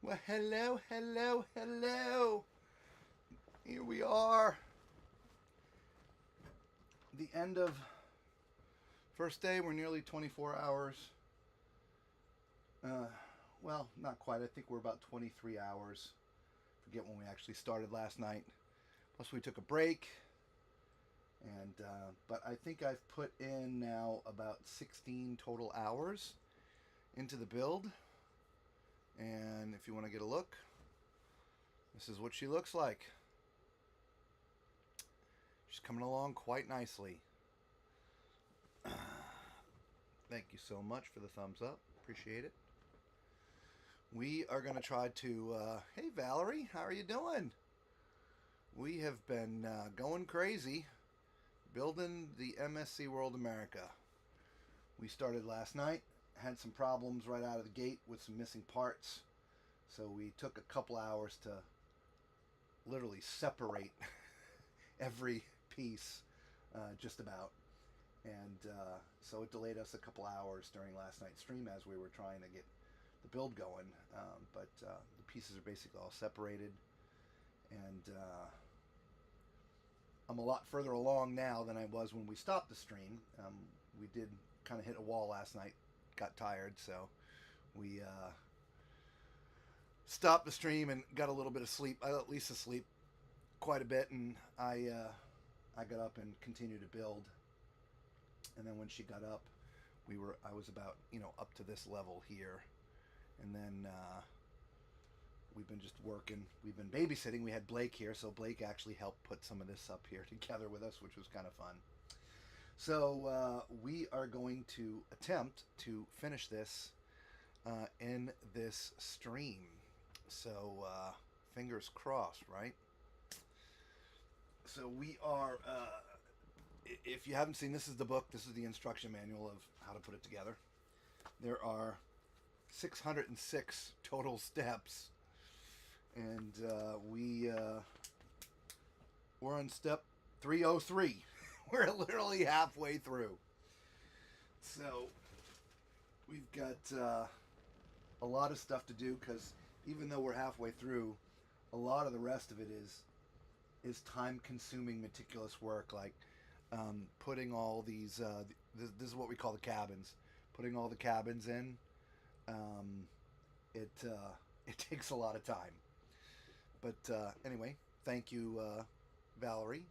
Well, hello, hello, hello. Here we are. The end of first day. We're nearly 24 hours. Well, not quite. I think we're about 23 hours. Forget when we actually started last night. Plus, we took a break. And but I think I've put in now about 16 total hours into the build. And if you want to get a look, this is what she looks like. She's coming along quite nicely. Thank you so much for the thumbs up. Appreciate it. We are going to try to... hey, Valerie, how are you doing? We have been going crazy building the MSC World America. We started last night. Had some problems right out of the gate with some missing parts. So we took a couple hours to literally separate every piece, just about. And so it delayed us a couple hours during last night's stream as we were trying to get the build going. But the pieces are basically all separated. And I'm a lot further along now than I was when we stopped the stream. We did kind of hit a wall last night. Got tired, so we stopped the stream and got a little bit of sleep. I let Lisa sleep quite a bit, and I got up and continued to build. And then when she got up, I was about up to this level here, and then we've been just working. We've been babysitting. We had Blake here, so Blake actually helped put some of this up here together with us, which was kind of fun. So we are going to attempt to finish this in this stream. So fingers crossed, right? So we are, if you haven't seen, this is the book. This is the instruction manual of how to put it together. There are 606 total steps. And we're on step 303. We're literally halfway through. So we've got a lot of stuff to do because even though we're halfway through, a lot of the rest of it is time-consuming, meticulous work, like putting all these. This is what we call the cabins. Putting all the cabins in. It takes a lot of time. But anyway, thank you, Valerie.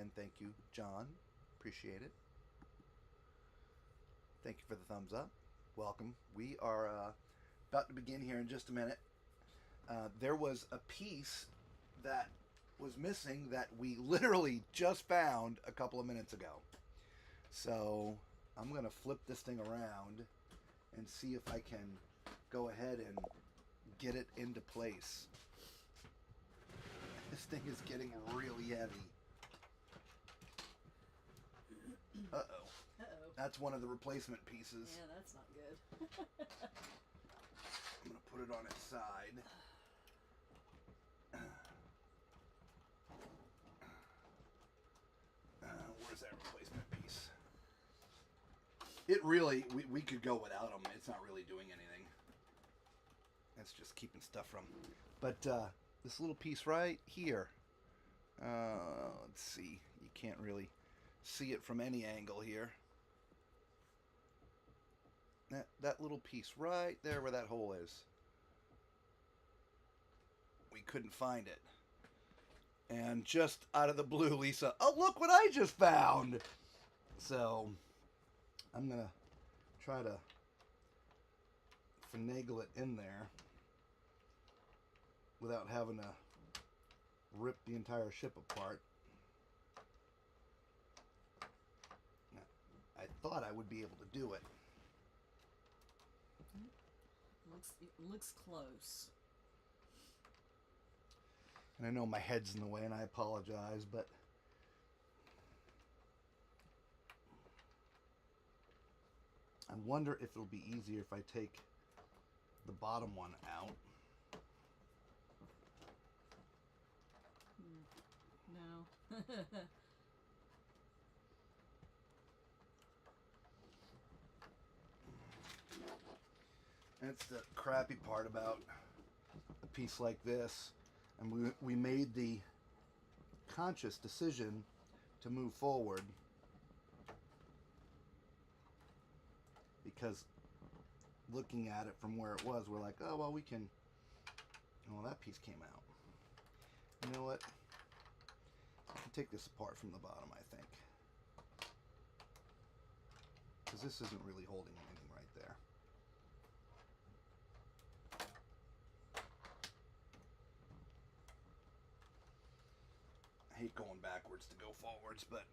And thank you, John. Appreciate it. Thank you for the thumbs up. Welcome. We are about to begin here in just a minute. There was a piece that was missing that we literally just found a couple of minutes ago. So I'm going to flip this thing around and see if I can go ahead and get it into place. This thing is getting really heavy. Uh-oh. Uh-oh. That's one of the replacement pieces. Yeah, that's not good. I'm going to put it on its side. Where's that replacement piece? It really, we could go without them. It's not really doing anything. That's just keeping stuff from. But this little piece right here. Let's see. You can't really see it from any angle here. That little piece right there where that hole is. We couldn't find it. And just out of the blue, Lisa, oh, look what I just found. So I'm going to try to finagle it in there without having to rip the entire ship apart. I thought I would be able to do it. It looks close. And I know my head's in the way, and I apologize, but I wonder if it'll be easier if I take the bottom one out. No. That's the crappy part about piece like this, and we made the conscious decision to move forward because looking at it from where it was, we're like, oh, well, we can, well, that piece came out. You know what? I can take this apart from the bottom, I think. Because this isn't really holding anything right there. I hate going backwards to go forwards, but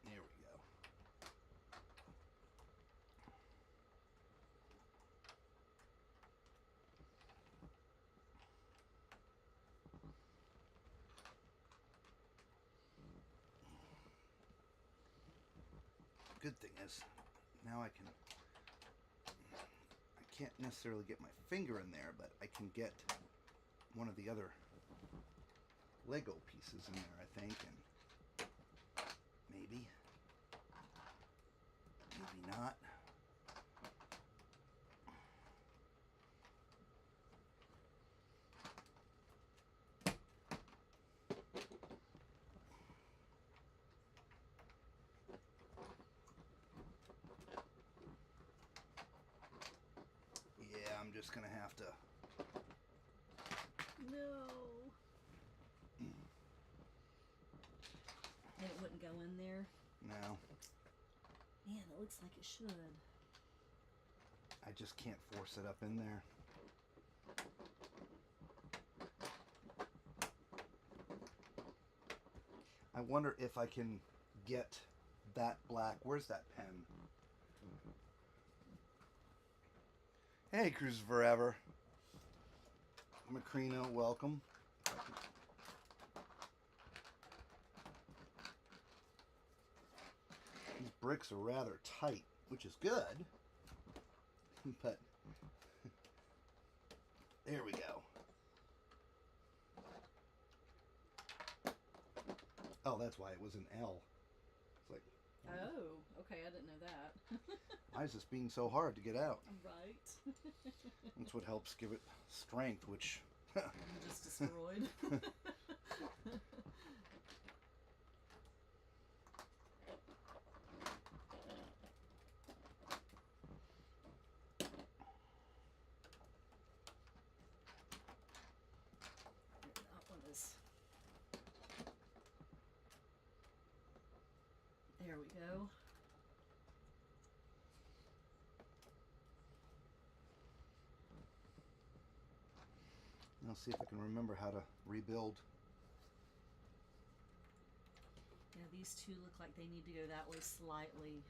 there we go. Good thing is, now I can't necessarily get my finger in there, but I can get one of the other Lego pieces in there, I think, and maybe not. Yeah, I'm just gonna have to. No. And it wouldn't go in there? No. Man, it looks like it should. I just can't force it up in there. I wonder if I can get that black. Where's that pen? Hey, Cruise Forever. Macrino, welcome. These bricks are rather tight, which is good. But there we go. Oh, that's why it was an L. It's like, oh, okay, I didn't know that. why is this being so hard to get out? Right. That's what helps give it strength, which You just destroyed. That one is. There we go. I'll see if I can remember how to rebuild. Yeah, these two look like they need to go that way slightly.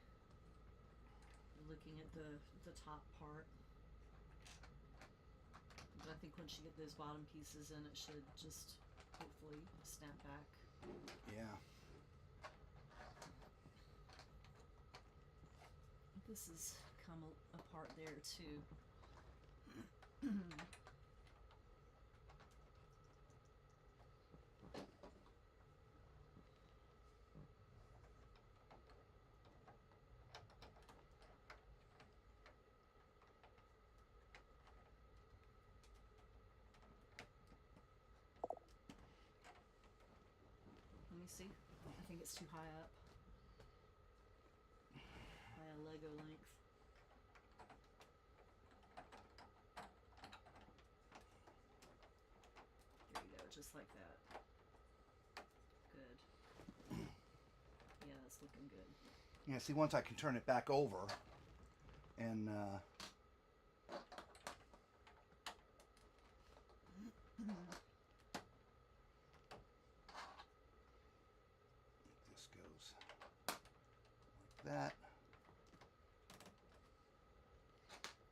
Looking at the top part. But I think once you get those bottom pieces in, it should just hopefully snap back. Yeah. This has come apart there too. Let me see. I think it's too high up. By a Lego length. There you go, just like that. Good. Yeah, that's looking good. Yeah, see, once I can turn it back over and this goes like that.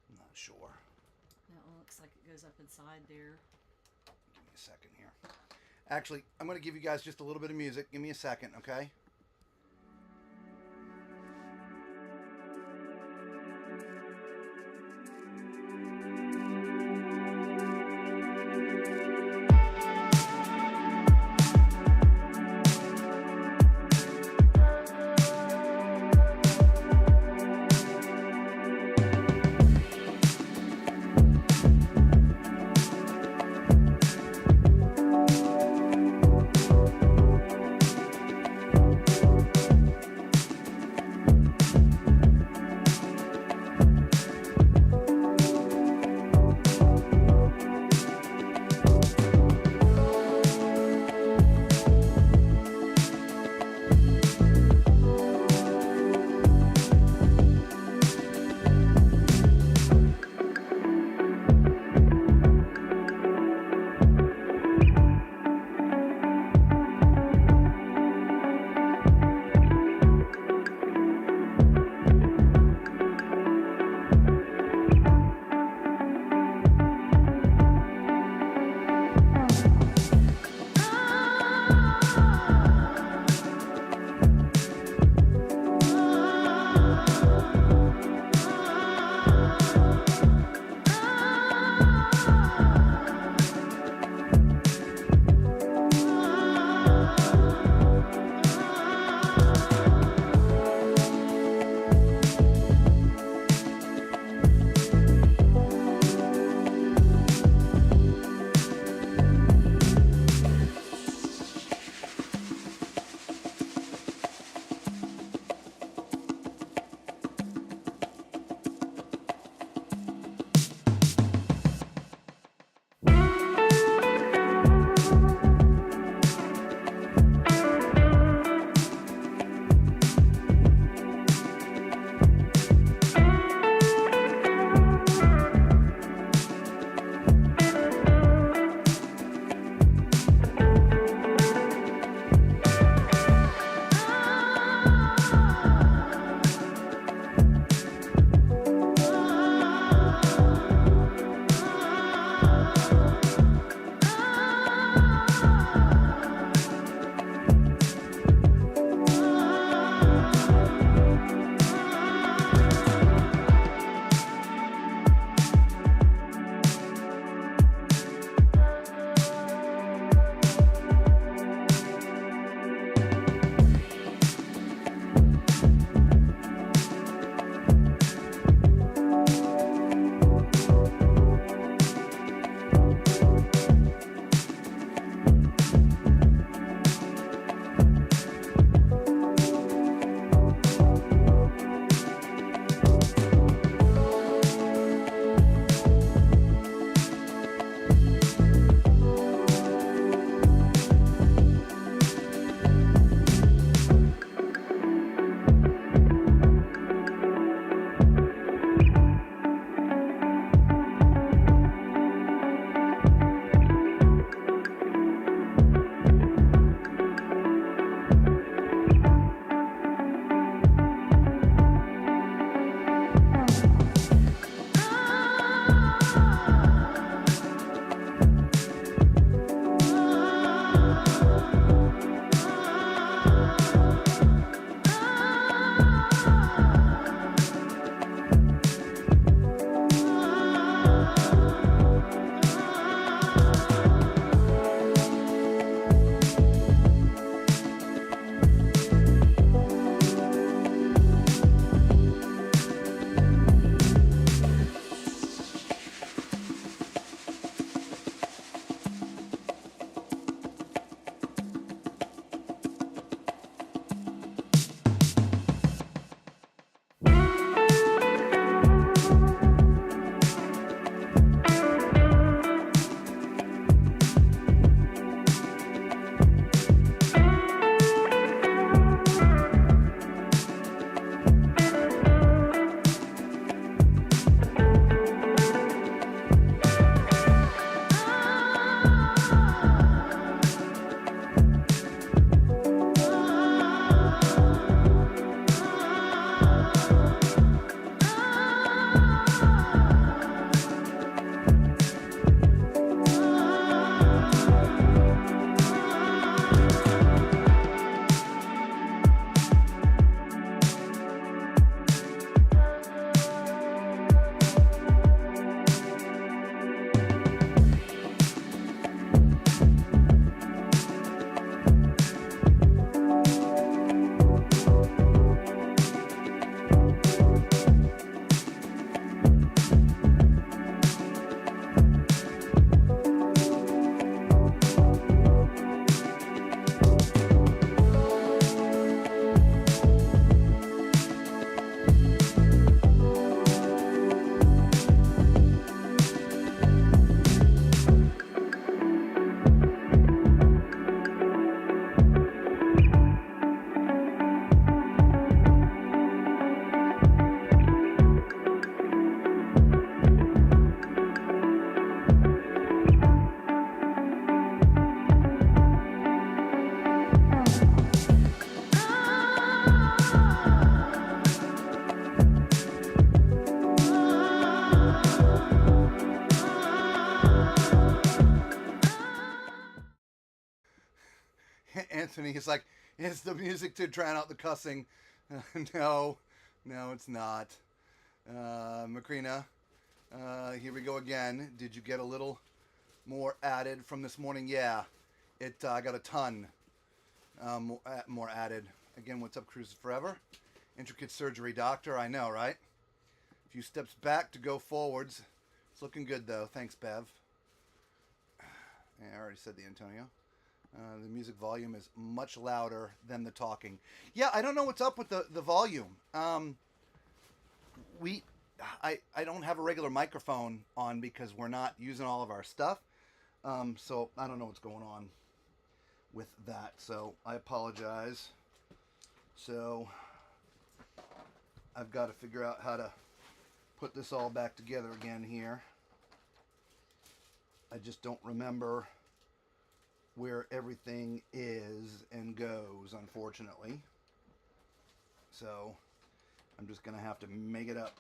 I'm not sure. That one looks like it goes up inside there. Give me a second here. Actually, I'm going to give you guys just a little bit of music. Give me a second, okay? Anthony is like, is the music to drown out the cussing? No, no, it's not. Macrina, here we go again. Did you get a little more added from this morning? Yeah, I got a ton more added. Again, what's up, Cruises Forever? Intricate surgery doctor, I know, right? A few steps back to go forwards. It's looking good, though. Thanks, Bev. Yeah, I already said the Antonio. The music volume is much louder than the talking. Yeah, I don't know what's up with the volume. I don't have a regular microphone on because we're not using all of our stuff. So I don't know what's going on with that. So I apologize. So I've got to figure out how to put this all back together again here. I just don't remember where everything is and goes, unfortunately. So I'm just going to have to make it up.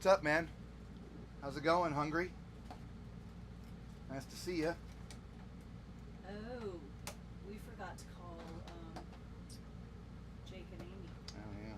What's up, man? How's it going? Hungry? Nice to see you. Oh, we forgot to call Jake and Amy. Oh, yeah.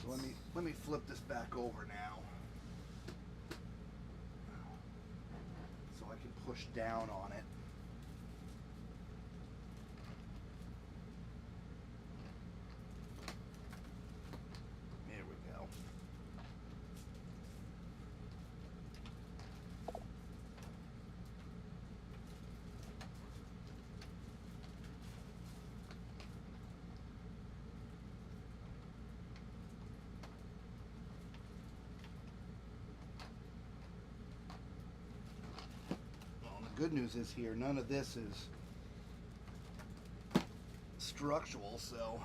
So let me flip this back over now, so I can push down on it. There we go. Good news is here, none of this is structural, so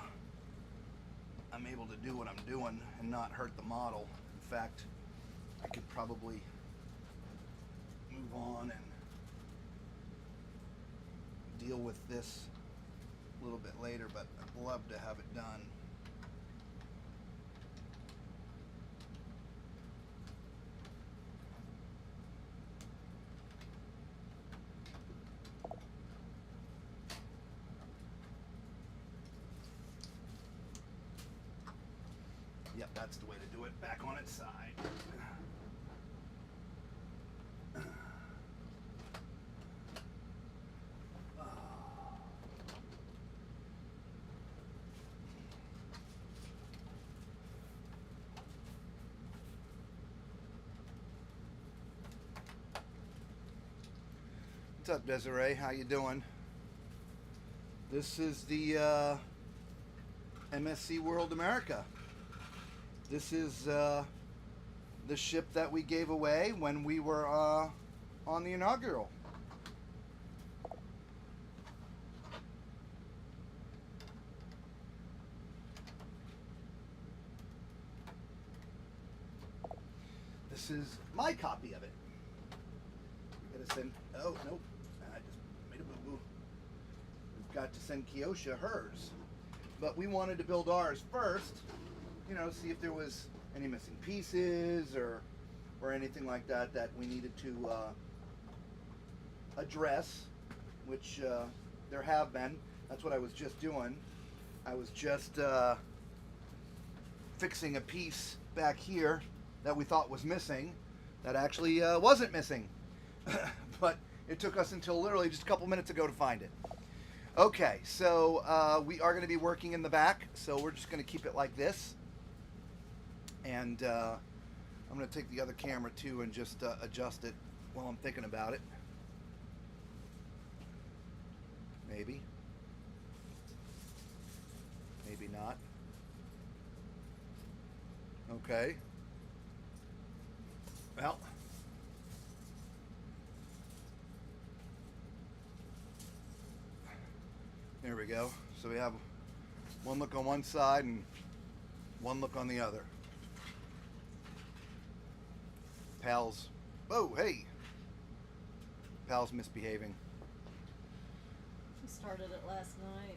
I'm able to do what I'm doing and not hurt the model. In fact, I could probably move on and deal with this a little bit later, but I'd love to have it done. Yep, that's the way to do it. Back on its side. What's up, Desiree? How you doing? This is the MSC World America. This is the ship that we gave away when we were on the inaugural. This is my copy of it. We gotta send. Oh nope, I just made a boo-boo. We've got to send Kiosha hers, but we wanted to build ours first. You know, see if there was any missing pieces or anything like that that we needed to address, which there have been. That's what I was just doing. I was just fixing a piece back here that we thought was missing that actually wasn't missing. But it took us until literally just a couple minutes ago to find it. Okay, so we are going to be working in the back, so we're just going to keep it like this. And I'm going to take the other camera too and just adjust it while I'm thinking about it. Maybe. Maybe not. Okay. Well. There we go. So we have one look on one side and one look on the other. Pal's, oh hey, Pal's misbehaving. He started it last night.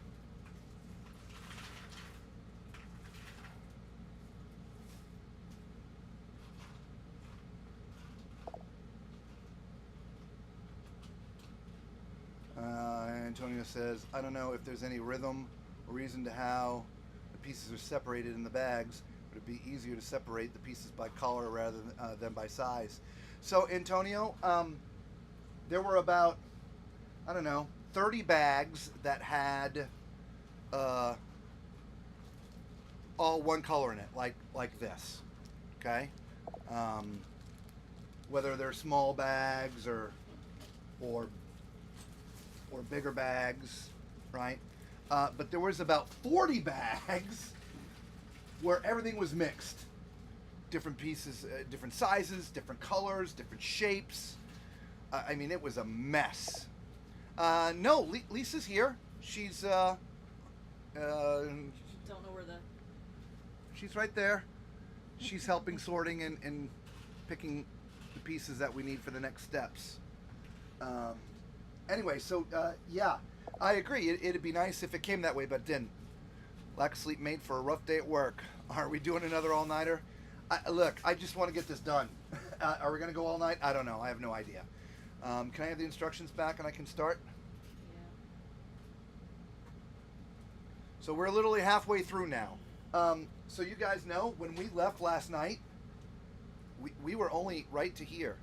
Antonio says, I don't know if there's any rhythm or reason to how the pieces are separated in the bags. Would it be easier to separate the pieces by color rather than by size? So, Antonio, there were about, I don't know, 30 bags that had all one color in it, like this, okay? Whether they're small bags or bigger bags, right? But there was about 40 bags where everything was mixed. Different pieces, different sizes, different colors, different shapes. I mean, it was a mess. No, Lisa's here. She's Don't know where the she's right there. She's helping sorting and picking the pieces that we need for the next steps. Anyway, so yeah, I agree. It'd be nice if it came that way, but it didn't. Lack of sleep made for a rough day at work. Are we doing another all-nighter? Look, I just want to get this done. Are we going to go all night? I don't know. I have no idea. Can I have the instructions back and I can start? Yeah. So we're literally halfway through now. So you guys know, when we left last night, we were only right to here.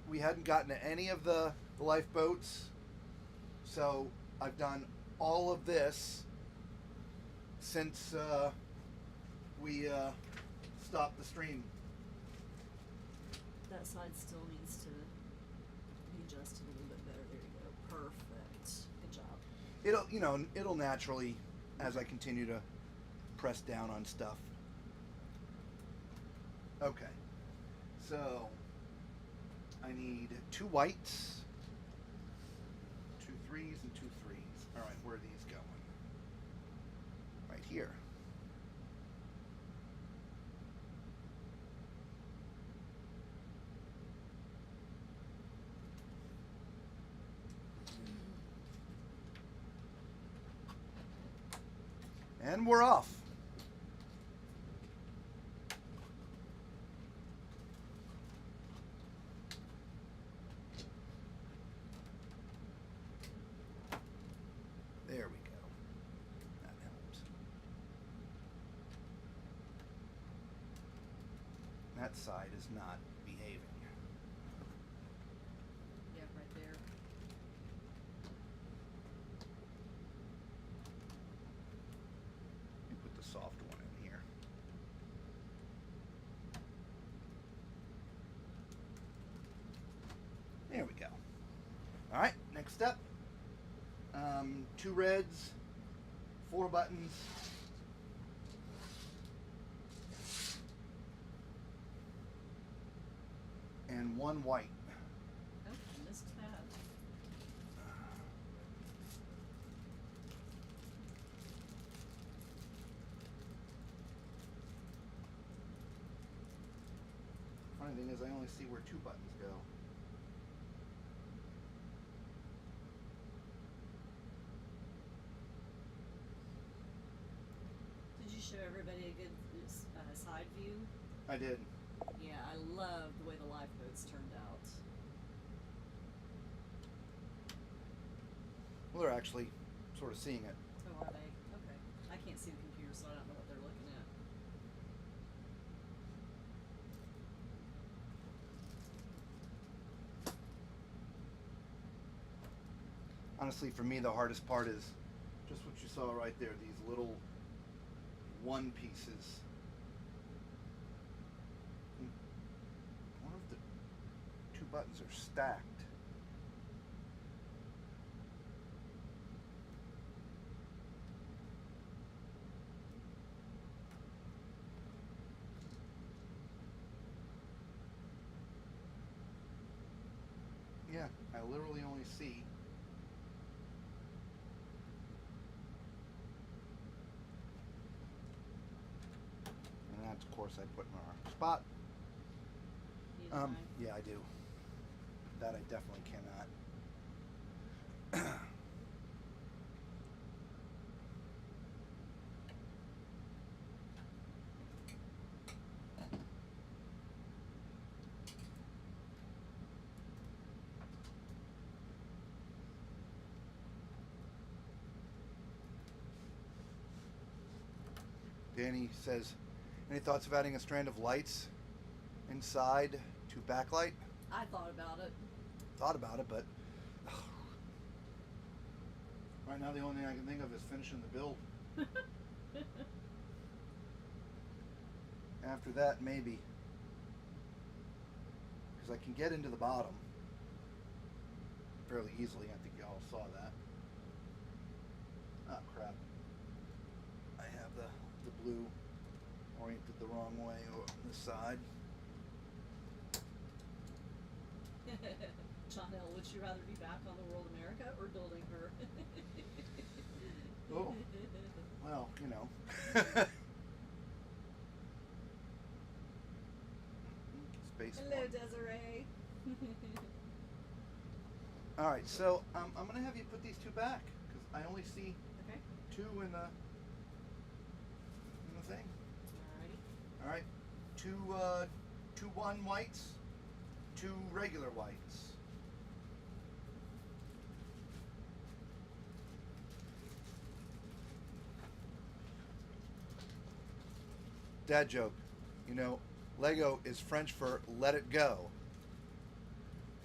We hadn't gotten to any of the lifeboats. So I've done all of this since we stopped the stream. That side still needs to be adjusted a little bit better. There you go. Perfect. Good job. It'll naturally, as I continue to press down on stuff. Okay. So I need 2 whites, 2 threes, and 2 threes. All right, where are these going? Right here. And we're off. There we go. That helps. That side is not behaving. Yeah, right there. Let me put the soft one in here. There we go. All right, next step. 2 reds, 4 buttons, and 1 white. Oh, I missed that. Funny thing is, I only see where 2 buttons go. Did you show everybody a good side view? I did. Yeah, I love the way the lifeboats turned out. Well, they're actually sort of seeing it. Oh, are they? Okay. I can't see the computer, so I don't know what they're looking at. Honestly, for me, the hardest part is just what you saw right there, these little 1 pieces. I wonder if the 2 buttons are stacked. Yeah, I literally only see and that's, of course, I put in our spot. Neither mind. Yeah, I do. That I definitely cannot. Danny says, any thoughts of adding a strand of lights inside to backlight? I thought about it. Thought about it, but right now the only thing I can think of is finishing the build. After that, maybe. Because I can get into the bottom fairly easily. I think y'all saw that. Oh, crap. I have the blue oriented the wrong way on this side. Chanel, would you rather be back on the World America or building her? Oh. Well, you know. All right, so I'm gonna have you put these two back because I only see Okay. two in the thing. Alrighty. All right, two one whites, two regular whites. Dad joke, you know, Lego is French for let it go.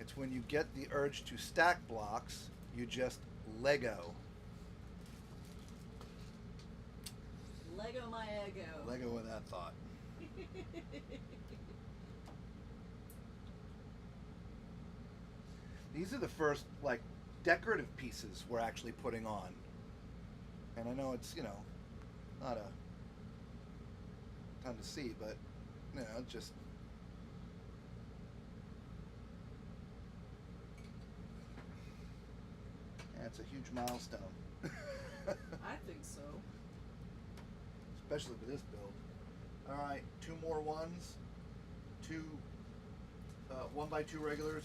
It's when you get the urge to stack blocks, you just Lego. Lego my ego. Lego with that thought. These are the first like decorative pieces we're actually putting on. And I know it's, you know, not a ton to see, but you know, it's just yeah, it's a huge milestone. I think so. Especially with this build. All right, two more ones, two 1x2 regulars,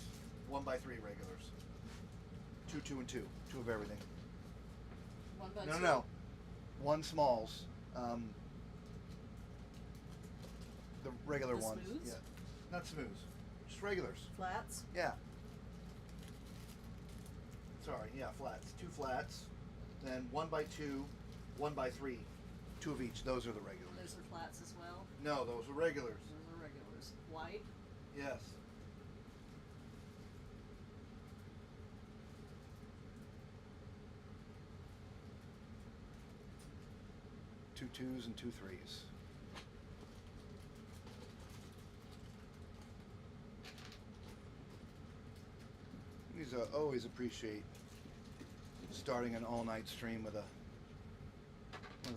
1x3 regulars, two and two of everything. One by No, two. no, one smalls, the regular The ones. smooths? Yeah, not smooths, just regulars. Flats. Yeah. Sorry, yeah, flats. Two flats, then 1x2, 1x3, two of each. Those are the regulars. Those are flats as well. No, those are regulars. Those are regulars. White. Yes. Two twos and two threes. These always appreciate starting an all-night stream with a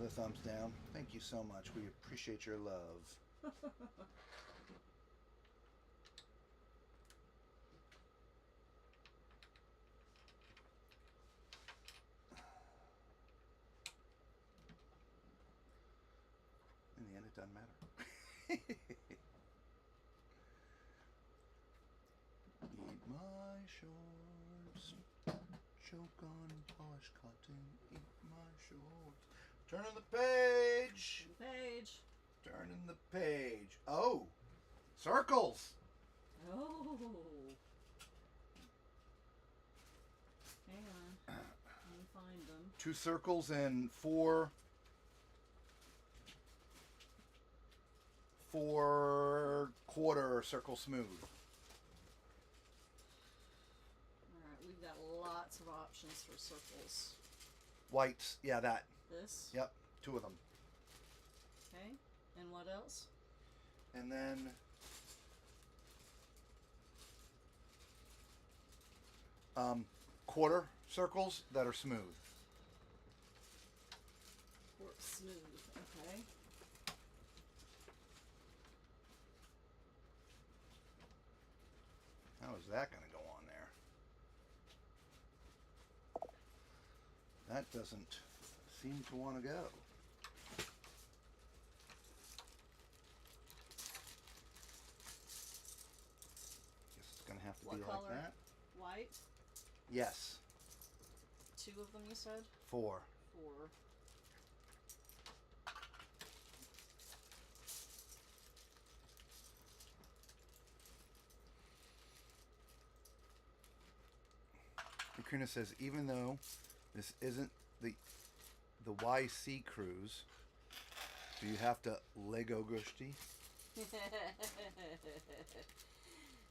thumbs down. Thank you so much. We appreciate your love. In the end, it doesn't matter. Eat my shorts, choke on polished cotton. Eat my shorts. Turning the page. Page. Turning the page. Oh, circles. Oh. Hang on. Let me find them. Two circles and four quarter circle smooth. Alright, we've got lots of options for circles. Whites, yeah, that. This. Yep, two of them. Okay. And what else? And then quarter circles that are smooth. Work smooth. Okay. How is that going to go on there? That doesn't seem to want to go. Guess it's going to have to What be color? like that. White. Yes, Two of them, you said? four. Four. Racuna says, even though this isn't the YC cruise, do you have to Lego Gushti?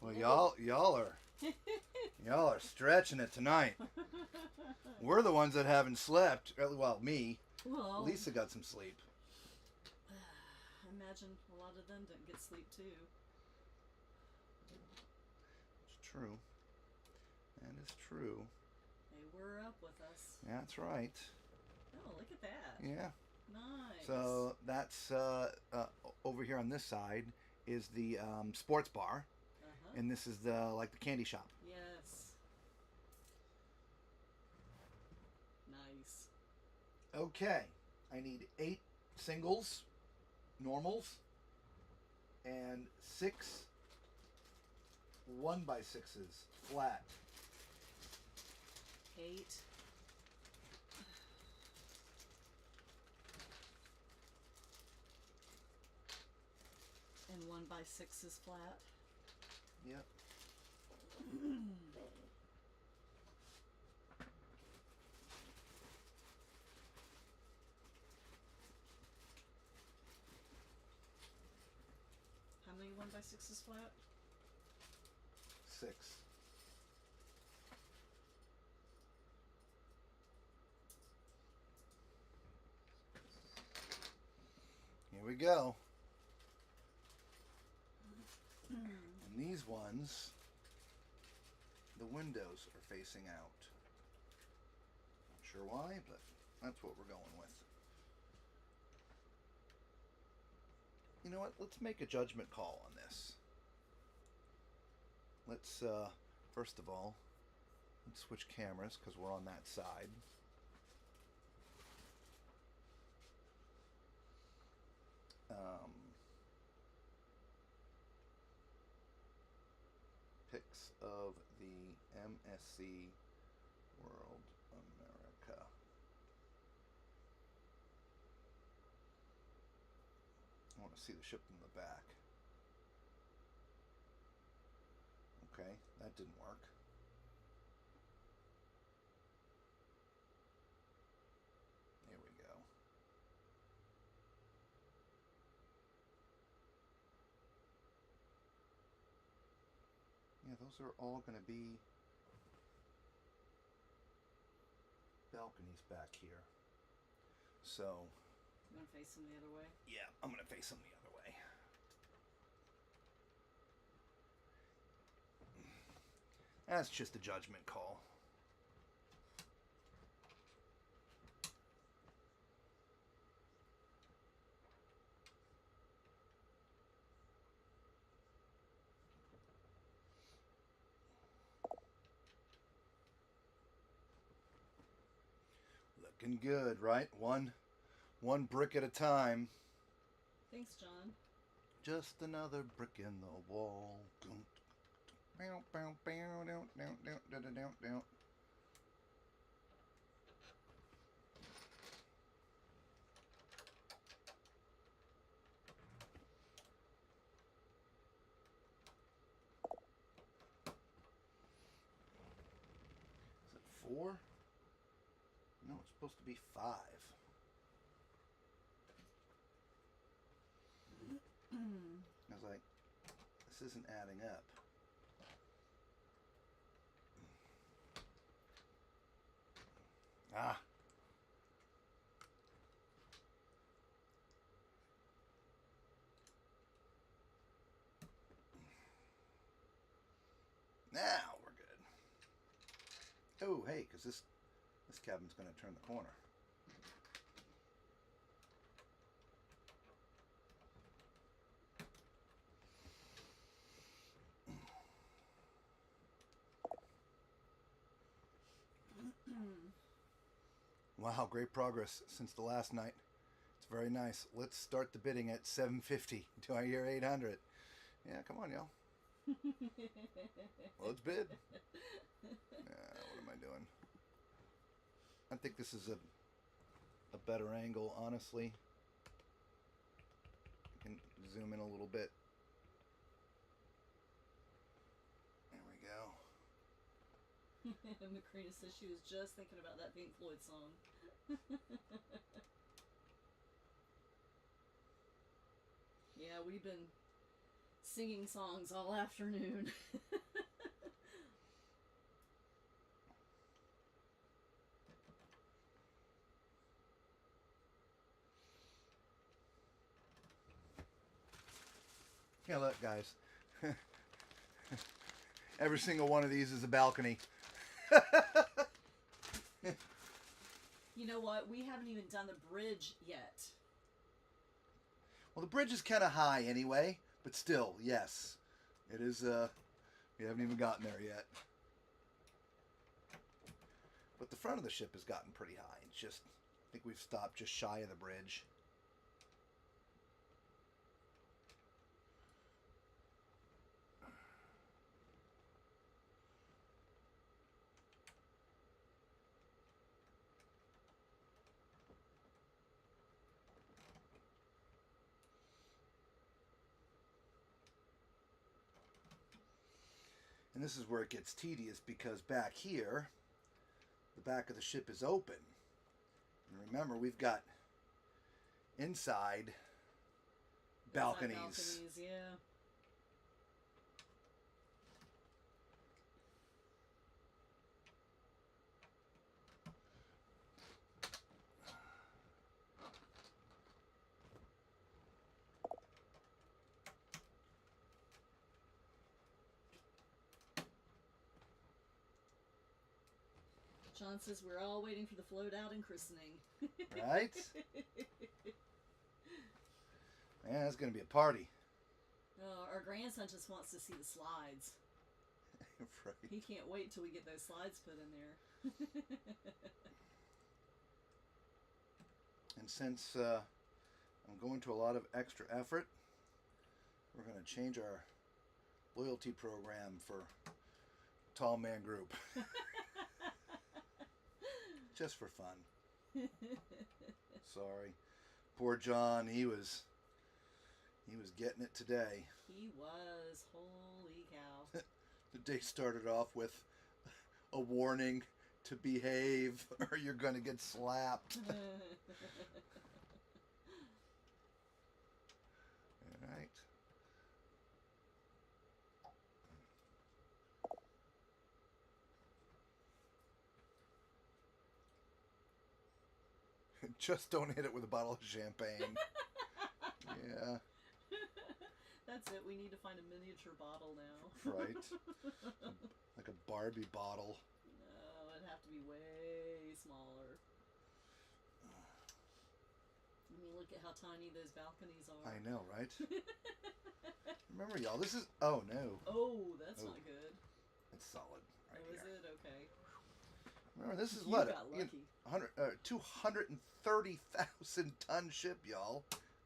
Well, y'all are stretching it tonight. We're the ones that haven't slept. Well, me. Well, Lisa got some sleep. I imagine a lot of them didn't get sleep too. It's true. That is true. They were up with us. Yeah, that's right. Oh, look at that. Yeah. Nice. So that's over here on this side is the sports bar, Uh-huh. and this is the like the candy shop. Yes. Nice. Okay, I need 8 singles, normals, and 6 1x6s flat. 8. And 1x6 is flat. Yep. How many 1x6 is flat? 6. Here we go. And these ones, the windows are facing out. Not sure why, but that's what we're going with. You know what? Let's make a judgment call on this. Let's, first of all, let's switch cameras because we're on that side. Pics of the MSC World America. I want to see the ship in the back. Okay, that didn't work. Here we go. Yeah, those are all going to be balconies back here. So, You want to face them the other way? yeah, I'm going to face them the other way. That's just a judgment call. Looking good, right? One brick at a time. Thanks, John. Just another brick in the wall. Bow, bow, bow, down, down, down, down, down, down. Is it 4? No, it's supposed to be 5. I was like, this isn't adding up. Ah. Now we're good. Oh, hey, because this cabin's going to turn the corner. Wow, great progress since the last night. It's very nice. Let's start the bidding at $750. Do I hear 800? Yeah, come on, y'all. Let's bid. What am I doing? I think this is a better angle, honestly. I can zoom in a little bit. There we go. Macrina says she was just thinking about that Pink Floyd song. Yeah, we've been singing songs all afternoon. Yeah, look, guys. Every single one of these is a balcony. You know what? We haven't even done the bridge yet. Well, the bridge is kind of high anyway, but still, yes. It is, we haven't even gotten there yet. But the front of the ship has gotten pretty high. It's just, I think we've stopped just shy of the bridge. this is where it gets tedious because back here, the back of the ship is open. And remember, we've got inside balconies. Balconies, yeah. John says we're all waiting for the float out and christening. Right? Man, it's going to be a party. Oh, our grandson just wants to see the slides. Right. He can't wait till we get those slides put in there. And since I'm going to a lot of extra effort, we're going to change our loyalty program for Tall Man Group. Just for fun. Sorry. Poor John, he was getting it today. He was. Holy cow. The day started off with a warning to behave or you're going to get slapped. All right. Just don't hit it with a bottle of champagne. Yeah. That's it. We need to find a miniature bottle now. Right. Like a Barbie bottle. No, it'd have to be way smaller. I mean, look at how tiny those balconies are. I know, right? Remember, y'all, this is... Oh, no. Oh, that's not good. It's solid right Oh, is here. it? Okay. Remember, this is You what? got lucky. 230,000 ton ship, y'all.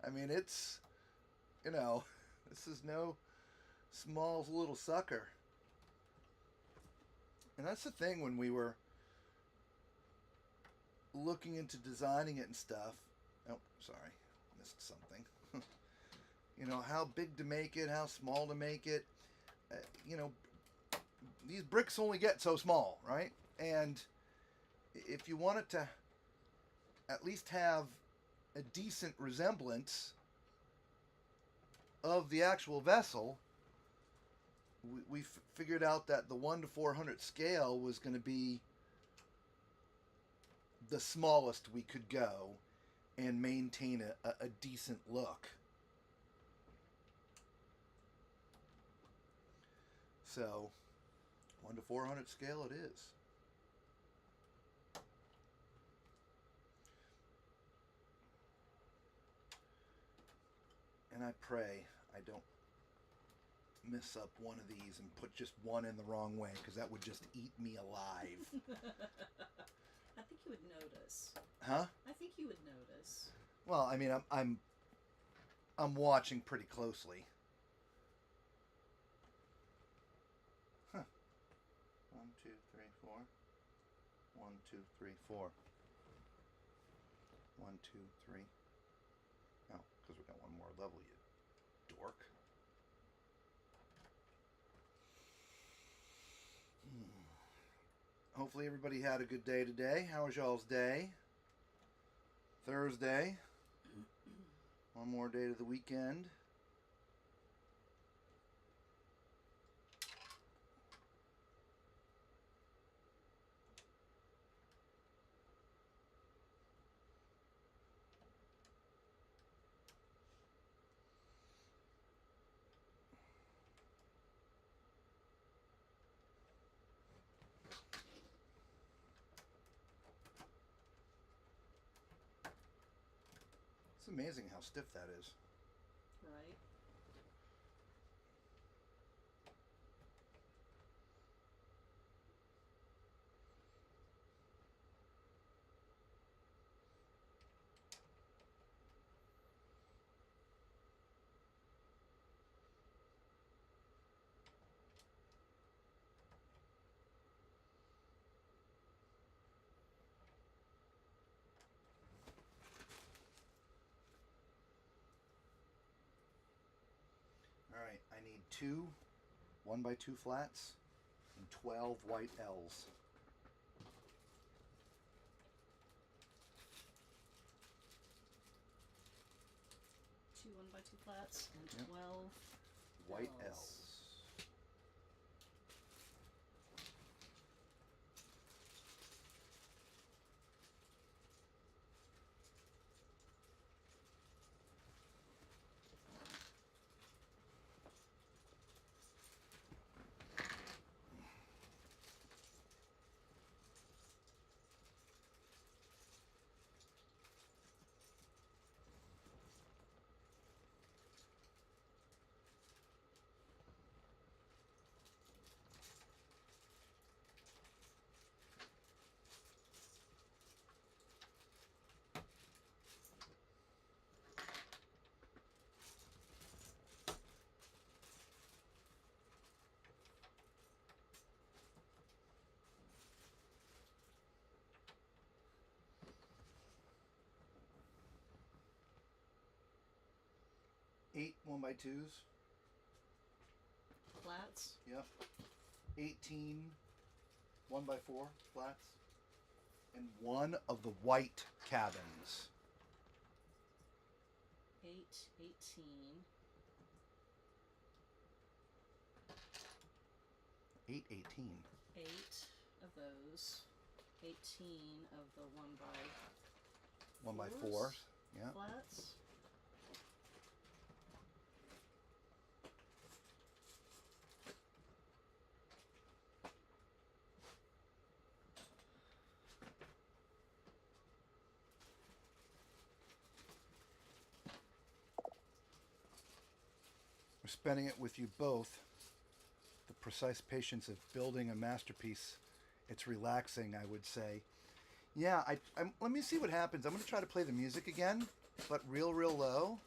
I mean, it's... You know, this is no small little sucker. And that's the thing when we were looking into designing it and stuff. Oh, sorry. Missed something. You know, how big to make it, how small to make it. You know, these bricks only get so small, right? And if you want it to at least have a decent resemblance of the actual vessel, we figured out that the 1 to 400 scale was going to be the smallest we could go and maintain a decent look. So 1 to 400 scale it is. And I pray I don't mess up one of these and put just one in the wrong way, because that would just eat me alive. I think you would notice. Huh? I think you would notice. Well, I mean, I'm watching pretty closely. Huh. 1, 2, 3, 4. 1, 2, 3, 4. 1, 2, 3. Oh, because we got one more level, you dork. Hopefully everybody had a good day today. How was y'all's day? Thursday. One more day to the weekend. It's amazing how stiff that is. Right. Alright, I need 2 1x2 flats 12 white L's. Two 1x2 flats and Yep. 12 White L's. L's. Eight 1x2s. Flats. Yep. 18 1x4 flats. And one of the white cabins. 8, 18. 8 18. 8 of those. 18 of the 1x4s. Yeah. flats. We're spending it with you both. The precise patience of building a masterpiece. It's relaxing, I would say. Yeah, let me see what happens. I'm going to try to play the music again, but real low.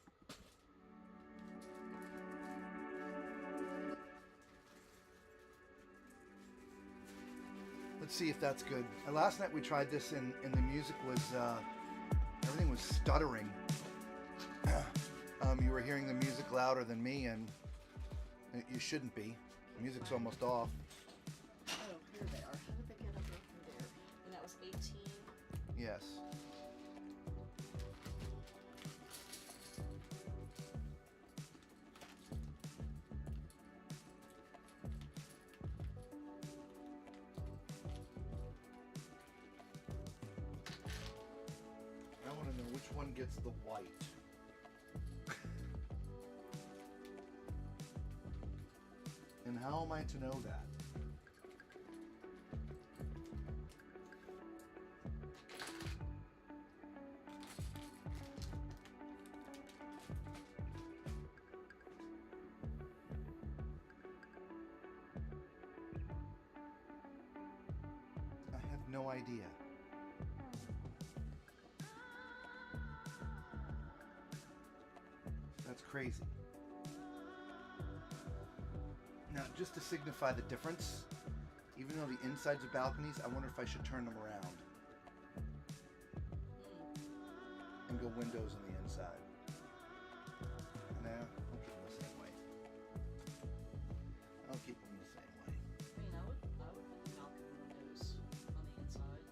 Let's see if that's good. Last night we tried this and the music was, everything was stuttering. You were hearing the music louder than me, and you shouldn't be. The music's almost off. Oh, here they are. How did they get up there? And that was 18. Yes. I want to know which one gets the white. And how am I to know that? I have no idea. That's crazy. Now, just to signify the difference, even though the insides are balconies, I wonder if I should turn them around and go windows on the inside. No, I'll keep them the same way. I'll keep them the same way. I mean, I would put the balcony windows on the inside.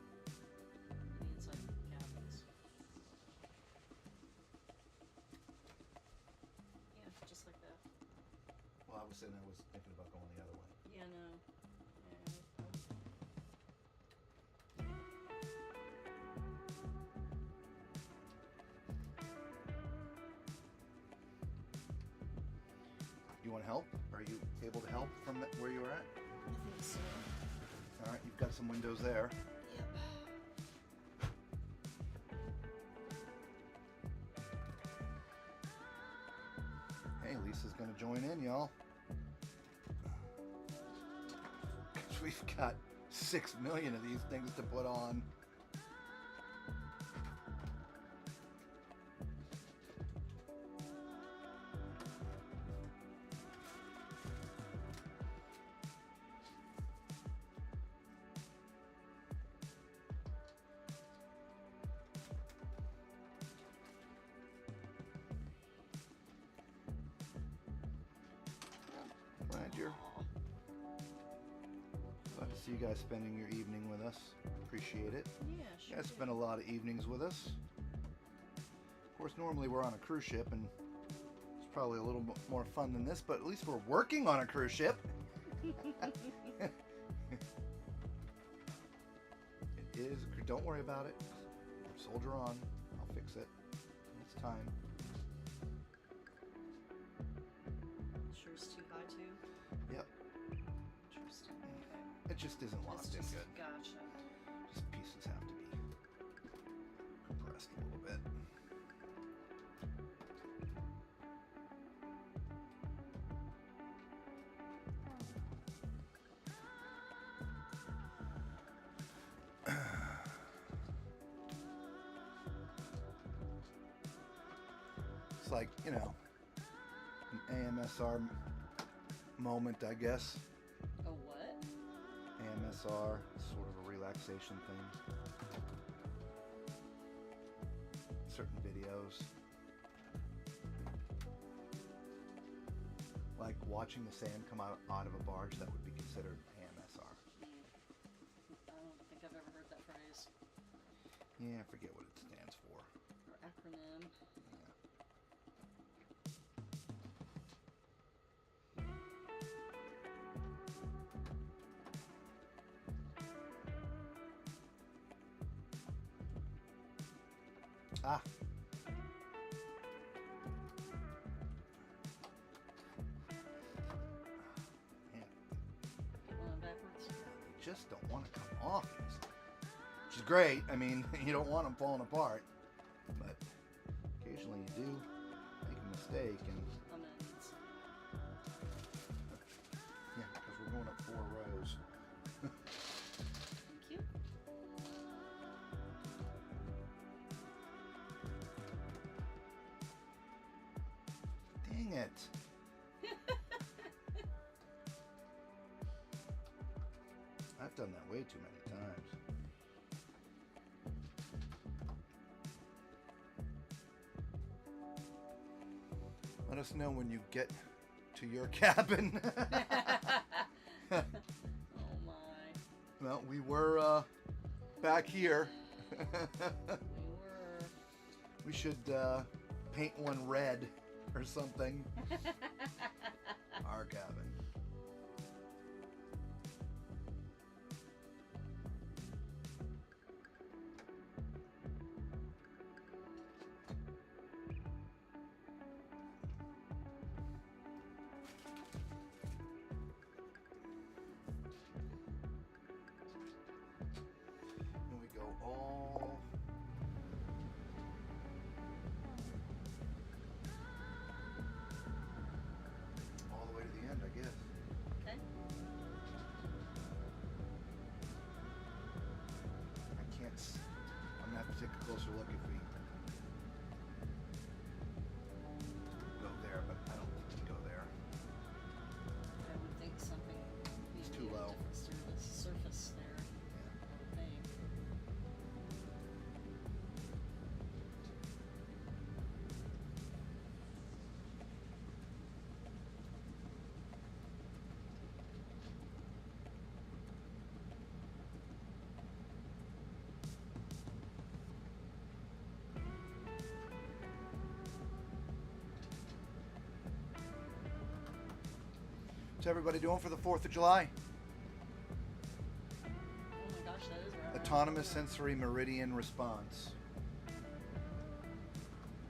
The inside of the cabins. Yeah, just like that. Well, I was saying I was thinking about going the other way. Yeah, no. You want help? Are you able to help from where you were at? I think so. All right, you've got some windows there. Yep. Hey, Lisa's gonna join in, y'all. 'Cause we've got 6 million of these things to put on. Glad you're you guys spending your evening with us. Appreciate it. Yeah, You sure. guys spend a lot of evenings with us. Of course, normally we're on a cruise ship, and it's probably a little bit more fun than this, but at least we're working on a cruise ship. It is. Don't worry about it. Soldier on. I'll fix it. It's time. Sure's too high too? Yep. Interesting. Okay. It just isn't locked in good. Gotcha. Just pieces have to be compressed a little bit. It's like, you know, an AMSR moment, I guess. A what? AMSR, sort of a relaxation thing. Certain videos. Like watching the sand come out of a barge, that would be considered AMSR. I don't think I've ever heard that phrase. Yeah, I forget what it stands for. Or acronym. Ah. Man, Going backwards. they just don't want to come off. Which is great. I mean, you don't want them falling apart. But occasionally you do make a mistake. And Amends. yeah, because we're going up 4 rows. Thank you. Dang it. I've done that way too many times. Let us know when you get to your cabin. Oh my. Well, we were back here. We were. We should paint one red or something. Our cabin. And we go all the way to the end, I guess. Okay. I can't. I'm gonna have to take a closer look if we go there, but I don't think we go there. I would think something It's needs too to be a low. different surface there. I would think. What's everybody doing for the 4th of July? Oh my gosh, that is right. Autonomous Sensory Meridian Response.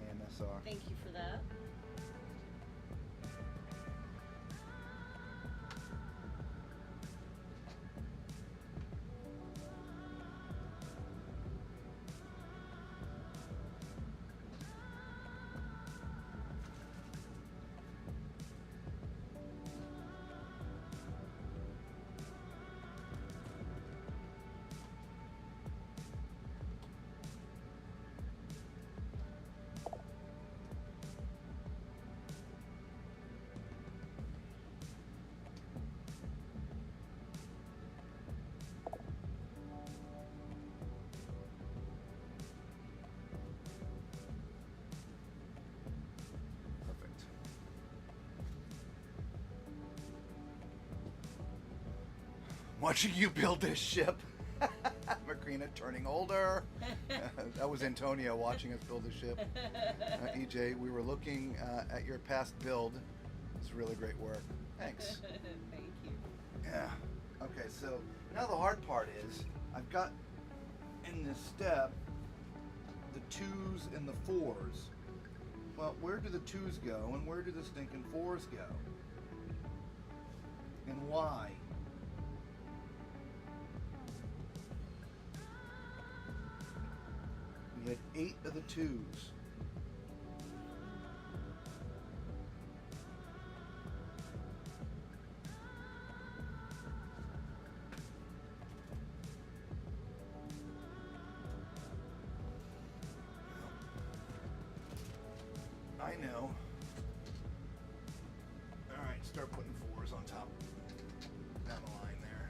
AMSR. Thank you for that. watching you build this ship. Macrina turning older. That was Antonio watching us build the ship. EJ, we were looking at your past build. It's really great work. Thanks. Thank you. Yeah. Okay, so now the hard part is I've got in this step the 2s and the 4s. Well, where do the 2s go and where do the stinking 4s go? And why? We had 8 of the 2s. I know. Alright, start putting 4s on top. Down the line there.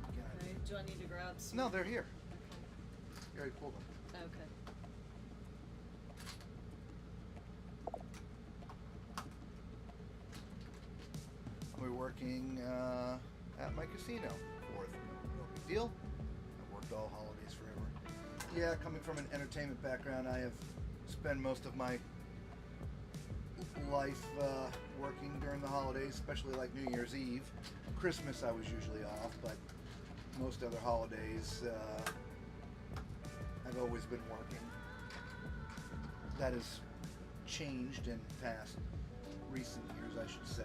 Alright, do I need to grab some? No, they're here. You already pulled them. Okay. We're working at my casino. 4th. No big deal. I've worked all holidays forever. Yeah, coming from an entertainment background, I have spent most of my life working during the holidays, especially like New Year's Eve. Christmas I was usually off, but most other holidays I've always been working. That has changed in past recent years, I should say.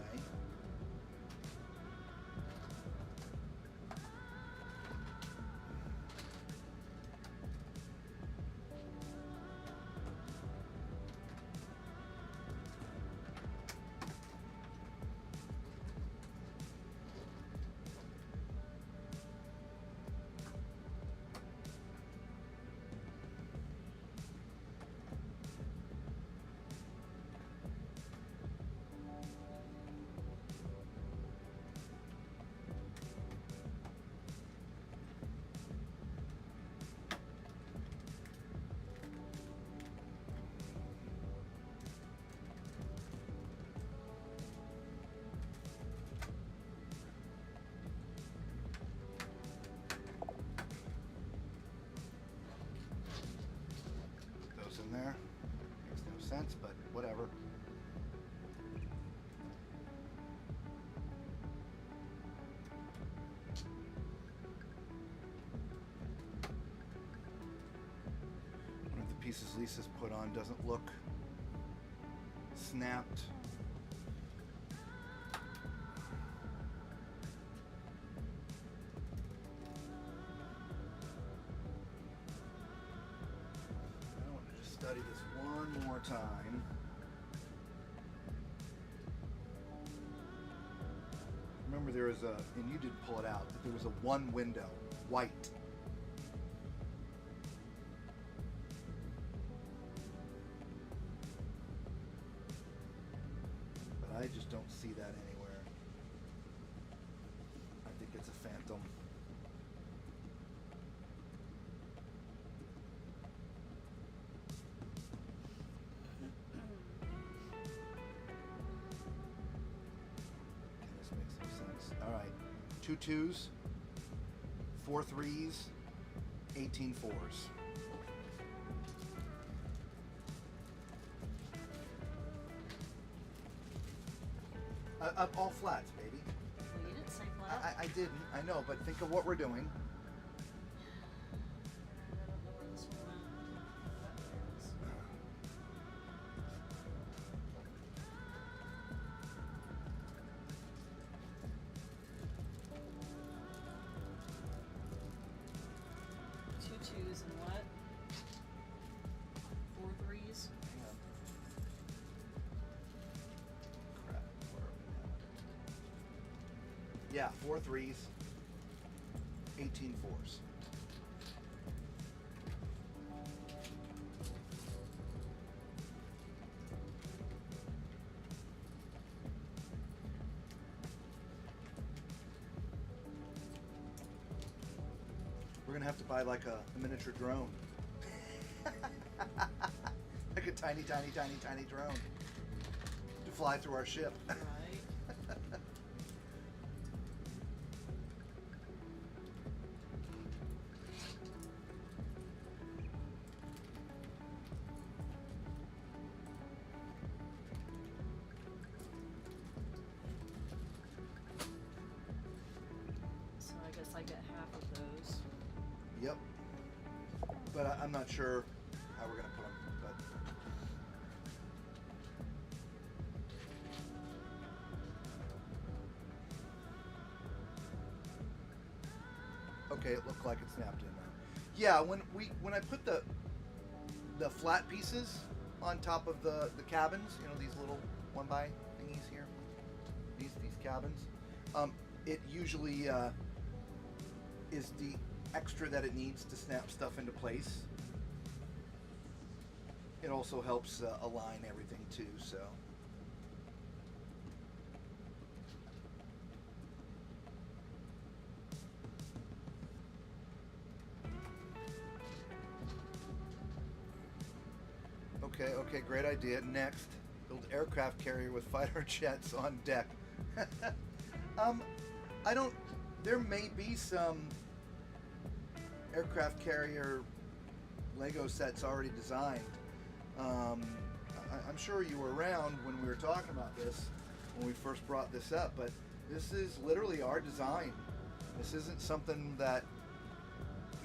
In there makes no sense, but whatever. One of the pieces Lisa's put on doesn't look snapped. Study this one more time. Remember there was and you didn't pull it out, but there was a one window, white. But I just don't see that anywhere. I think it's a phantom. Alright, 2 2s, 4 3s, 18 4s. All flats, baby. Well, you didn't say flat. I didn't, I know, but think of what we're doing. I don't know where this one went. There it is. Two 2s and what? 4 3s? Hang on. Crap, where are we now? Yeah, 4 3s, 18 4s. We're gonna have to buy like a miniature drone. Like a tiny drone to fly through our ship. Right. I get half of those. Yep. But I'm not sure how we're gonna put them. But okay, it looked like it snapped in now. Yeah, when I put the flat pieces on top of the cabins, you know, these little 1x thingies here, these cabins, it usually is the extra that it needs to snap stuff into place. It also helps align everything too, so. Okay, great idea. Next, build aircraft carrier with fighter jets on deck. There may be some aircraft carrier Lego sets already designed. I'm sure you were around when we were talking about this, when we first brought this up, but this is literally our design. This isn't something that,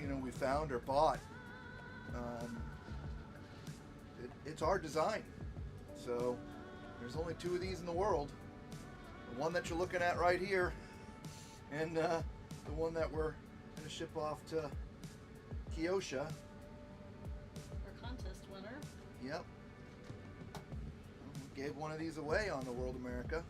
you know, we found or bought. It's our design. So there's only 2 of these in the world. The one that you're looking at right here, and the one that we're going to ship off to Kyosha. Our contest winner. Yep. We gave one of these away on the World America.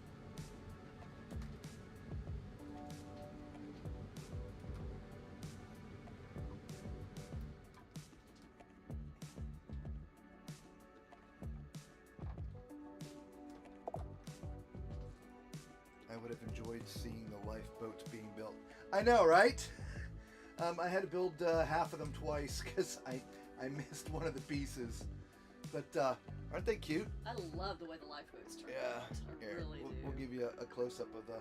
I would have enjoyed seeing the lifeboats being built. I know, right? I had to build half of them twice because I missed one of the pieces. But aren't they cute? I love the way the lifeboats turn out. I Here, really do. we'll give you a close-up of the...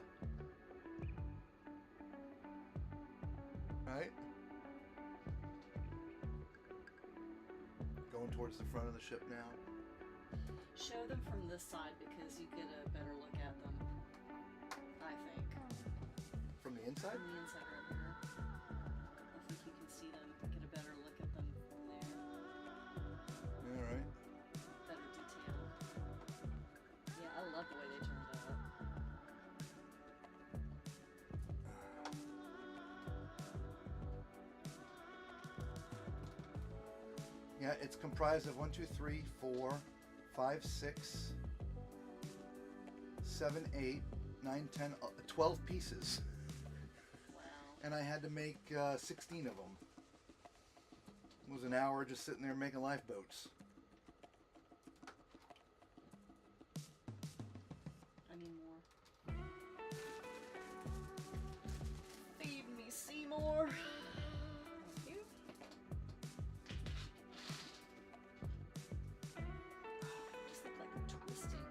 Right? Going towards the front of the ship now. Show them from this side because you get a better look at them, I think. From the inside? From the inside right here. I think you can see them, get a better look at them there. Alright. Better detail. Yeah, I love the way they turned out. Yeah, it's comprised of 1, 2, 3, 4, 5, 6, 7, 8, 9, 10, 12 pieces. Wow. And I had to make 16 of them. It was an hour just sitting there making lifeboats. I need more. Feed me, Seymour. Thank you. These look like they're twisting.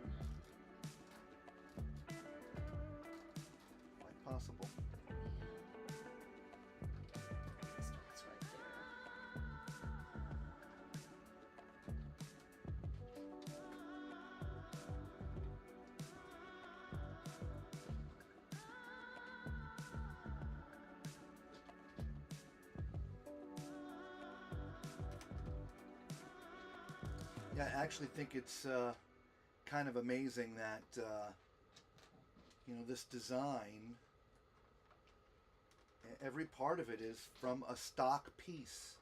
Quite possible. Starts right there. Yeah, I actually think it's kind of amazing that, you know, this design, every part of it is from a stock piece.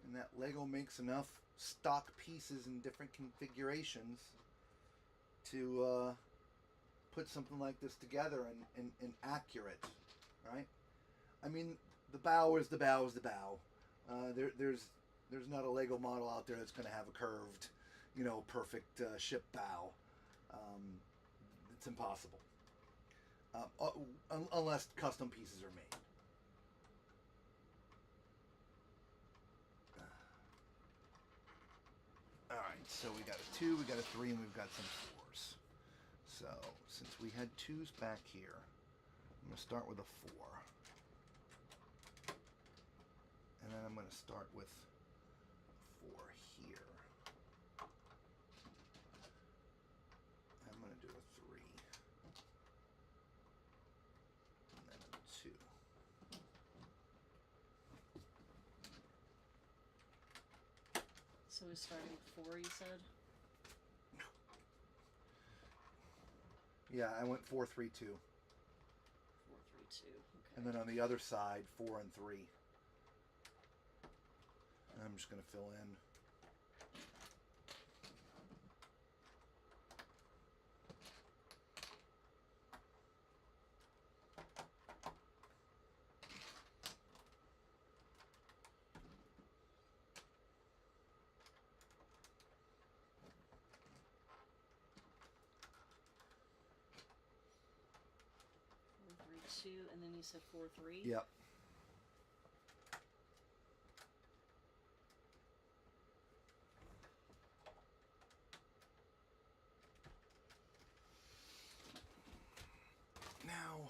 And that Lego makes enough stock pieces in different configurations to put something like this together and accurate, right? I mean, the bow is the bow is the bow. There's not a Lego model out there that's going to have a curved, you know, perfect ship bow. It's impossible. Unless custom pieces are made. Alright, so we got a 2, we got a 3, and we've got some 4s. So, since we had 2s back here, I'm going to start with a 4. And then I'm going to start with 4 here. I'm going to do a 3. And then a 2. So we're starting with 4, you said? Yeah, I went 4, 3, 2. 4, 3, 2. Okay. And then on the other side, 4 and 3. And I'm just going to fill in. And then you said 4, 3? Yep. Now,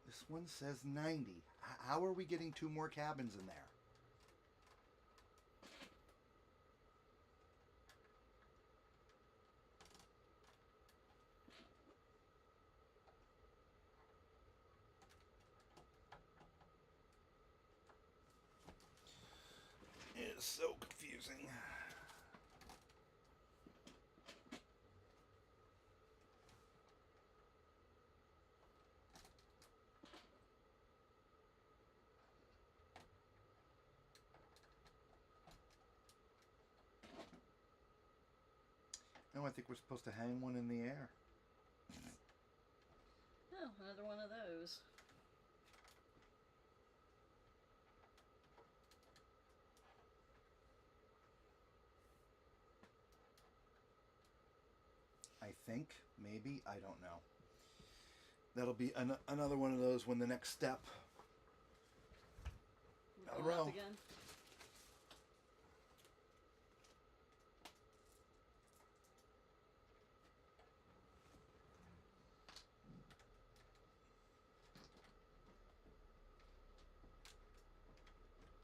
this one says 90. How are we getting 2 more cabins in there? It is so confusing. No, I think we're supposed to hang one in the air. Oh, another one of those. I think, maybe, I don't know. That'll be another one of those when the next step. We're Another going up row. again.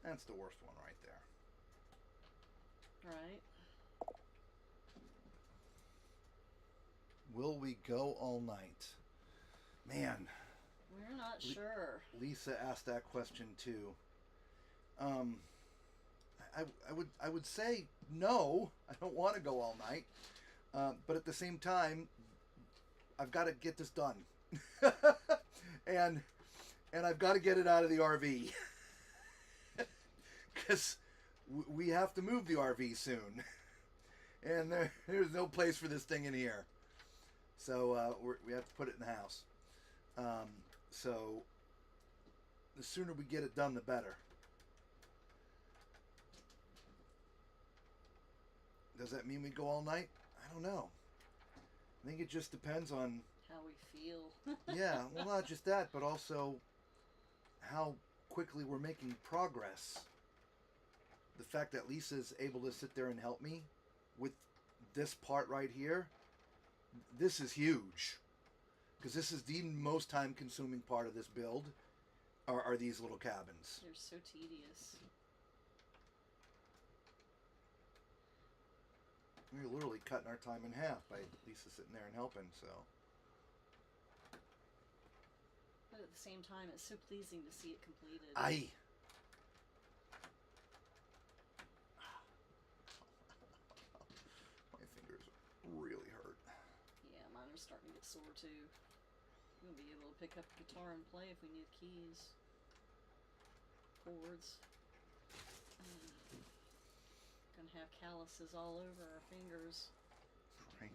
That's the worst one right there. Right. Will we go all night? Man. We're not sure. Lisa asked that question too. I would say no. I don't want to go all night. But at the same time, I've got to get this done. and I've got to get it out of the RV. Because we have to move the RV soon. And there's no place for this thing in here. So we have to put it in the house. So the sooner we get it done, the better. Does that mean we go all night? I don't know. I think it just depends on how we feel. Yeah, well, not just that, but also how quickly we're making progress. The fact that Lisa's able to sit there and help me with this part right here, this is huge. Because this is the most time-consuming part of this build, are these little cabins. They're so tedious. We're literally cutting our time in half by Lisa sitting there and helping, so. But at the same time, it's so pleasing to see it completed. Aye. My fingers really hurt. Yeah, mine are starting to get sore too. We'll be able to pick up the guitar and play if we need keys. Chords. Gonna have calluses all over our fingers. Right.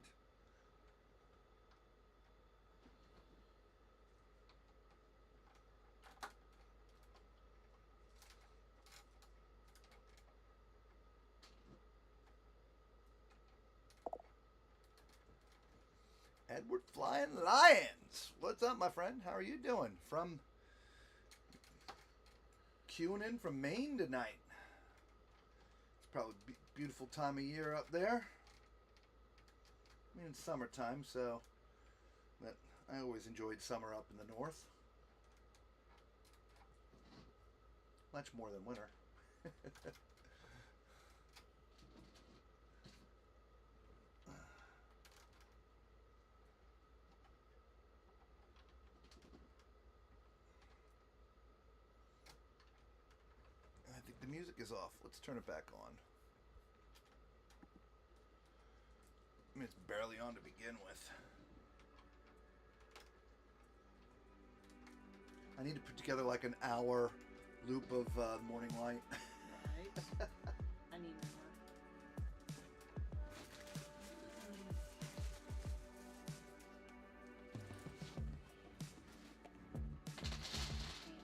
Edward Flying Lions. What's up, my friend? How are you doing? From queuing in from Maine tonight. It's probably a beautiful time of year up there. I mean, it's summertime, so but I always enjoyed summer up in the north. Much more than winter. music is off. Let's turn it back on. I mean, it's barely on to begin with. I need to put together like an hour loop of morning light. Right. I need more.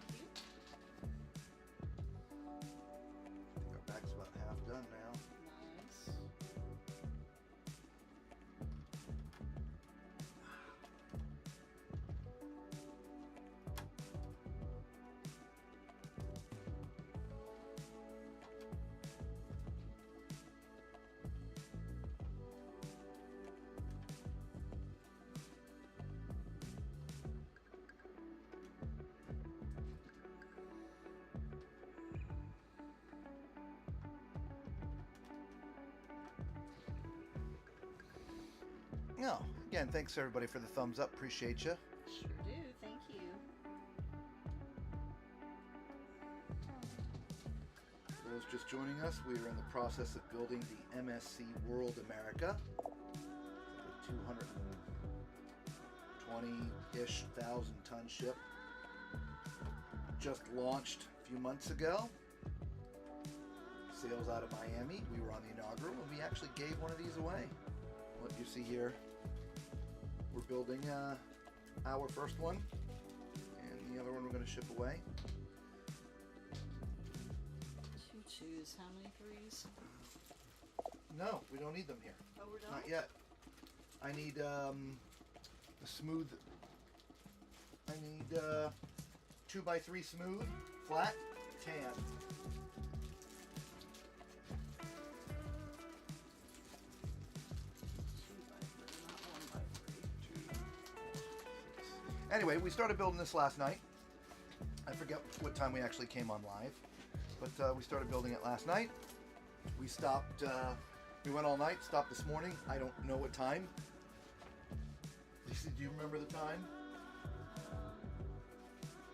Thank you. Our back's about half done now. Nice. No, again, thanks everybody for the thumbs up. Appreciate you. Sure do. Thank you. For those just joining us, we are in the process of building the MSC World America. The 220-ish thousand ton ship. Just launched a few months ago. Sails out of Miami. We were on the inaugural and we actually gave one of these away. What you see here, we're building our first one, and the other one we're going to ship away. 2 twos. How many threes? No, we don't need them here. Oh, we're done? Not yet. I need a smooth. I need 2x3 smooth, flat, tan. 2x3, not 1x3. Anyway, we started building this last night. I forget what time we actually came on live, but we started building it last night. We stopped, we went all night, stopped this morning. I don't know what time. Lisa, do you remember the time?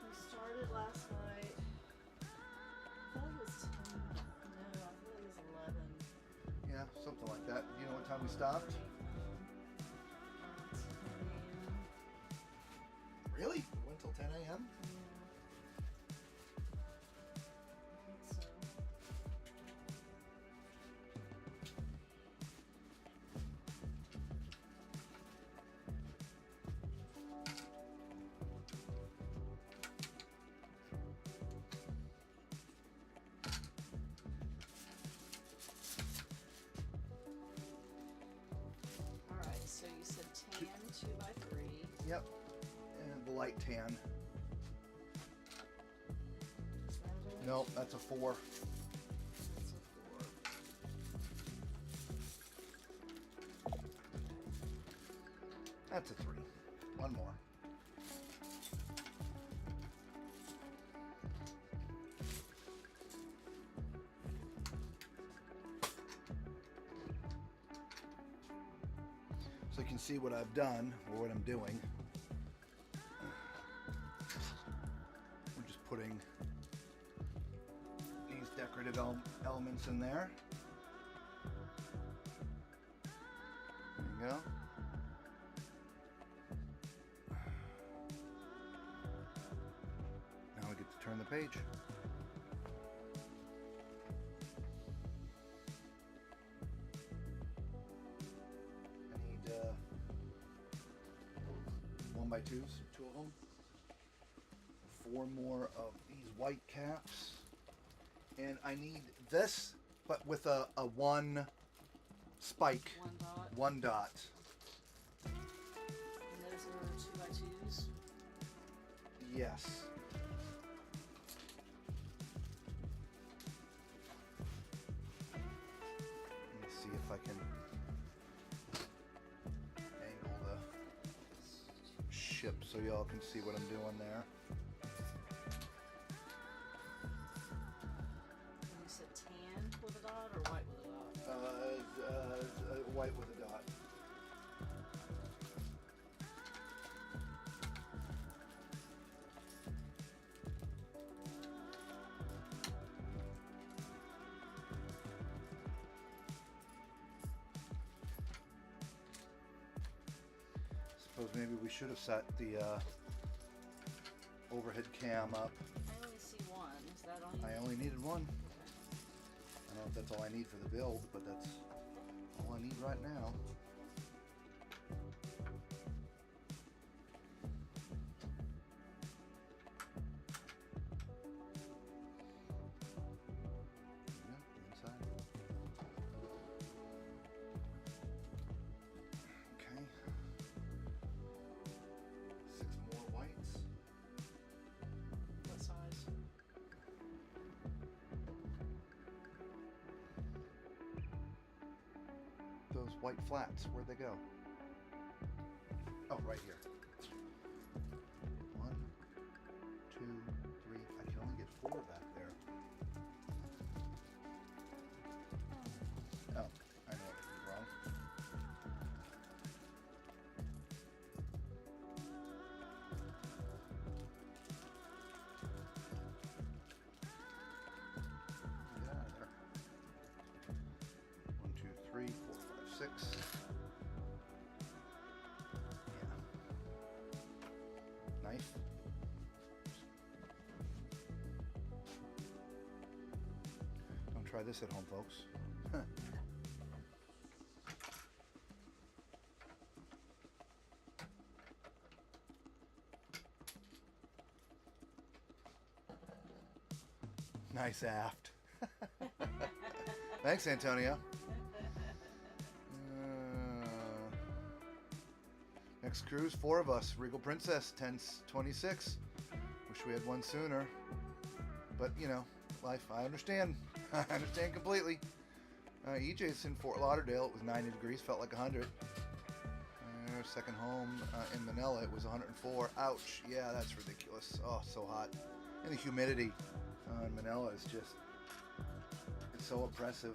We started last night. I thought it was 10. No, I thought it was 11. Yeah, something like that. Do you know what time we stopped? 10 a.m. Really? We went till 10 a.m.? Yeah. I think so. Alright, so you said tan 2x3. Yep. And the light tan. Is that it? No, that's a 4. That's a 4. That's a 3. One more. So you can see what I've done, or what I'm doing. We're just putting these decorative elements in there. There you go. Now we get to turn the page. I need 1x2s, 2 of them. 4 more of these white caps. And I need this, but with a 1 spike, 1 dot. 1 dot. And those are 2x2s. Yes. Let me see if I can angle the ship so y'all can see what I'm doing there. And you said tan with a dot or white with a dot? White with a dot. suppose maybe we should have set the overhead cam up. I only see one. Is that all you I only needed one. I don't know if that's all I need for the build, but that's all I need right now. What size? Those white flats, where'd they go? Oh, right here. 1, 2, 3. I can only get 4 back there. Oh, I know what I did wrong. Get out of there. 1, 2, 3, 4, 5, 6. Yeah. Knife. Don't try this at home, folks. Nice aft. Thanks, Antonio. Next cruise, 4 of us. Regal Princess, 1026. Wish we had one sooner. But, you know, life, I understand. I understand completely. EJ's in Fort Lauderdale. It was 90 degrees, felt like 100. Second home in Manila, it was 104. Ouch. Yeah, that's ridiculous. Oh, so hot. And the humidity in Manila is just, it's so oppressive.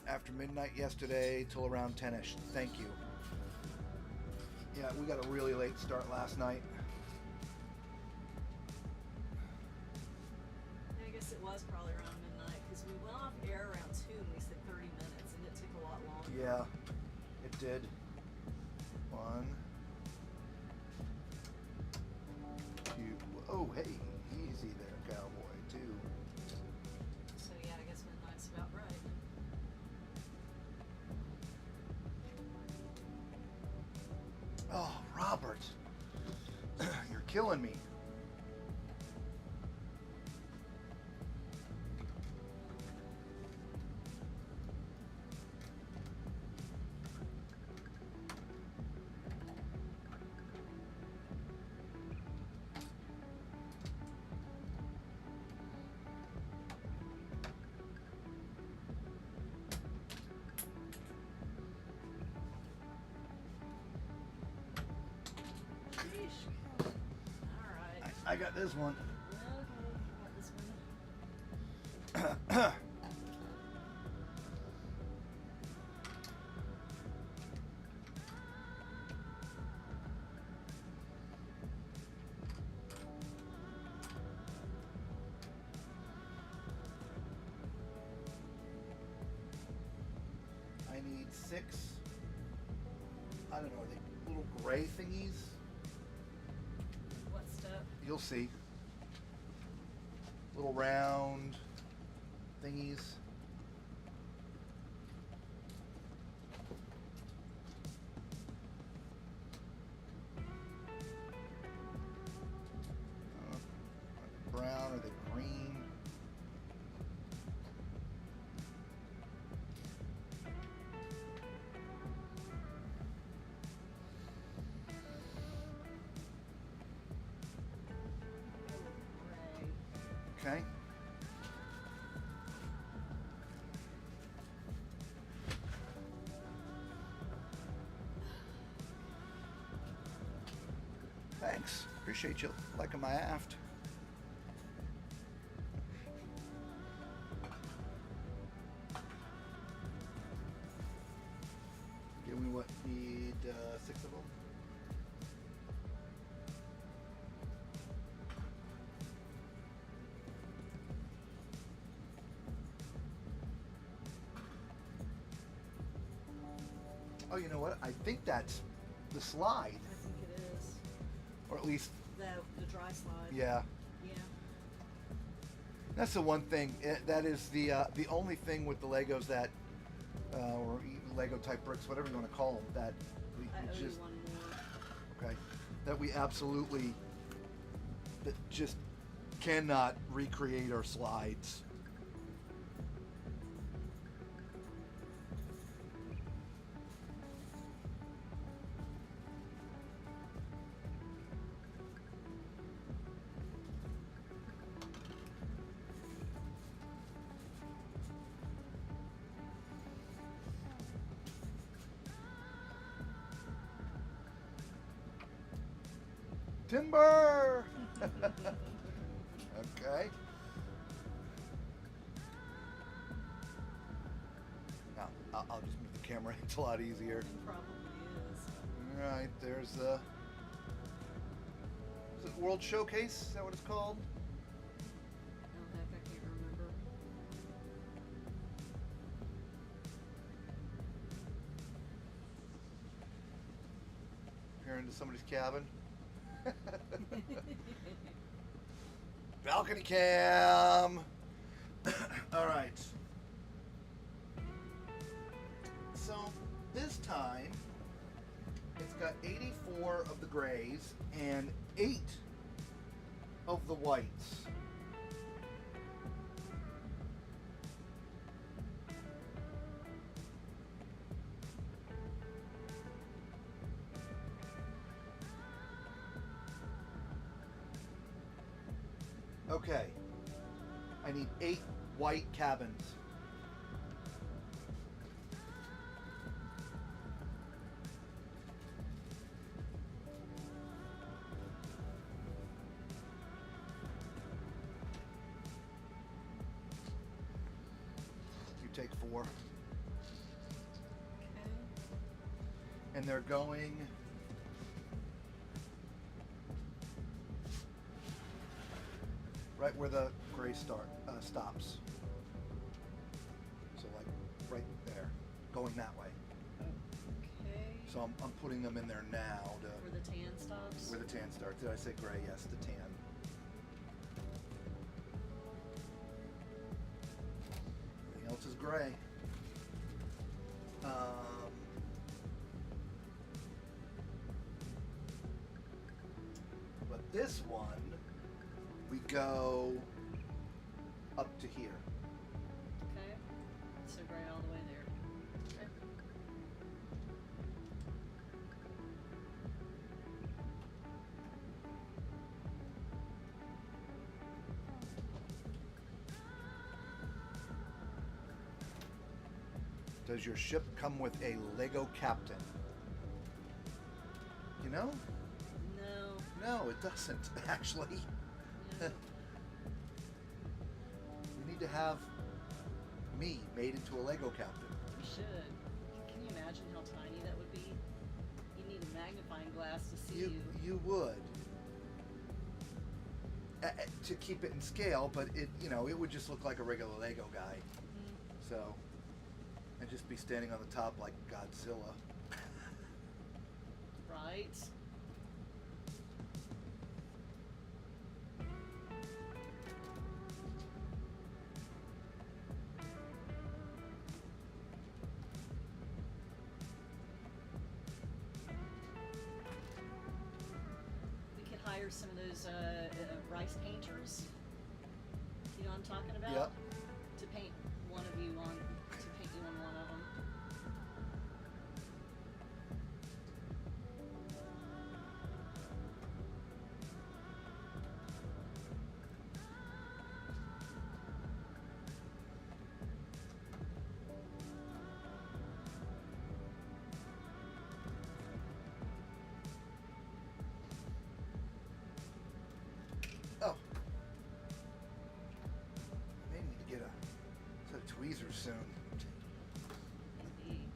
After midnight yesterday till around 10ish. Thank you. Yeah, we got a really late start last night. Yeah, I guess it was probably around midnight because we went off air around 2 and we said 30 minutes and it took a lot longer. Yeah, it did. 1, 2. Oh, hey, easy there, cowboy. 2. So yeah, I guess midnight's about right. Oh, Robert, you're killing me. Sheesh. Alright. I got this one. Okay, got this one. I need 6. I don't know, are they little gray thingies? What step? You'll see. Little round thingies. Brown, are they green? Gray. Okay. Thanks. Appreciate you liking my aft. Give me what? Need 6 of them? Oh, you know what? I think that's the slide, I think it is. or at least, The dry slide. yeah. Yeah. That's the one thing. That is the only thing with the Legos that, or Lego type bricks, whatever you want to call them, that we I owe just you one more. okay, that we absolutely that just cannot recreate our slides. Timber. Okay. Now I'll just move the camera. It's a lot easier. It probably is. All right. There's the. Is it World Showcase? Is that what it's called? Oh heck, I can't remember. Here into somebody's cabin. Balcony cam. All right. So this time it's got 84 of the grays and 8 of the whites. Okay, I need 8 white cabins. You take 4. Okay. And they're going right where the gray stops. So like right there, going that way. Okay. So I'm putting them in there now to Where the tan stops. where the tan starts. Did I say gray? Yes, the tan. Everything else is gray. But this one, we go up to here. Okay. So gray all the way there. Okay. Does your ship come with a Lego captain? You know? No. No, it doesn't, actually. No. We need to have me made into a Lego captain. We should. Can you imagine how tiny that would be? You need a magnifying glass to see you. You would. To keep it in scale, but it it would just look like a regular Lego guy. Mhm. So, and just be standing on the top like Godzilla. Right? We could hire some of those rice painters. You know what I'm talking about? Yep. To paint one of you on, to paint you on one of them. Oh. May need to get a set of tweezers soon. Indeed.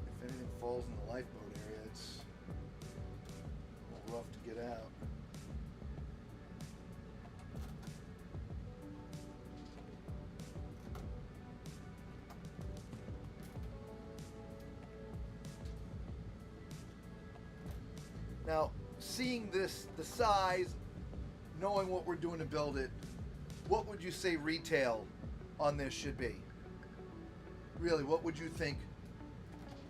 If anything falls in the lifeboat area, it's a little rough to get out. seeing this, the size, knowing what we're doing to build it, what would you say retail on this should be? Really, what would you think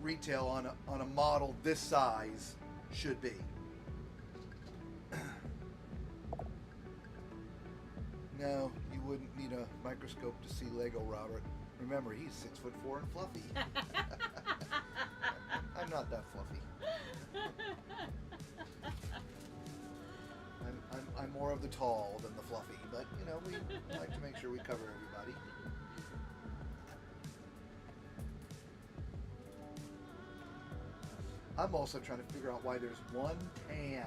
retail on a model this size should be? No, you wouldn't need a microscope to see Lego, Robert. Remember, he's 6'4" and fluffy. I'm not that fluffy. I'm more of the tall than the fluffy, but you know, we like to make sure we cover everybody. I'm also trying to figure out why there's one pan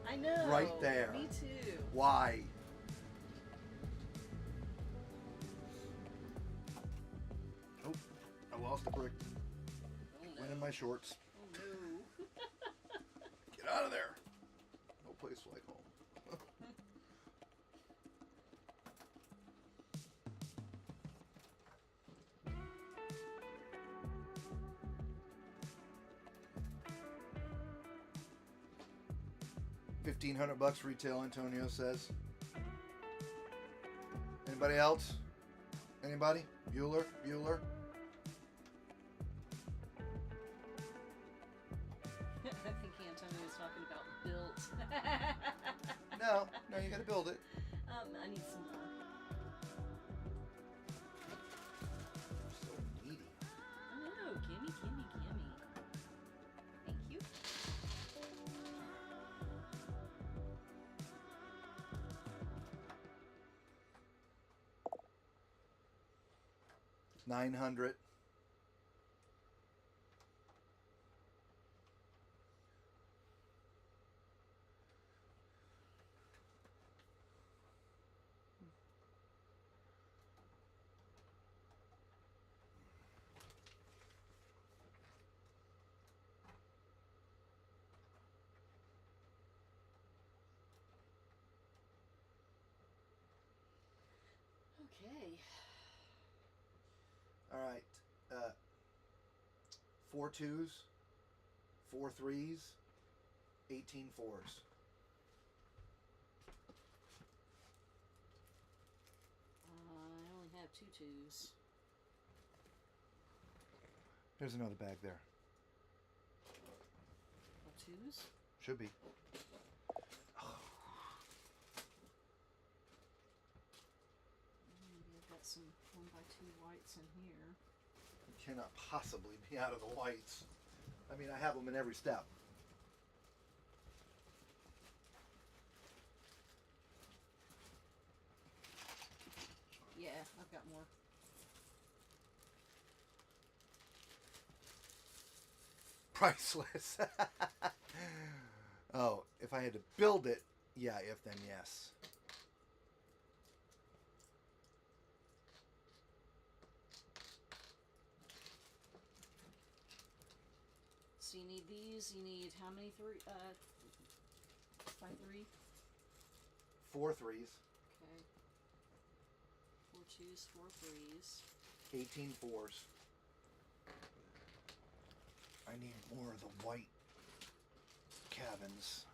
I know. right there. Me too. Why? Oh, I lost a brick. Oh, no. Went in my shorts. Oh no. Get out of there. No place like home. $1,500 retail, Antonio says. Anybody else? Anybody? Bueller? I think Antonio was talking about built. No, you gotta build it. I need some more. So needy. I know. Gimme. Thank you. $900. Okay. All right. 4 2s, 4 3s, 18 4s. I only have 2 2s. There's another bag there. Of 2s? Should be. Maybe I've got some 1x2 whites in here. Cannot possibly be out of the whites. I mean, I have them in every step. Yeah, I've got more. Priceless. Oh, if I had to build it, yeah, if then yes. So you need these. You need how many? 3? 5 3. 4 3s, Okay. 4 2s, 4 3s. 18 4s. I need more of the white cabins.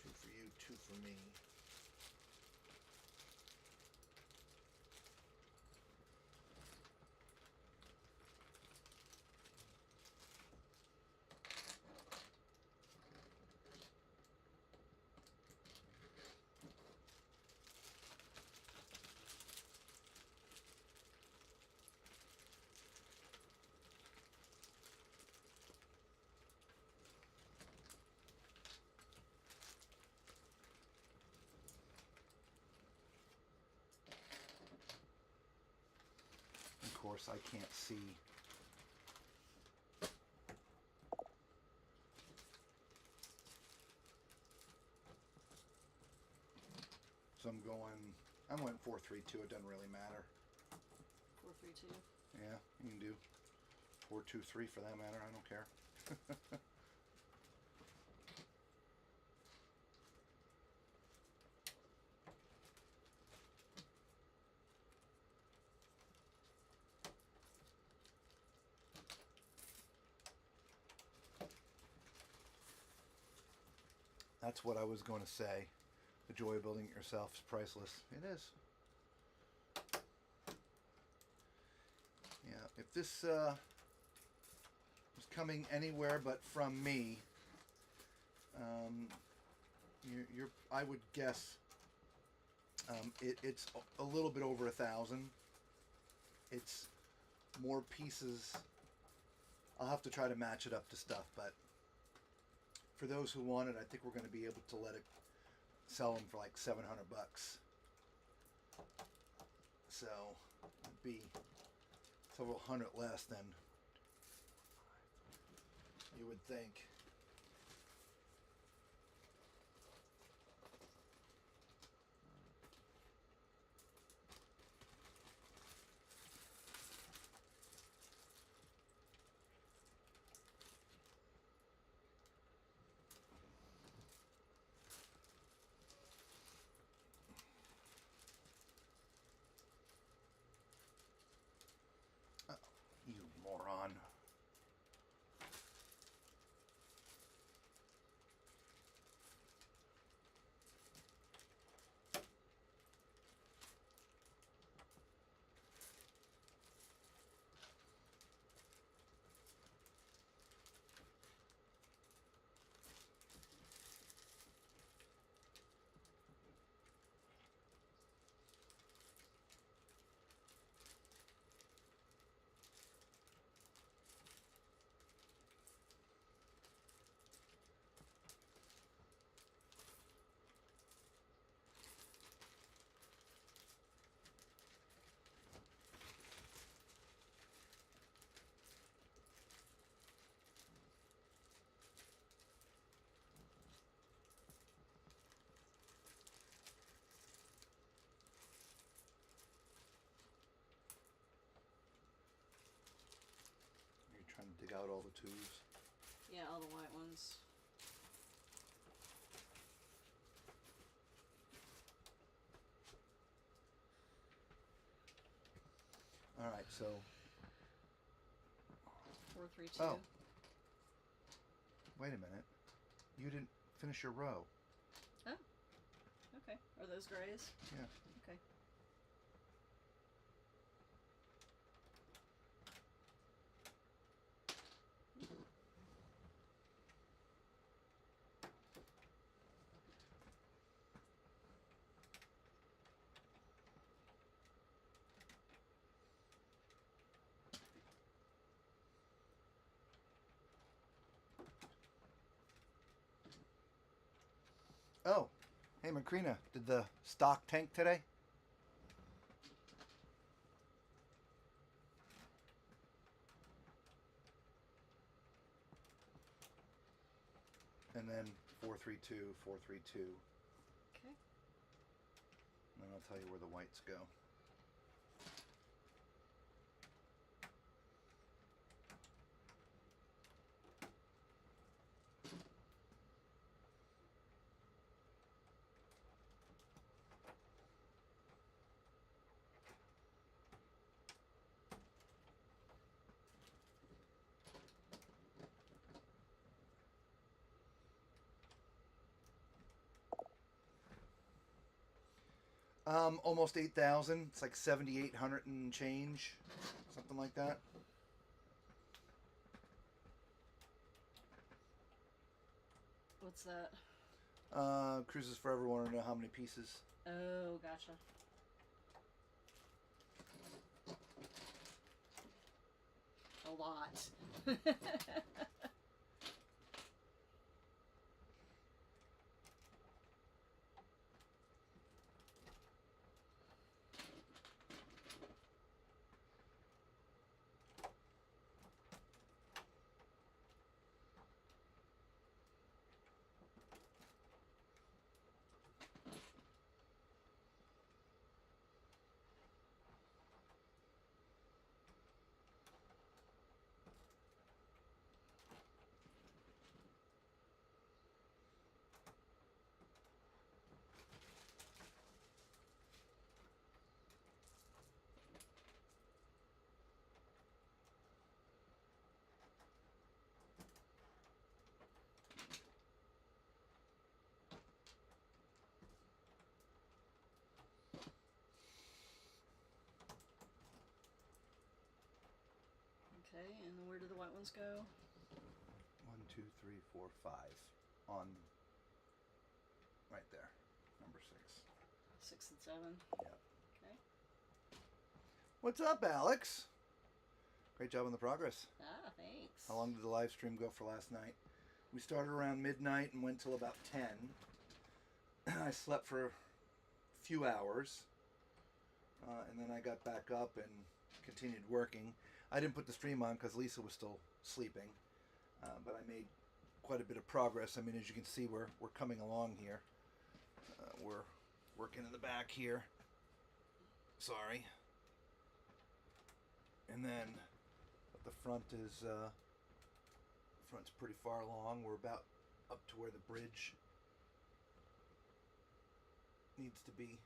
2 for you, 2 for me. Of course, I can't see. So I went 4 3 2. It doesn't really matter. 4 3 2. Yeah, you can do 4 2 3 for that matter. I don't care. That's what I was going to say. The joy of building it yourself is priceless. It is. Yeah, if this was coming anywhere but from me, I would guess it's a little bit over 1,000. It's more pieces. I'll have to try to match it up to stuff, but for those who want it, I think we're going to be able to let it sell them for like $700. So it'd be several hundred less than you would think. Oh, you moron. You're trying to dig out all the tubes. Yeah, all the white ones. All right, so 432. Oh. Wait a minute. You didn't finish your row. Oh. Okay. Are those grays? Yeah. Okay. Oh, hey Macrina, did the stock tank today? And then 432, 432. Okay. And then I'll tell you where the whites go. Almost 8,000. It's like 7,800 and change, something like that. What's that? Cruises Forever want to know how many pieces. Oh, gotcha. A lot. Okay, and then where do the white ones go? 1, 2, 3, 4, 5. On right there, number 6. 6 and 7. Yep. Okay. What's up, Alex? Great job on the progress. Ah, thanks. How long did the live stream go for last night? We started around midnight and went till about 10. I slept for a few hours. And then I got back up and continued working. I didn't put the stream on because Lisa was still sleeping. But I made quite a bit of progress. I mean, as you can see, we're coming along here. We're working in the back here. Sorry. And then the front is front's pretty far along. We're about up to where the bridge needs to be.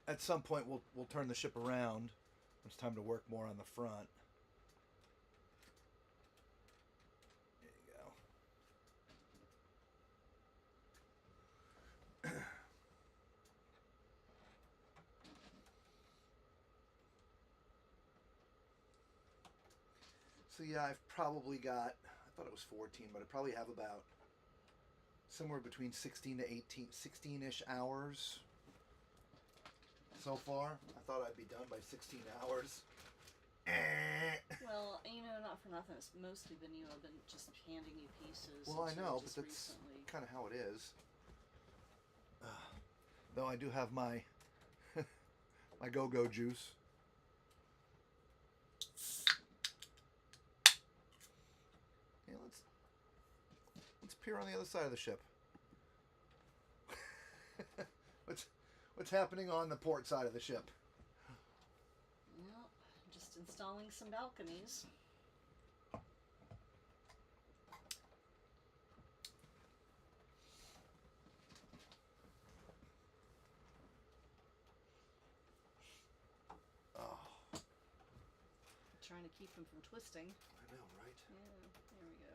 At some point, we'll turn the ship around. It's time to work more on the front. There you go. So yeah, I've probably got, I thought it was 14, but I probably have about somewhere between 16 to 18, 16-ish hours so far. I thought I'd be done by 16 hours. Well, not for nothing. It's mostly been I've been just handing you pieces. Well, I know, but that's recently. kind of how it is. Though I do have my my go-go juice. Yeah, let's peer on the other side of the ship. What's happening on the port side of the ship? Well, just installing some balconies. Oh, Trying to keep them from twisting. I know, right? Yeah, there we go.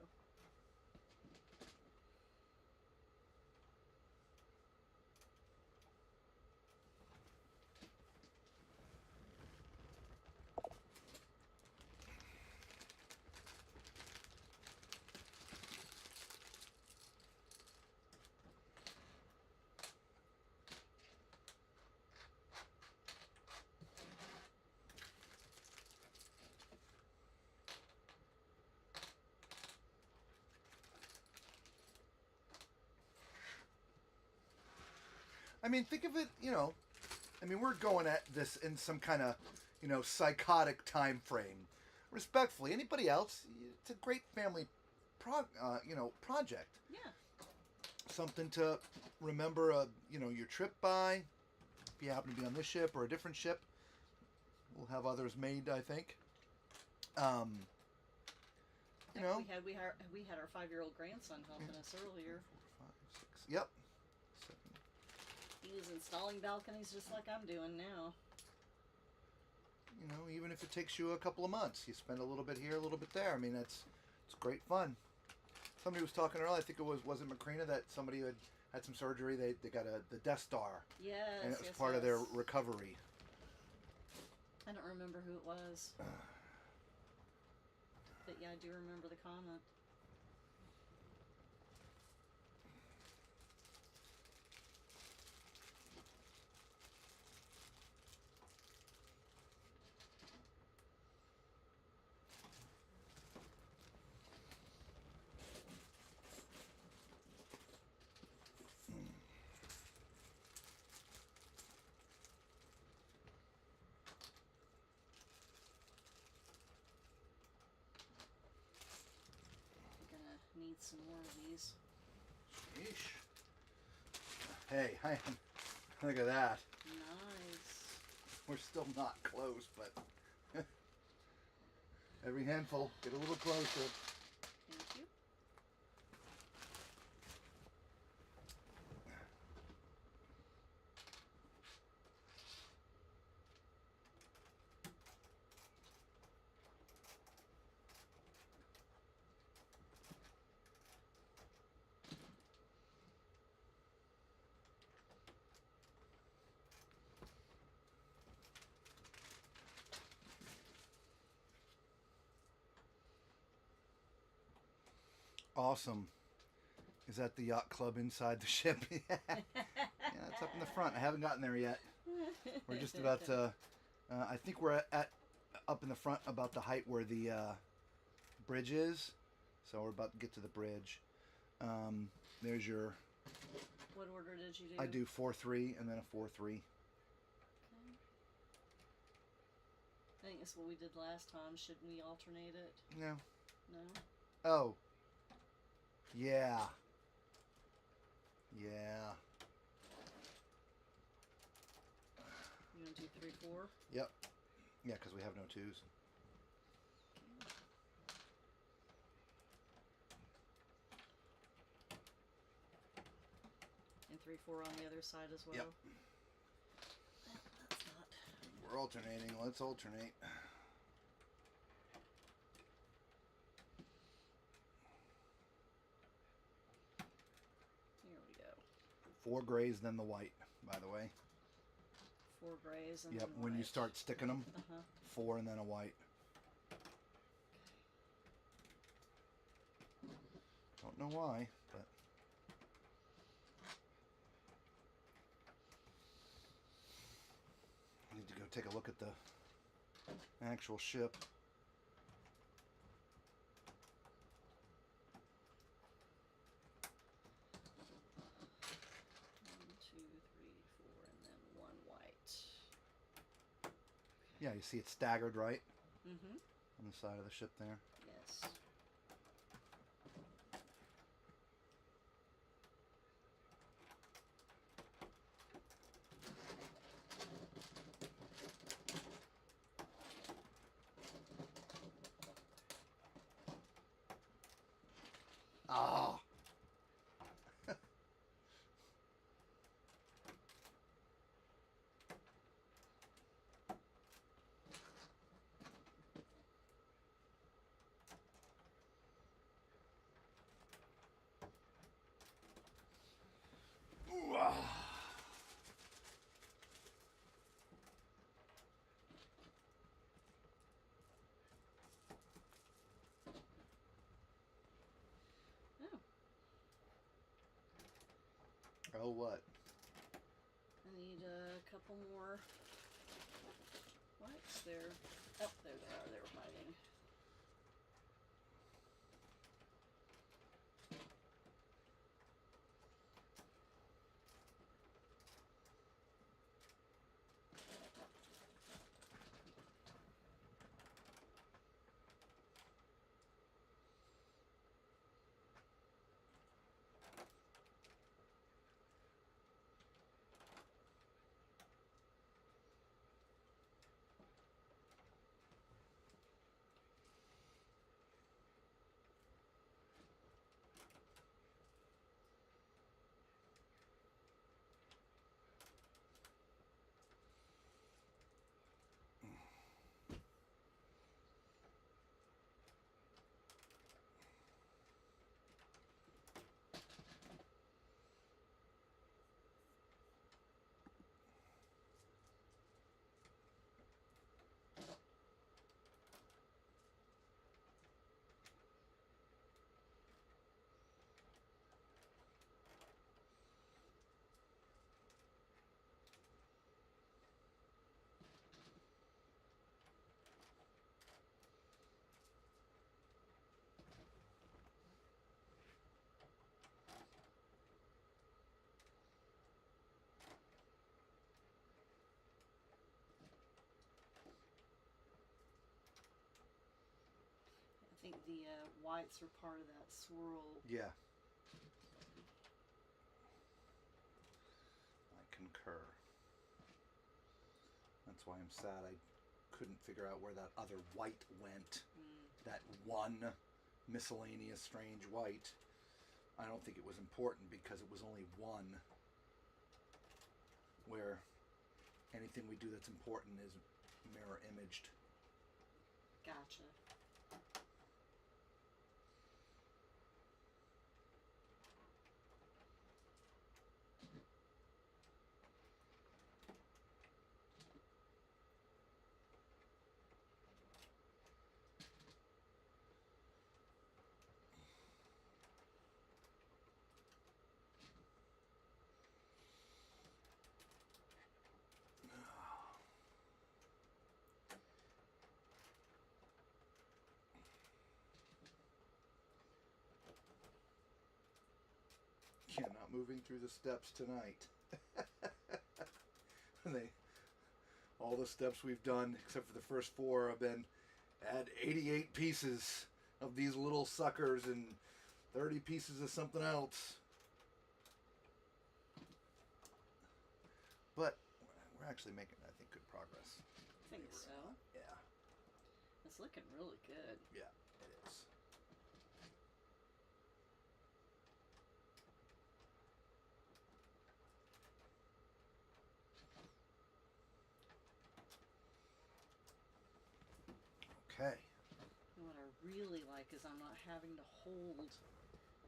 I mean, think of it, we're going at this in some kind of, psychotic time frame. Respectfully, anybody else, it's a great family project. Yeah. Something to remember, your trip by. If you happen to be on this ship or a different ship, we'll have others made, I think. We had our 5-year-old grandson helping us earlier. 4, 5, 6. Yep. 7. He was installing balconies just like I'm doing now. Even if it takes you a couple of months, you spend a little bit here, a little bit there. I mean, it's great fun. Somebody was talking earlier. I think it was it Macrina that somebody had some surgery. They got the Death Star. Yes. And it was part of their recovery. I don't remember who it was. But yeah, I do remember the comment. Need some more of these. Sheesh. Hey, look at that. Nice. We're still not close, but every handful, get a little closer. Thank you. Awesome. Is that the yacht club inside the ship? Yeah, it's up in the front. I haven't gotten there yet. We're just about to. I think we're at up in the front about the height where the bridge is. So we're about to get to the bridge. There's your. What order did you do? I do 4-3 and then a 4-3. Okay. I think that's what we did last time. Should we alternate it? No. No? Oh. Yeah. Yeah. You want to do 3-4? Yep. Yeah, because we have no twos. And 3-4 on the other side as well? Yep. That's not... We're alternating. Let's alternate. Here we go. 4 grays, then the white, by the way. 4 grays and Yep, then when you white. start sticking them, Uh-huh. 4 and then a white. Don't know why, but... I need to go take a look at the actual ship. 1, 2, 3, 4, and then 1 white. Yeah, you see it's staggered, right? Mm-hmm. On the side of the ship there. Yes. Ah! Ooh, ah. Oh, Oh, what? I need a couple more whites there. Oh, there they are. They were hiding. I think the whites are part of that swirl. Yeah. I concur. That's why I'm sad I couldn't figure out where that other white went. That one miscellaneous strange white. I don't think it was important because it was only one. Where anything we do that's important is mirror imaged. Gotcha. not moving through the steps tonight. All the steps we've done, except for the first 4, have been add 88 pieces of these little suckers and 30 pieces of something else. But we're actually making, I think, good progress. I think so. Yeah. It's looking really good. Yeah, it is. Okay. And what I really like is I'm not having to hold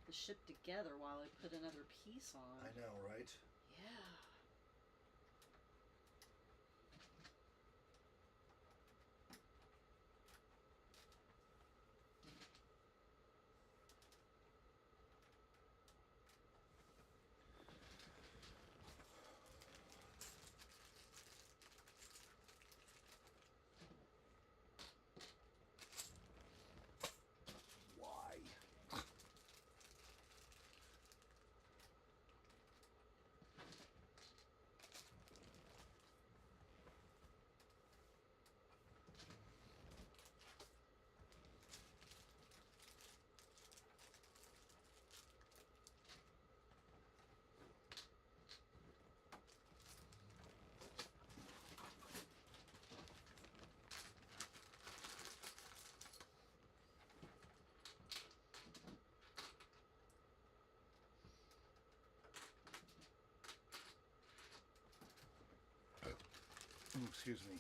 the ship together while I put another piece on. I know, right? Yeah. Why? Excuse me.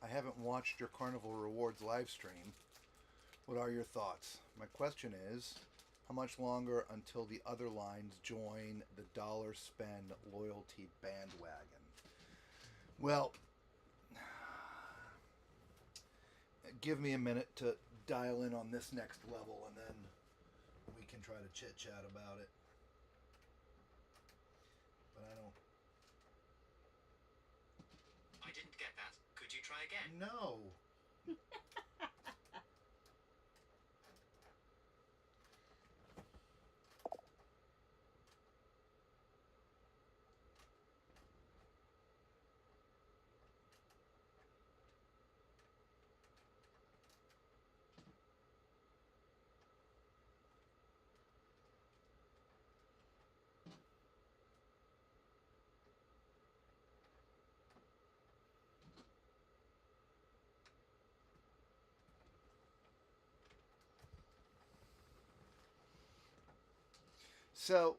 I haven't watched your Carnival Rewards live stream. What are your thoughts? My question is, how much longer until the other lines join the dollar spend loyalty bandwagon? Well, give me a minute to dial in on this next level and then we can try to chit chat about it. But I don't. I didn't get that. Could you try again? No. So,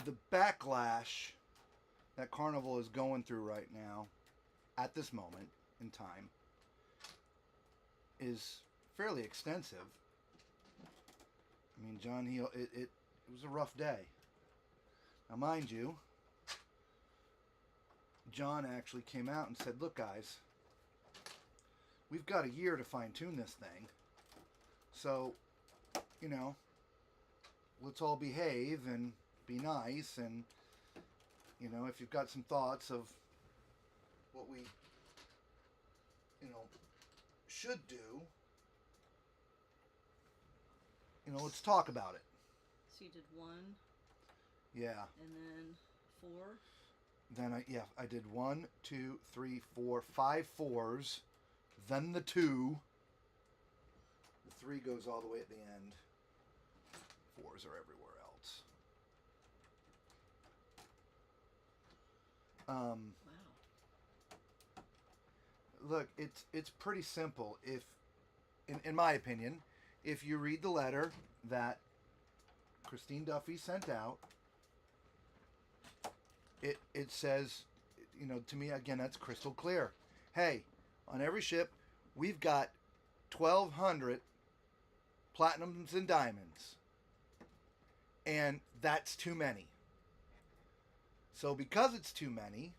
the backlash that Carnival is going through right now, at this moment in time, is fairly extensive. I mean, John, it was a rough day. Now, mind you, John actually came out and said, look, guys, we've got a year to fine-tune this thing. So, you know, let's all behave and be nice. And, you know, if you've got some thoughts of what we, you know, should do, you know, let's talk about it. So you did 1. Yeah. And then 4. Then I did 1, 2, 3, 4, 5 4s. Then the 2. The 3 goes all the way at the end. 4s are everywhere else. Wow. Look, it's pretty simple. If, in my opinion, if you read the letter that Christine Duffy sent out, it says, you know, to me, again, that's crystal clear. Hey, on every ship, we've got 1,200 platinums and diamonds. And that's too many. So because it's too many,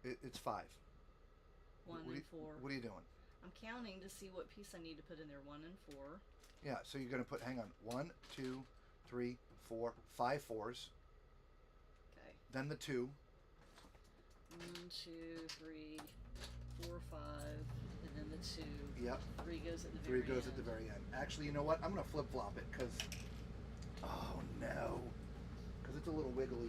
it's 5. One and 4. What are you doing? I'm counting to see what piece I need to put in there. 1 and 4. Yeah, so you're going to put, hang on, 1, 2, 3, 4, 5 fours. Okay. Then the 2. 1, 2, 3, 4, 5, and then the 2. Yep. 3 goes at the very 3 goes end. at the very end. Actually, you know what? I'm going to flip-flop it because, oh no, because it's a little wiggly.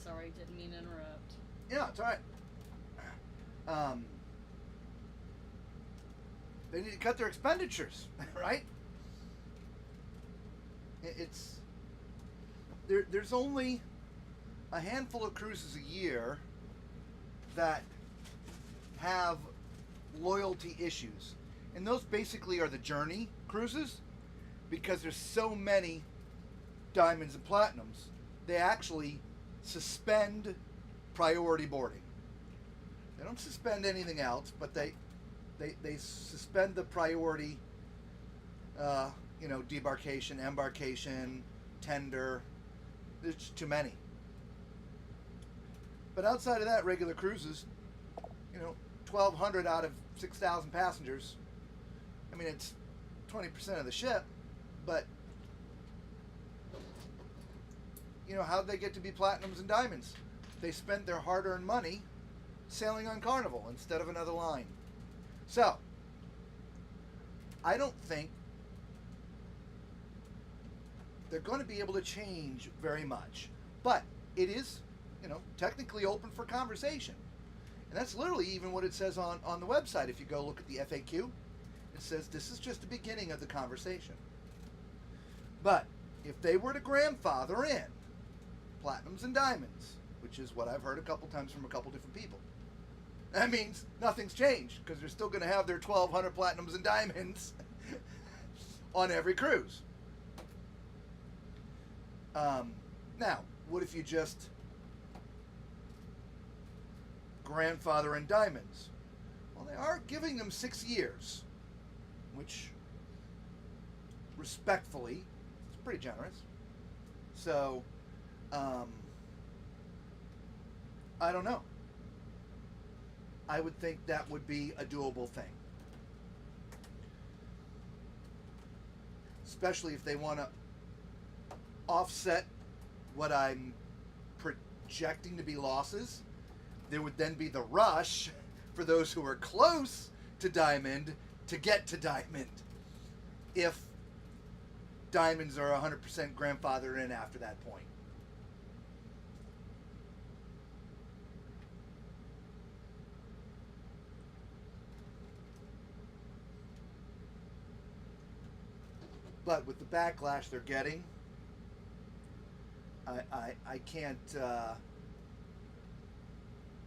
Sorry, didn't mean to interrupt. Yeah, it's all right. They need to cut their expenditures, right? There's only a handful of cruises a year that have loyalty issues, and those basically are the Journey cruises, because there's so many diamonds and platinums. They actually suspend priority boarding. They don't suspend anything else, but they suspend the priority, debarkation, embarkation, tender. There's just too many. But outside of that, regular cruises, 1,200 out of 6,000 passengers. I mean, it's 20% of the ship, but how'd they get to be platinums and diamonds? They spent their hard-earned money sailing on Carnival instead of another line. So, I don't think they're going to be able to change very much. But it is, technically open for conversation. And that's literally even what it says on the website. If you go look at the FAQ, it says this is just the beginning of the conversation. But if they were to grandfather in platinums and diamonds, which is what I've heard a couple times from a couple different people, that means nothing's changed, because they're still going to have their 1,200 platinums and diamonds on every cruise. Now, what if you just grandfather in diamonds? Well, they are giving them 6 years, which, respectfully, is pretty generous. So, I don't know. I would think that would be a doable thing. Especially if they want to offset what I'm projecting to be losses. There would then be the rush for those who are close to diamond to get to diamond, if diamonds are 100% grandfathered in after that point. But with the backlash they're getting, I can't,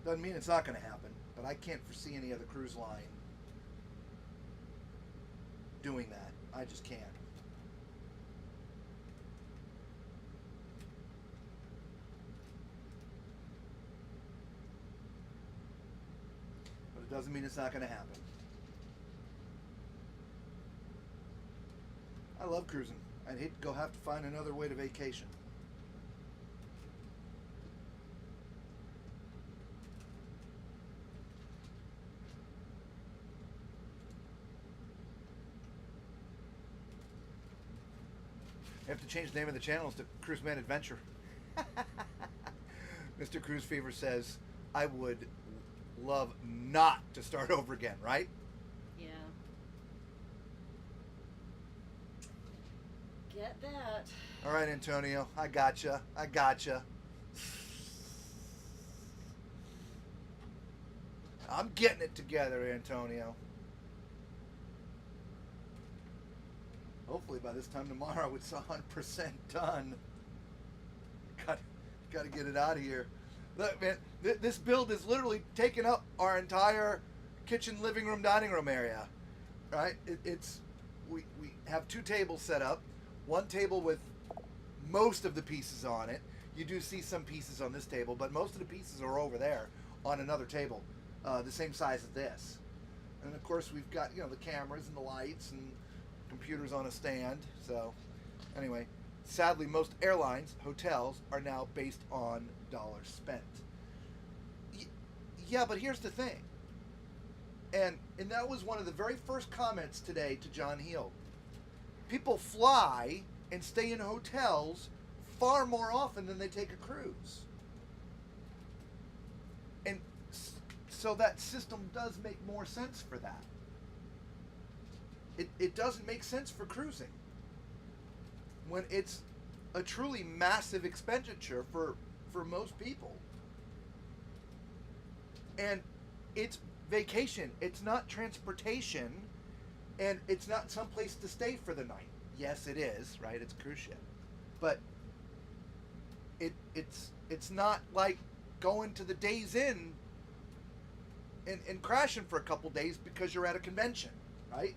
doesn't mean it's not going to happen, but I can't foresee any other cruise line doing that. I just can't. But it doesn't mean it's not going to happen. I love cruising. I'd hate to go have to find another way to vacation. I have to change the name of the channels to Cruise Man Adventure. Mr. Cruise Fever says, I would love not to start over again, right? Yeah. Get that. All right, Antonio. I gotcha. I'm getting it together, Antonio. Hopefully by this time tomorrow it's 100% done. Got to get it out of here. Look, man, this build is literally taking up our entire kitchen, living room, dining room area. Right? We have 2 tables set up. 1 table with most of the pieces on it. You do see some pieces on this table, but most of the pieces are over there on another table, the same size as this. And of course, we've got, the cameras and the lights and computers on a stand. So, anyway, sadly, most airlines, hotels, are now based on dollars spent. Yeah, but here's the thing. And that was one of the very first comments today to John Heald. People fly and stay in hotels far more often than they take a cruise. And so that system does make more sense for that. It doesn't make sense for cruising when it's a truly massive expenditure for most people. And it's vacation. It's not transportation, and it's not someplace to stay for the night. Yes, it is, right? It's a cruise ship. But it's not like going to the Days Inn and crashing for a couple days because you're at a convention, right?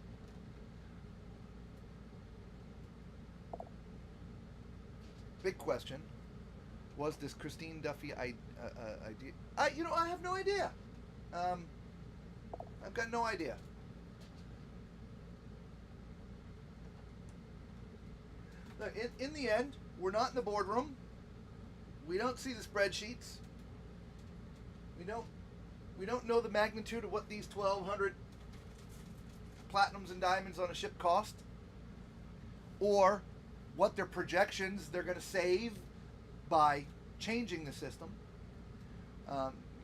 Big question. Was this Christine Duffy idea? I have no idea. I've got no idea. Look, in the end, we're not in the boardroom. We don't see the spreadsheets. We don't know the magnitude of what these 1,200 platinums and diamonds on a ship cost, or what their projections they're going to save by changing the system.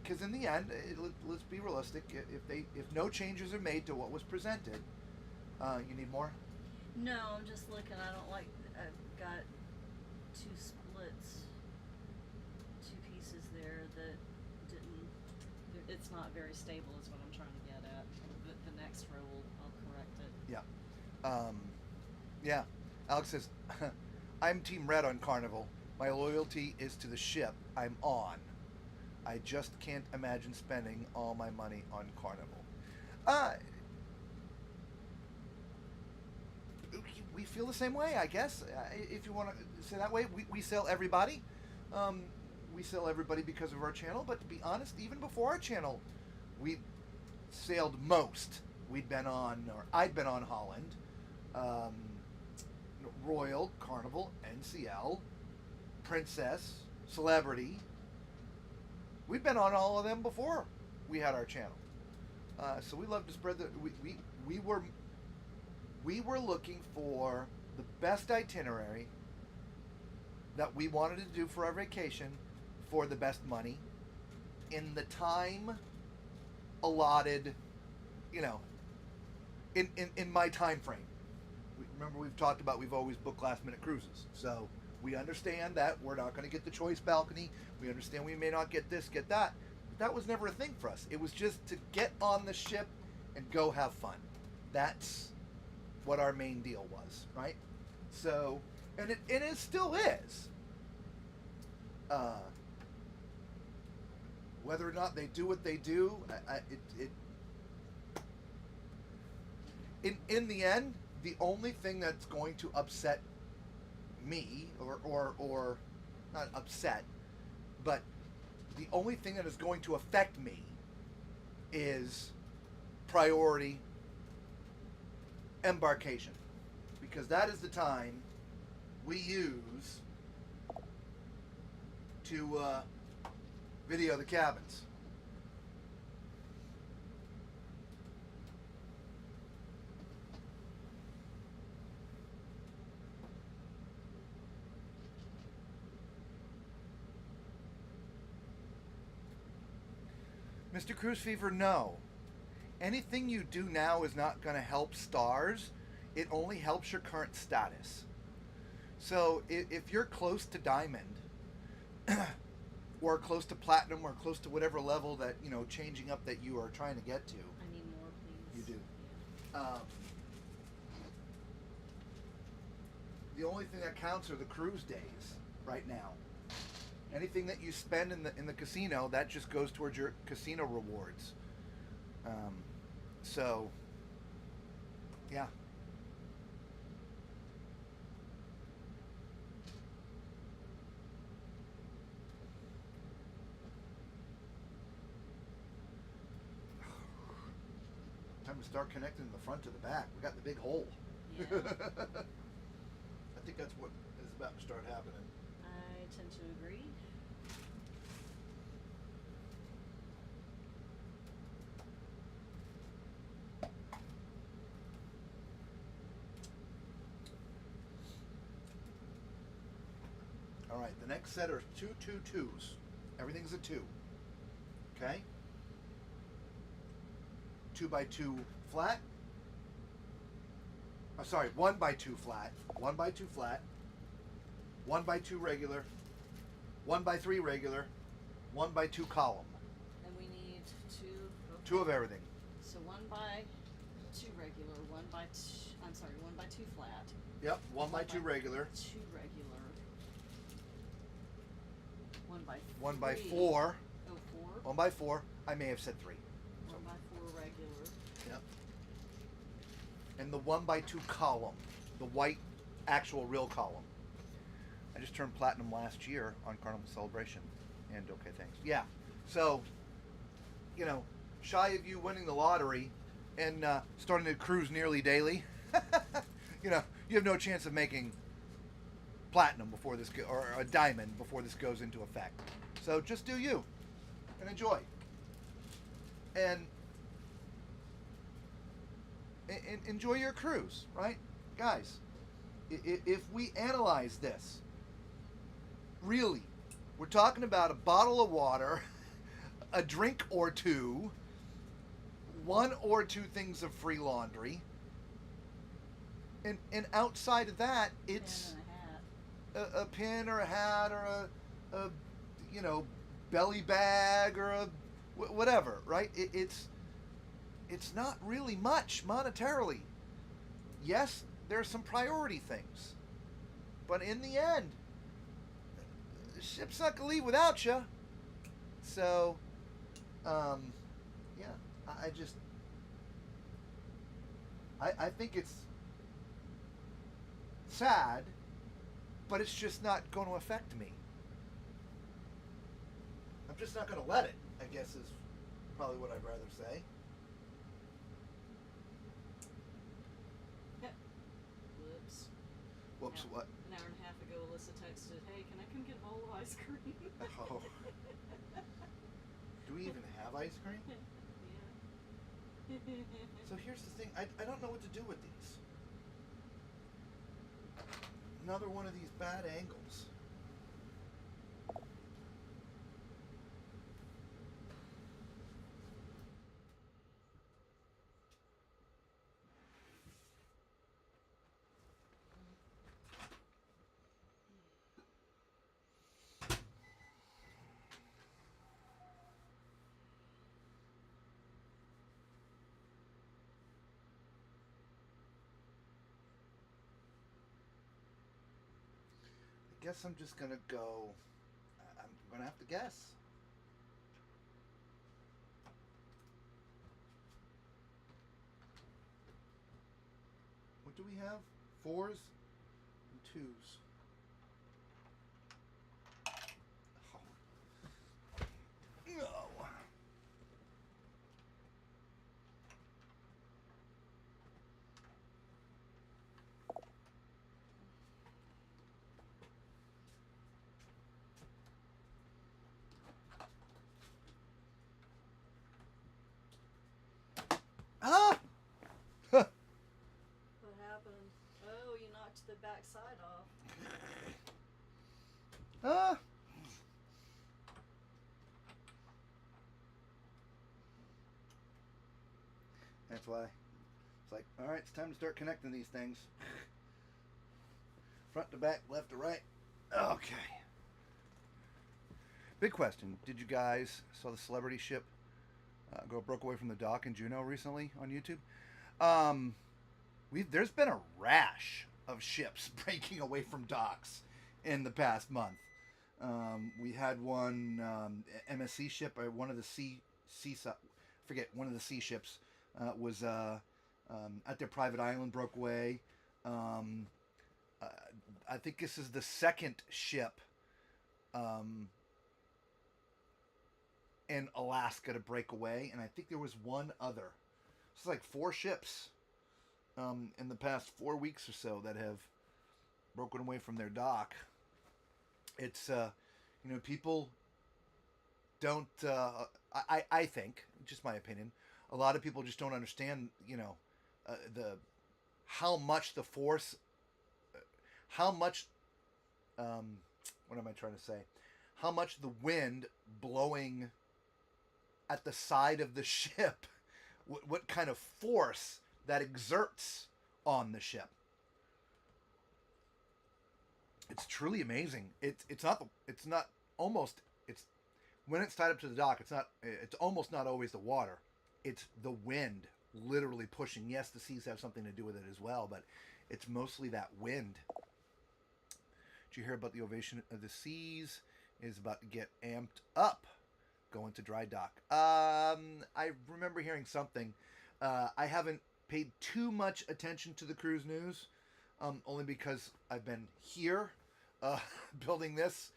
Because in the end, let's be realistic. If no changes are made to what was presented, you need more. No, I'm just looking. I've got two splits, two pieces there that didn't. It's not very stable, is what I'm trying to get at. But the next row, I'll correct it. Yeah. Yeah. Alex says, I'm Team Red on Carnival. My loyalty is to the ship I'm on. I just can't imagine spending all my money on Carnival. We feel the same way, I guess. If you want to say that way, we sell everybody. We sell everybody because of our channel. But to be honest, even before our channel, we sailed most. I'd been on Holland, Royal, Carnival, NCL, Princess, Celebrity. We've been on all of them before we had our channel. So we love to spread we were looking for the best itinerary that we wanted to do for our vacation for the best money in the time allotted, in my time frame. Remember, we've talked about we've always booked last minute cruises. So we understand that we're not going to get the choice balcony. We understand we may not get this, get that. But that was never a thing for us. It was just to get on the ship and go have fun. That's what our main deal was, right? So, and it still is. Whether or not they do what they do, in the end, the only thing that's going to upset me, or not upset, but the only thing that is going to affect me is priority embarkation, because that is the time we use to video the cabins. Mr. Cruise Fever, no. Anything you do now is not going to help stars. It only helps your current status. So if you're close to diamond, or close to platinum, or close to whatever level that, changing up that you are trying to get to. I need more, please. You do. The only thing that counts are the cruise days right now. Anything that you spend in the casino, that just goes towards your casino rewards. So, yeah. to start connecting the front to the back. We got the big hole. Yeah. I think that's what is about to start happening. I tend to agree. All right, the next set are 2 2 2s. Everything's a 2. Okay? 2 by 2 flat. Oh, sorry, 1 by 2 flat. 1 by 2 flat. 1 by 2 regular. 1 by 3 regular. 1 by 2 column. And we need two. Okay. 2 of everything. So 1 by 2 regular, 1 by 2. I'm sorry, 1 by 2 flat. Yep, 1 by 2 regular. 2 regular. 1 by 3. 1 by 4. Oh, 4. 1 by 4. I may have said 3. 1 by 4 regular. Yep. And the 1 by 2 column. The white, actual, real column. I just turned platinum last year on Carnival Celebration. And okay, thanks. Yeah. So, you know, shy of you winning the lottery and starting to cruise nearly daily, you know, you have no chance of making platinum before this or a diamond before this goes into effect. So just do you and enjoy. And enjoy your cruise, right? Guys, if we analyze this, really, we're talking about a bottle of water, a drink or two, 1 or 2 things of free laundry, and outside of that, it's a pin or a hat or a you know, belly bag or a whatever, right? It's not really much monetarily. Yes, there are some priority things, but in the end, the ship's not gonna leave without you. So, yeah, I think it's sad, but it's just not going to affect me. I'm just not going to let it, I guess is probably what I'd rather say. Whoops. Whoops, Now, what? An hour and a half ago, Alyssa texted, "Hey, can I come get a bowl of ice cream?" Oh. Do we even have ice cream? Yeah. So here's the thing, I don't know what to do with these. Another one of these bad angles. I guess I'm just gonna go. I'm gonna have to guess. What do we have? 4s and 2s. Oh. No. Ah! What happened? Oh, you knocked the back side off. Ah! That's why. It's like, all right, it's time to start connecting these things. Front to back, left to right. Okay. Big question. Did you guys saw the celebrity ship broke away from the dock in Juneau recently on YouTube? There's been a rash of ships breaking away from docks in the past month. We had one MSC ship, one of the one of the sea ships was at their private island, broke away. I think this is the second ship in Alaska to break away, and I think there was one other. It's like 4 ships in the past 4 weeks or so that have broken away from their dock. It's people don't. I think, just my opinion, a lot of people just don't understand. The how much the force, how much. What am I trying to say? How much the wind blowing at the side of the ship, what kind of force that exerts on the ship. It's truly amazing. It's when it's tied up to the dock. It's almost not always the water. It's the wind literally pushing. Yes, the seas have something to do with it as well, but it's mostly that wind. Did you hear about the Ovation of the Seas is about to get amped up going to dry dock? I remember hearing something. I haven't paid too much attention to the cruise news, only because I've been here building this.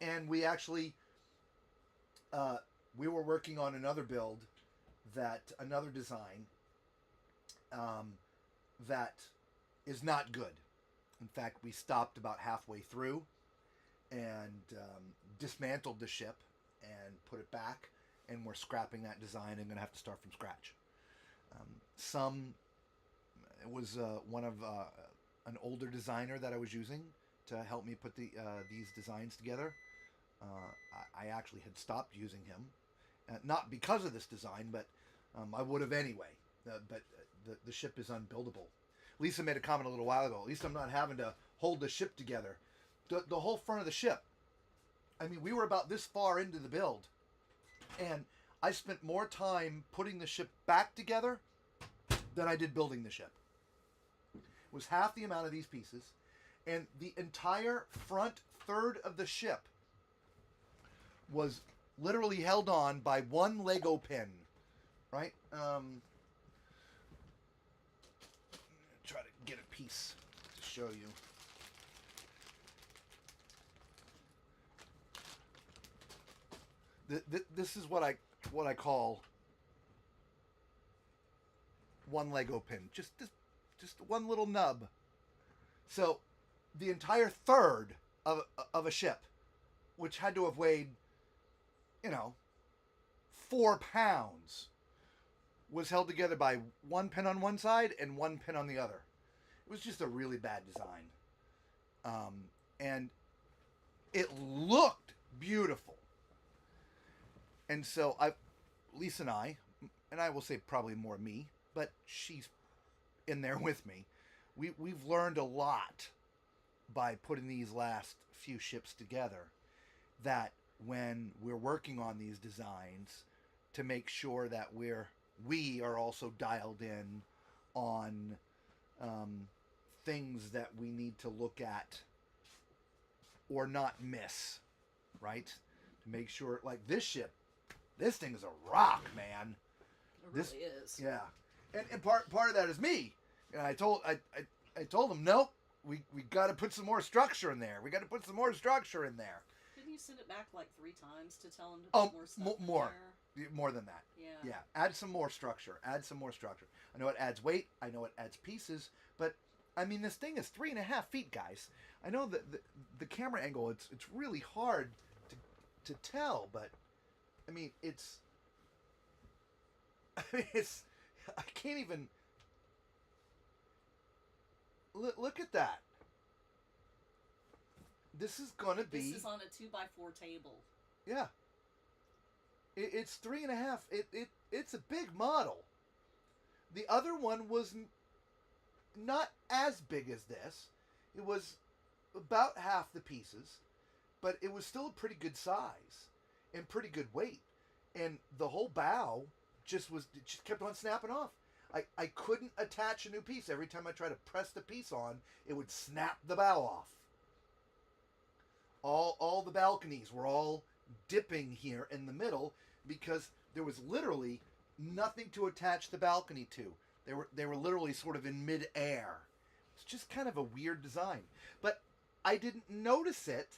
And we actually, we were working on another build, another design that is not good. In fact, we stopped about halfway through and dismantled the ship and put it back, and we're scrapping that design and going to have to start from scratch. It was one of an older designer that I was using to help me put these designs together. I actually had stopped using him, not because of this design, but I would have anyway. But the ship is unbuildable. Lisa made a comment a little while ago. At least I'm not having to hold the ship together. The whole front of the ship. I mean, we were about this far into the build, and I spent more time putting the ship back together than I did building the ship. It was half the amount of these pieces, and the entire front third of the ship was literally held on by one Lego pin, right? Try to get a piece to show you. This is what I call one Lego pin. Just one little nub. So the entire third of a ship, which had to have weighed, 4 pounds, was held together by one pin on one side and one pin on the other. It was just a really bad design. And it looked beautiful. And so Lisa and I will say probably more me, but she's in there with me. We've learned a lot by putting these last few ships together, that when we're working on these designs, to make sure that we are also dialed in on things that we need to look at or not miss, right? To make sure, like this ship, this thing is a rock, man. It really is. Yeah, and part of that is me. And I told them, nope, we got to put some more structure in there. Didn't you send it back like 3 times to tell them to put more stuff in there? More than that. Yeah. Add some more structure. I know it adds weight. I know it adds pieces. But I mean, this thing is 3.5 feet, guys. I know that the camera angle, it's really hard to tell, but I mean, I can't even look at that. This is gonna be. This is on a 2x4 table. Yeah. It's 3.5. It's a big model. The other one was not as big as this. It was about half the pieces, but it was still a pretty good size and pretty good weight. And the whole bow just kept on snapping off. I couldn't attach a new piece. Every time I tried to press the piece on, it would snap the bow off. All the balconies were all dipping here in the middle because there was literally nothing to attach the balcony to. They were literally sort of in mid-air. It's just kind of a weird design. But I didn't notice it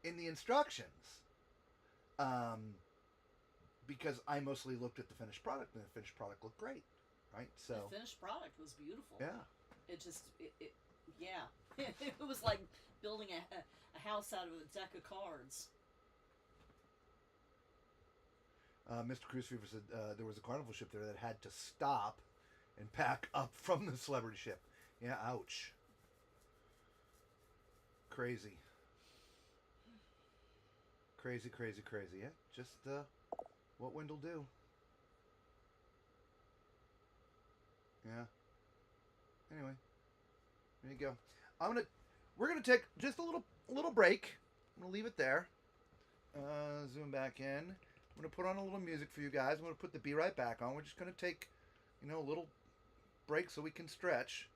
in the instructions. because I mostly looked at the finished product, and the finished product looked great, right? So The finished product was beautiful. yeah. It just, yeah. It was like building a house out of a deck of cards. Mr. Crucifever said there was a carnival ship there that had to stop and pack up from the celebrity ship. Yeah, ouch. Crazy. Crazy, crazy, crazy. Yeah, just what wind will do. Yeah. Anyway, there you go. We're gonna take just a little break. I'm gonna leave it there. Zoom back in. I'm gonna put on a little music for you guys. I'm gonna put the Be Right Back on. We're just gonna take, a little break so we can stretch.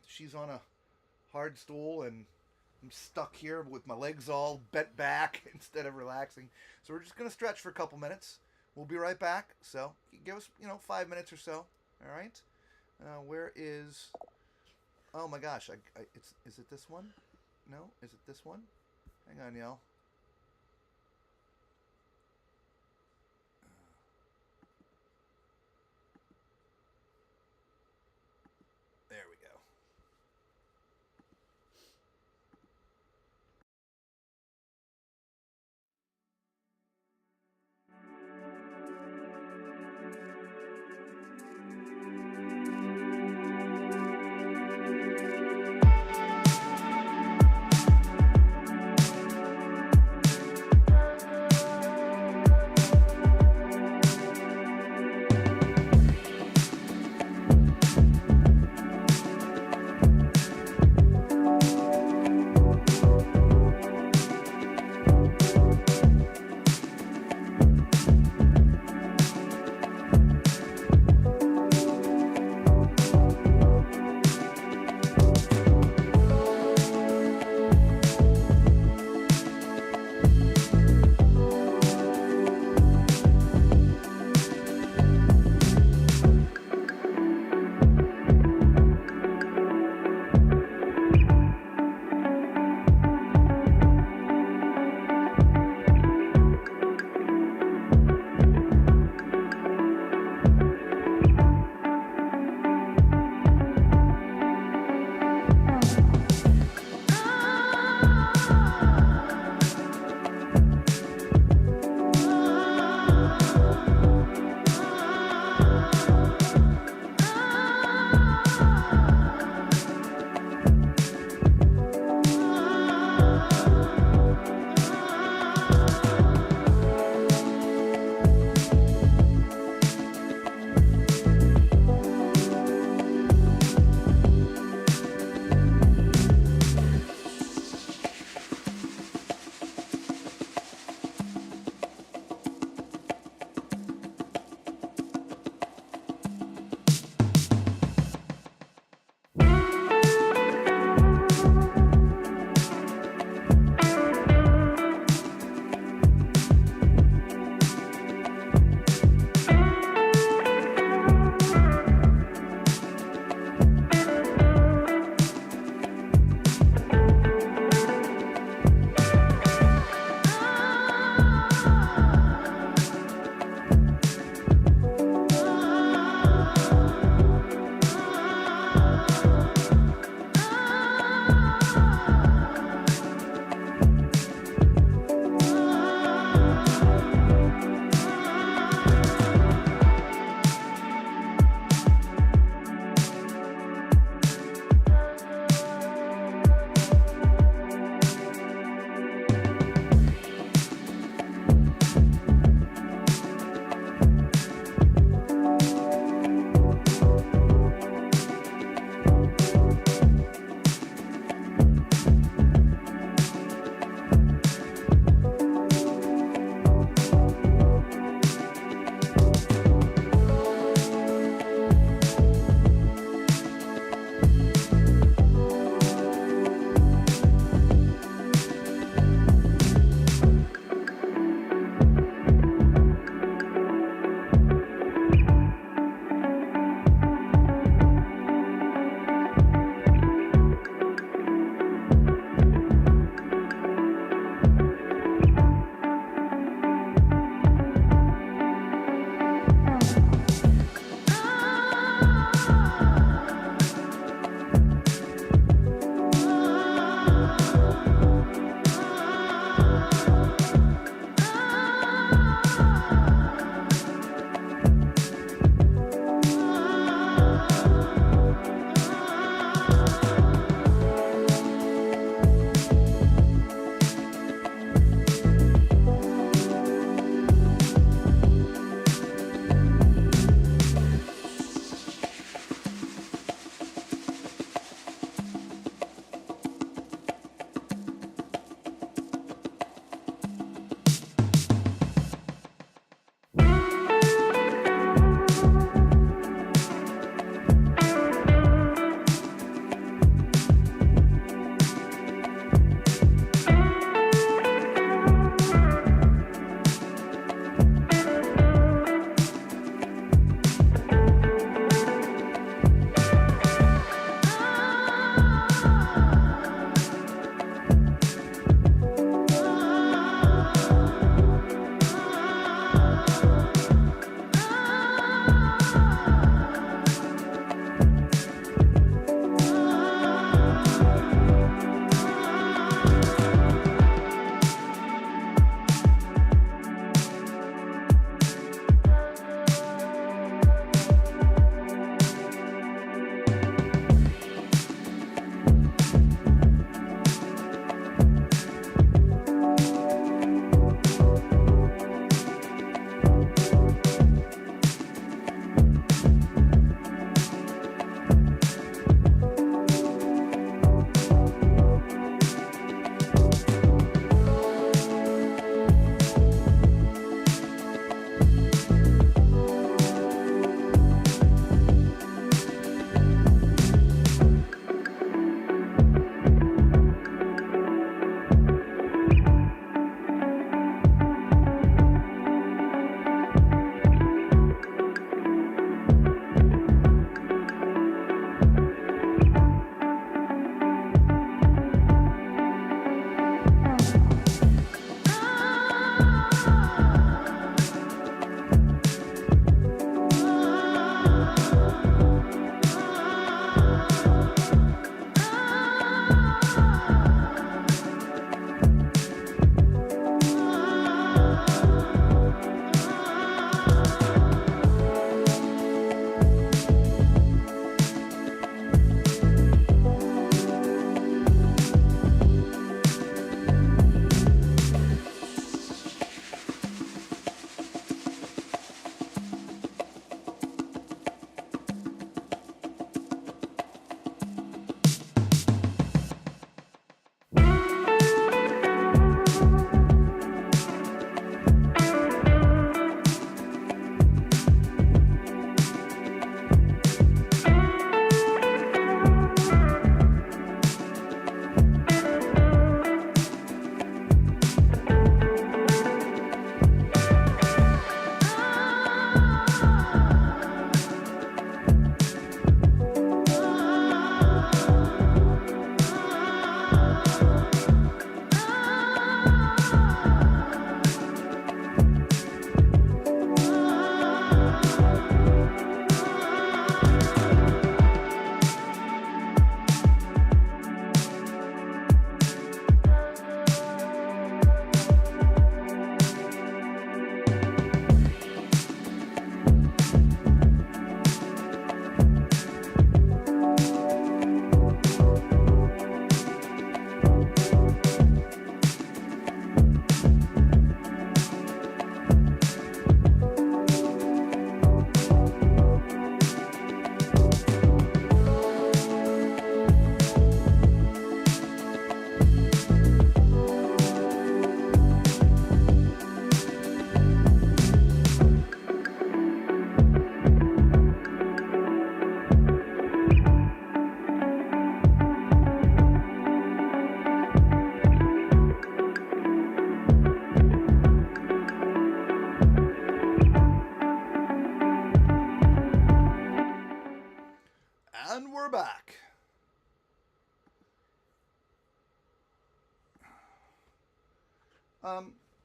She's on a hard stool and I'm stuck here with my legs all bent back instead of relaxing. So we're just gonna stretch for a couple minutes. We'll be right back. So give us 5 minutes or so. All right. Where is? Oh my gosh! Is it this one? No, is it this one? Hang on, y'all. There we go.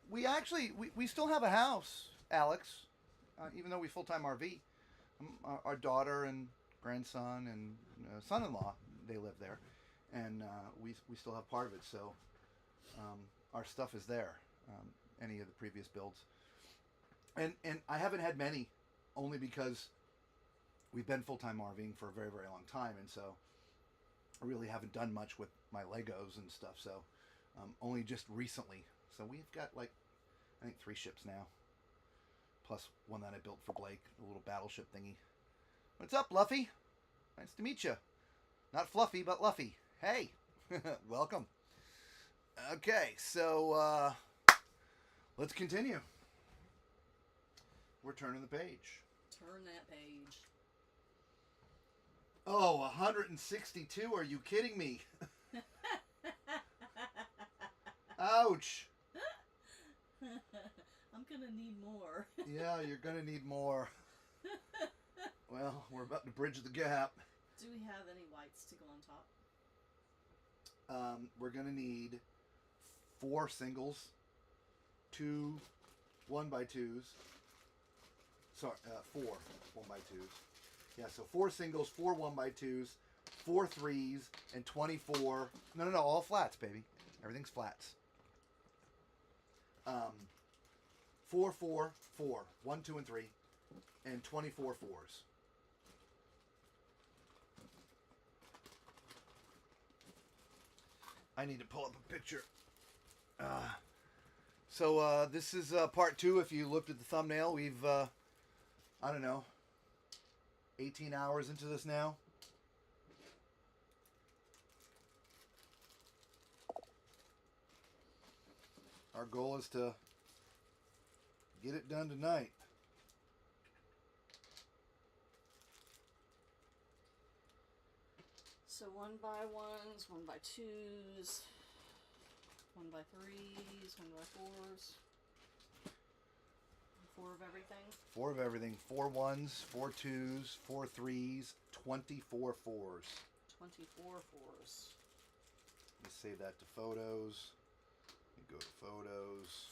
We still have a house, Alex, even though we full-time RV. Our daughter and grandson and son-in-law, they live there, and we still have part of it. So our stuff is there. Any of the previous builds, and I haven't had many, only because we've been full-time RVing for a very, very long time, and so I really haven't done much with my Legos and stuff. So only just recently. So we've got like I think 3 ships now, plus one that I built for Blake, a little battleship thingy. What's up, Luffy? Nice to meet you. Not Fluffy, but Luffy. Hey, welcome. Okay, so let's continue. We're turning the page. Turn that page. Oh, 162? Are you kidding me? Ouch. I'm gonna need more. Yeah, you're gonna need more. Well, we're about to bridge the gap. Do we have any whites to go on top? We're gonna need 4 singles, 2 1x2s. Sorry, 4 1x2s. Yeah, so 4 singles, 4 1x2s, 4 3s, and 24. No, all flats, baby. Everything's flats. 4 4 4, 1 2 and 3, and 24 fours. I need to pull up a picture. So this is part 2. If you looked at the thumbnail, we've I don't know, 18 hours into this now. Our goal is to get it done tonight. So 1x1s, 1x2s, 1x3s, 1x4s. 4 of everything? 4 of everything. 4 1s, 4 2s, 4 3s, 24 4s. 24 4s. Let's save that to photos. Go to photos.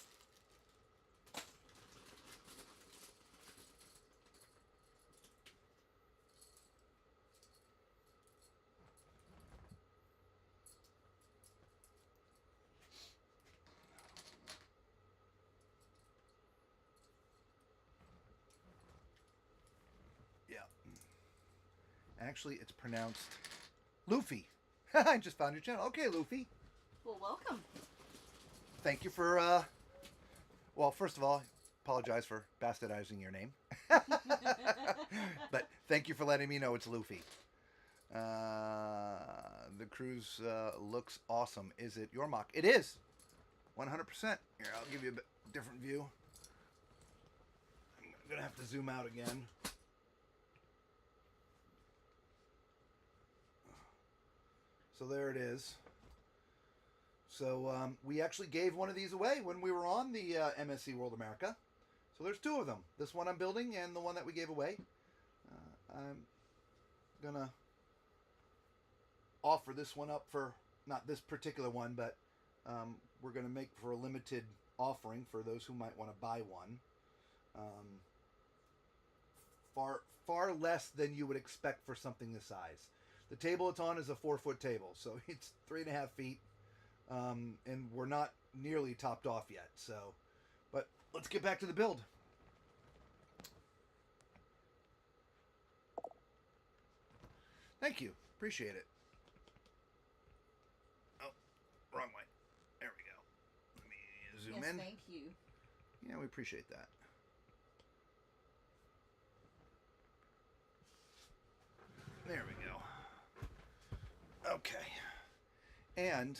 Yeah. Actually, it's pronounced Luffy. I just found your channel. Okay, Luffy. Well, welcome. Thank you for, well, first of all, apologize for bastardizing your name. But thank you for letting me know it's Luffy. The cruise looks awesome. Is it your mock? It is. 100%. Here, I'll give you a bit different view. I'm going to have to zoom out again. So there it is. So we actually gave one of these away when we were on the MSC World America. So there's 2 of them. This one I'm building and the one that we gave away. I'm going to offer this one up for, not this particular one, but we're going to make for a limited offering for those who might want to buy one. Far less than you would expect for something this size. The table it's on is a 4-foot table, so it's 3.5 feet. And we're not nearly topped off yet. So, but let's get back to the build. Thank you. Appreciate it. Oh, wrong way. There we go. Let me zoom in. Thank you. Yeah, we appreciate that. There we go. Okay. And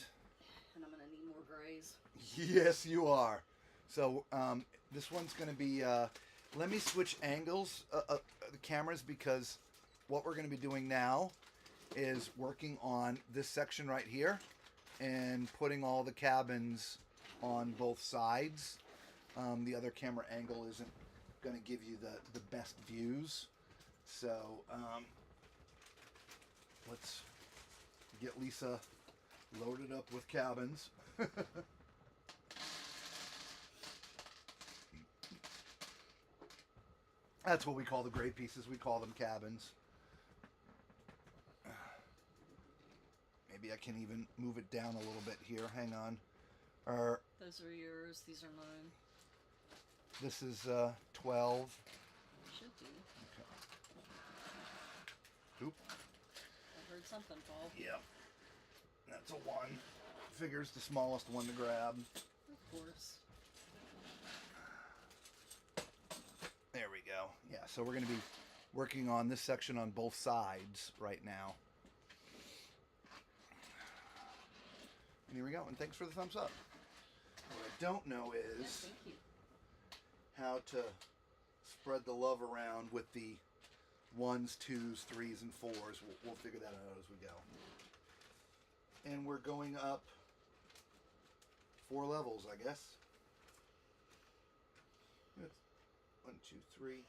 I'm going to need more grays. yes, you are. So this one's going to be, let me switch angles of the cameras, because what we're going to be doing now is working on this section right here and putting all the cabins on both sides. The other camera angle isn't going to give you the best views. So let's get Lisa loaded up with cabins. That's what we call the gray pieces. We call them cabins. Maybe I can even move it down a little bit here. Hang on. Those are yours. These are mine. This is 12. Should do. Okay. Oop. I heard something fall. Yep. That's a 1. Figures the smallest one to grab. Of course. There we go. Yeah, so we're going to be working on this section on both sides right now. And here we go. And thanks for the thumbs up. What I don't know is Yes, thank you. how to spread the love around with the 1s, 2s, 3s, and 4s. We'll figure that out as we go. And we're going up 4 levels, I guess. It's 1, 2, 3.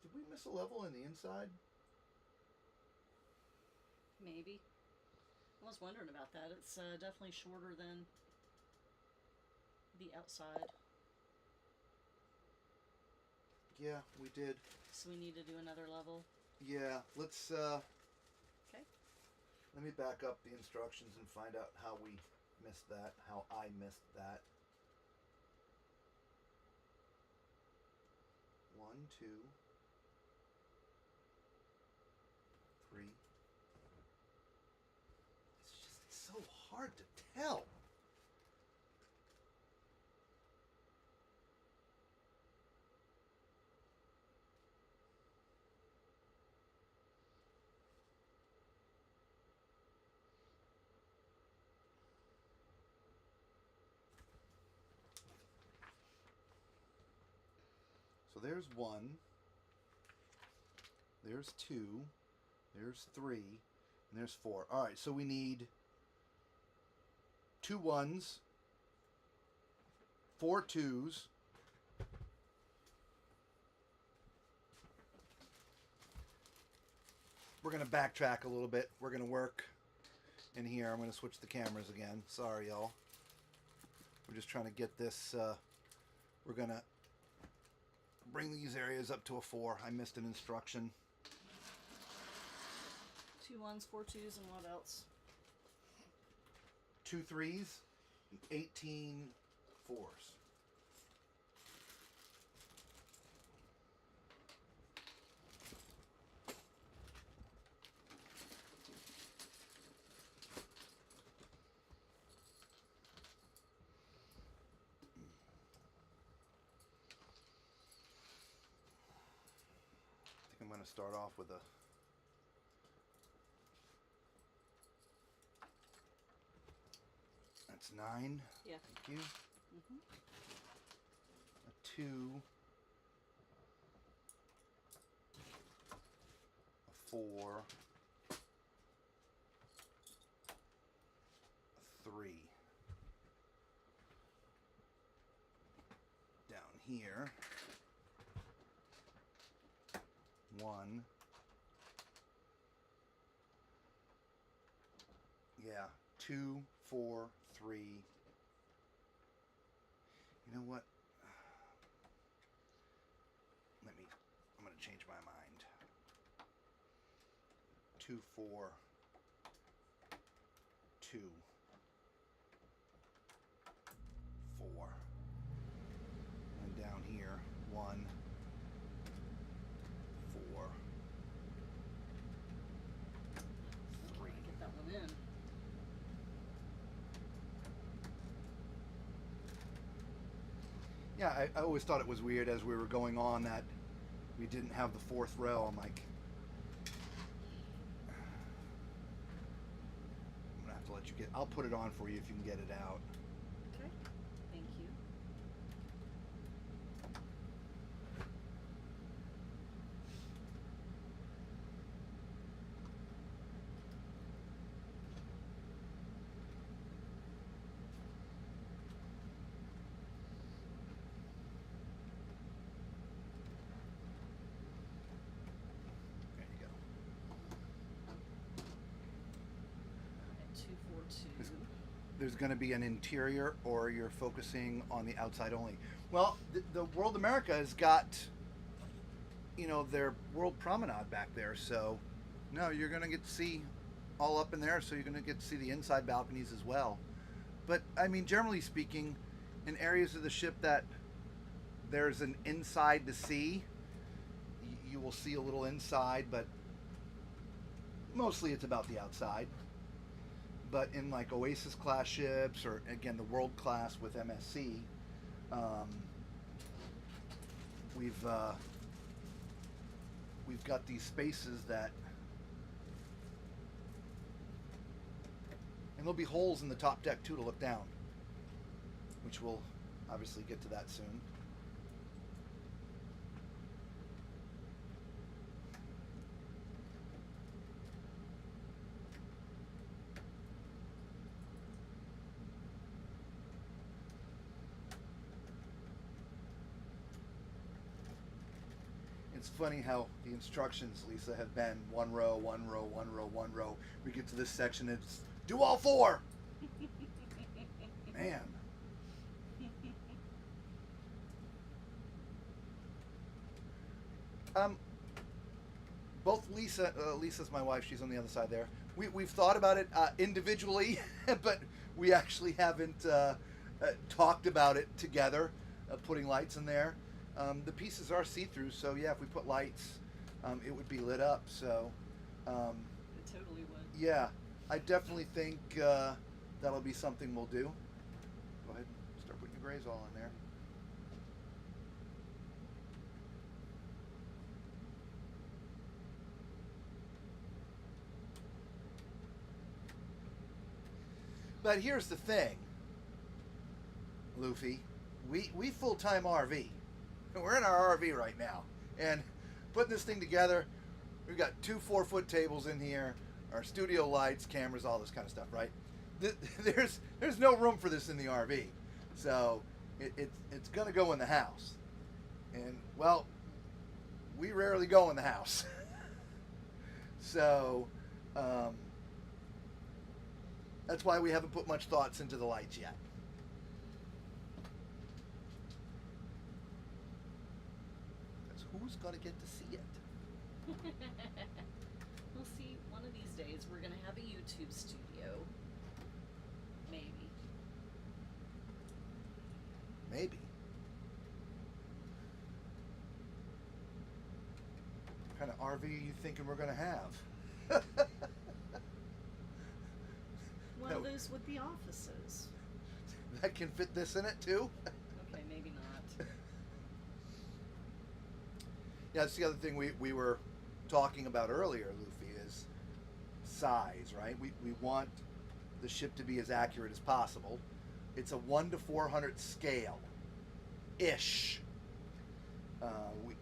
Did we miss a level in the inside? Maybe. I was wondering about that. It's definitely shorter than the outside. Yeah, we did. So we need to do another level. Yeah, let's Okay. let me back up the instructions and find out how we missed that, how I missed that. 1, 2, 3. It's so hard to tell. So there's 1, there's 2, there's 3, and there's 4. All right, so we need 2 1s, 4 2s, we're going to backtrack a little bit. We're going to work in here. I'm going to switch the cameras again. Sorry, y'all. We're just trying to get this. We're going to bring these areas up to a 4. I missed an instruction. 2 1s, 4 2s, and what else? 2 3s, 18 4s. I think I'm going to start off with a That's 9. Yeah. Thank you. Mm-hmm. A 2. A 4. A 3. Down here. 1. Yeah. 2, 4, 3. You know what? I'm going to change my mind. 2, 4, 2, 4. And down here, 1, 4, 3. Get that one in. Yeah, I always thought it was weird as we were going on that we didn't have the 4th row. I'm like, I'm going to have to let you get, I'll put it on for you if you can get it out. Okay. Thank you. There you go. At 2 4 2. There's going to be an interior, or you're focusing on the outside only. Well, the World America has got their World Promenade back there. So, no, you're going to get to see all up in there. So you're going to get to see the inside balconies as well. But I mean, generally speaking, in areas of the ship that there's an inside to see, you will see a little inside, but mostly it's about the outside. But in like Oasis class ships, or again the World class with MSC, we've got these spaces that, and there'll be holes in the top deck too to look down, which we'll obviously get to that soon. It's funny how the instructions, Lisa, have been one row, one row, one row, one row. We get to this section, it's do all four. Man. Both Lisa's my wife. She's on the other side there. We've thought about it individually, but we actually haven't talked about it together. Putting lights in there. The pieces are see-through, so yeah, if we put lights, it would be lit up. So, It totally would. yeah, I definitely think that'll be something we'll do. Go ahead, start putting your grays all in there. But here's the thing, Luffy, we full-time RV. We're in our RV right now, and putting this thing together, we've got 2 4-foot tables in here, our studio lights, cameras, all this kind of stuff, right? There's no room for this in the RV, so it's gonna go in the house, and well, we rarely go in the house, so that's why we haven't put much thoughts into the lights yet. Who's gonna get to see it? We'll see. One of these days, we're gonna have a YouTube studio. Maybe. Maybe. What kind of RV are you thinking we're gonna have? One No. of those with the offices. That can fit this in it too? Okay, maybe not. Yeah, that's the other thing we were talking about earlier, Luffy, is size, right? We want the ship to be as accurate as possible. It's a 1 to 400 scale, ish.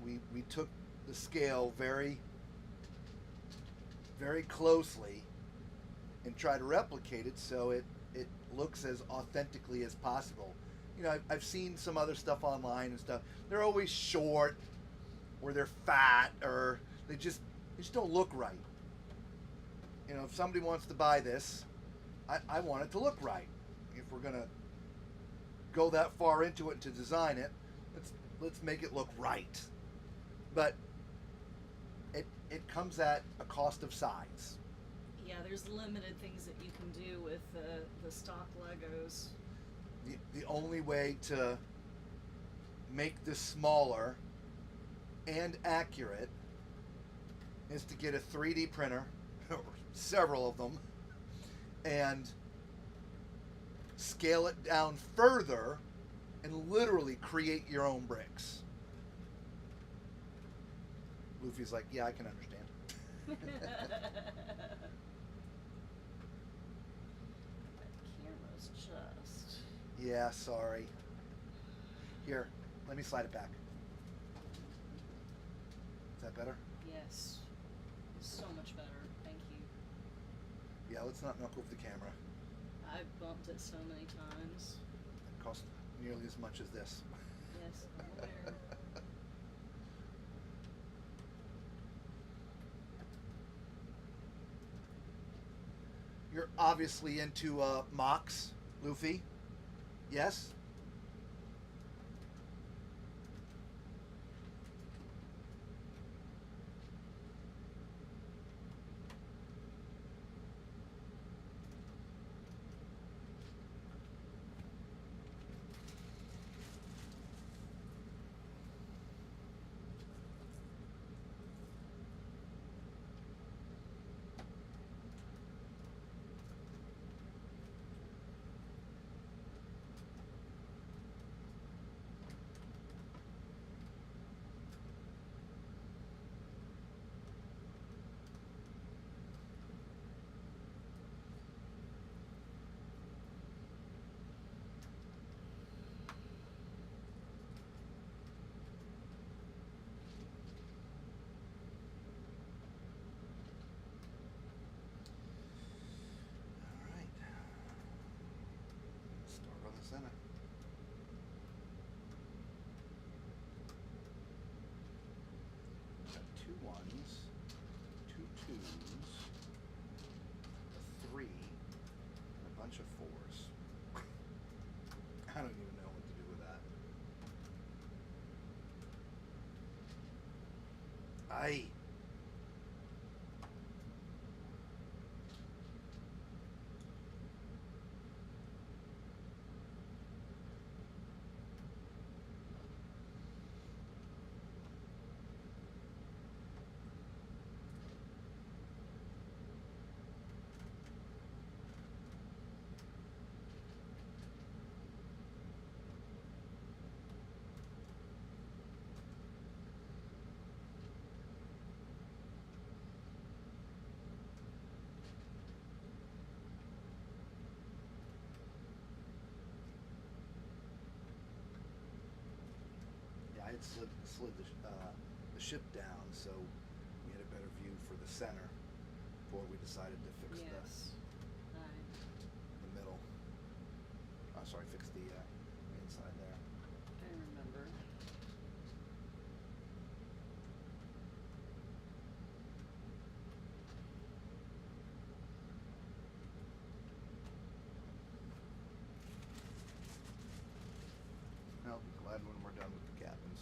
We took the scale very, very closely and try to replicate it so it looks as authentically as possible. I've seen some other stuff online and stuff. They're always short, or they're fat, or they just don't look right. If somebody wants to buy this, I want it to look right. If we're gonna go that far into it to design it, let's make it look right. But it comes at a cost of size. Yeah, there's limited things that you can do with the stock Legos. The only way to make this smaller and accurate is to get a 3D printer, or several of them, and scale it down further and literally create your own bricks. Luffy's like, yeah, I can understand. Camera's just... Yeah, sorry. Here, let me slide it back. Is that better? Yes. So much better. Thank you. Yeah, let's not knock over the camera. I've bumped it so many times. It costs nearly as much as this. Yes, I'm aware. You're obviously into mocks, Luffy. Yes? twos, a 3, and a bunch of 4s. I don't even know what to do with that. Aye. I had slid the ship down so we had a better view for the center before we decided to fix Yes. Right. the middle. Oh, sorry, fix the inside there. I remember. I'll be glad when we're done with the cabins.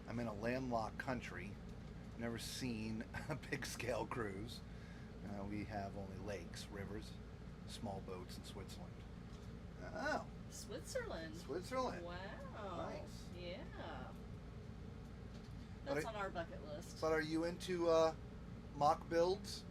I'm in a landlocked country, never seen a big scale cruise. We have only lakes, rivers, small boats in Switzerland. Oh, Switzerland. Switzerland. Wow. Nice. Yeah. But That's I- on our bucket list. But are you into mock builds?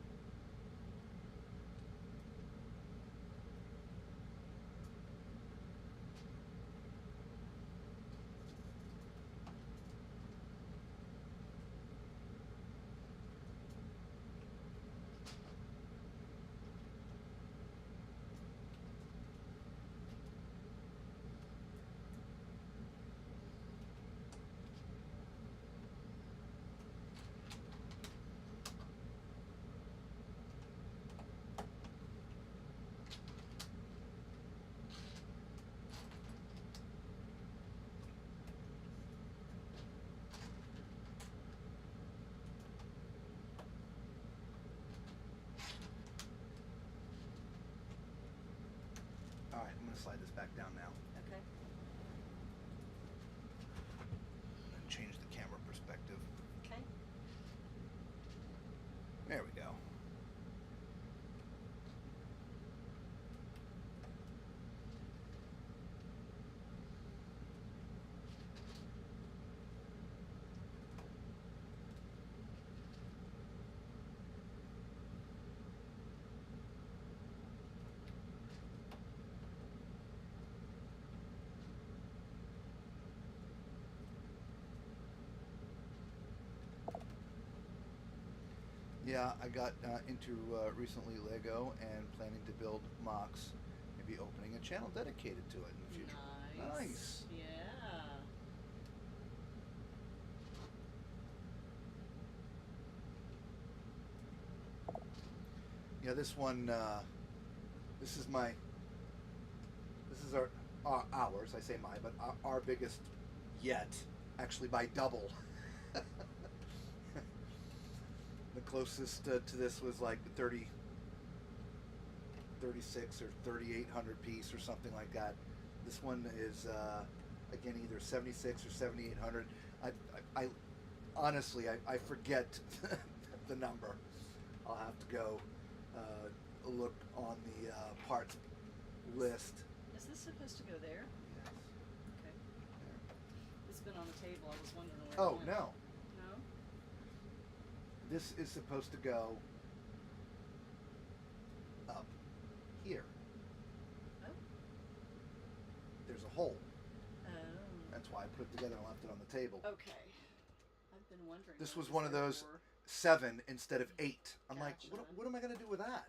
All right, I'm going to slide this back down now Okay. and change the camera perspective. Okay. There we go. Yeah, I got into recently Lego and planning to build mocks. Maybe opening a channel dedicated to it in the future. Nice. Yeah. Yeah, this one. This is my. This is ours. I say my, but our biggest yet. Actually, by double. The closest to this was like 36 or 3,800 piece or something like that. This one is again either 76 or 7,800. I honestly I forget the number. I'll have to go look on the parts list. Is this supposed to go there? Yes. Okay. It's been on the table. I was wondering where it Oh went. no, No? this is supposed to go up here. Oh. hole. Oh. That's why I put it together and left it on the table. Okay. I've been wondering. This what was it one of there those for. 7 instead of 8. I'm like, Gotcha. what am I going to do with that?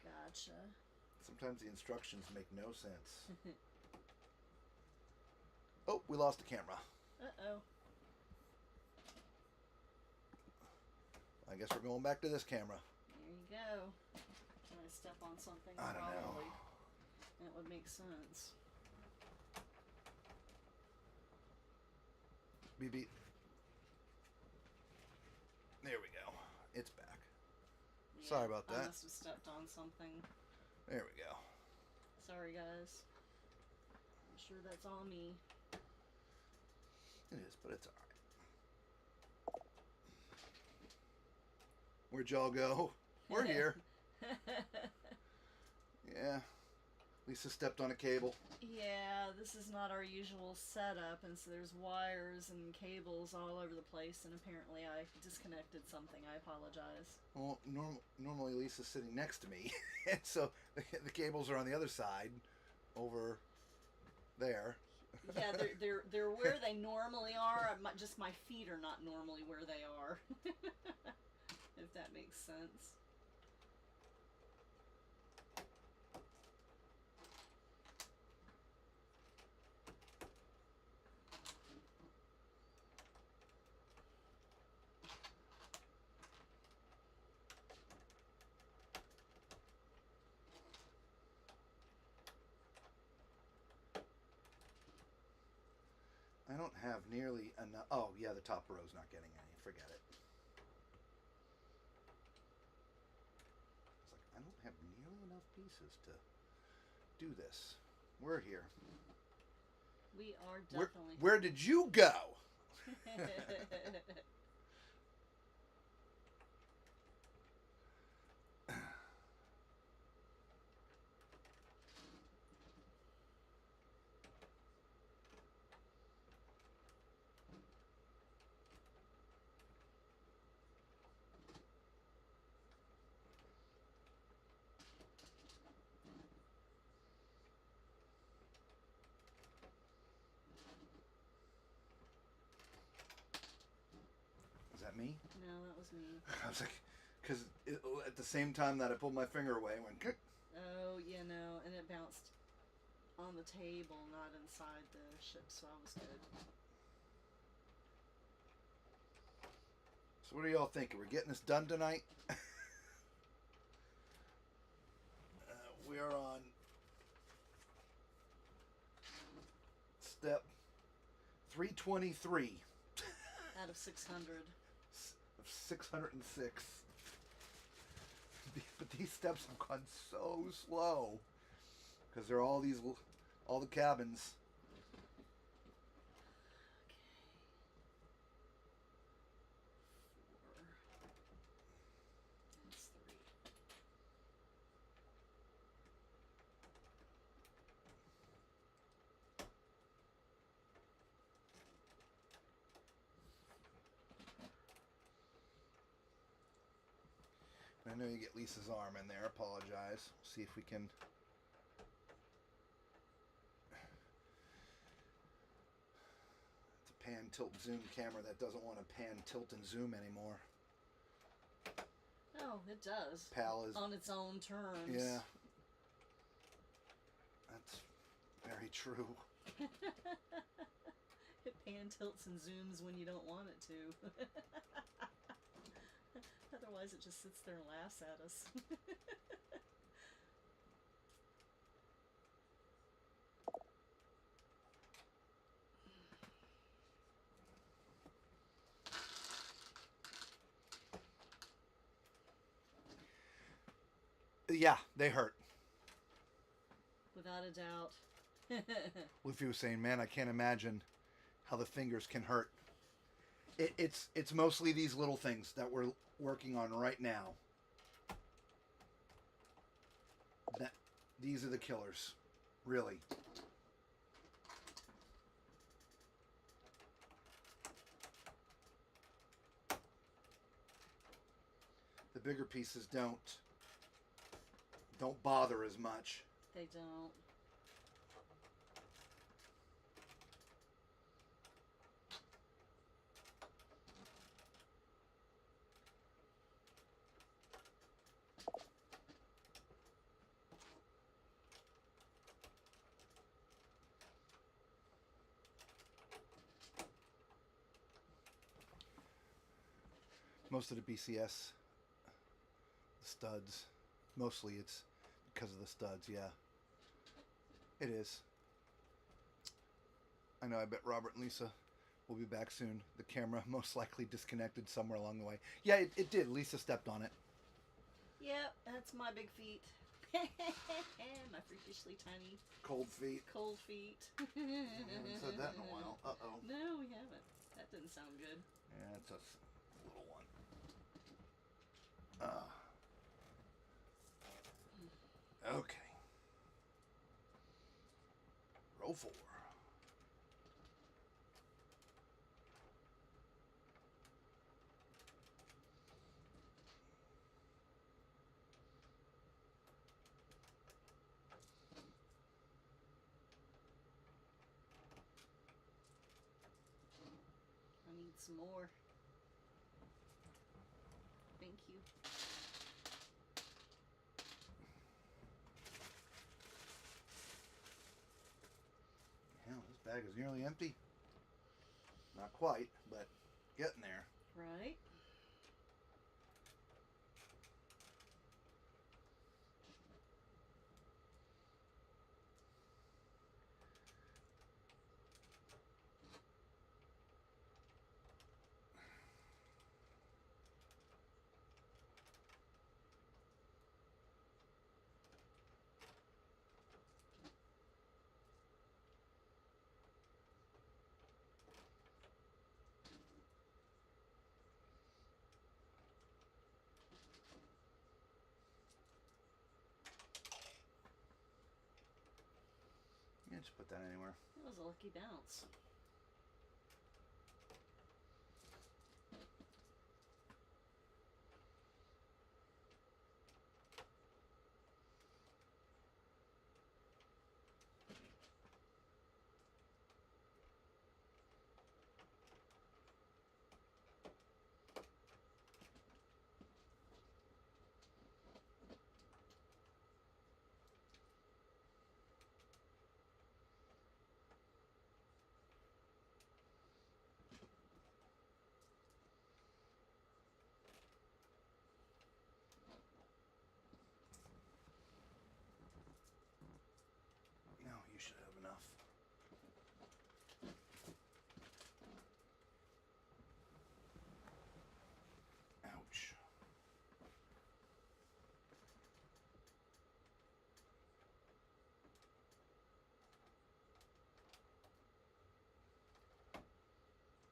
Gotcha. Sometimes the instructions make no sense. Oh, we lost the camera. Uh-oh. I guess we're going back to this camera. There you go. Can I step on something? I don't know. Probably. That would make sense. BB. There we go. It's back. Yeah, Sorry about I that. must have stepped on something. There we go. Sorry, guys. I'm sure that's all me. It is, but it's alright. Where'd y'all go? We're here. Yeah. Lisa stepped on a cable. Yeah, this is not our usual setup, and so there's wires and cables all over the place, and apparently I disconnected something. I apologize. Well, normally Lisa's sitting next to me, and so the cables are on the other side, over there. Yeah, they're where they normally are. Just my feet are not normally where they are. If that makes sense. I don't have nearly enough. Oh, yeah, the top row's not getting any. Forget it. It's like, I don't have nearly enough pieces to do this. We're here. We are definitely. Where did you go? Is that me? No, that was me. I was like, because at the same time that I pulled my finger away, it went. Oh, you know, and it bounced on the table, not inside the ship, so I was good. So what do y'all think? Are we getting this done tonight? We are on step 323 Out of 600. of 606. But these steps have gone so slow because there are all the cabins. Okay. 4. That's 3. I know you get Lisa's arm in there. Apologize. See if we can. It's a pan, tilt, zoom camera that doesn't want to pan, tilt, and zoom anymore. Oh, it does. PAL is. On its own terms. Yeah. That's very true. It pan tilts and zooms when you don't want it to. Otherwise, it just sits there and laughs at us. Yeah, they hurt. Without a doubt. Luffy was saying, man, I can't imagine how the fingers can hurt. It's mostly these little things that we're working on right now. These are the killers, really. The bigger pieces don't bother as much. They don't. most of the BCS studs. Mostly it's because of the studs, yeah. It is. I know, I bet Robert and Lisa will be back soon. The camera most likely disconnected somewhere along the way. Yeah, it did. Lisa stepped on it. Yep, that's my big feet. My freakishly tiny Cold feet. cold feet. We haven't said that in a while. Uh-oh. No, we haven't. That didn't sound good. Yeah, it's a little one. Okay. Row 4. I need some more. Thank you. Yeah, this bag is nearly empty. Not quite, but getting there. Right? Yeah, just put that anywhere. That was a lucky bounce. No, you should have enough. Ouch.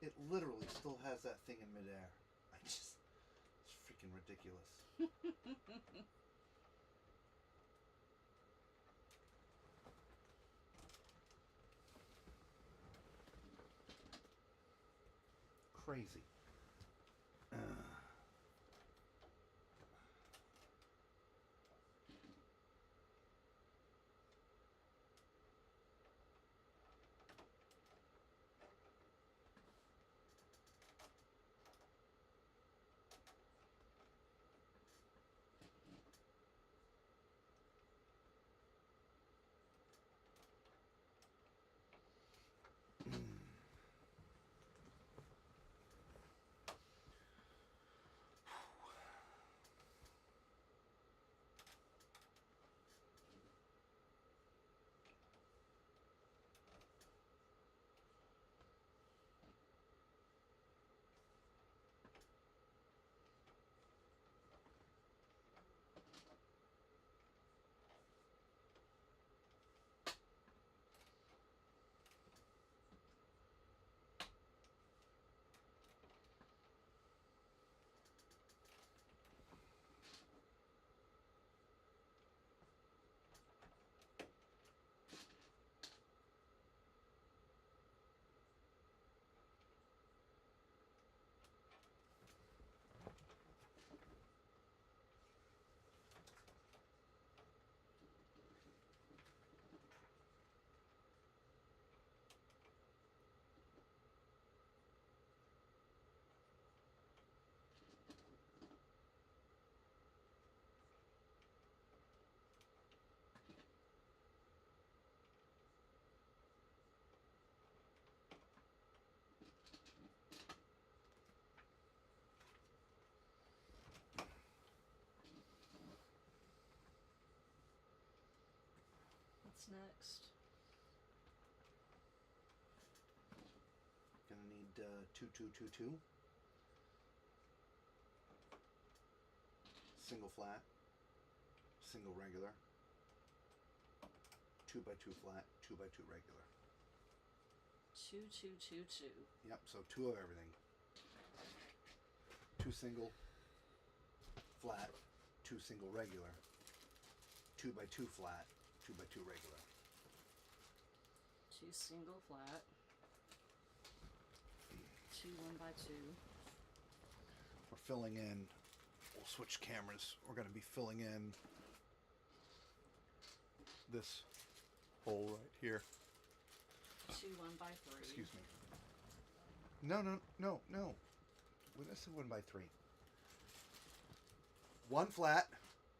It literally still has that thing in midair. It's freaking ridiculous. Crazy. What's next? Gonna need 2222. Single flat, single regular, 2x2 flat, 2x2 regular. 2222. Yep, so 2 of everything. 2 single flat, 2 single regular, 2x2 flat, 2x2 regular. 2 single flat. 2 1x2. We're filling in. We'll switch cameras. We're going to be filling in this hole right here. 2 1x3. Excuse me. No. What did I say 1x3? 1 flat,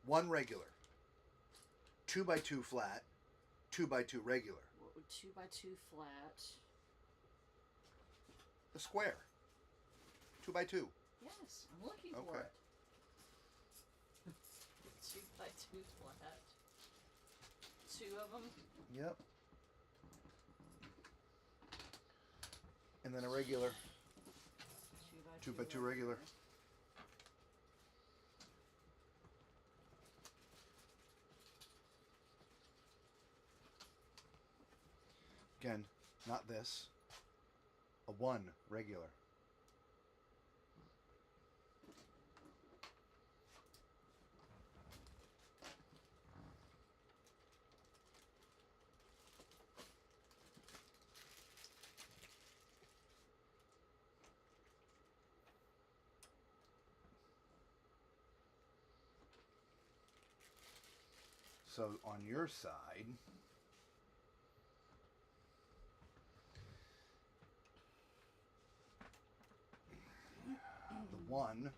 1 regular. 2x2 flat, 2x2 regular. What would 2x2 flat? The square. 2x2. Yes, I'm looking for Okay. it. 2x2 flat. 2 of them. Yep. And then a regular. 2x2 regular. Again, not this. A 1 regular. So on your side, the 1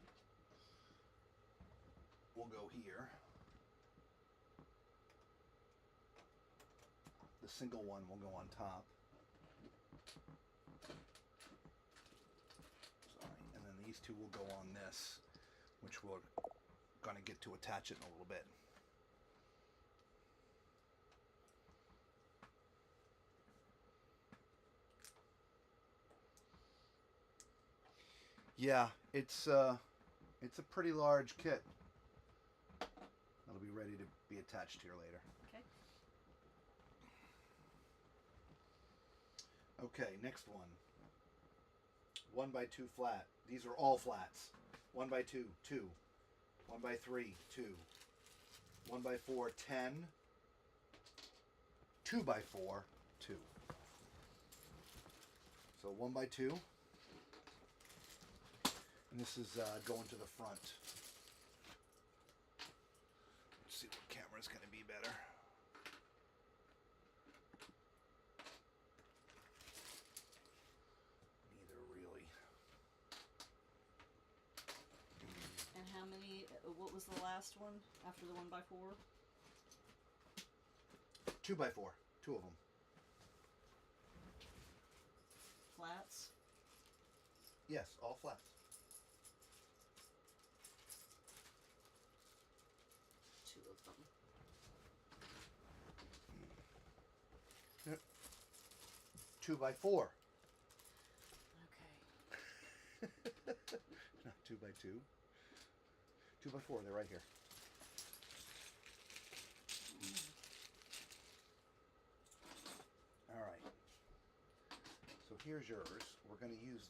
will go here. The single 1 will go on top. Sorry. And then these 2 will go on this, which we're going to get to attach it in a little bit. Yeah, it's a pretty large kit. That'll be ready to be attached here later. Okay. Okay, next one. 1x2 flat. These are all flats. 1x2, 2. 1x3, 2. 1x4, 10. 2x4, 2. So 1x2. And this is going to the front. Let's see what camera's going to be better. Neither really. And how many? What was the last one after the 1x4? 2x4. 2 of them. Flats. Yes, all flats. Of them. Yep. 2x4. Okay. Not 2x2. 2x4. They're right here. All right. So here's yours. We're going to use.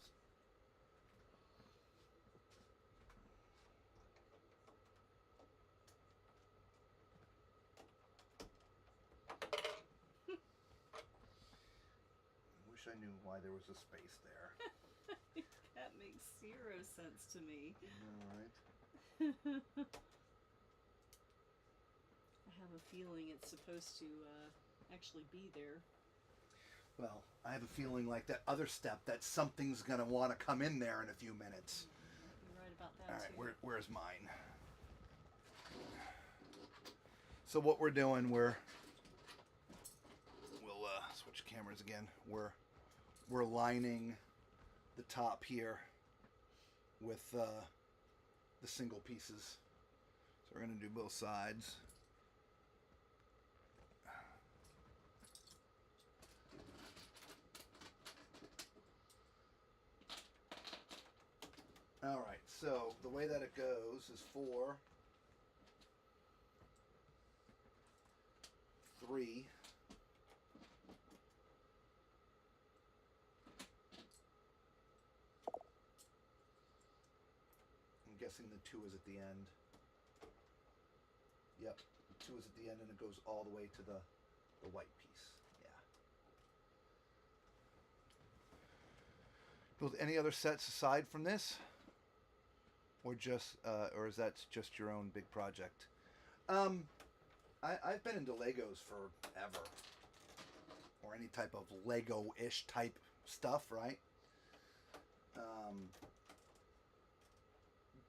I knew why there was a space there. That makes 0 sense to me. All right. I have a feeling it's supposed to actually be there. Well, I have a feeling like that other step that something's going to want to come in there in a few minutes. You're right about that. All right, too. where's mine? So what we're doing, we'll switch cameras again. We're lining the top here with the single pieces. So we're going to do both sides. So the way that it goes is 4, 3, I'm guessing the 2 is at the end. Yep, the 2 is at the end, and it goes all the way to the white piece. Yeah. Build any other sets aside from this, or or is that just your own big project? I've been into Legos forever, or any type of Lego-ish type stuff, right?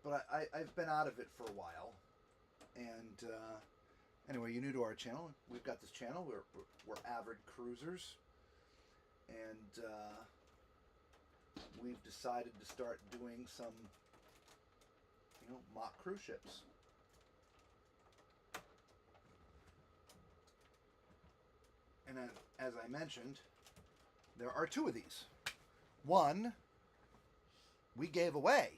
But I've been out of it for a while, and anyway, you're new to our channel. We've got this channel. We're avid cruisers, and we've decided to start doing some, mock cruise ships. And as I mentioned, there are 2 of these. One we gave away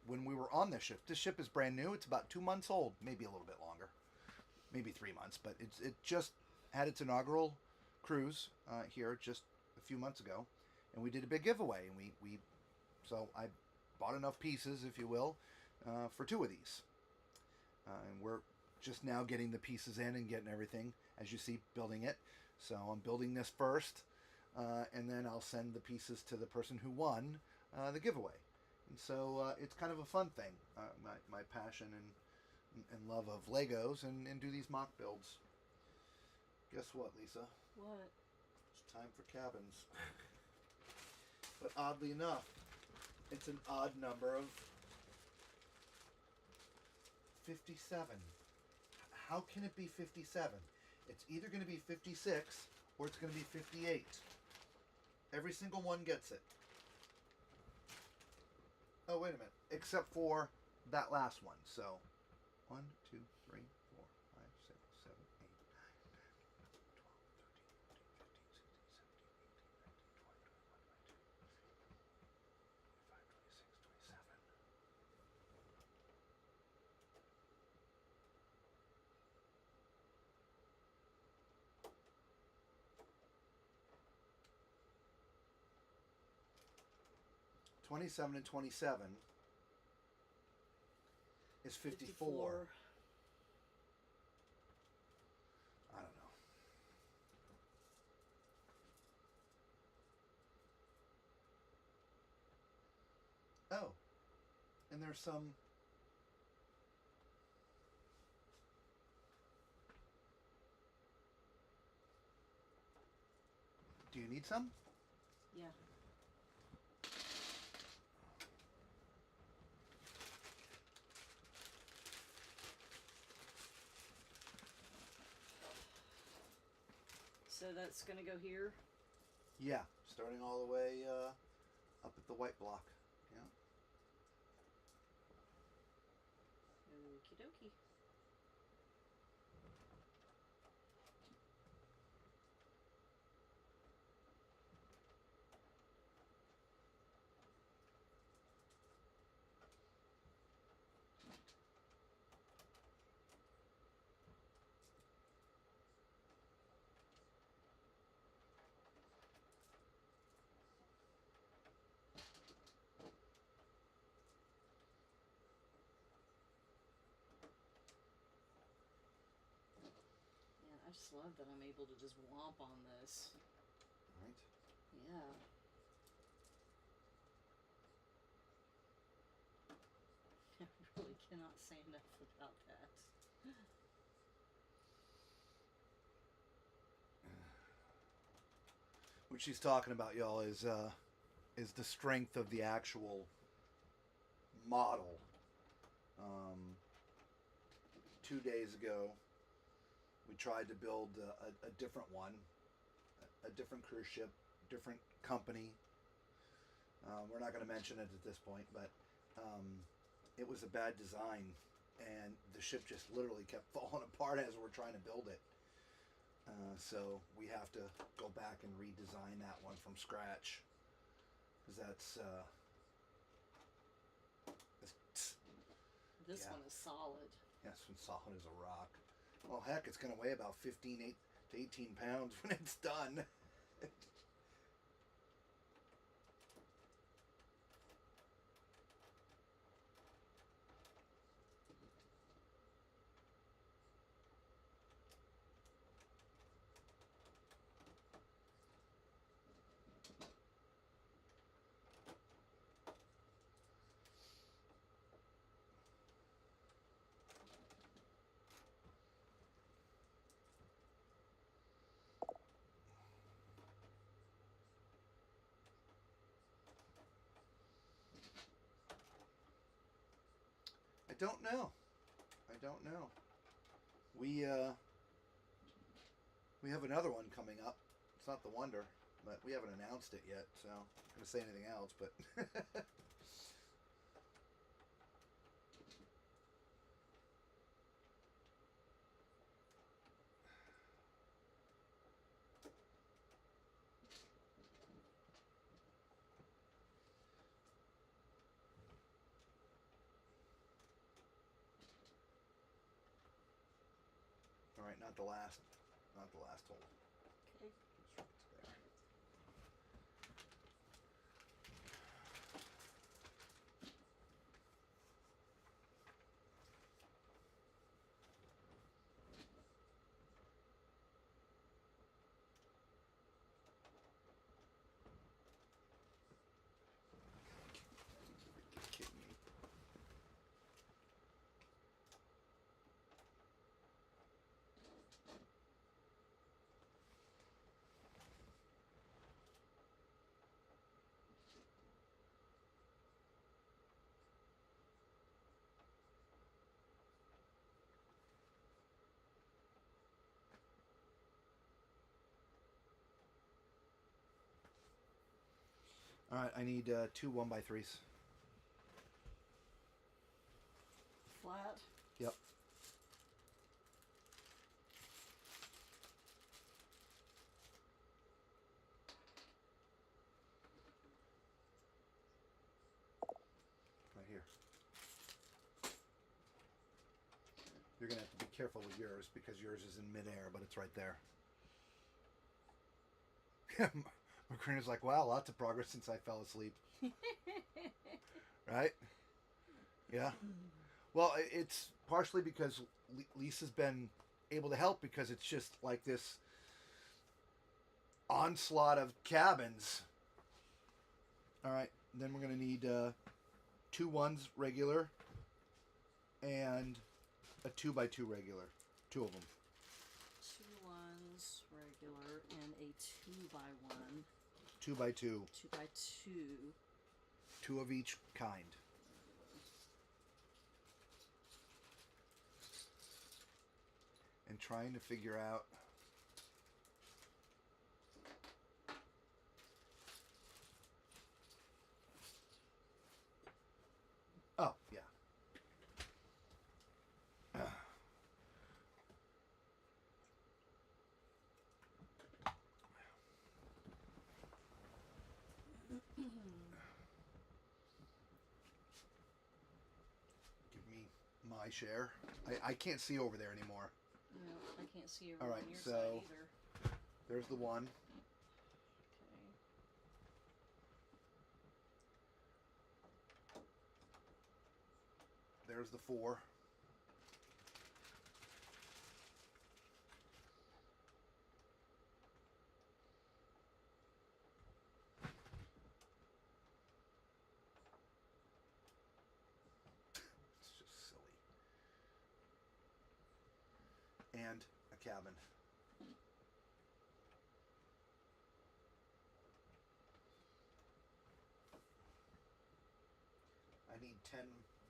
when we were on this ship. This ship is brand new. It's about 2 months old, maybe a little bit longer, maybe 3 months. But it just had its inaugural cruise here just a few months ago, and we did a big giveaway. And so I bought enough pieces, if you will, for 2 of these, and we're just now getting the pieces in and getting everything, as you see, building it. So I'm building this first, and then I'll send the pieces to the person who won the giveaway. And so it's kind of a fun thing, my passion and love of Legos, and do these mock builds. Guess what, Lisa? What? It's time for cabins. But oddly enough, it's an odd number of 57. How can it be 57? It's either going to be 56 or it's going to be 58. Every single one gets it. Oh, wait a minute. Except for that last one. So, 1, 2, 3, 4, 5, 6, 7, 8, 27 and 27 is 54. I don't know. Oh, and there's some. Do you need some? Yeah. So that's going to go here? Yeah, starting all the way up at the white block. Yeah. Okie dokie. I just love that I'm able to just whomp on this. Right. Yeah. I really cannot say enough about that. What she's talking about, y'all, is the strength of the actual model. 2 days ago, we tried to build a different one, a different cruise ship, different company. We're not going to mention it at this point, but it was a bad design, and the ship just literally kept falling apart as we're trying to build it. So we have to go back and redesign that one from scratch, because that's This Yeah. one is solid. Yes, when solid as a rock. Well, heck, it's going to weigh about 15 to 18 pounds when it's done. I don't know. I don't know. We have another one coming up. It's not the Wonder, but we haven't announced it yet, so I'm not going to say anything else, but all right, not the last hole. Okay. Just right there. You're kidding me. All right, I need 2 1x3s. Flat. Yep. Right here. You're going to have to be careful with yours because yours is in midair, but it's right there. Macrina's like, wow, lots of progress since I fell asleep. Right? Yeah. Well, it's partially because Lisa's been able to help because it's just like this onslaught of cabins. All right. Then we're going to need 2 1s regular and a 2x2 regular. 2 of them. 2 1s regular and a 2x1. 2x2. 2x2. 2 of each kind. And trying to figure out oh, yeah. Give me my share. I can't see over there anymore. No, I can't see over All right, on your so side either. there's the 1. Okay. There's the 4. It's just silly. And a cabin. I need 10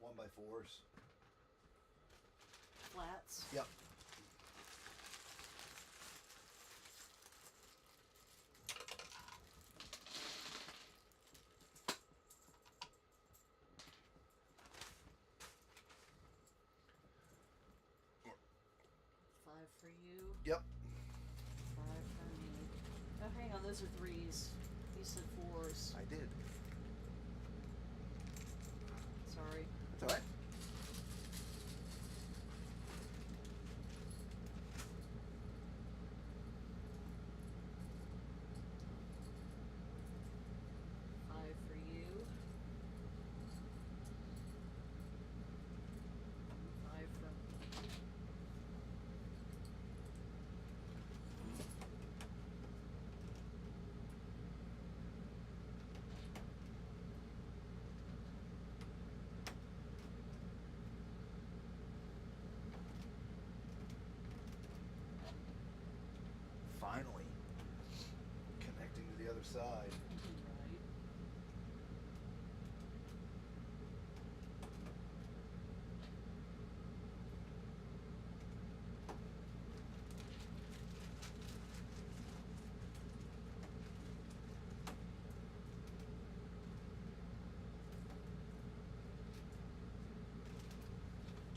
1x4s. Flats. Yep. Five for you. Yep. 5 for me. Oh, hang on, those are 3s. You said 4s. I did. Sorry. That's all right. finally connecting to the other side. Right.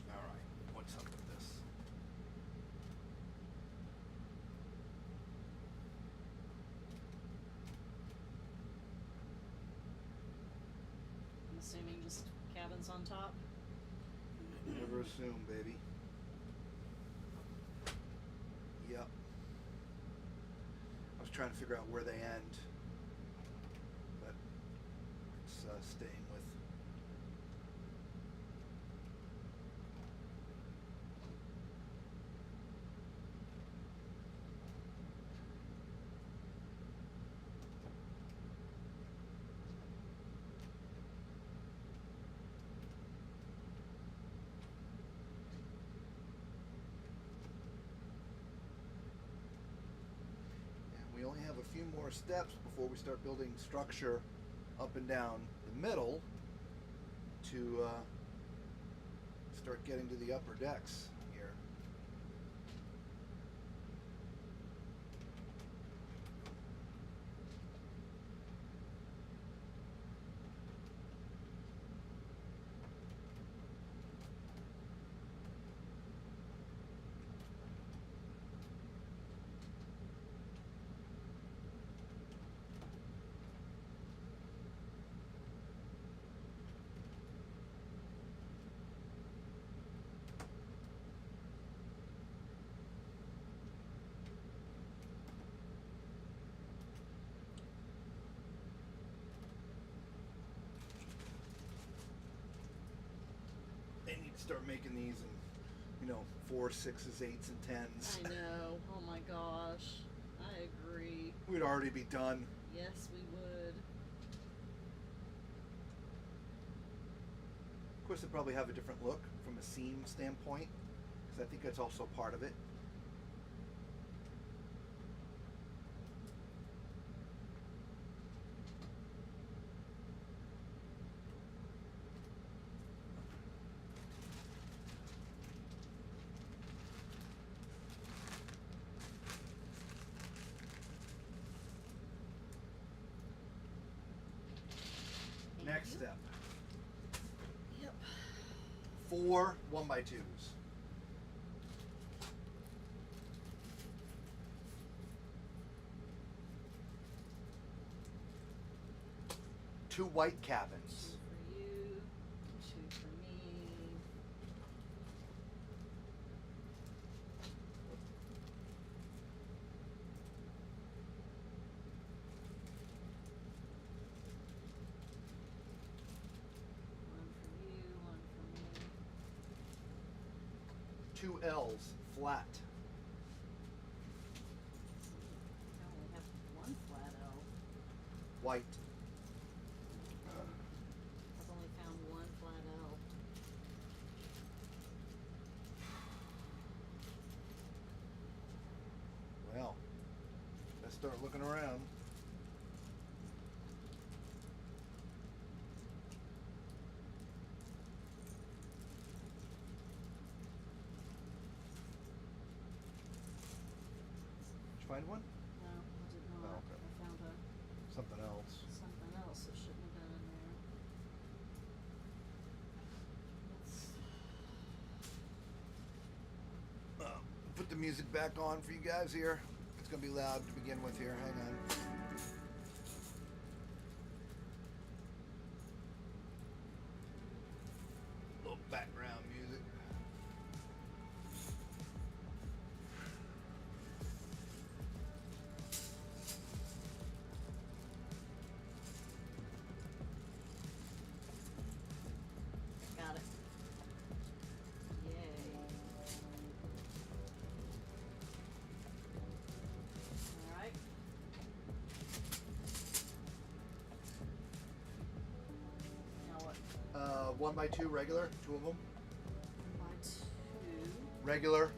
All right, what's up with this? I'm assuming just cabins on top. Never assume, baby. Yep. I was trying to figure out where they end, but it's staying with. We only have a few more steps before we start building structure up and down the middle to start getting to the upper decks here. They need to start making these in, 4s, 6s, 8s, and 10s. I know. Oh my gosh. I agree. We'd already be done. Yes, we would. Of course, they probably have a different look from a seam standpoint, because I think that's also part of it. Next you. step. Yep. 4 1x2s. Two white cabins. 2 for you, 2 for me. One for you, 1 for me. 2 L's flat. I only have 1 flat L. White. I've only found 1 flat L. Well, let's start looking around. Did you find one? No, I did not. Oh, okay. I found Something else. something else that shouldn't have been in there. Let's Put the music back on for you guys here. It's gonna be loud to begin with here. Hang on. Little background music. got it. Yay. Alright. Now what? 1x2 regular, 2 of them. 1 by 2. Regular.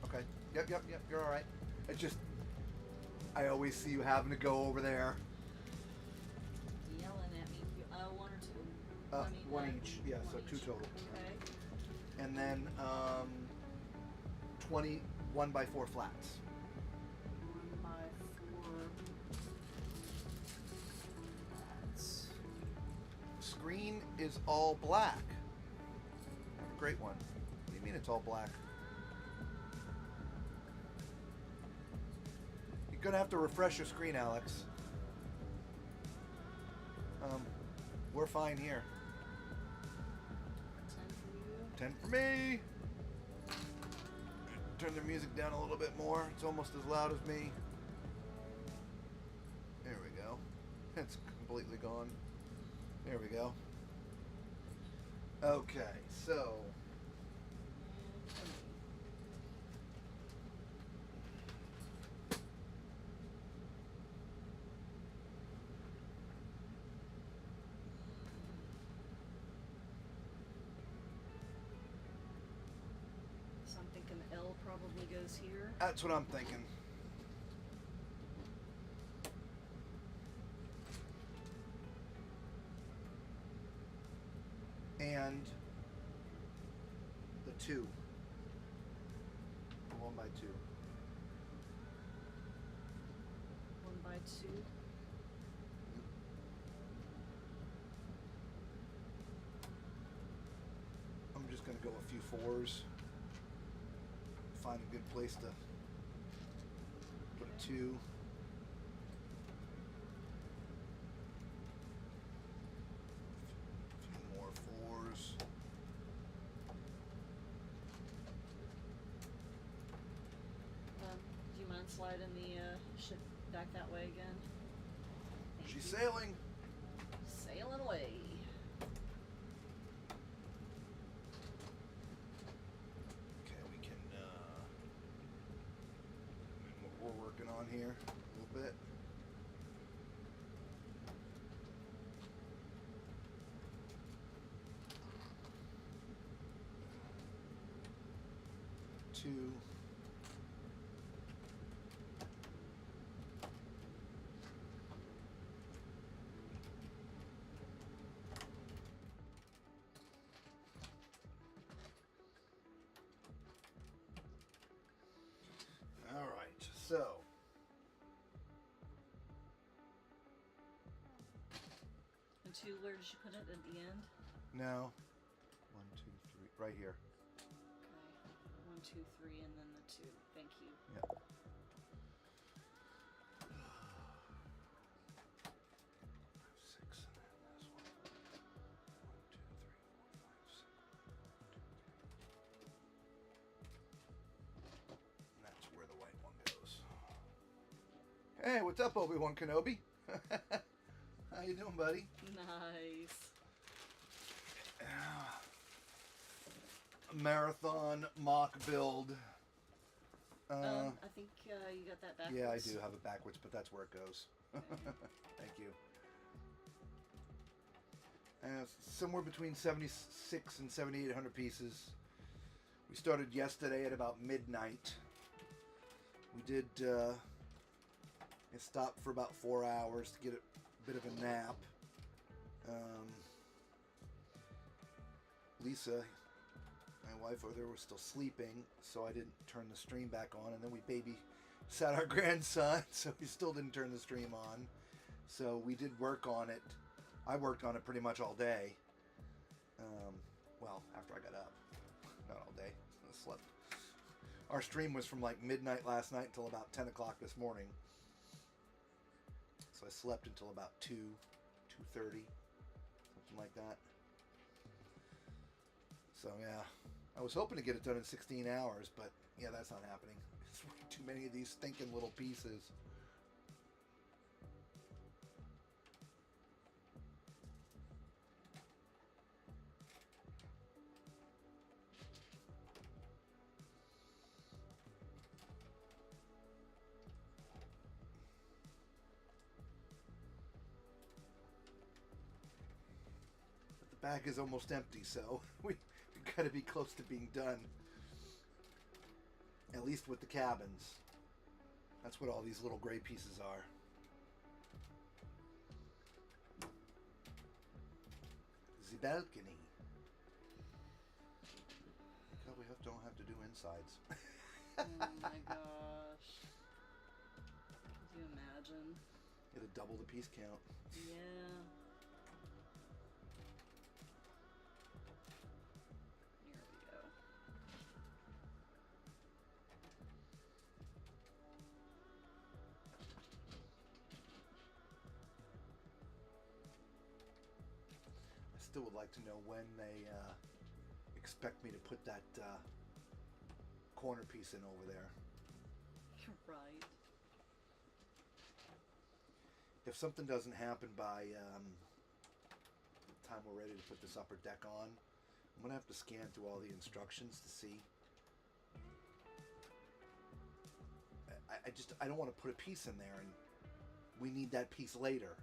Okay. Yep. You're all right. It's just I always see you having to go over there. Yelling at me. One or two? One each. Yeah, so two total. Okay. And then 20 1x4 flats. 1x4 flats. Screen is all black. I have a great one. What do you mean it's all black? You're gonna have to refresh your screen, Alex. We're fine here. 10 for you. 10 for me. Turn the music down a little bit more. It's almost as loud as me. There we go. It's completely gone. There we go. Okay, so So I'm thinking L probably goes here. that's what I'm thinking. And the 2. The 1x2. 1x2. I'm just gonna go a few 4s. Find a good place to put a 2. A few more 4s. Do you mind sliding the ship back that way again? Thank She's you. sailing. Sailing away. Okay, we can what we're working on here a little bit. Two. All right, so And 2, where did you put it at the end? now 1, 2, 3, right here. Okay. 1, 2, 3, and then the 2. Thank you. Yep. Six, and then this one. 1, 2, 3, 4, 5, 6. And that's where the white one goes. Hey, what's up, Obi-Wan Kenobi? How you doing, buddy? Nice. Marathon mock build. I think you got that backwards. Yeah, I do have it backwards, but that's where it goes. Okay. Thank you. Somewhere between 76 and 7,800 pieces. We started yesterday at about midnight. We did stop for about 4 hours to get a bit of a nap. Lisa, my wife over there, was still sleeping, so I didn't turn the stream back on. And then we babysat our grandson, so we still didn't turn the stream on. So we did work on it. I worked on it pretty much all day. Well, after I got up. Not all day. I slept. Our stream was from like midnight last night until about 10 o'clock this morning. So I slept until about 2:30, something like that. So yeah, I was hoping to get it done in 16 hours, but yeah, that's not happening. It's way too many of these stinking little pieces. But the bag is almost empty, so we got to be close to being done. At least with the cabins. That's what all these little gray pieces are. The balcony. God, we don't have to do insides. Oh my gosh. Could you imagine? It'll double the piece count. Yeah. Here we go. I still would like to know when they expect me to put that corner piece in over there. Right. If something doesn't happen by the time we're ready to put this upper deck on, I'm gonna have to scan through all the instructions to see. I don't want to put a piece in there and we need that piece later.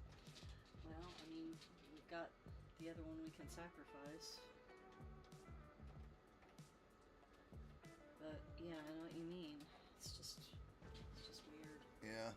Well, I mean, we've got the other one we can sacrifice. But yeah, I know what you mean. It's just weird. Yeah.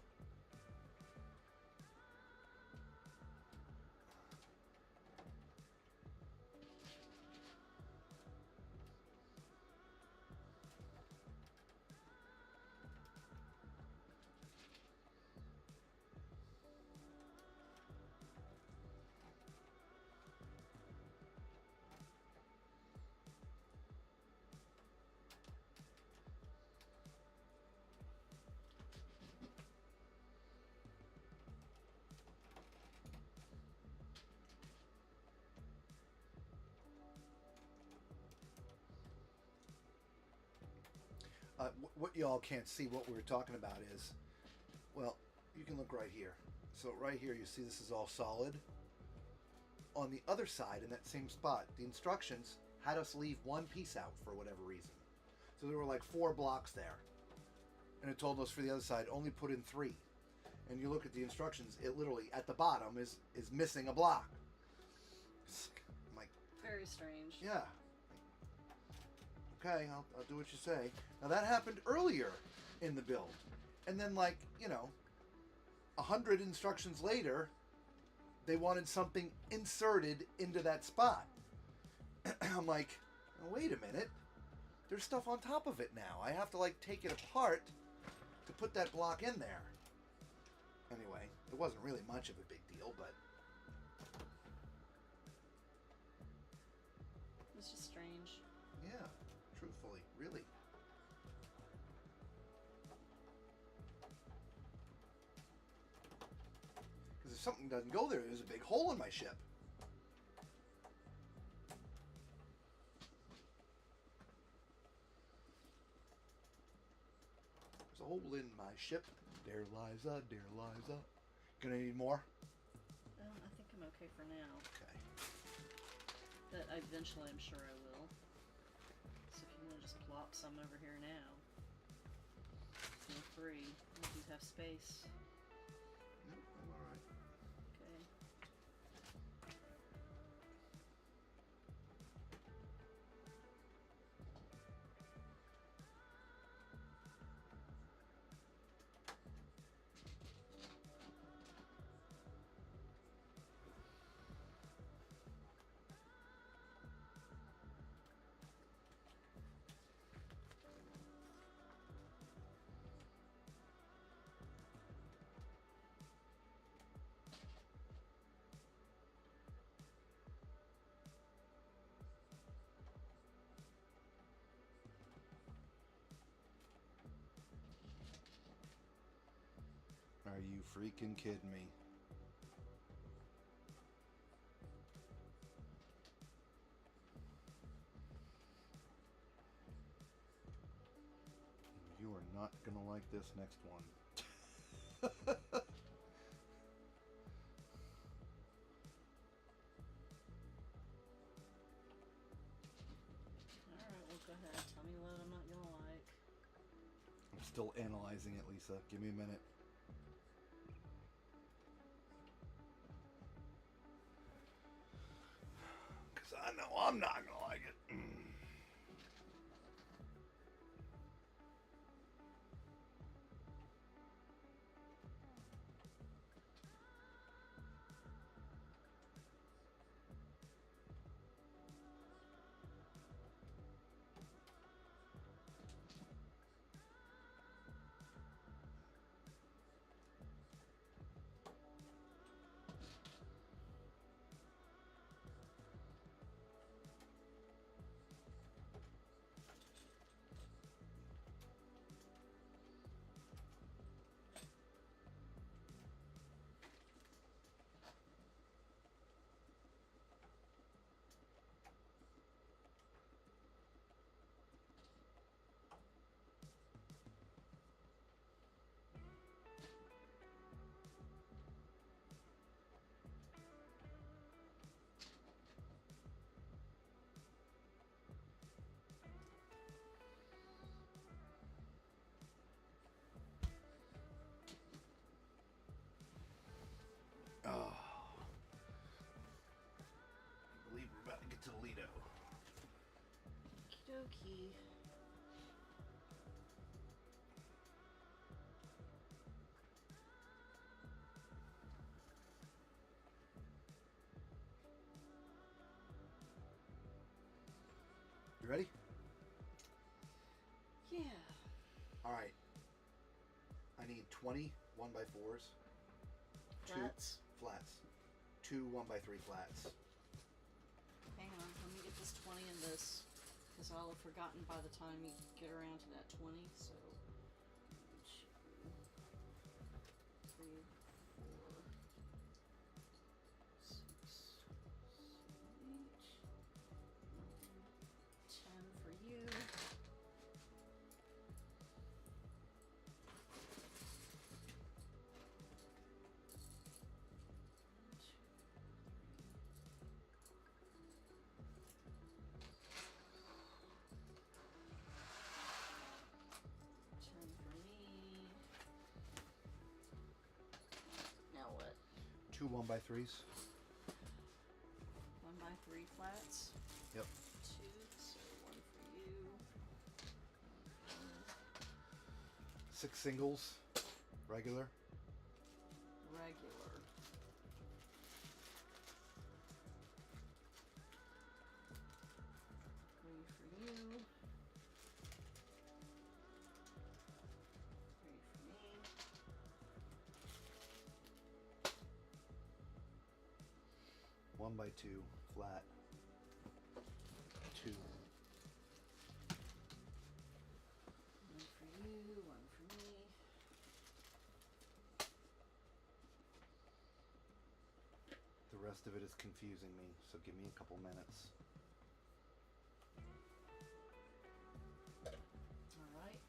What y'all can't see, what we were talking about is, well, you can look right here. So right here, you see this is all solid. On the other side, in that same spot, the instructions had us leave one piece out for whatever reason. So there were like 4 blocks there. And it told us for the other side, only put in 3. And you look at the instructions, it literally, at the bottom, is missing a block. I'm like, Very strange. yeah. Okay, I'll do what you say. Now that happened earlier in the build. And then 100 instructions later, they wanted something inserted into that spot. I'm like, oh, wait a minute. There's stuff on top of it now. I have to take it apart to put that block in there. Anyway, it wasn't really much of a big deal, but It's just strange. yeah, truthfully, really. Because if something doesn't go there, there's a big hole in my ship. There's a hole in my ship. Dear Liza, dear Liza. Gonna need more? I think I'm okay for now. Okay. But eventually I'm sure I will. So if you want to just plop some over here now, feel free. I do have space. Nope, I'm alright. Okay. Are you freaking kidding me? You are not gonna like this next one. Alright, well go ahead. Tell me what I'm not gonna like. I'm still analyzing it, Lisa. Give me a minute. Because I know I'm not going to like it. dokie. You ready? Yeah. All right. I need 20 1x4s. Flats. Two flats. 2 1x3 flats. Hang on, let me get this 20 in this, because I'll have forgotten by the time you get around to that 20, so... 2, 3, 4, 6, 7, 8, 10 for you. Now what? 2 1x3s. 1x3 flats. Yep. 2, so 1 for you. 6 singles. Regular. Regular. 3 for you. 3 for me. 1x2 flat. 2. 1 for you, 1 for me. The rest of it is confusing me, so give me a couple minutes. Alright.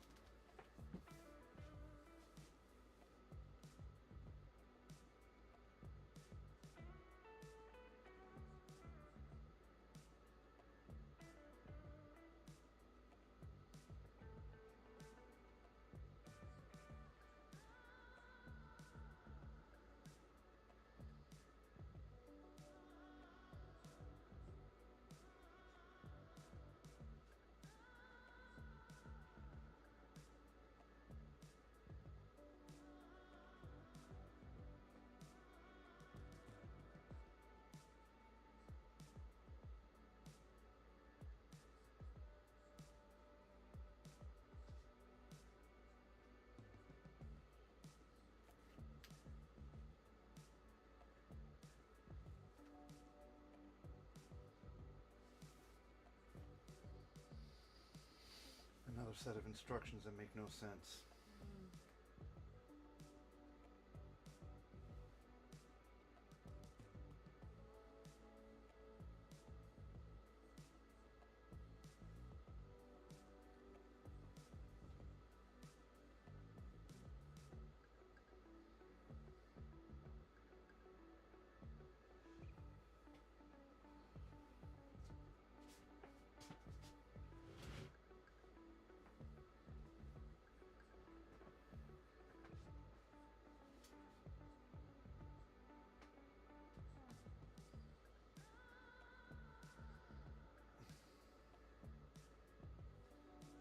Another set of instructions that make no sense.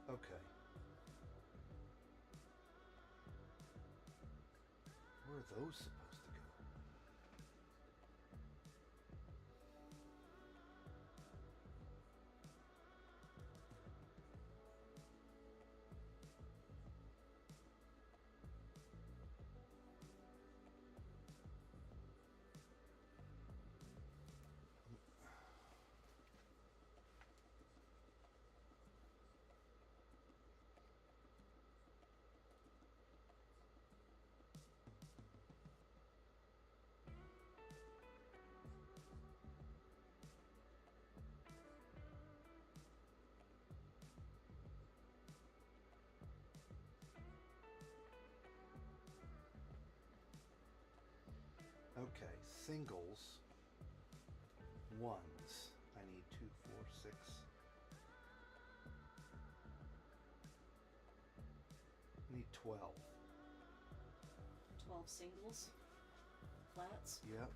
Okay. Where are those supposed to go? Okay, singles, ones. I need 2, 4, 6. I need 12. 12 singles. Flats. Yep.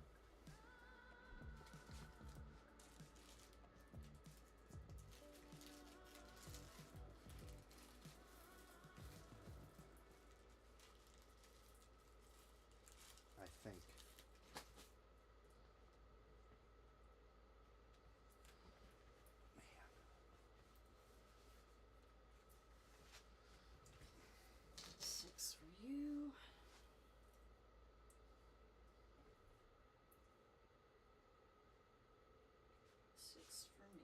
think. Man. 6 for you. Six for me.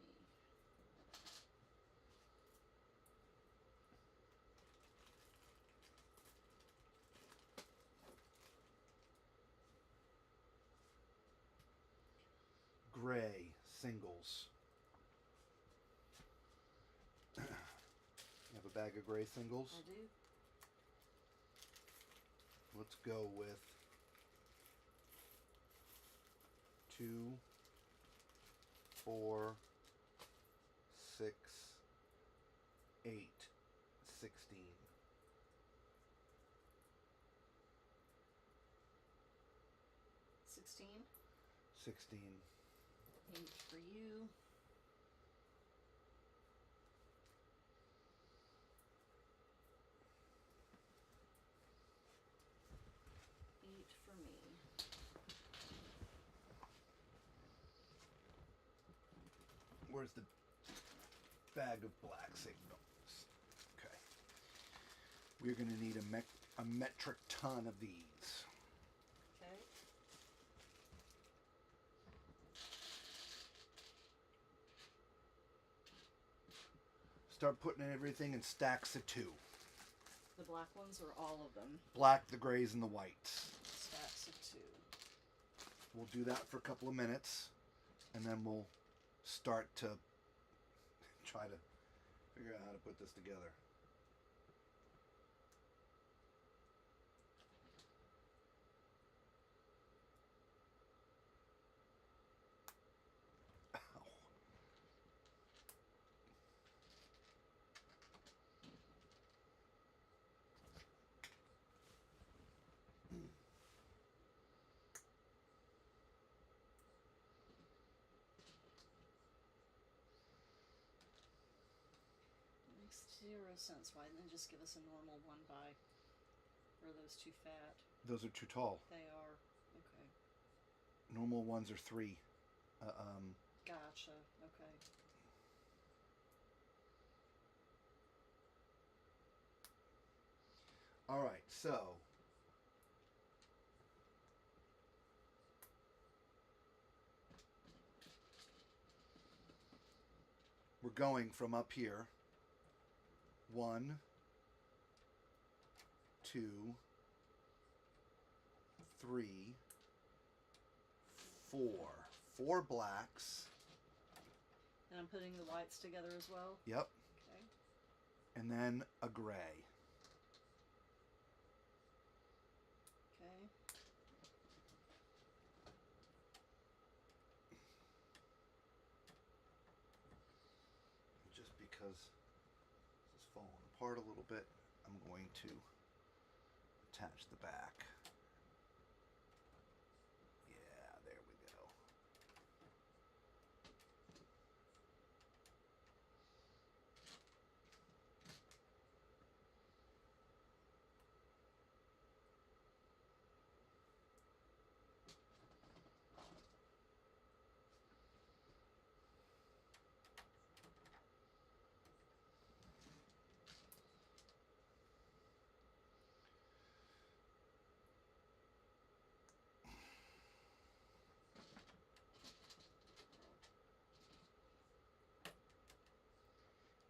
Gray singles. You have a bag of gray singles? I do. Let's go with 2, 4, 6, 8, 16. 16. 16. 8 for you. Eight for me. Where's the bag of black signals? Okay. We're going to need a metric ton of these. Okay. Start putting everything in stacks of 2. The black ones or all of them? Black, the grays, and the whites. Stacks of 2. We'll do that for a couple of minutes, and then we'll start to try to figure out how to put this together. Ow. Makes 0 sense. Why didn't they just give us a normal 1 by? Or are those too fat? Those are too tall. They are. Okay. Normal ones are 3. Gotcha. Okay. All right, so we're going from up here. 1, 2, 3, 4. 4 blacks. And I'm putting the whites together as well? Yep. Okay. And then a gray. Okay. Just because this is falling apart a little bit, I'm going to attach the back. Yeah, there we go.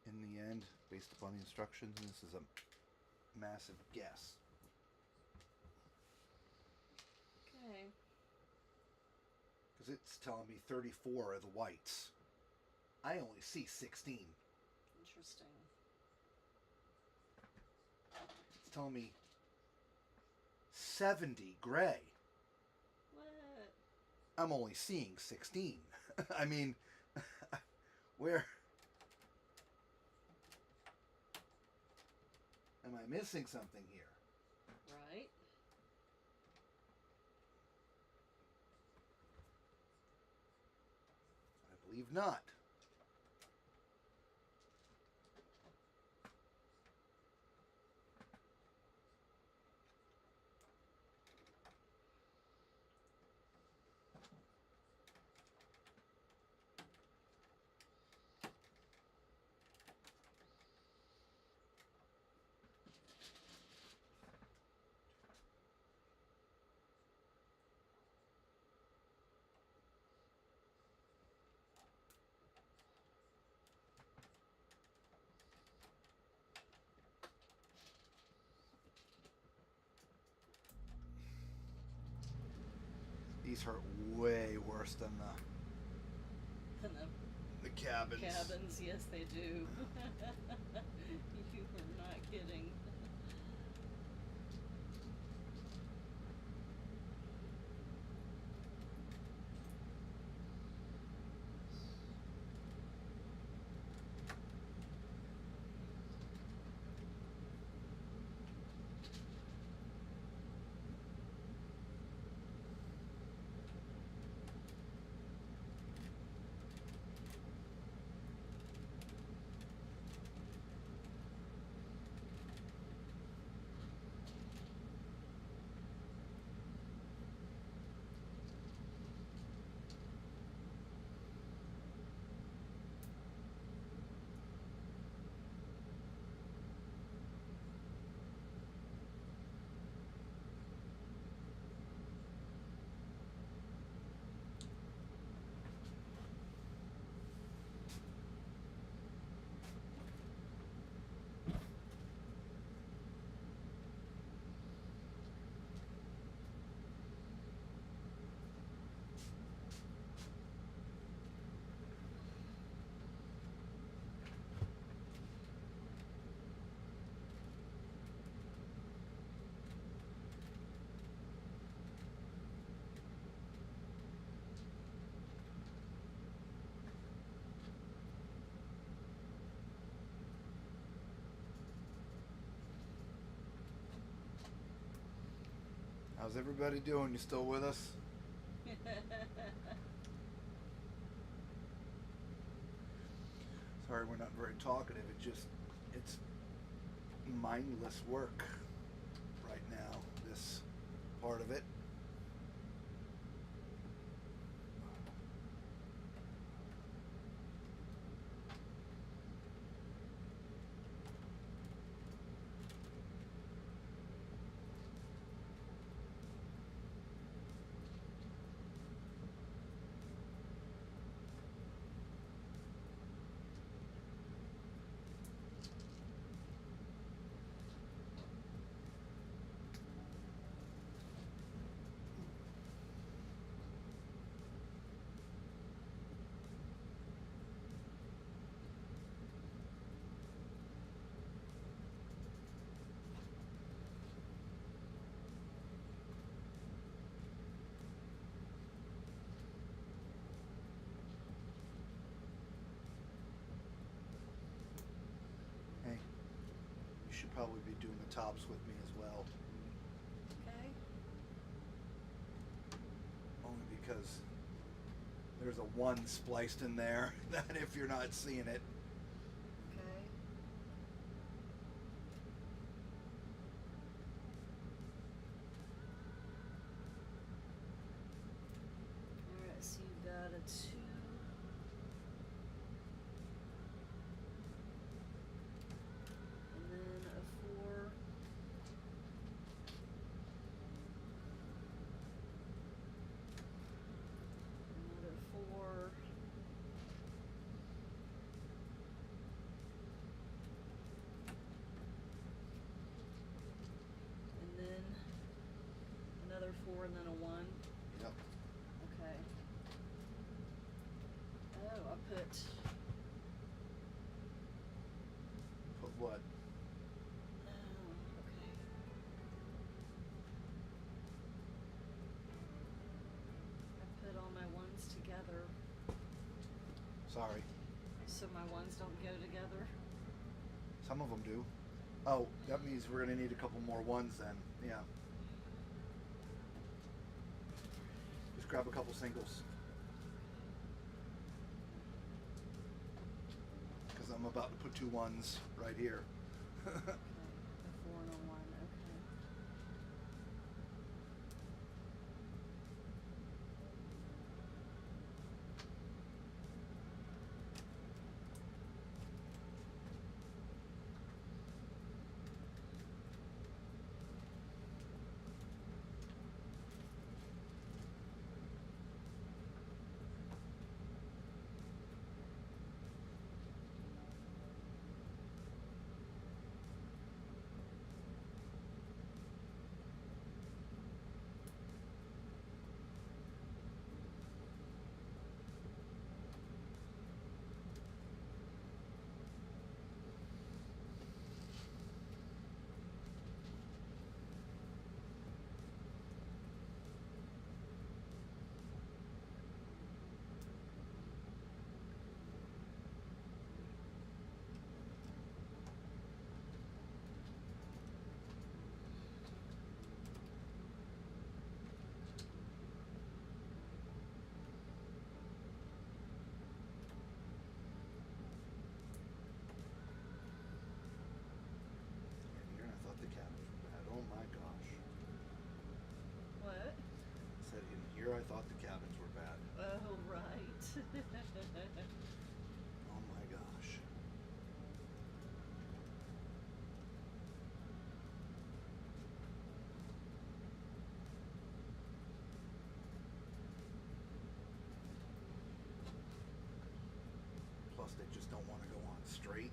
In the end, based upon the instructions, this is a massive guess. Okay. Because it's telling me 34 are the whites. I only see 16. Interesting. It's telling me 70 gray. What? I'm only seeing 16. I mean, where am I missing something here? Right. I believe not. these hurt way worse than And the cabins. cabins, yes, they do. You are not kidding. How's everybody doing? You still with us? Sorry, we're not very talkative. It's mindless work right now, this part of it. Hey, you should probably be doing the tops with me as well. Okay. Only because there's a 1 spliced in there that if you're not seeing it. Okay. Alright, so you've got a 2. And then a 4. Another 4. And then another 4 and then a 1. Yep. Okay. Oh, I put Put what? oh, okay. I put all my 1s together, Sorry. so my 1s don't go together. Some of them do. Oh, that means we're going to need a couple more 1s then. Yeah. Just grab a couple singles. Because I'm about to put 2 1s right here. Okay, a 4 and a 1, okay. thought the cabins were bad. Oh, right. Oh my gosh. Plus, they just don't want to go on straight.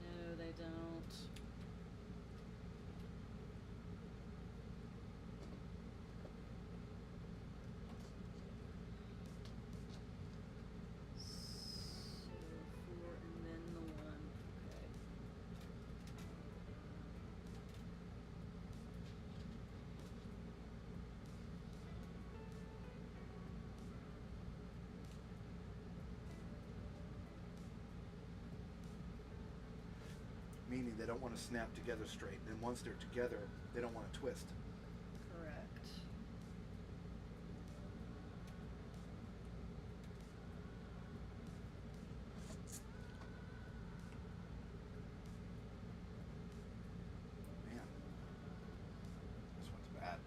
No, they don't. So 4 and then the 1. Okay. Meaning they don't want to snap together straight. And then once they're together, they don't want to twist. Correct. Man, this one's bad.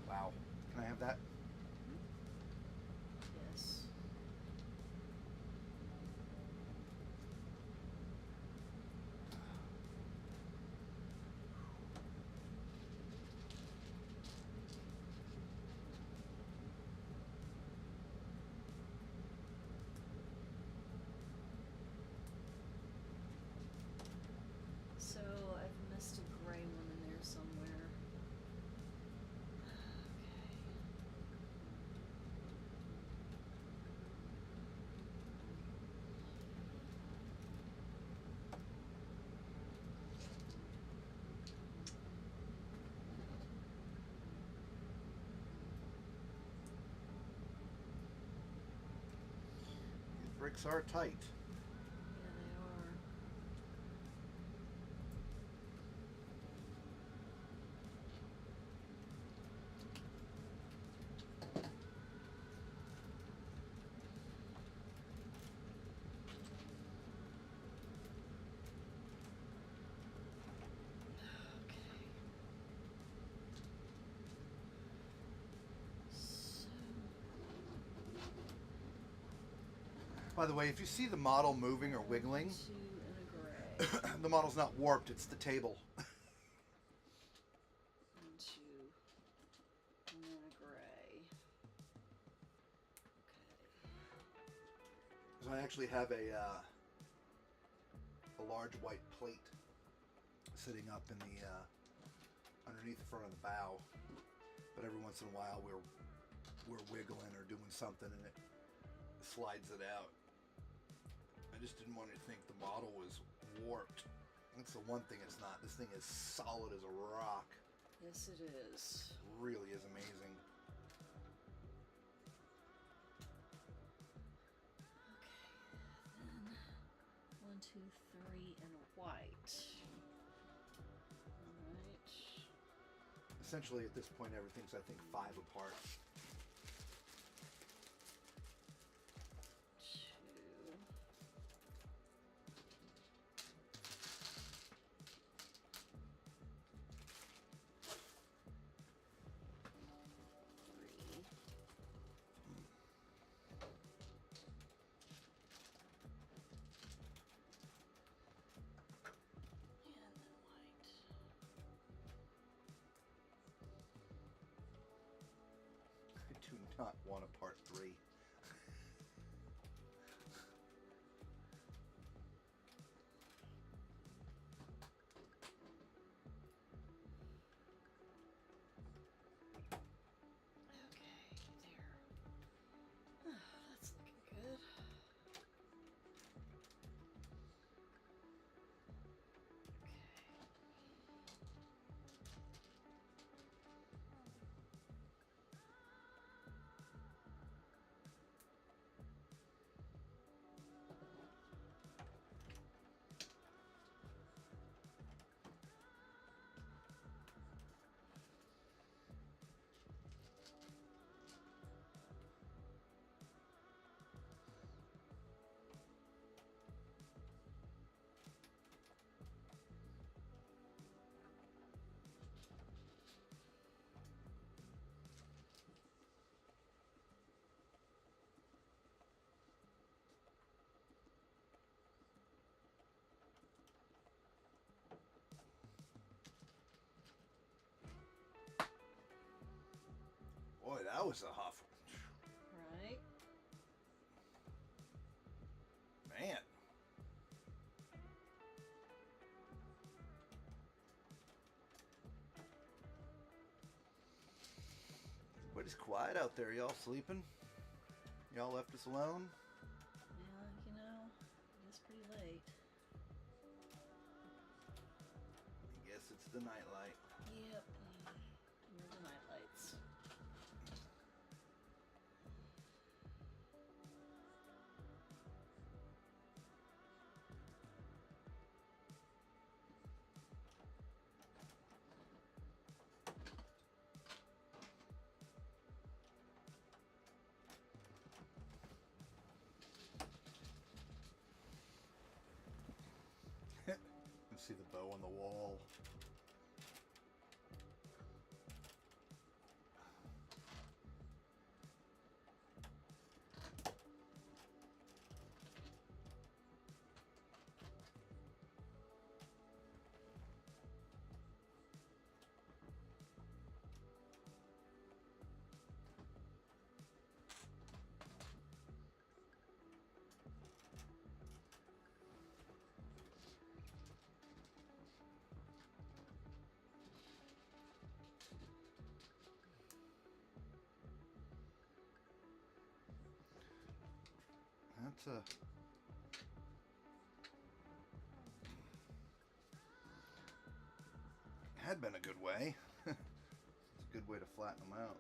Wow. Can I have that? Yes. So I've missed a gray one in there somewhere. These bricks are tight. Yeah, they are. Okay. So By the way, if you see the model moving or wiggling, 2 and a gray. the model's not warped, it's the table. And 2 and then a gray. Okay. So I actually have a large white plate sitting up in the underneath the front of the bow, but every once in a while we're wiggling or doing something and it slides it out. I just didn't want you to think the model was warped. That's the one thing it's not. This thing is solid as a rock. Yes, it is. It really is amazing. Okay. Then 1, 2, 3, and white. Alright. Essentially, at this point, everything's, I think, 5 apart. 2. I do not want a part 3. Okay, there. That's looking good. Okay. that was a huff. Right? Man. Everybody's quiet out there. Y'all sleeping? Y'all left us alone? Yeah, it's pretty late. I guess it's the nightlight. Yep. We're the night lights. You see the bow on the wall. That's had been a good way. It's a good way to flatten them out.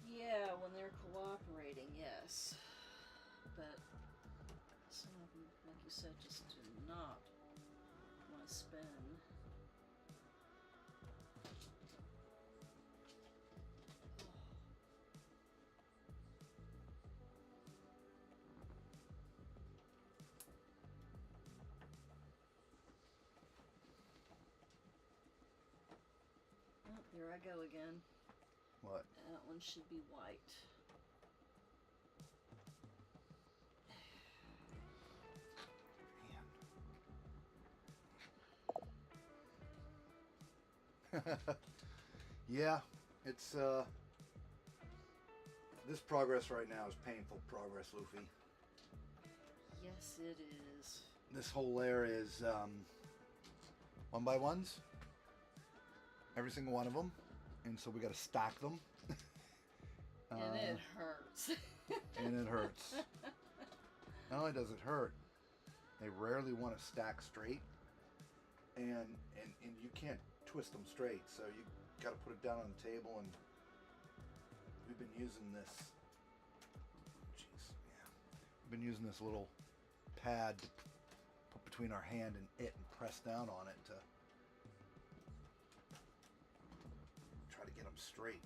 Yeah, when they're cooperating, yes. But some of them, like you said, just do not want to spin. Oh, there I go again. What? That one should be white. Man. Yeah, it's this progress right now is painful progress, Luffy. Yes, it is. This whole layer is one by ones. Every single one of them. And so we got to stack them. And it hurts. And it hurts. Not only does it hurt, they rarely want to stack straight. And you can't twist them straight. So you got to put it down on the table. And we've been using this. Jeez, yeah. We've been using this little pad to put between our hand and it and press down on it to try to get them straight.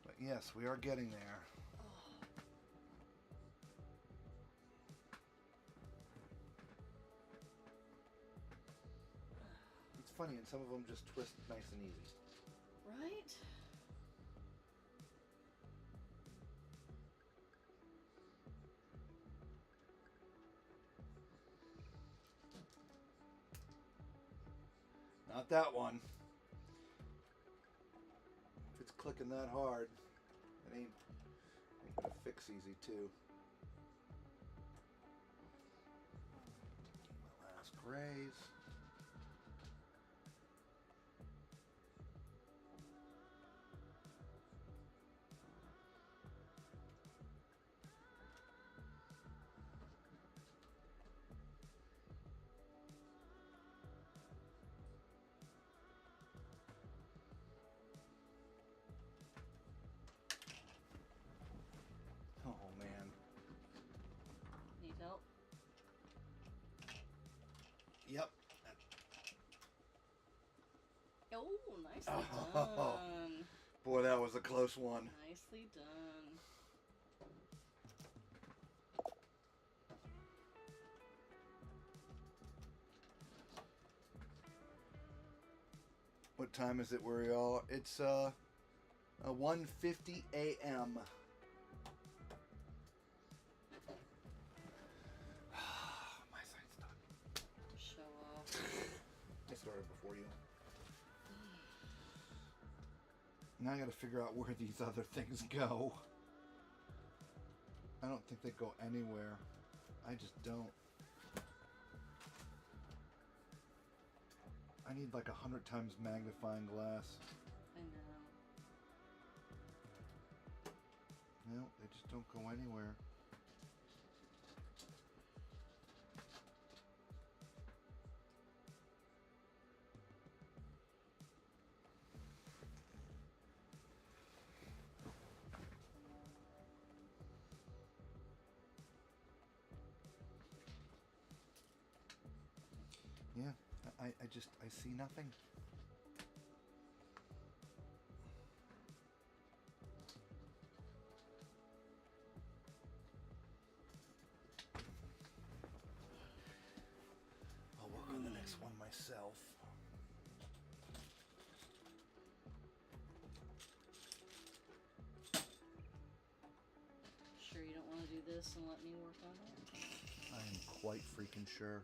But yes, we are getting there. It's funny, and some of them just twist nice and easy. Right? Not that one. If it's clicking that hard, it ain't gonna fix easy too. My last graze. Oh man. Need help? Yep. Oh, nicely Oh. done. Boy, that was a close one. Nicely done. What time is it where y'all? It's 1:50 a.m. for you. Now I gotta figure out where these other things go. I don't think they go anywhere. I just don't. I need like 100 times magnifying glass. I know. No, they just don't go anywhere. Yeah, I see nothing. I'll work on the next one myself. Sure you don't want to do this and let me work on it? I am quite freaking sure.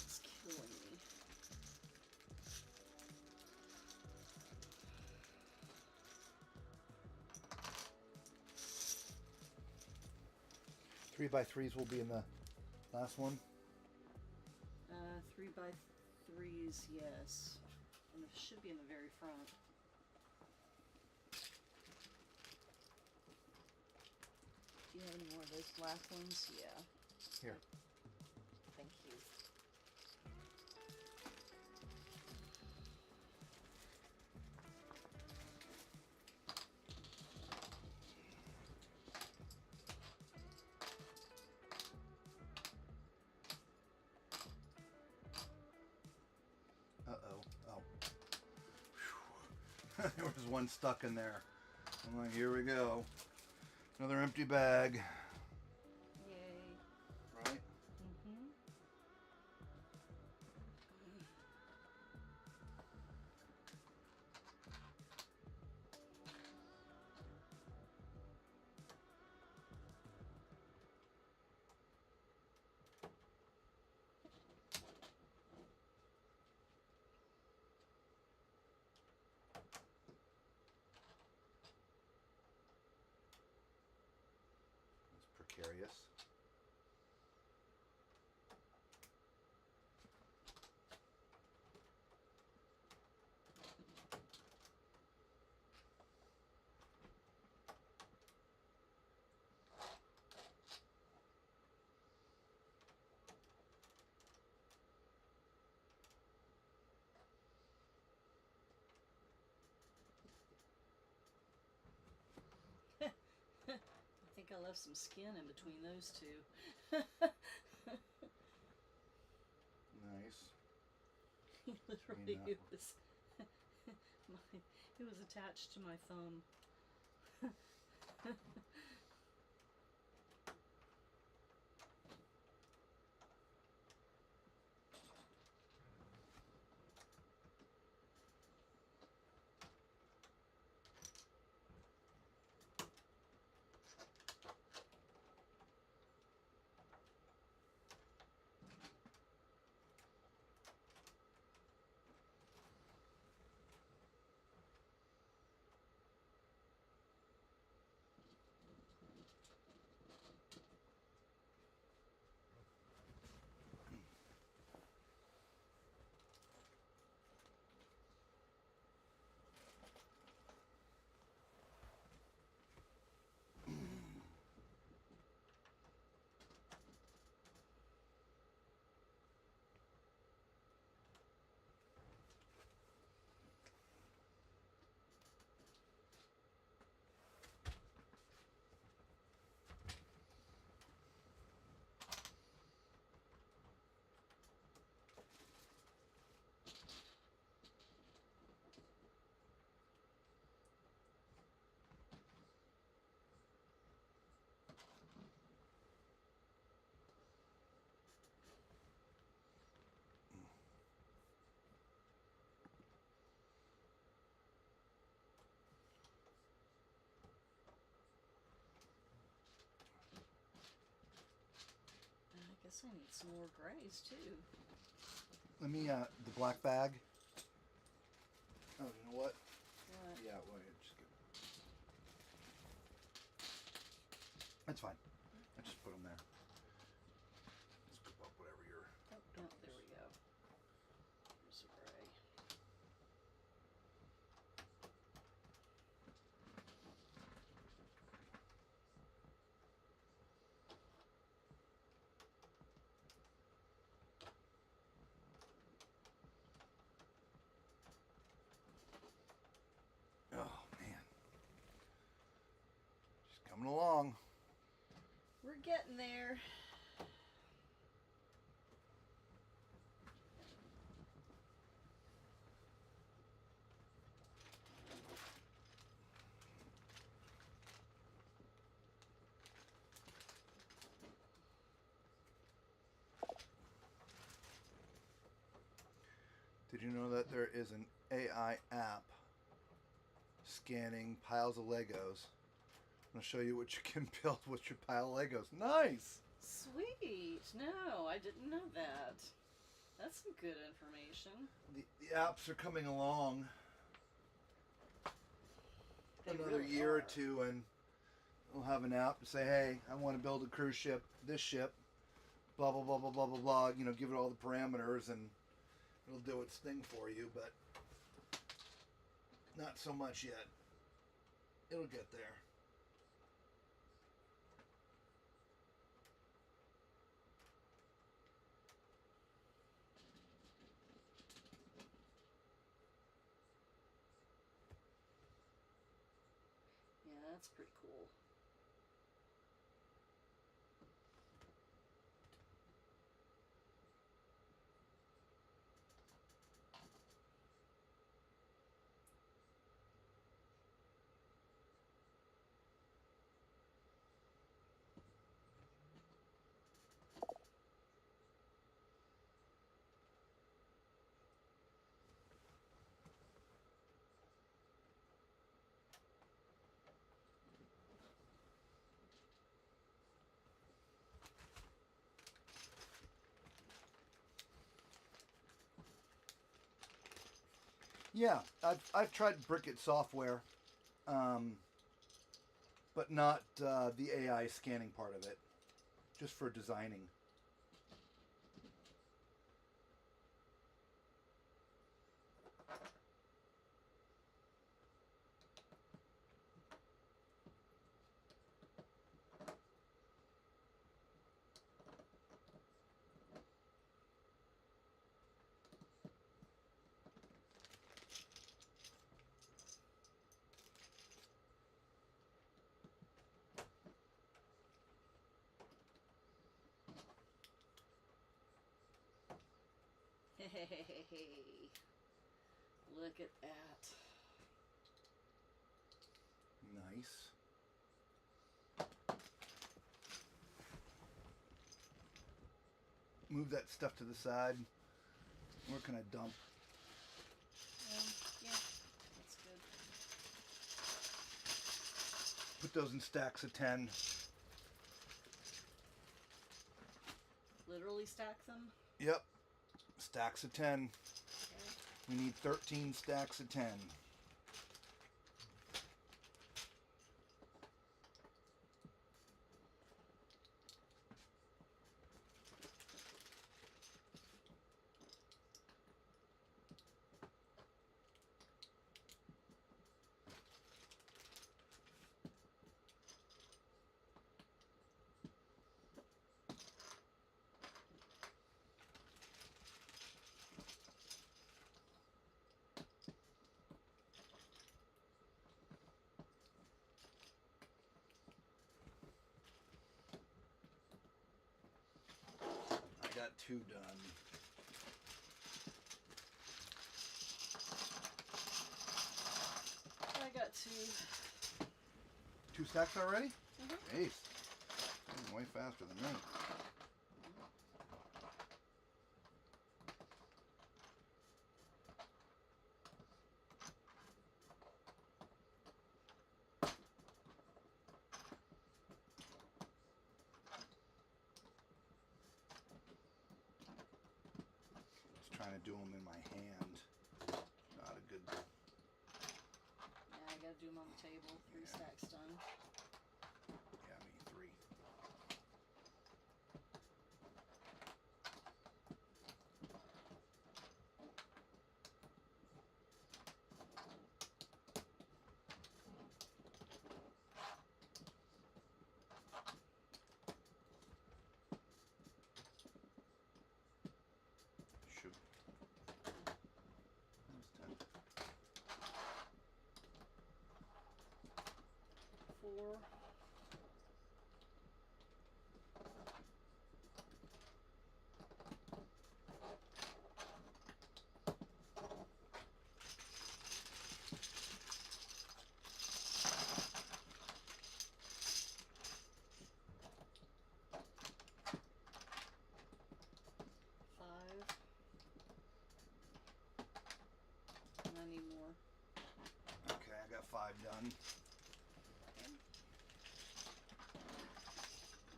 It's killing me. Three by threes will be in the last one. 3x3s, yes. And it should be in the very front. Do you have any more of those black ones? Yeah. Here. Thank you. Uh-oh. Oh. There was one stuck in there. I'm like, here we go. Another empty bag. Yay. Right? Mm-hmm. It's precarious. I think I left some skin in between those two. Nice. Literally, Clean it was it was attached to my thumb. guess I need some more grays too. Let me, the black bag. Oh, you know what? What? Yeah, wait, just get... That's fine. I just put them there. Scoop up whatever you're... Oh, no, there we go. There's a gray. Oh, man. Just coming along. We're getting there. Did you know that there is an AI app scanning piles of Legos? I'm going to show you what you can build with your pile of Legos. Nice! Sweet. No, I didn't know that. That's some good information. The apps are coming along. They Another really year or are. two, and we'll have an app to say, hey, I want to build a cruise ship, this ship, blah, blah, blah, blah, blah, blah, blah. You know, give it all the parameters, and it'll do its thing for you, but not so much yet. It'll get there. Yeah, that's pretty cool. Yeah, I've tried Brickit software, but not the AI scanning part of it, just for designing. Hey, look at that. Nice. Move that stuff to the side. Where can I dump? Yeah, that's good. Put those in stacks of 10. Literally stack them. Yep. Stacks of 10. Okay. We need 13 stacks of 10. I got 2 done. I got 2. 2 stacks already? Mm-hmm. Ace. You're way faster than me. trying to do them in my hand. Not a good. Yeah, I gotta do them on the table. 3 stacks done. Yeah, me 3. Shoot. That was 10. 4. And I need more. Okay, I got 5 done. Okay.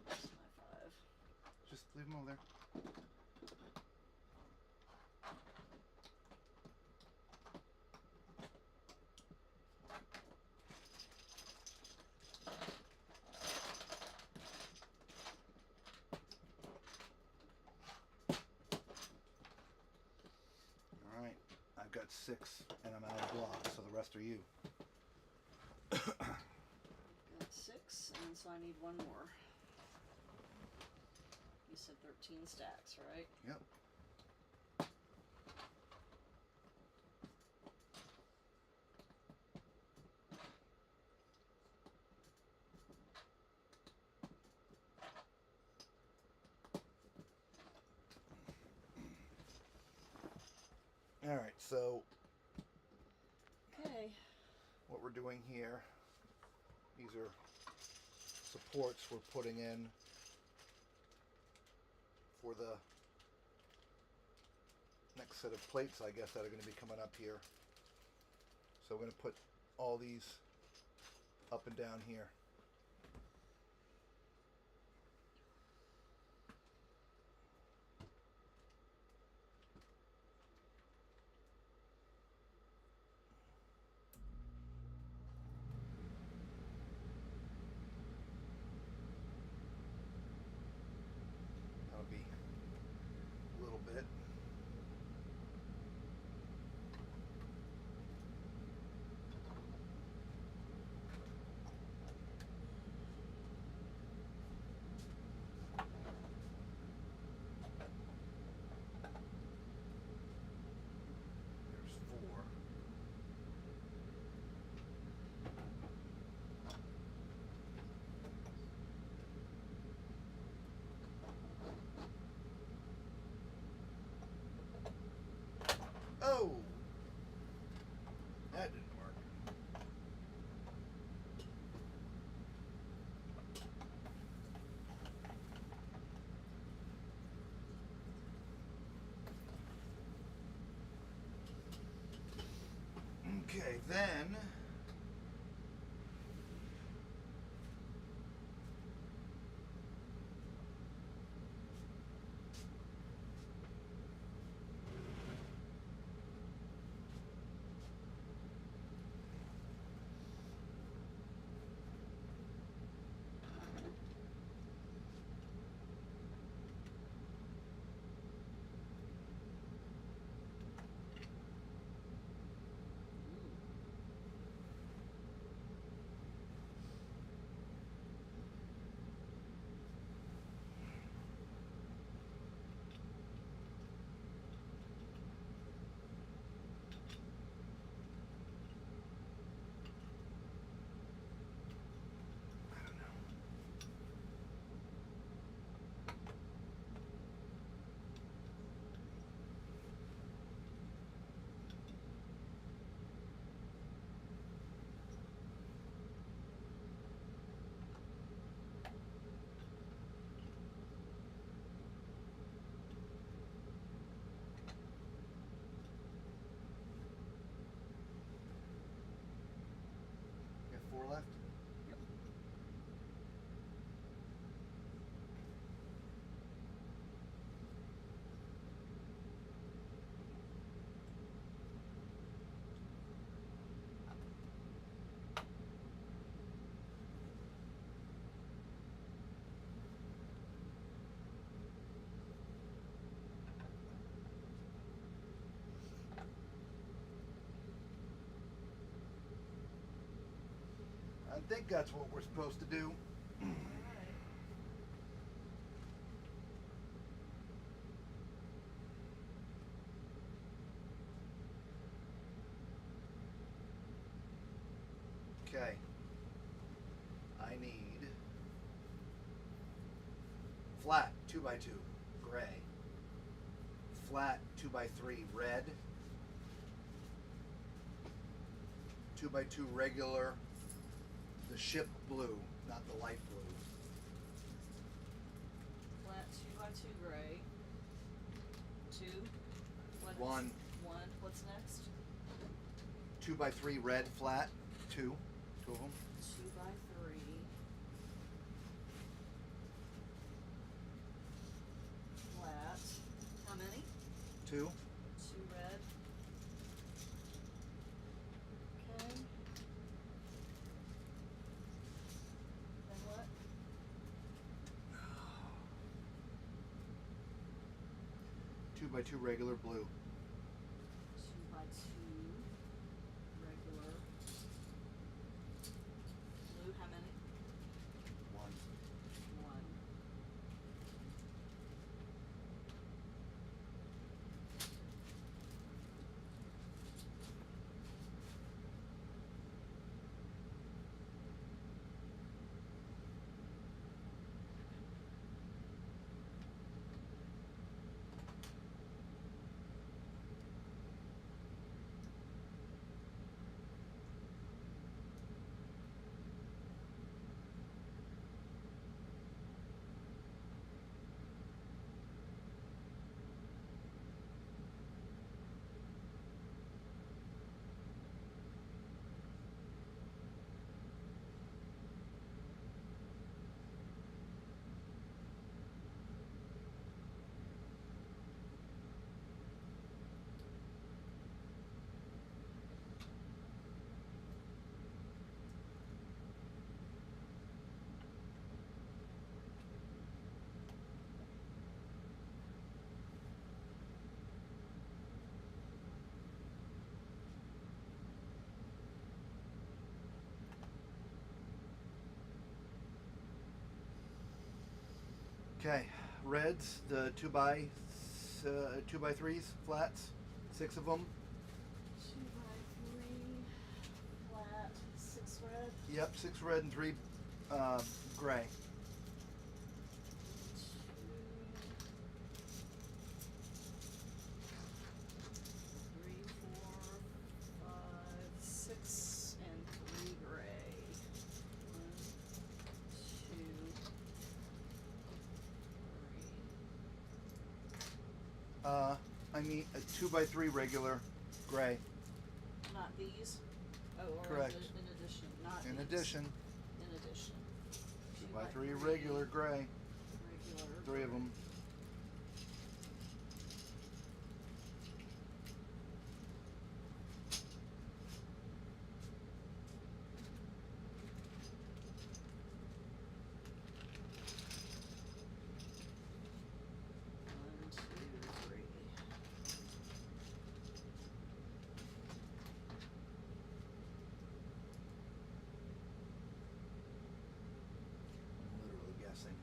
That's my 5. Just leave them over there. All right, I've got 6, and I'm out of blocks, so the rest are you. Got 6, and so I need 1 more. You said 13 stacks, right? Yep. All right, so Okay. what we're doing here, these are supports we're putting in for the next set of plates, I guess, that are going to be coming up here. So we're going to put all these up and down here. That'll be a little bit. There's 4. Oh! That didn't work. Okay, then think that's what we're supposed to do. Alright. Okay. I need flat 2x2 gray, flat 2x3 red, 2x2 regular, the ship blue, not the light blue. Flat 2x2 gray. 2. What is- One. 1. What's next? 2x3 red flat, 2 of them. 2x3. Flat. How many? 2. 2 red. Okay. Then what? 2x2 regular blue. 2x2 regular. Blue, how many? 1. 1. Okay, reds, the 2x3s, flats, 6 of them. 2x3 flat. 6 red. Yep, 6 red and 3 gray. 2, 3, 4, 5, 6, and 3 gray. 1, 2, 3. I need a 2x3 regular gray. Not these? Oh, or Correct. in addition. Not In these. addition, In addition. 2x3 regular gray. Regular. 3 of them. One, two, three. I'm literally guessing.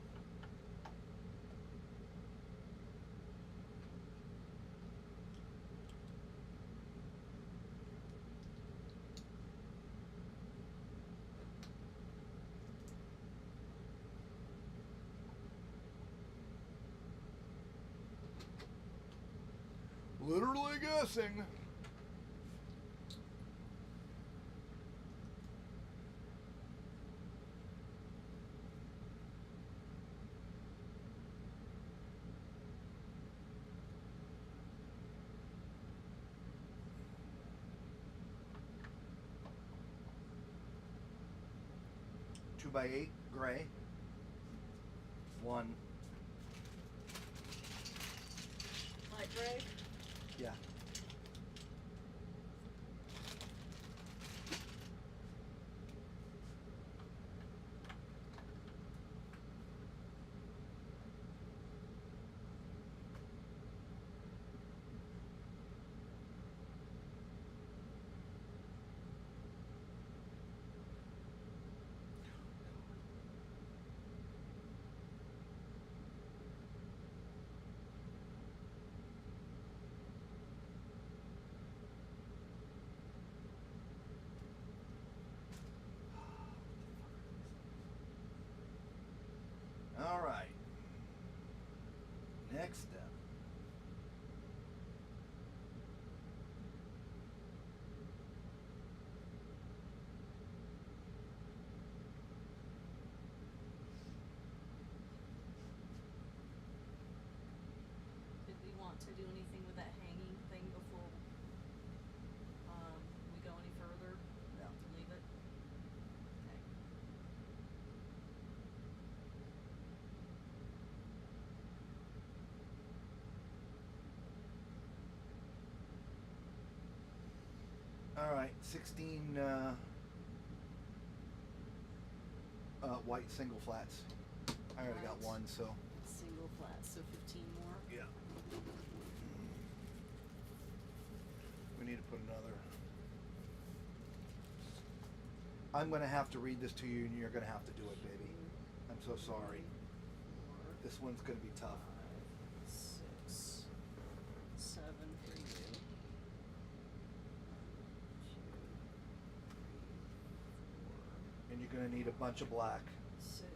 Literally guessing. Two by 8 gray. 1. Light gray. Yeah. next step. Did we want to do anything with that hanging thing before we go any further? No. Leave it? Okay. All right, 16 white single flats. I already got Right. one, so Single flat, so 15 more. yeah. We need to put another. I'm going to have to read this to you, and you're going to have to do it, baby. I'm so sorry. 4, This one's going to be tough. 6, 7 for you. 1, 2, 3, 4, And you're going to need a bunch of black. 6,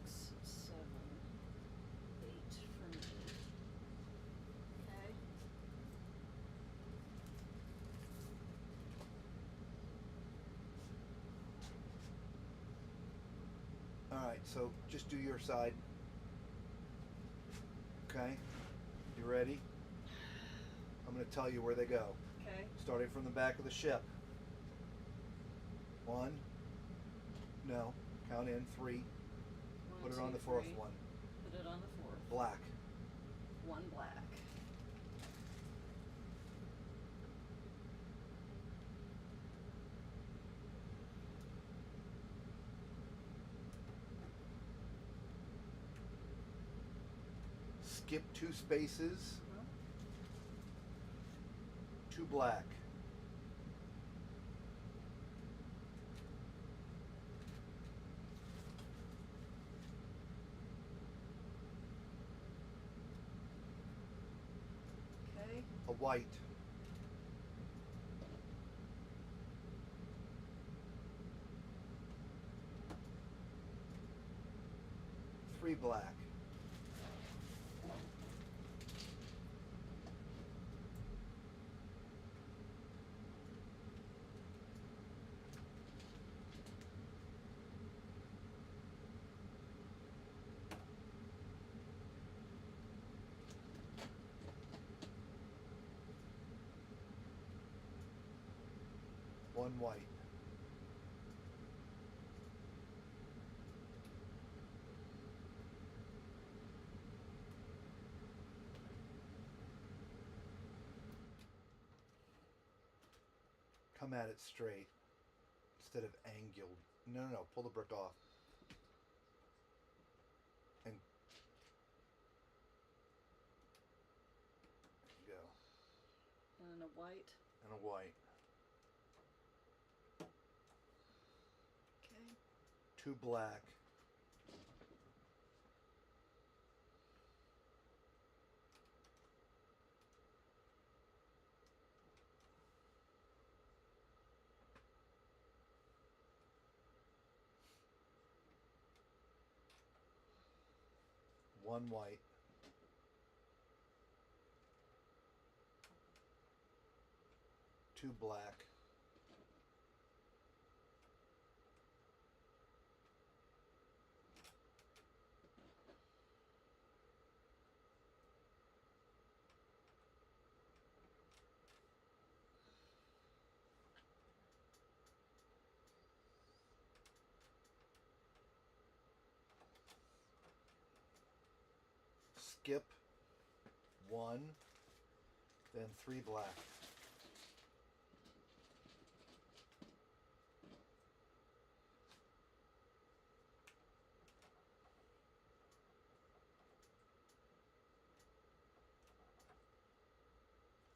7, 8 for me. Okay. All right, so just do your side. Okay? You ready? I'm going to tell you where they go. Okay. Starting from the back of the ship. 1. No. Count in. 3. 1, Put it 2, on the fourth 3. one. Put it on the fourth. Black. 1 black. Skip 2 spaces. Huh? 2 black. Okay. A white. 3 black. One white. Come at it straight instead of angled. No, no, no. Pull the brick off. And there you go. And a white. And a white. Okay. 2 black. One white. 2 black. Skip 1, then 3 black.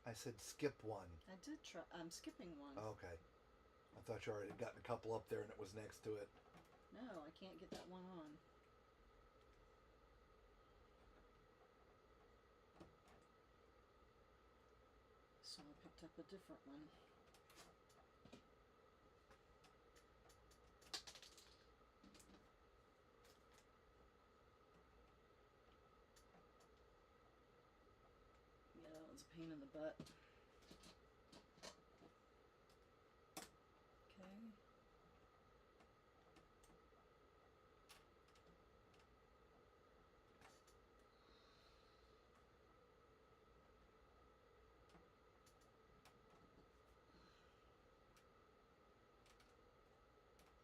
I said skip 1. I did try. I'm skipping 1. Okay. I thought you already gotten a couple up there and it was next to it. No, I can't get that one on. So I picked up a different one. pain in the butt.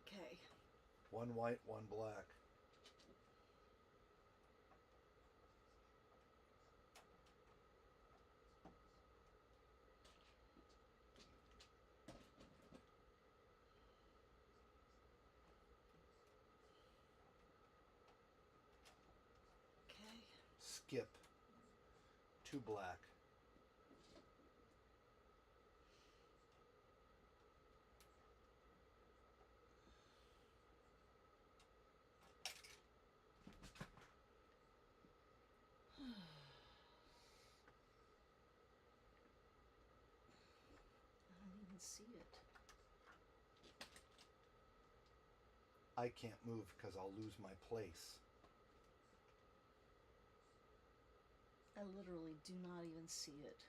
Okay. Okay. One white, one black. Okay. Skip. Two black. I don't even see it. I can't move because I'll lose my place. I literally do not even see it.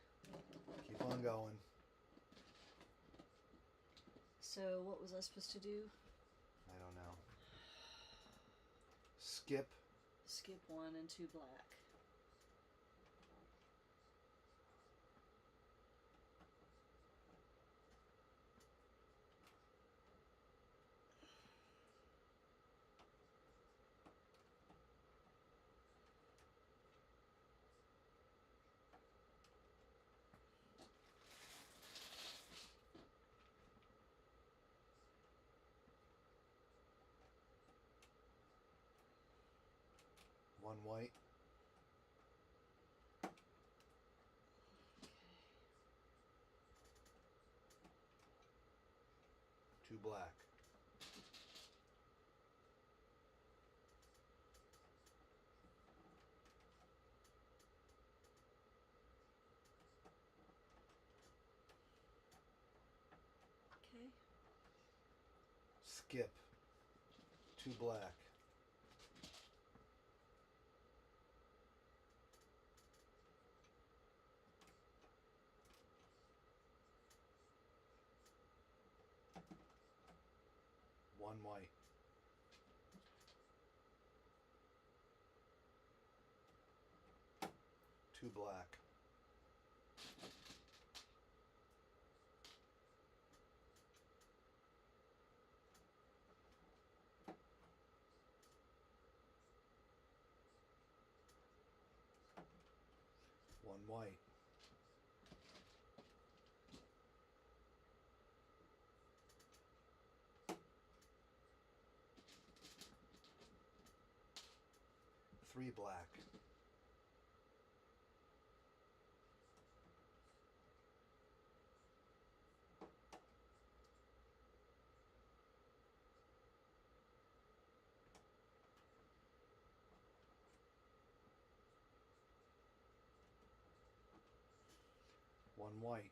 Keep on going. So what was I supposed to do? I don't know. Skip. Skip 1 and 2 black. One white. Two black. Okay. Skip. Two black. One white. Two black. One white. Three black. One white.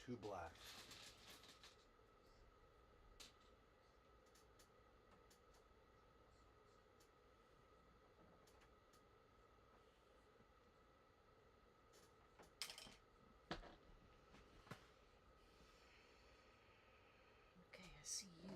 Two black. Okay, I see you.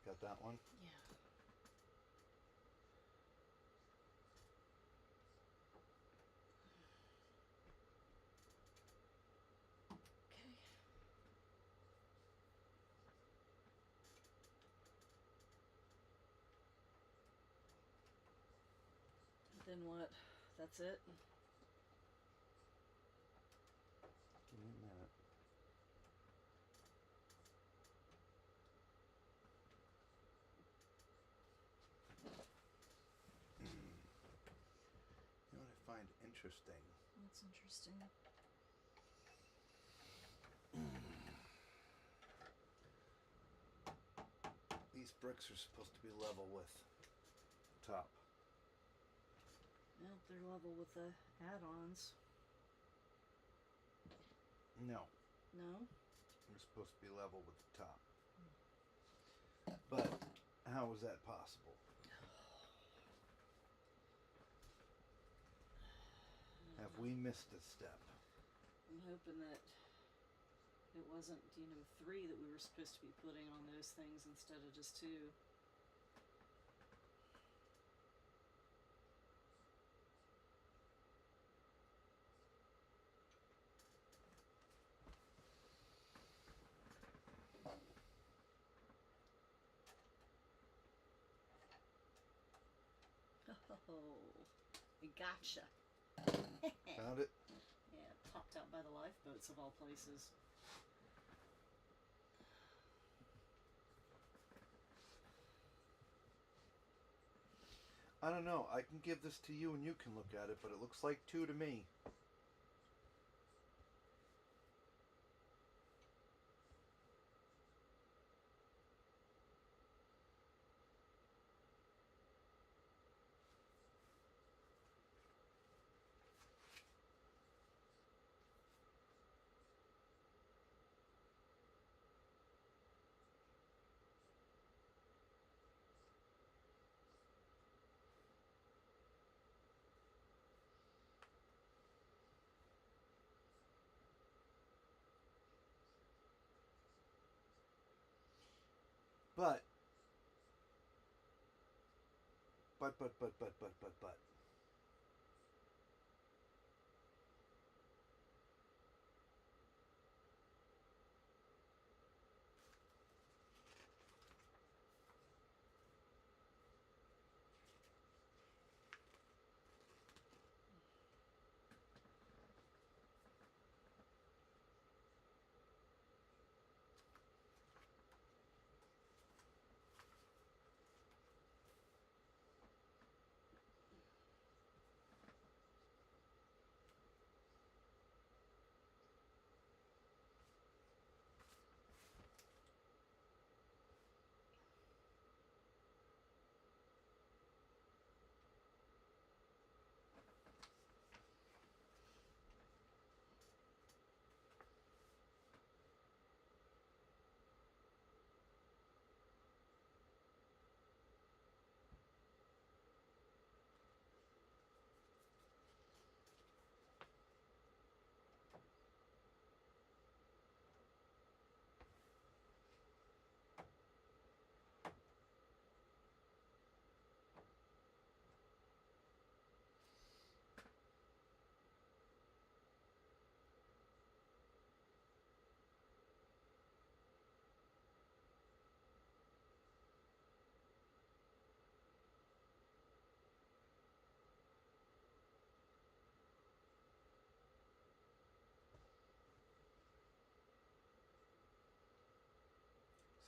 Got that one? Yeah. Okay. Then what? That's it? Give me a minute. Interesting. That's interesting. These bricks are supposed to be level with top. Well, they're level with the add-ons. No, No? they're supposed to be level with the top. But how is that possible? Have we missed a step? I'm hoping that it wasn't, 3 that we were supposed to be putting on those things instead of just 2. Oh, I gotcha. Found it? Yeah, popped out by the lifeboats of all places. I don't know. I can give this to you and you can look at it, but it looks like 2 to me. But.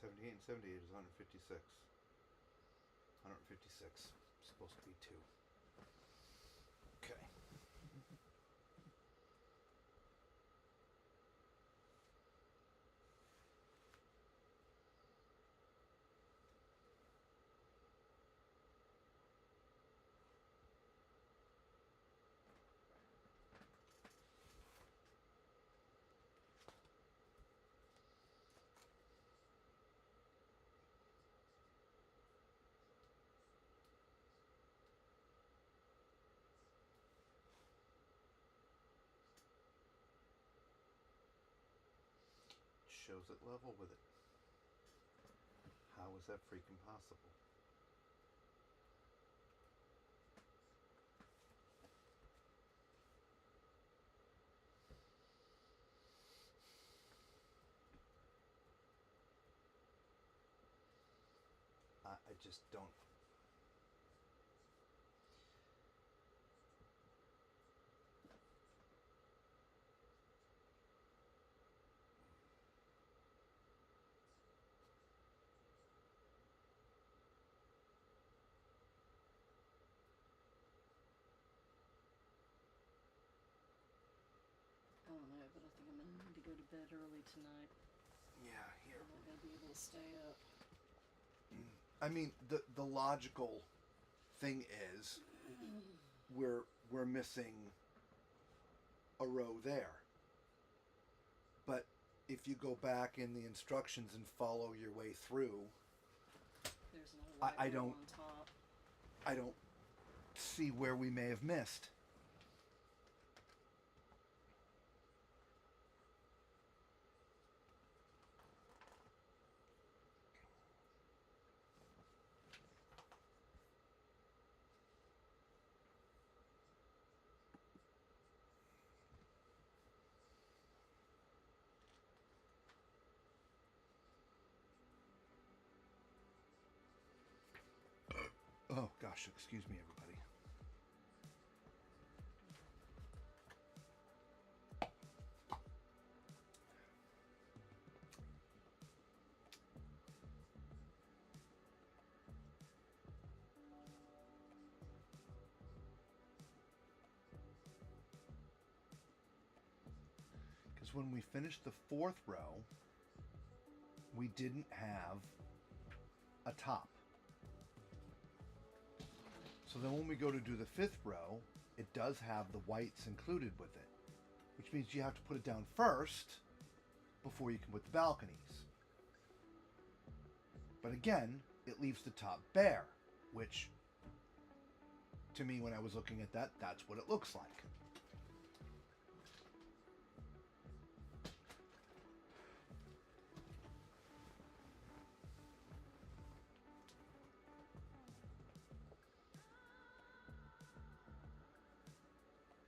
$78 and $78 is $156. $156. Supposed to be 2. Okay. Shows it level with it. How is that freaking possible? I just don't. to bed early tonight. Yeah, here. I'm not gonna be able to stay up. I mean, the logical thing is we're missing a row there. But if you go back in the instructions and follow your way through, There's an old I row don't- on top. I don't see where we may have missed. Oh gosh, excuse me, everybody. Because when we finished the fourth row, we didn't have a top. So then when we go to do the fifth row, it does have the whites included with it, which means you have to put it down first before you can put the balconies. But again, it leaves the top bare, which to me, when I was looking at that, that's what it looks like.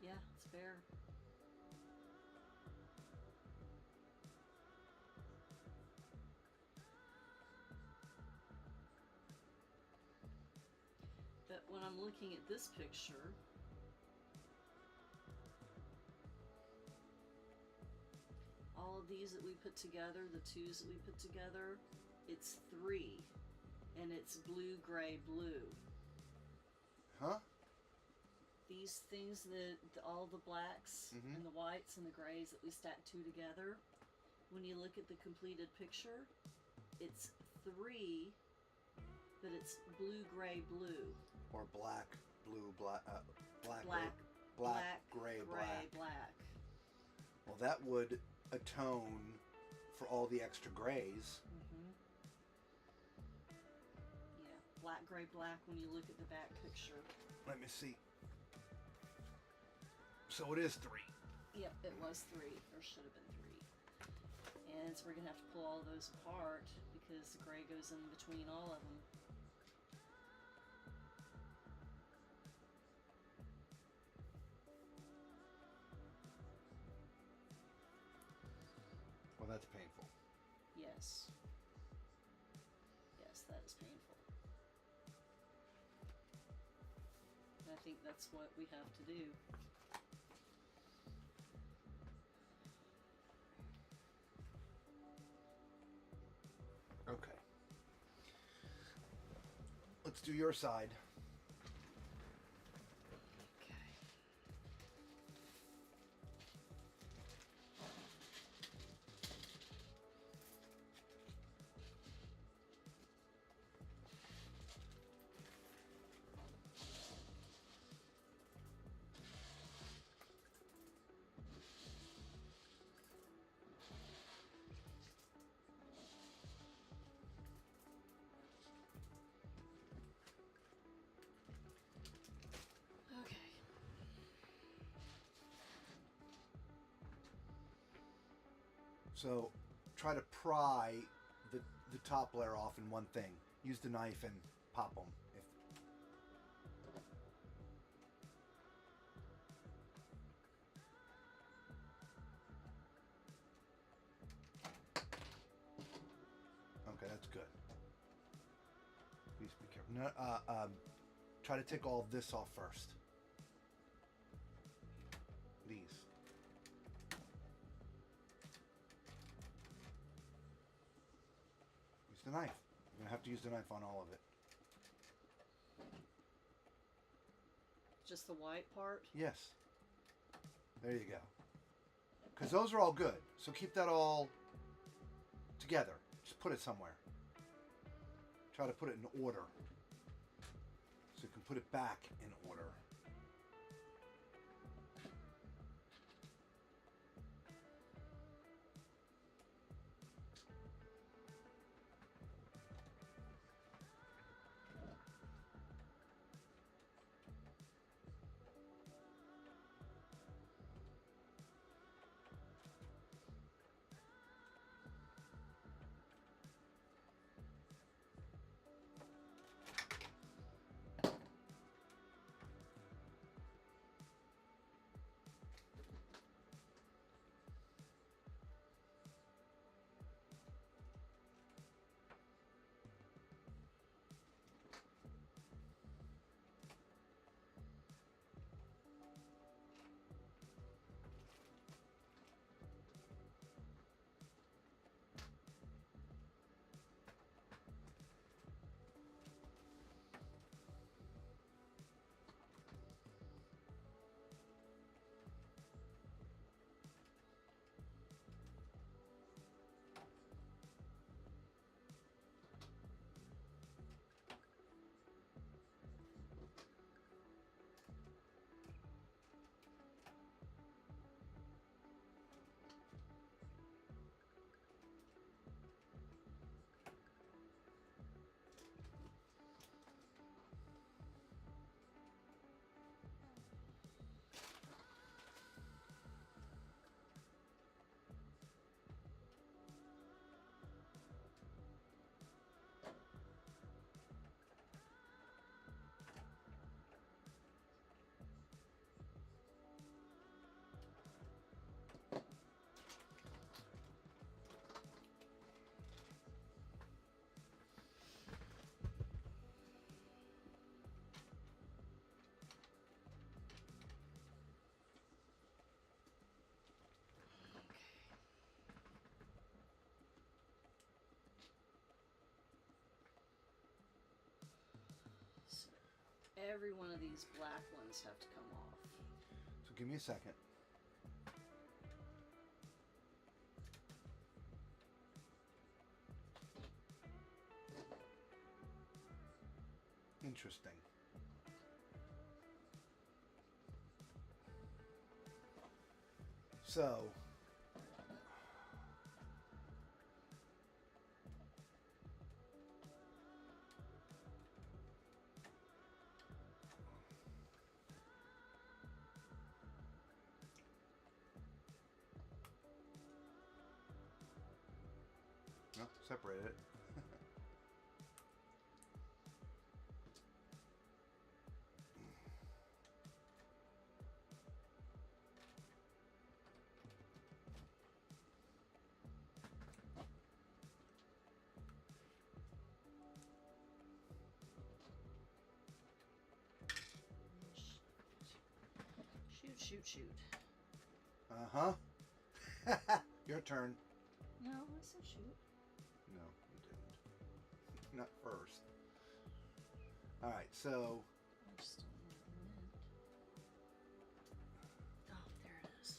Yeah, it's fair. But when I'm looking at this picture, all of these that we put together, the twos that we put together, it's 3. And it's blue, gray, blue. Huh? These things that all the blacks Mhm. and the whites and the grays that we stacked 2 together, when you look at the completed picture, it's 3, but it's blue, gray, blue. Or black, blue, black, black, Black, gray, gray, black. black. Well, that would atone for all the extra grays. Mm-hmm. Yeah, black, gray, black when you look at the back picture. Let me see. So it is 3. Yep, it was 3, or should have been 3. And so we're gonna have to pull all those apart because the gray goes in between all of them. Well, that's painful. Yes. Yes, that is painful. And I think that's what we have to do. Okay. Let's do your side. Okay. Okay. So try to pry the top layer off in one thing. Use the knife and pop them. Okay, that's good. Please be careful. No, try to take all of this off first. These. Use the knife. You're gonna have to use the knife on all of it. Just the white part? Yes. There you go. Because those are all good. So keep that all together. Just put it somewhere. Try to put it in order. So you can put it back in order. Every one of these black ones have to come off. So give me a second. Interesting. So, no, separate it. Shoot. Uh-huh. Your turn. No, I said shoot. No, you didn't. Not first. All right, so I just don't know what it meant. Oh, there it is.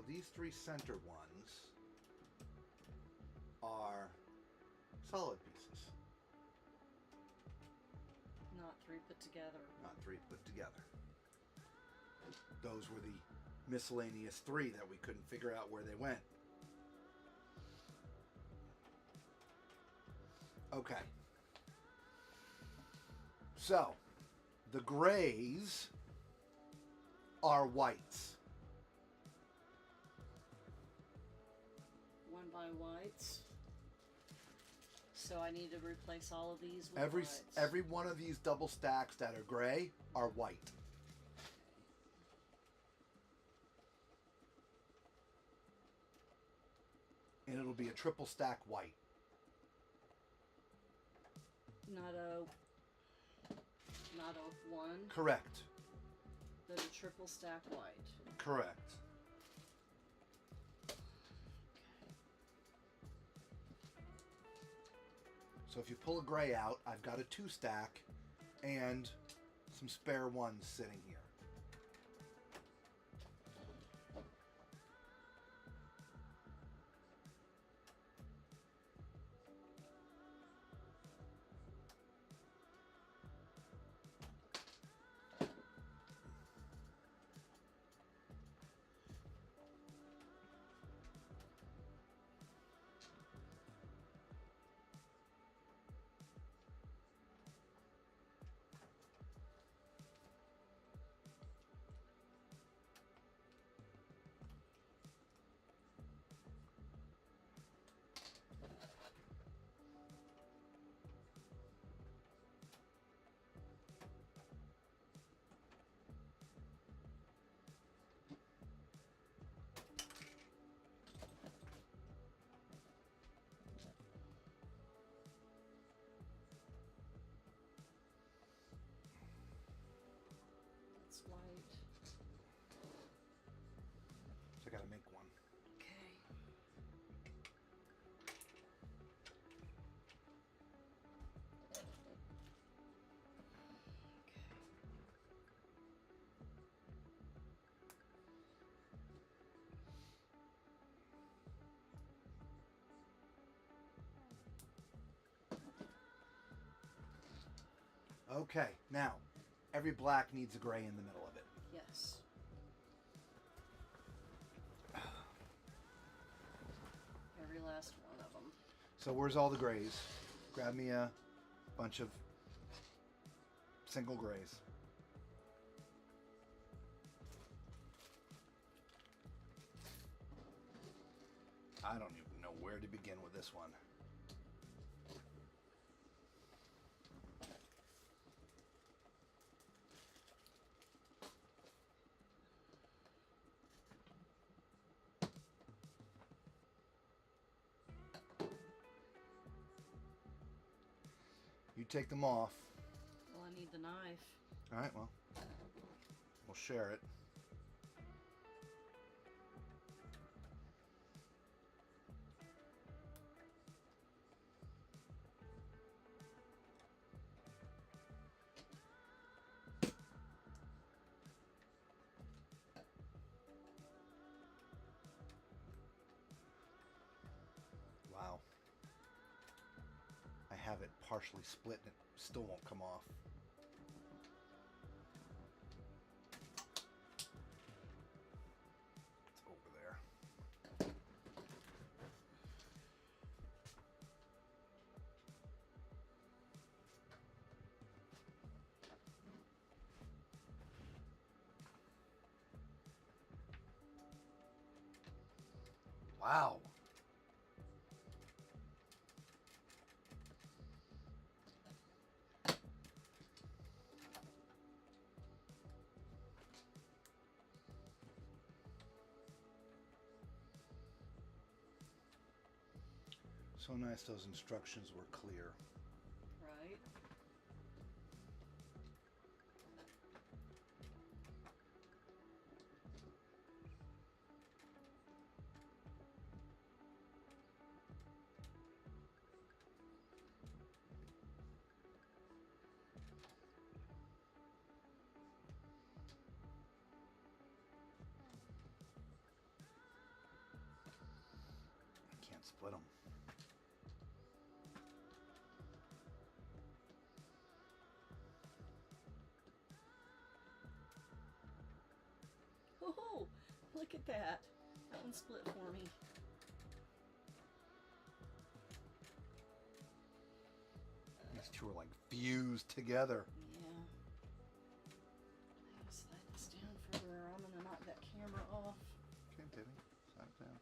these three center ones are solid pieces, Not three put together. not three put together. Those were the miscellaneous three that we couldn't figure out where they went. Okay. So, the grays are whites. One by whites. So I need to replace all of these with whites. Every one of these double stacks that are gray are white. And it'll be a triple stack white. Not a one, Correct. but a triple stack white. Correct. So if you pull a gray out, I've got a 2 stack and some spare ones sitting here. It's white. So I gotta make one. Okay. Okay, now every black needs a gray in the middle of it. Yes. Every last one of them. So where's all the grays? Grab me a bunch of single grays. I don't even know where to begin with this one. You take them off. Well, I need the knife. All right, well, we'll share it. Wow. I have it partially split and it still won't come off. It's over there. Wow. So nice those instructions were clear. Right. I can't split them. Oh, look at that. That one split for me. These two are like fused together. Yeah. I gotta slide this down further or I'm gonna knock that camera off. Okay, baby. Slide it down.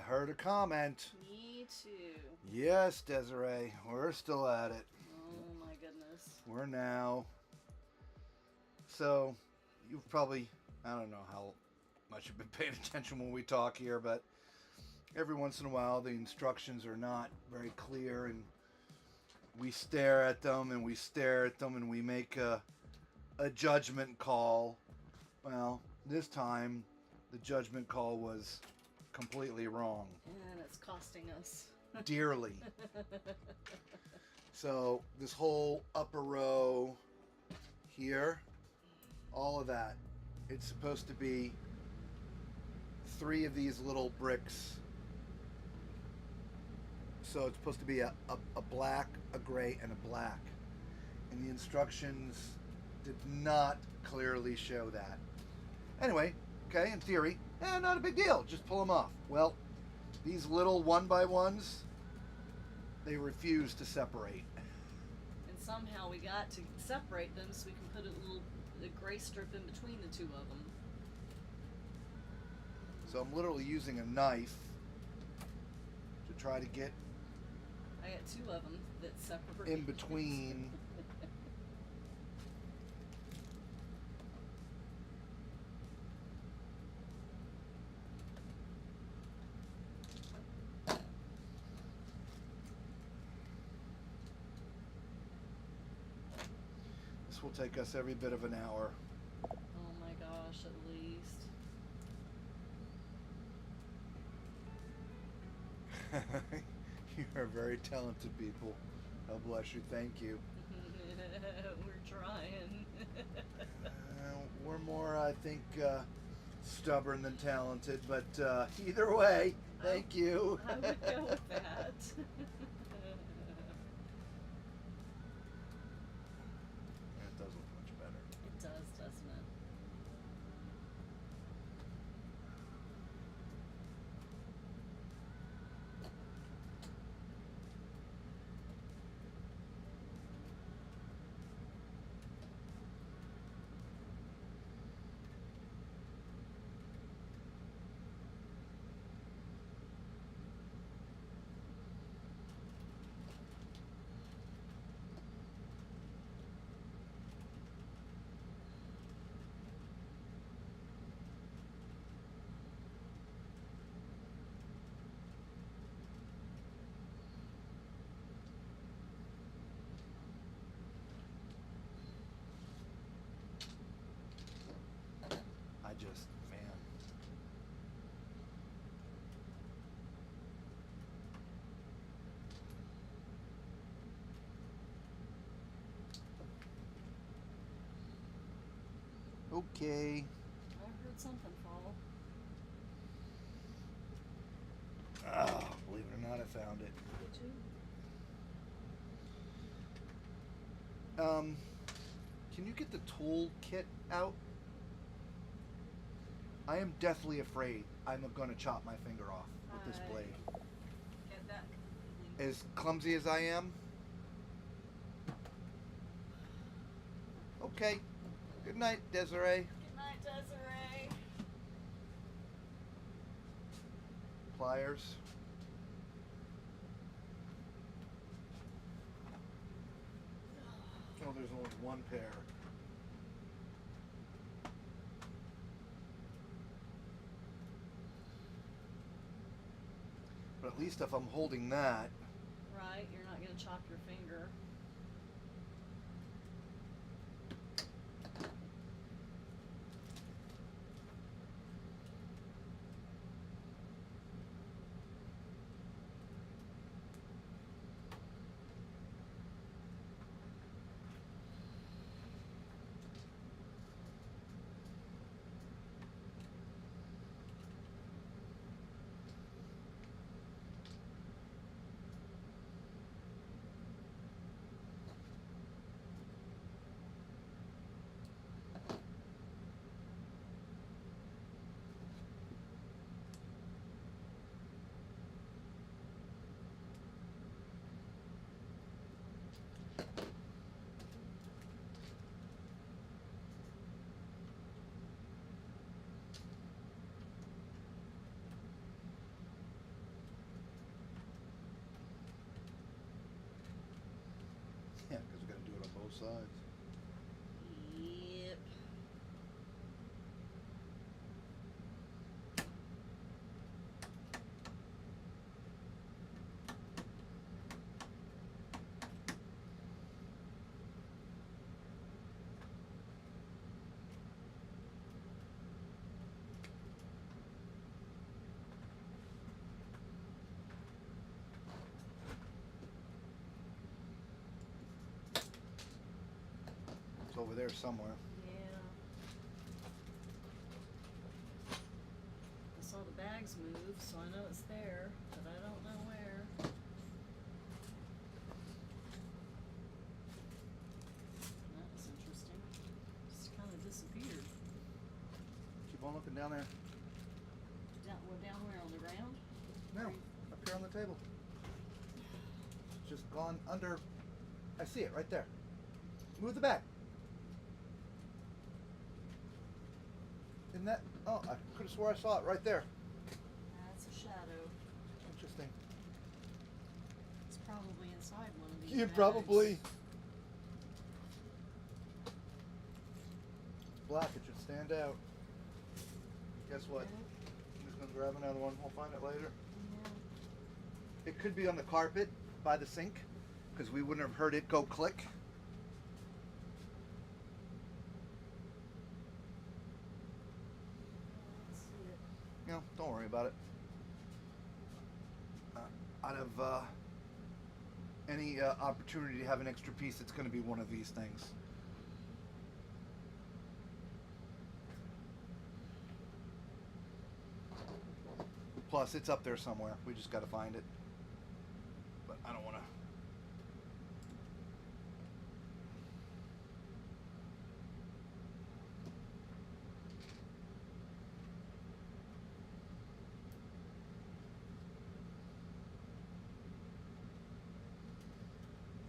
heard a comment. Me too. Yes, Desiree, we're still at it. Oh my goodness. We're now. So, you've probably, I don't know how much you've been paying attention when we talk here, but every once in a while the instructions are not very clear, and we stare at them and we stare at them and we make a judgment call. Well, this time the judgment call was completely wrong. And it's costing us. Dearly. So this whole upper row here, all of that, it's supposed to be 3 of these little bricks. So it's supposed to be a black, a gray, and a black. And the instructions did not clearly show that. Anyway, okay, in theory, not a big deal. Just pull them off. Well, these little 1x1s, they refuse to separate. And somehow we got to separate them so we can put a gray strip in between the 2 of them. So I'm literally using a knife to try to get I got 2 of them that separate. in between. This will take us every bit of an hour. Oh my gosh, at least. You are very talented people. God bless you. Thank you. We're trying. We're more, I think, stubborn than talented, but either way, thank you. I would go with that. It does look much better. It does, doesn't it? I just, man. Okay. I heard something fall. Oh, believe it or not, I found it. Did you? Can you get the tool kit out? I am deathly afraid I'm going to chop my finger off with this blade. Get that completely. As clumsy as I am. Okay. Good night, Desiree. Good night, Desiree. Pliers. Oh, there's only one pair. But at least if I'm holding that, Right, you're not going to chop your finger. sides. Yep. It's over there somewhere. Yeah. I saw the bags move, so I know it's there, but I don't know where. That was interesting. Just kind of disappeared. Keep on looking down there. Down where, on the ground? No, up here on the table. It's just gone under. I see it right there. Move the bag. Isn't that? Oh, I could have swore I saw it right there. That's a shadow. Interesting. It's probably inside one of these You bags. probably. Black, it should stand out. Guess what? Yeah. I'm just gonna grab another one. We'll find it later. Yeah. It could be on the carpet by the sink, because we wouldn't have heard it go click. Let's see it. No, don't worry about it. Out of any opportunity to have an extra piece, it's going to be one of these things. Plus, it's up there somewhere. We just got to find it. But I don't want to.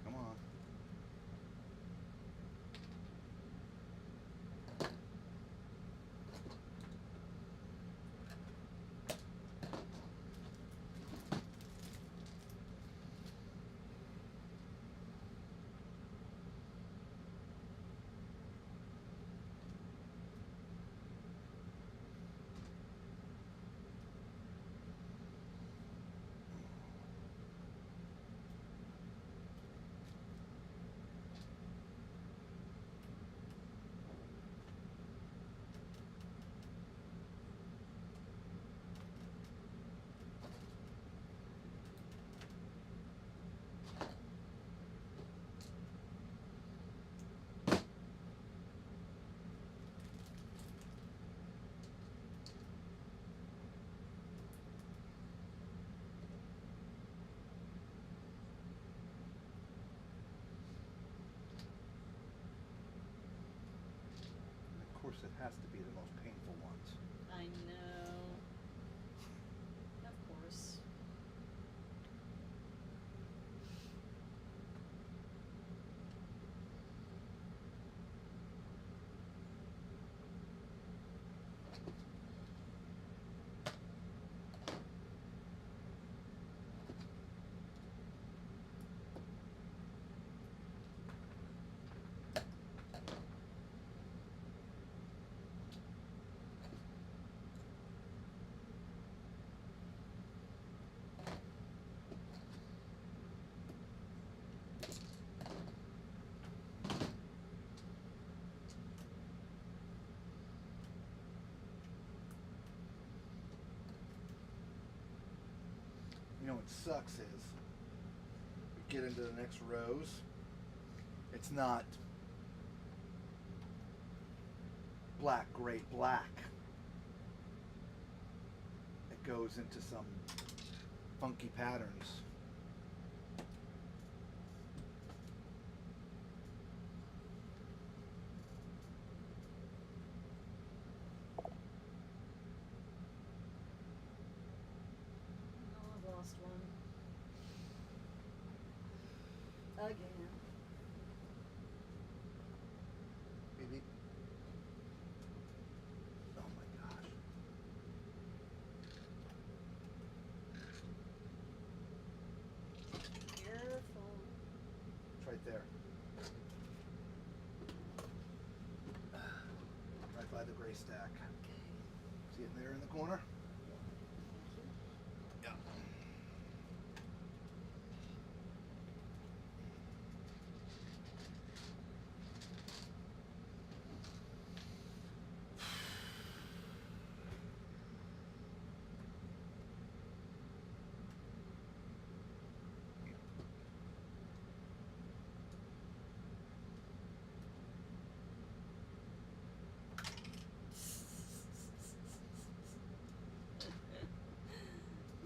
Come on. Of course, it has to be the most painful ones. I know. Of course. You know what sucks is we get into the next rows. It's not black, gray, black. It goes into some funky patterns. Oh, I've lost one. Again. Beep, beep. Oh my gosh. tray stack. Okay. See it there in the corner? Yeah.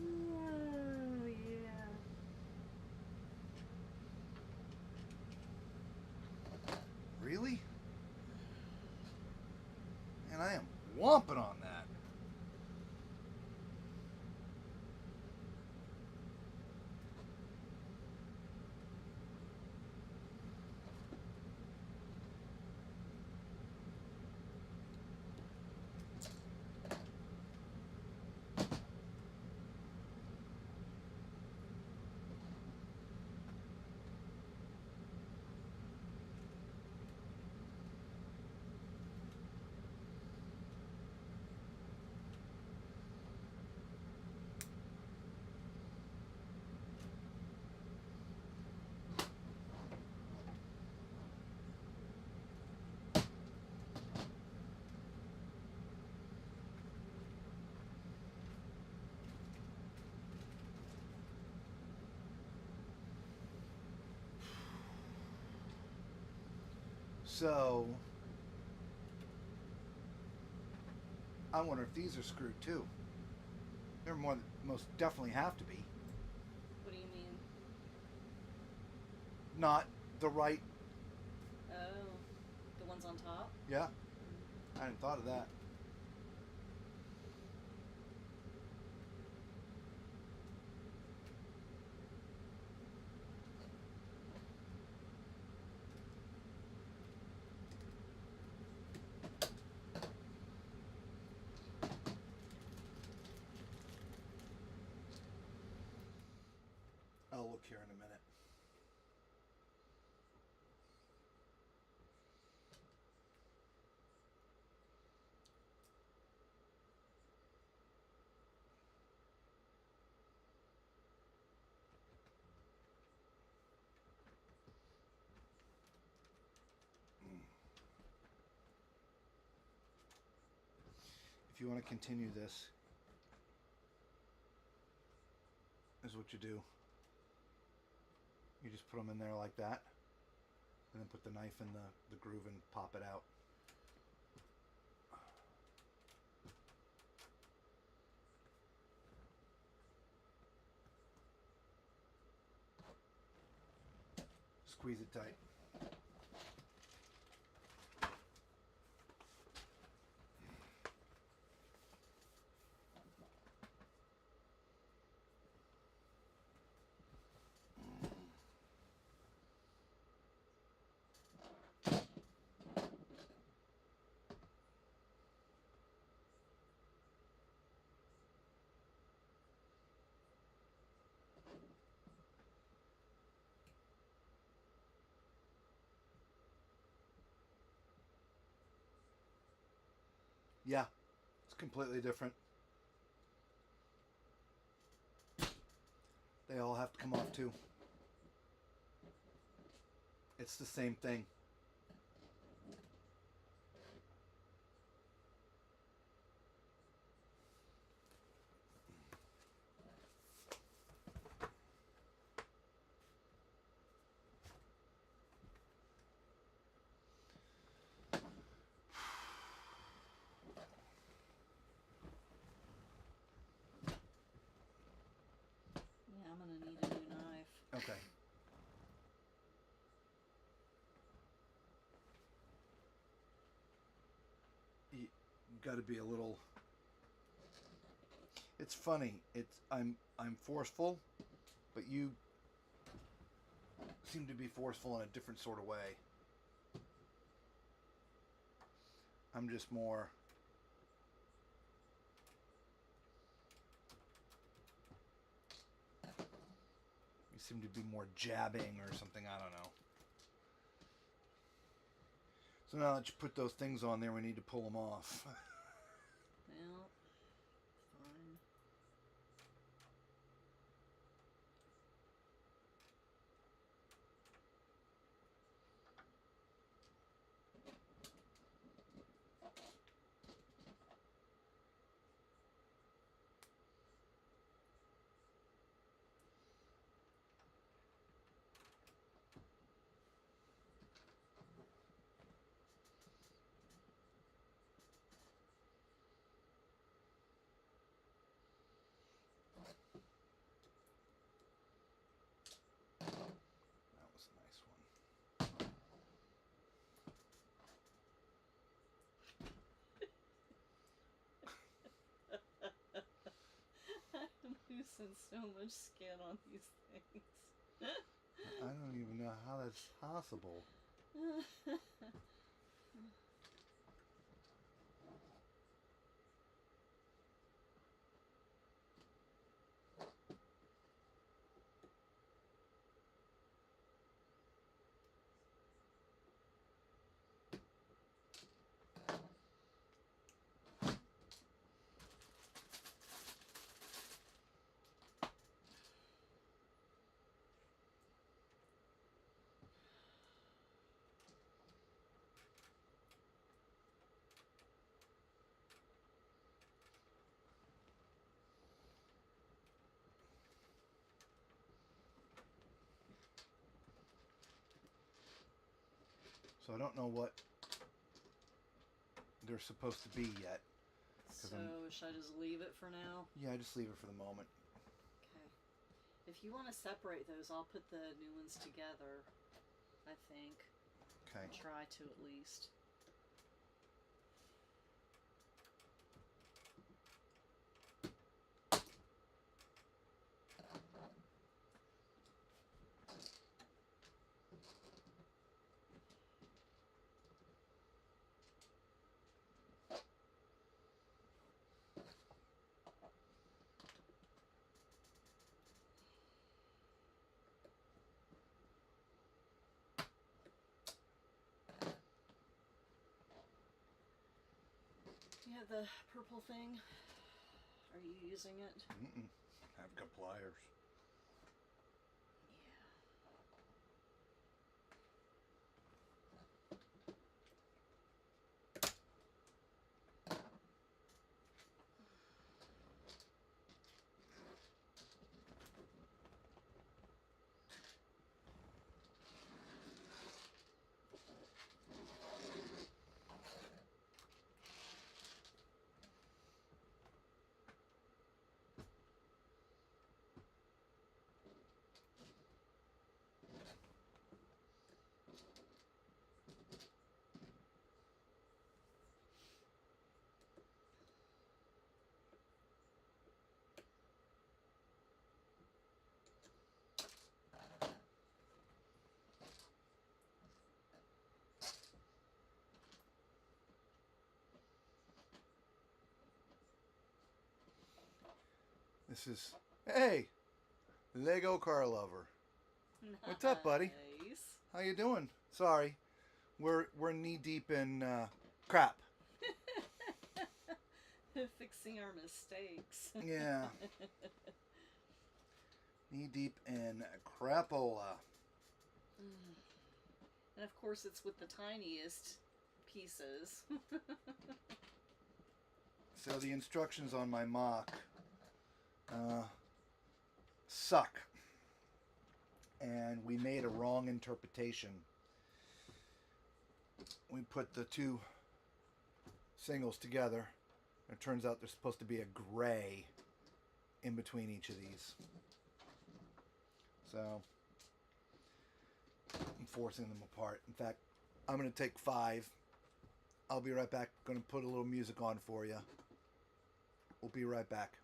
Oh, yeah. Really? And I am whomping on that. So, I wonder if these are screwed too. They're most definitely have to be. What do you mean? Not the right. Oh, the ones on top? Yeah, I hadn't thought of that. I'll look here in a minute. If you want to continue this, is what you do. You just put them in there like that, and then put the knife in the groove and pop it out. Squeeze it tight. Yeah, it's completely different. They all have to come off too. It's the same thing. Yeah, I'm gonna need a new knife. Okay. You got to be a little. It's funny. I'm forceful, but you seem to be forceful in a different sort of way. I'm just more. You seem to be more jabbing or something. I don't know. So now that you put those things on there, we need to pull them off. Well, fine. That was a nice one. I'm losing so much skin on these things. I don't even know how that's possible. So I don't know what they're supposed to be yet. So, should I just leave it for now? Yeah, just leave it for the moment. Okay. If you want to separate those, I'll put the new ones together, I think. Okay. Try to at least. You have the purple thing? Are you using it? Mm-mm. I've got pliers. This is, hey, Lego car lover. What's up, buddy? Nice. How you doing? Sorry, we're knee deep in crap. Fixing our mistakes. Yeah. Knee deep in crapola. And of course, it's with the tiniest pieces. So the instructions on my mock suck. And we made a wrong interpretation. We put the two singles together. It turns out there's supposed to be a gray in between each of these. So I'm forcing them apart. In fact, I'm going to take 5. I'll be right back. Going to put a little music on for you. We'll be right back.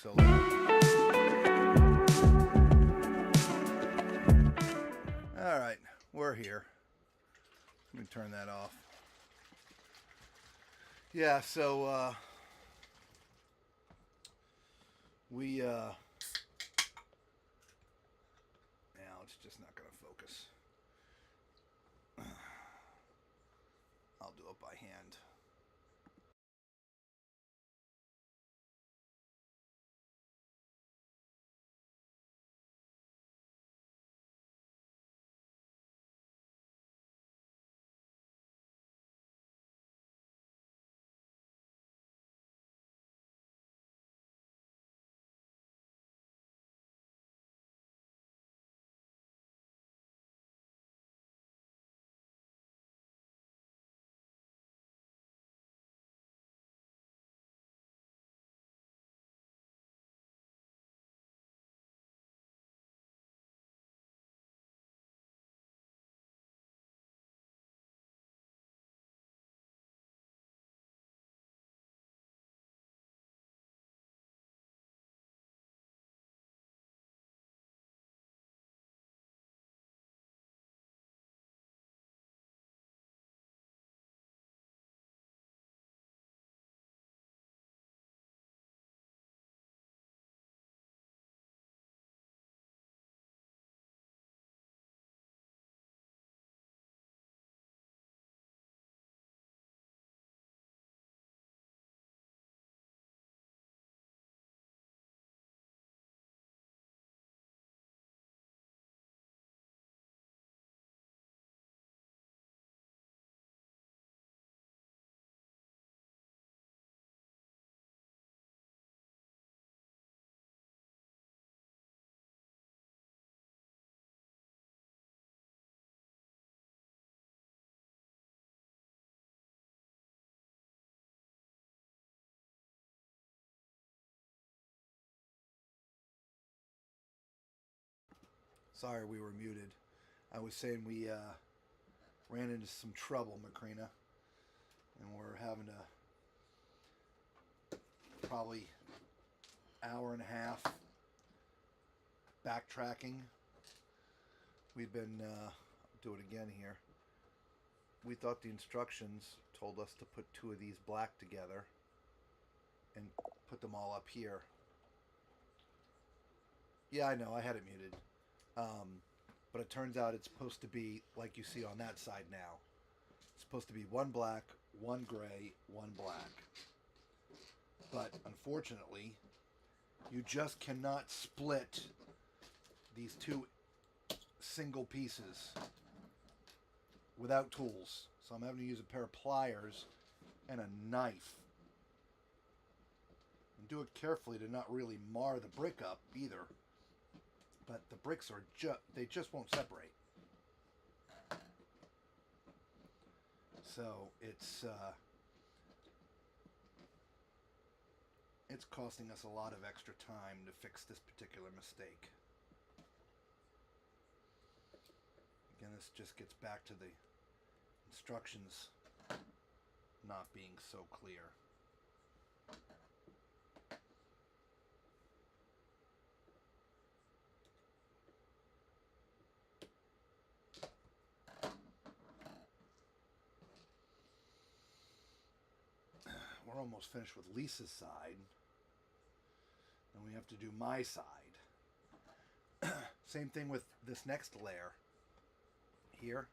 so loud. All right, we're here. Let me turn that off. Yeah, so we now it's just not going to focus. I'll do it by hand. Sorry we were muted. I was saying we ran into some trouble, Macrina, and we're having a probably hour and a half backtracking. We've been do it again here. We thought the instructions told us to put two of these black together and put them all up here. Yeah, I know, I had it muted. But it turns out it's supposed to be like you see on that side now. It's supposed to be one black, one gray, one black. But unfortunately, you just cannot split these two single pieces without tools. So I'm having to use a pair of pliers and a knife. And do it carefully to not really mar the brick up either. But the bricks are they just won't separate. So it's costing us a lot of extra time to fix this particular mistake. Again, this just gets back to the instructions not being so clear. We're almost finished with Lisa's side. And we have to do my side. Same thing with this next layer. Here.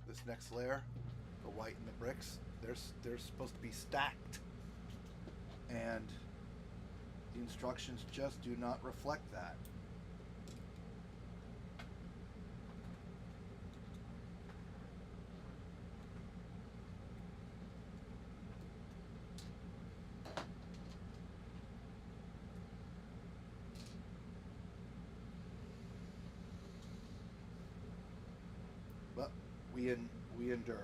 This next layer, the white and the bricks, they're supposed to be stacked. And the instructions just do not reflect that. But we endure.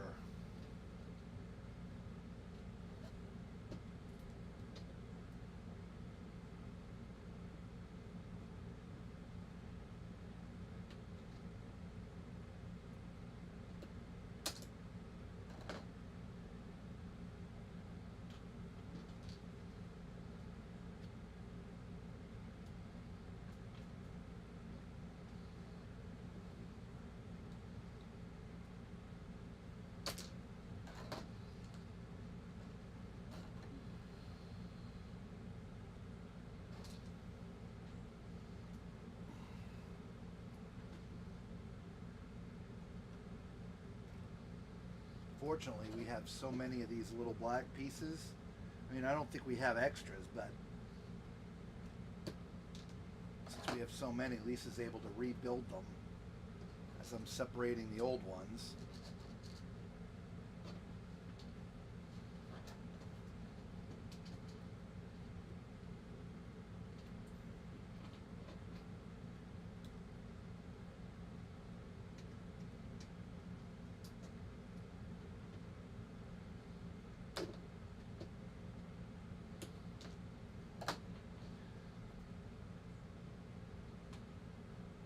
unfortunately, we have so many of these little black pieces. I mean, I don't think we have extras, but since we have so many, Lisa's able to rebuild them as I'm separating the old ones.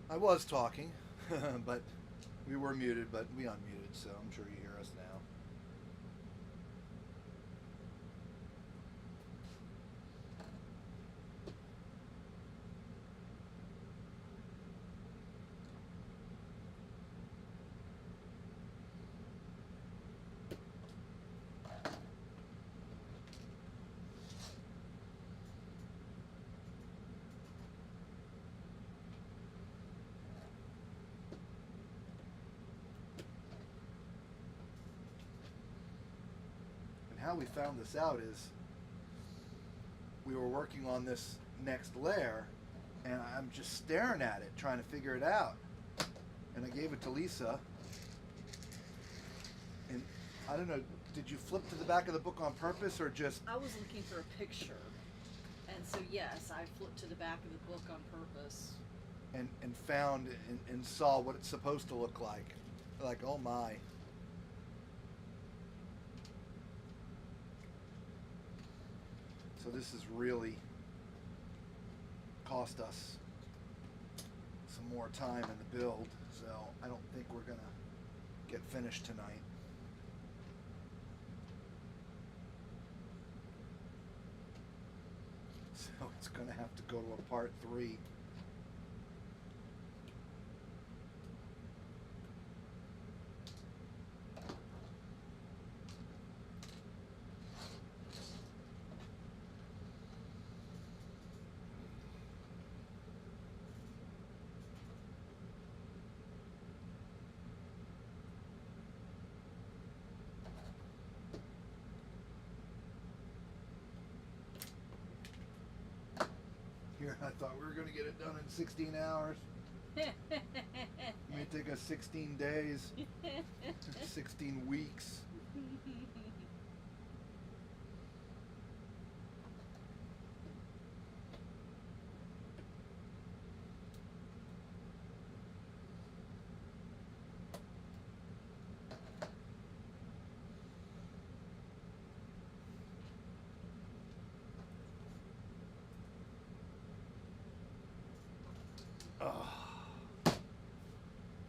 I was talking, but we were muted, but we unmuted, so I'm sure you hear us now. And how we found this out is we were working on this next layer, and I'm just staring at it, trying to figure it out. And I gave it to Lisa, and I don't know, did you flip to the back of the book on purpose, or just... I was looking for a picture, and so yes, I flipped to the back of the book on purpose. and found and saw what it's supposed to look like. Like, oh my. So this has really cost us some more time in the build, so I don't think we're gonna get finished tonight. So it's gonna have to go to a part 3. Here, I thought we were going to get it done in 16 hours. It may take us 16 days, 16 weeks.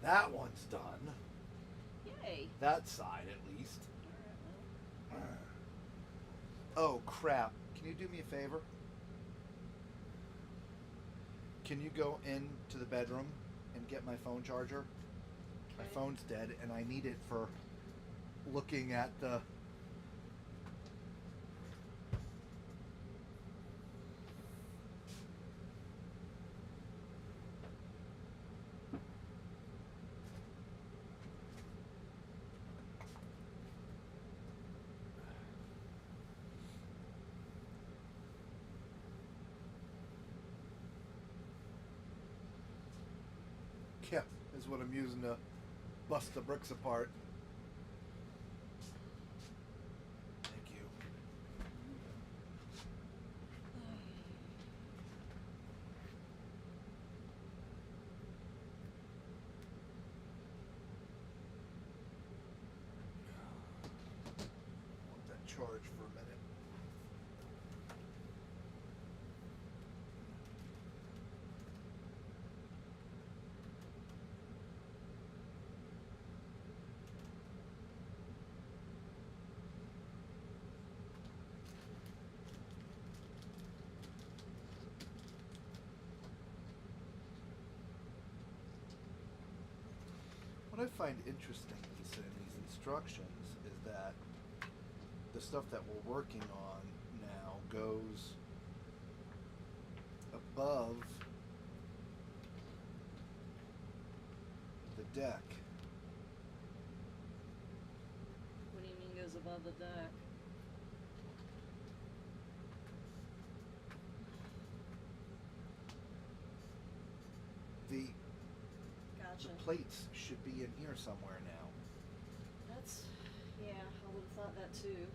That one's done. Yay. That side, at least. Oh, crap. Can you do me a favor? Can you go into the bedroom and get my phone charger? My Okay. phone's dead, and I need it for looking at the... Yeah, is what I'm using to bust the bricks apart. Thank you. Want that charge for a minute. What I find interesting, Lisa, in these instructions is that the stuff that we're working on now goes above the deck. What do you above the deck. The Gotcha. plates should be in here somewhere now. That's, yeah, I would have thought that too.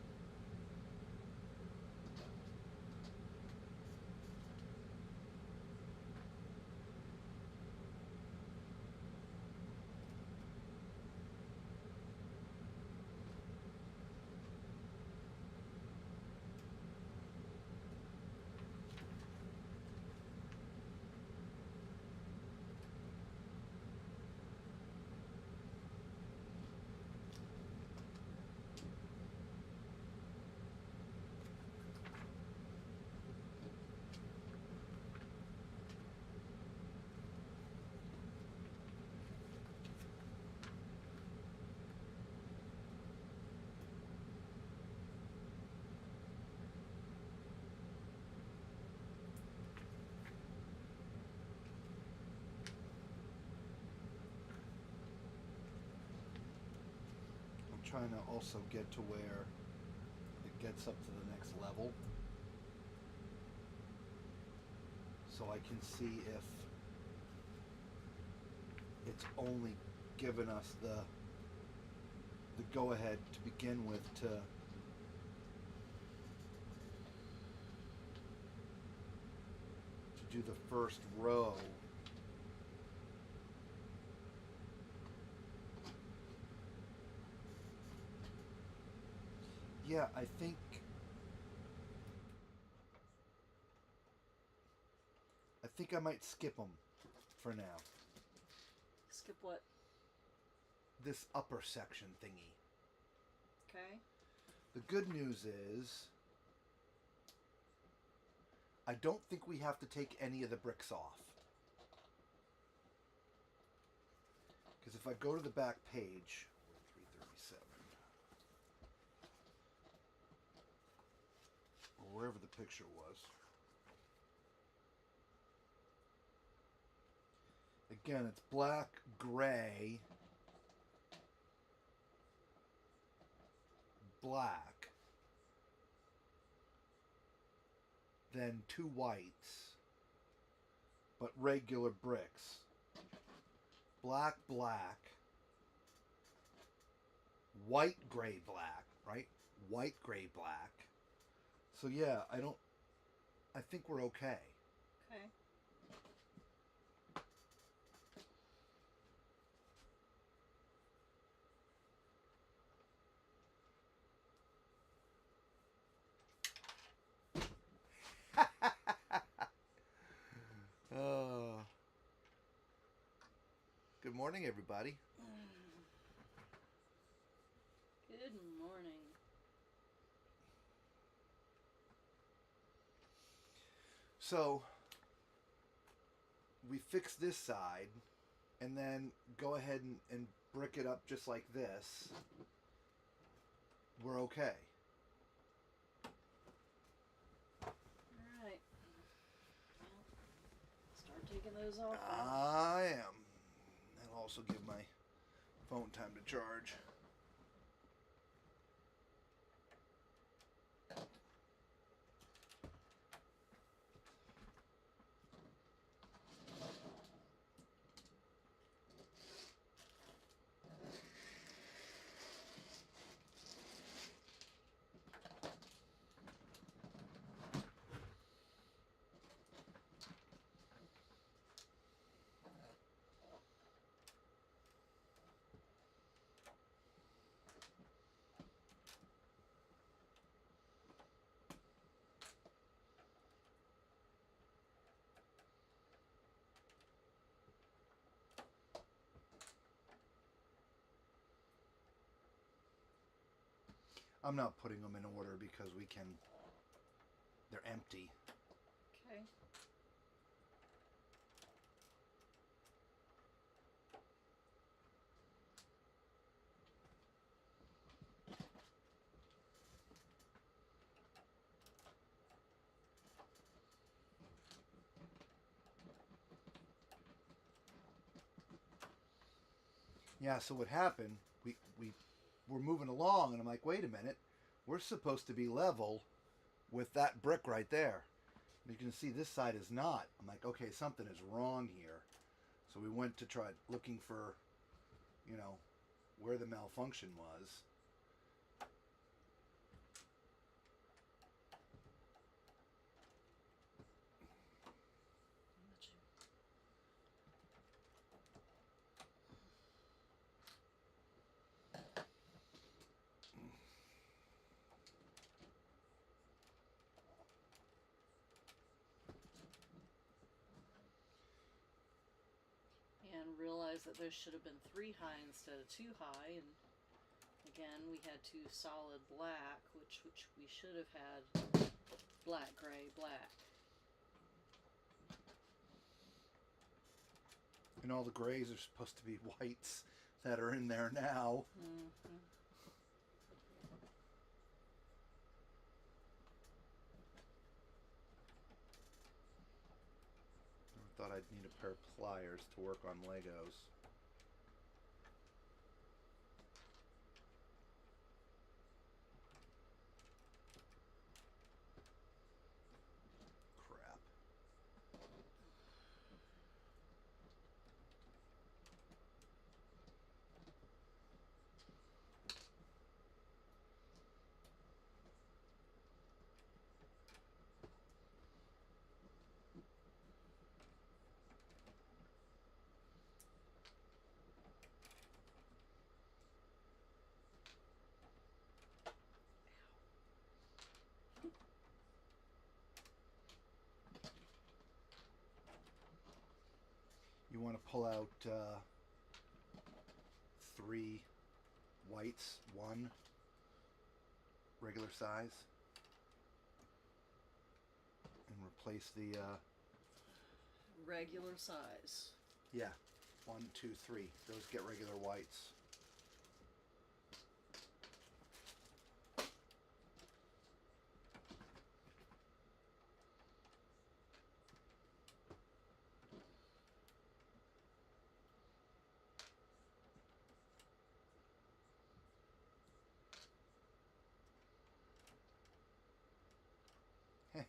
I'm trying to also get to where it gets up to the next level, so I can see if it's only given us the go-ahead to begin with to do the first row. Yeah, I think I might skip them for now. Skip what? This upper section thingy. Okay. The good news is I don't think we have to take any of the bricks off. Because if I go to the back page, 337, or wherever the picture was. Again, it's black, gray, black, then two whites, but regular bricks. Black, black, white, gray, black, right? White, gray, black. So yeah, I think we're okay. Okay. Good morning, everybody. Good morning. So we fix this side and then go ahead and brick it up just like this. We're okay. Alright. Well, start taking those off. I am. That'll also give my phone time to charge. I'm not putting them in order because they're empty. Okay. Yeah, so what happened, we we're moving along, and I'm like, wait a minute, we're supposed to be level with that brick right there. You can see this side is not. I'm like, okay, something is wrong here. So we went to try looking for, you know, where the malfunction was. And realized that there should have been 3 high instead of 2 high, and again we had 2 solid black, which we should have had black, gray, black. And all the grays are supposed to be whites that are in there now. Mm-hmm. I thought I'd need a pair of pliers to work on Legos. Crap. You want to pull out 3 whites, 1 regular size, and replace the Regular size. yeah, 1, 2, 3. Those get regular whites.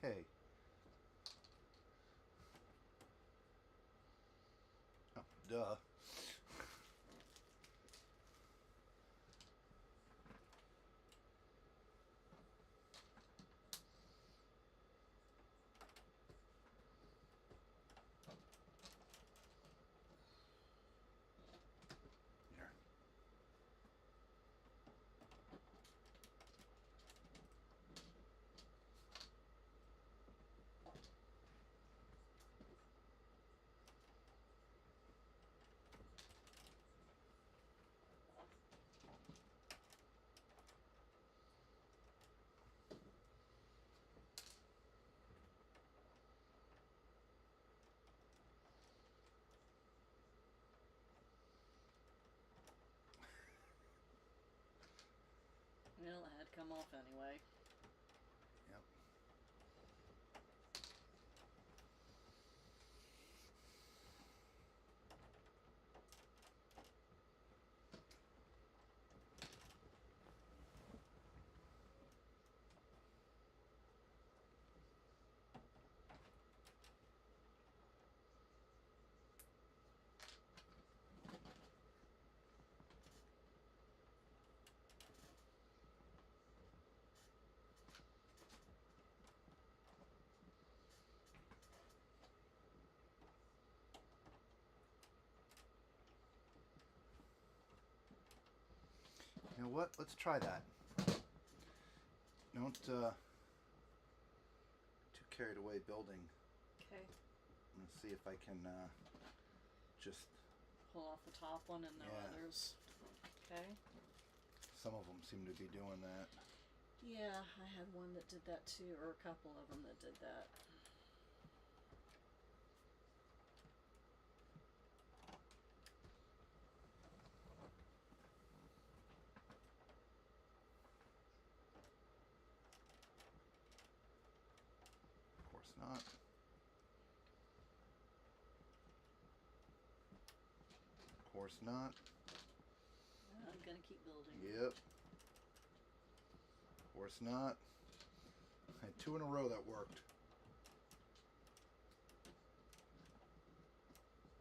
Hey. Oh, duh. Here. Well, it had come off anyway. Yep. You know what? Let's try that. Don't too carried away building. Okay. I'm gonna see if I can just. Pull off the top one and no Yeah. others. Okay. Some of them seem to be doing that. Yeah, I had one that did that too, or a couple of them that did that. Of course not. Of course not. I'm gonna keep building. Yep. course not. I had 2 in a row that worked.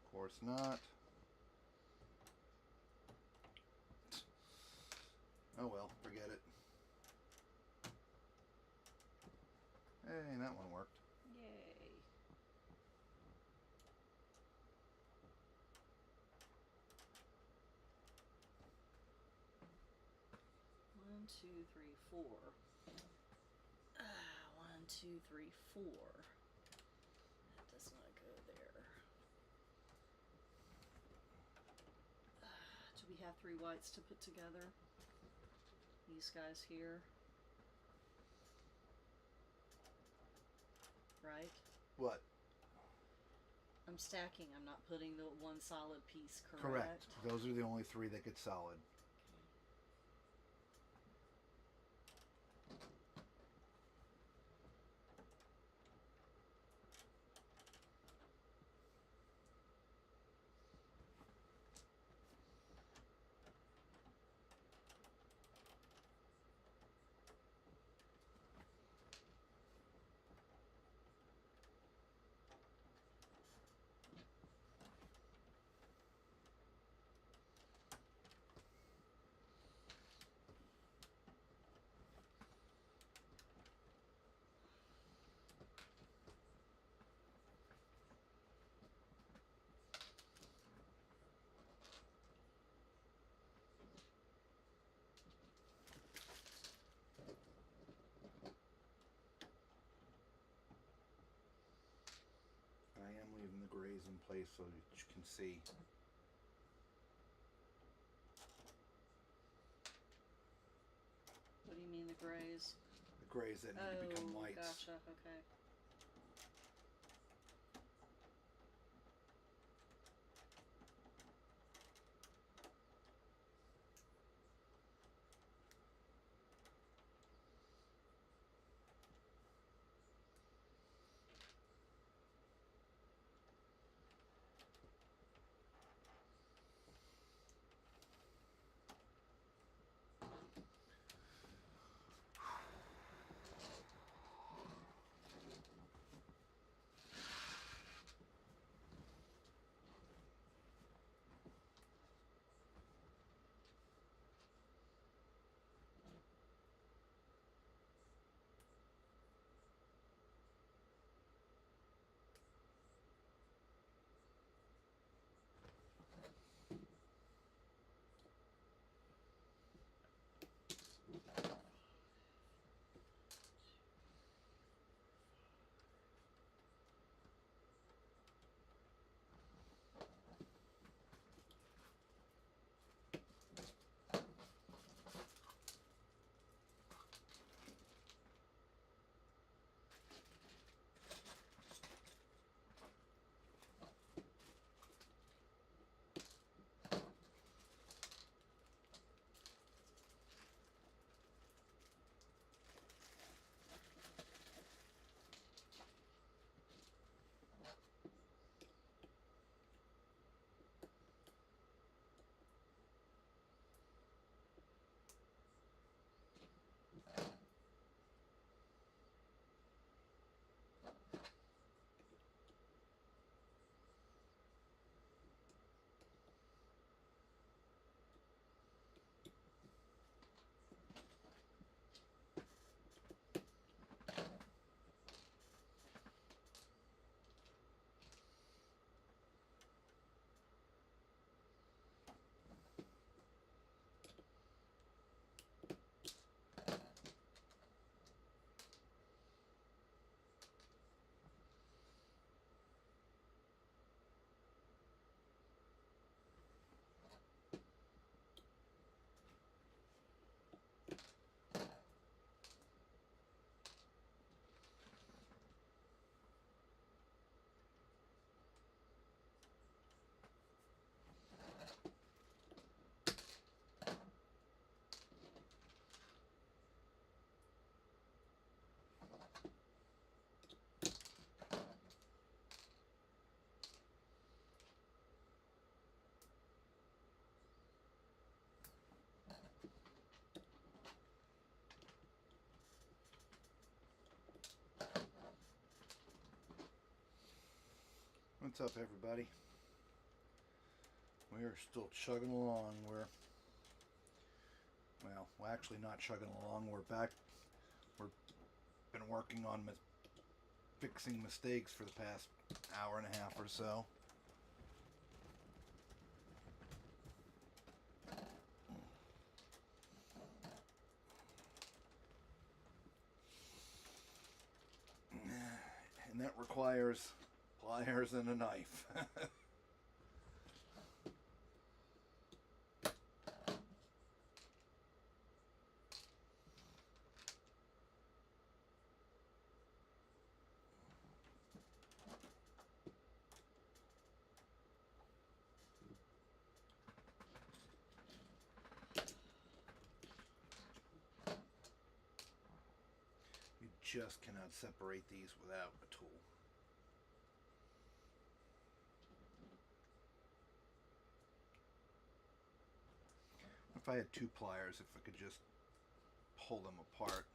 Of course not. Oh well, forget it. Hey, that one worked. Yay. One, two, three, four. 1, 2, 3, 4. That does not go there. Do we have 3 whites to put together? These guys here. Right? What? I'm stacking. I'm not putting the one solid piece, correct? Correct. Those are the only 3 that get solid. I am leaving the grays in place so you can see. What do you mean the grays? The grays that need to become whites. Gotcha. Okay. What's up, everybody? We are still chugging along. We're actually not chugging along. We're back. We've been working on fixing mistakes for the past hour and a half or so. And that requires pliers and a knife. You just cannot separate these without a tool. If I had two pliers, if I could just pull them apart.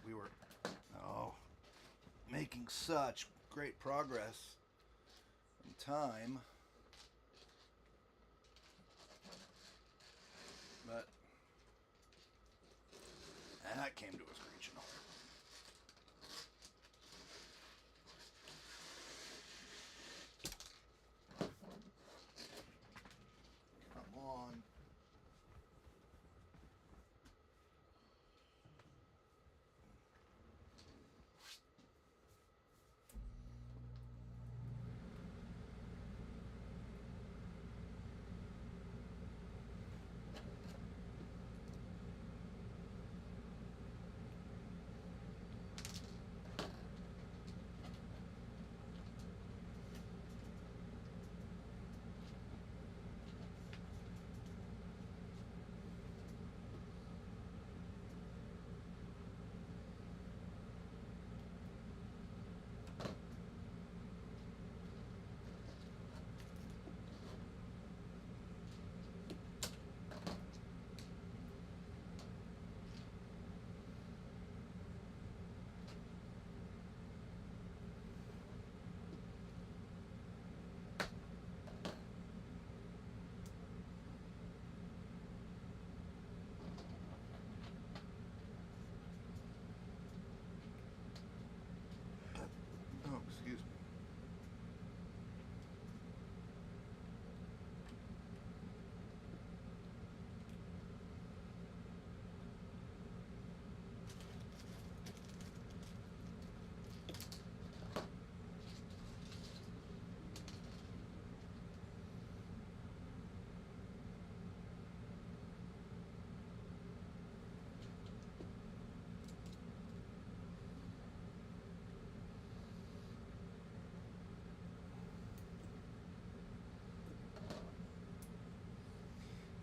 We were making such great progress in time, but that came to a screeching halt. Come on. Oh, excuse me.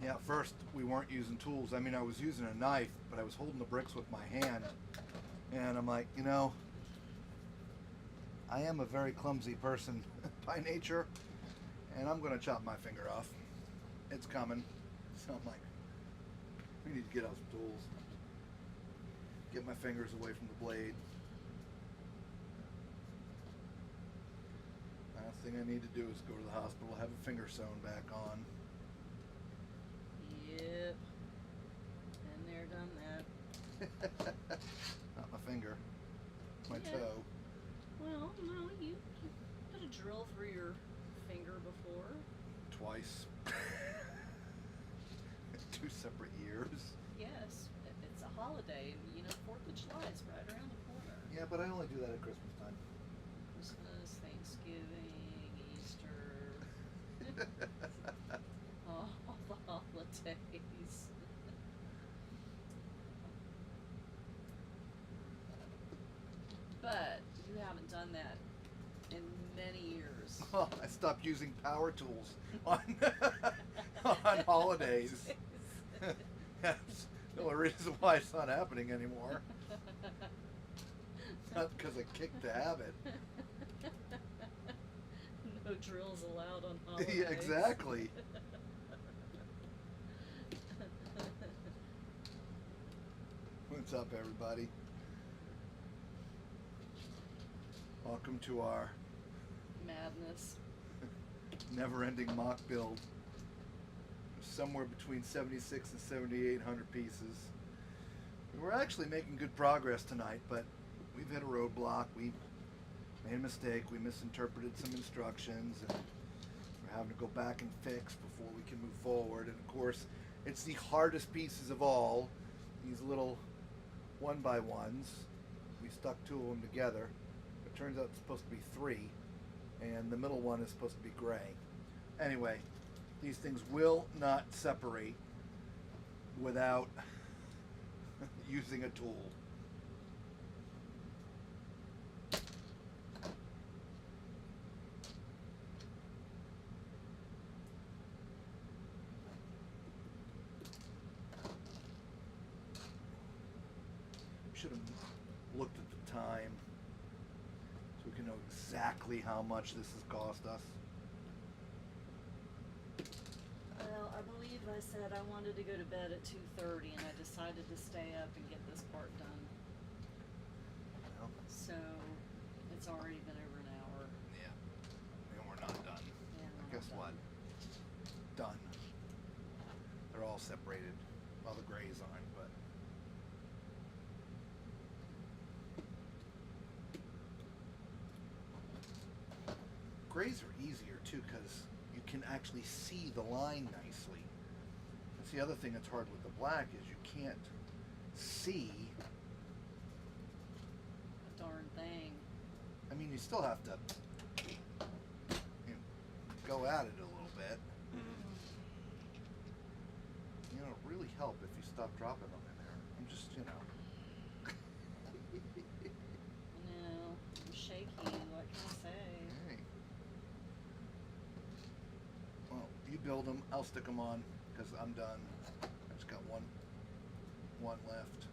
Yeah, at first we weren't using tools. I mean, I was using a knife, but I was holding the bricks with my hand. And I'm like, I am a very clumsy person by nature, and I'm going to chop my finger off. It's coming. So I'm like, we need to get out some tools. Get my fingers away from the blade. Last thing I need to do is go to the hospital, have a finger sewn back on. Yep. Been there, done that. Not my finger. My Yeah. toe. Well, no, twice. 2 separate years. Yes, it's a holiday. You know, 4th of July is right around the corner. Yeah, but I only do that at Christmas time. Christmas, Thanksgiving, Easter, all the holidays. But you haven't done that in many years. Oh, I stopped using power tools on on holidays. That's the only reason why it's not happening anymore. Not because I kicked the habit. No drills allowed on holidays. Yeah, exactly. What's up, everybody? Welcome to our Madness. never-ending mock build. Somewhere between 76 and 7,800 pieces. We're actually making good progress tonight, but we've hit a roadblock. We made a mistake. We misinterpreted some instructions, and we're having to go back and fix before we can move forward. And of course, it's the hardest pieces of all, these little 1x1s. We stuck 2 of them together. It turns out it's supposed to be 3, and the middle one is supposed to be gray. Anyway, these things will not separate without using a tool. Should have looked at the time so we can know exactly how much this has cost us. Well, I believe I said I wanted to go to bed at 2:30, and I decided to stay up and get this part done. Well, So it's already been over an hour. yeah. And we're not done. And we're Guess not what? Done. They're all separated. Well, the grays aren't, but. Grays are easier too because you can actually see the line nicely. That's the other thing that's hard with the black is you can't see. A darn thing. I mean, you still have to go at it a little bit. You know, it'd really help if you stop dropping them in there. I'm just, you know. No, I'm shaky. What can I say? Hey. Well, you build them. I'll stick them on because I'm done. I just got one left.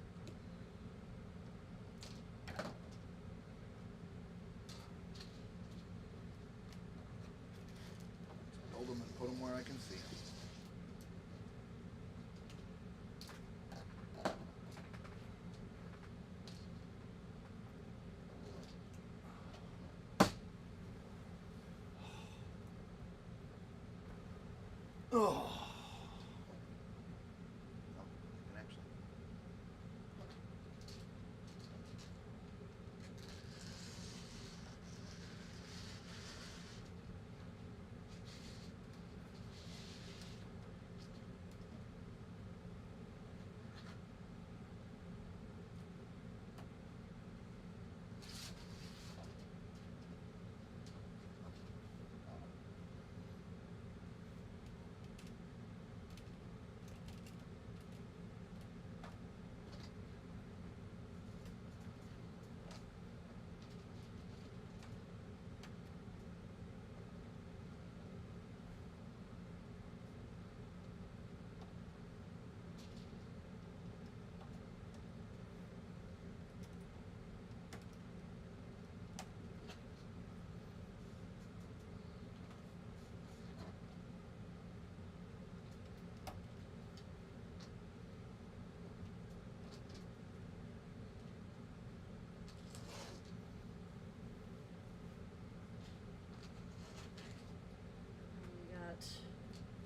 Build them and put them where I can see them. Oh. No, I can actually.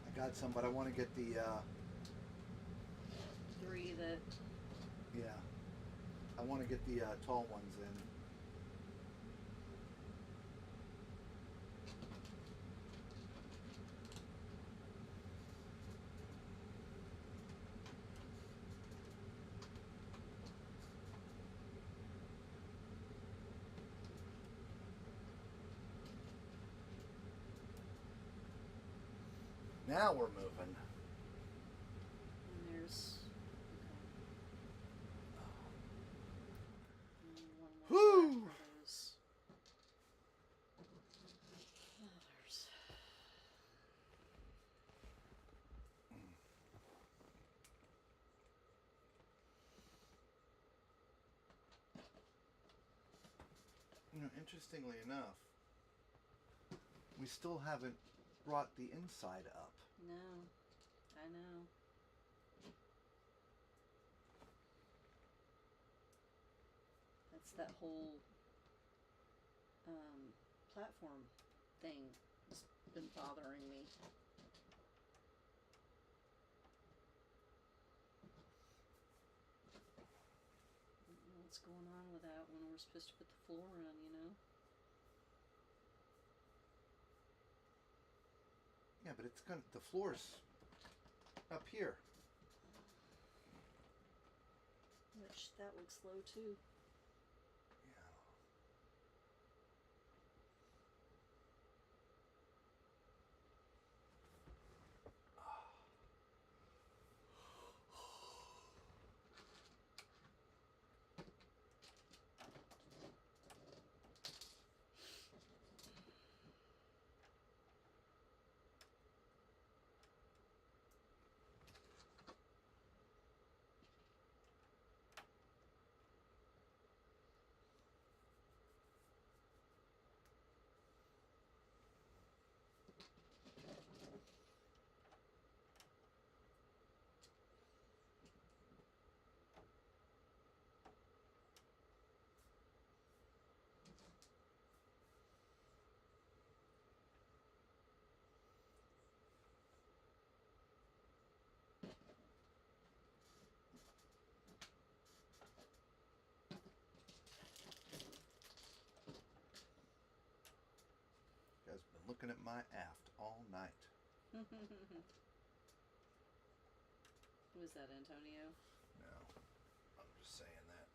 I got some, but I want to get the, 3 that. yeah, I want to get the tall ones in. Now we're moving. And there's one more Whew. for those others. You know, interestingly enough, we still haven't brought the inside up. No, I know. That's that whole platform thing has been bothering me. I don't know what's going on with that when we're supposed to put the floor in, you know? Yeah, but it's gonna. The floor's up here. Which that looks low too. Yeah. You guys been looking at my aft all night. Who is that, Antonio? No, I'm just saying that.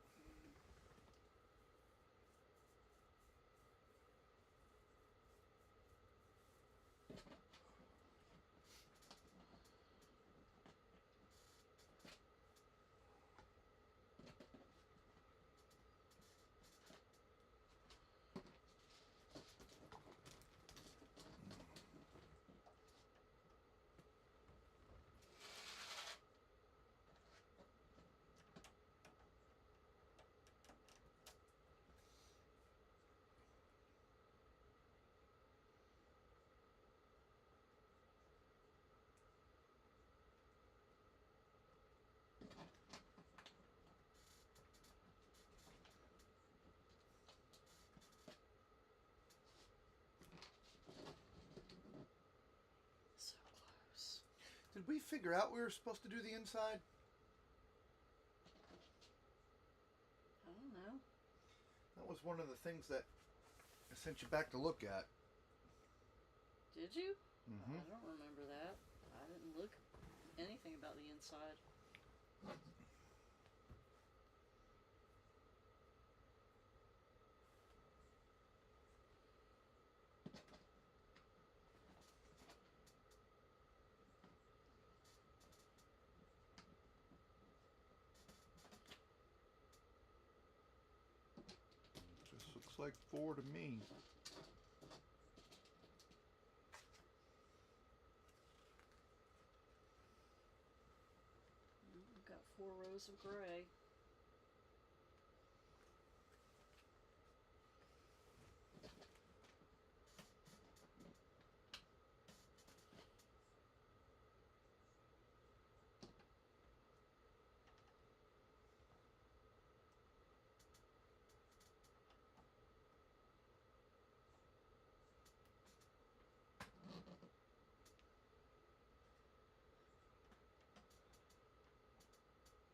So close. Did we figure out we were supposed to do the inside? I don't know. That was one of the things that I sent you back to look at. Did you? Mm-hmm. I don't remember that. I didn't look anything about the inside. Just looks like 4 to me. We've got 4 rows of gray.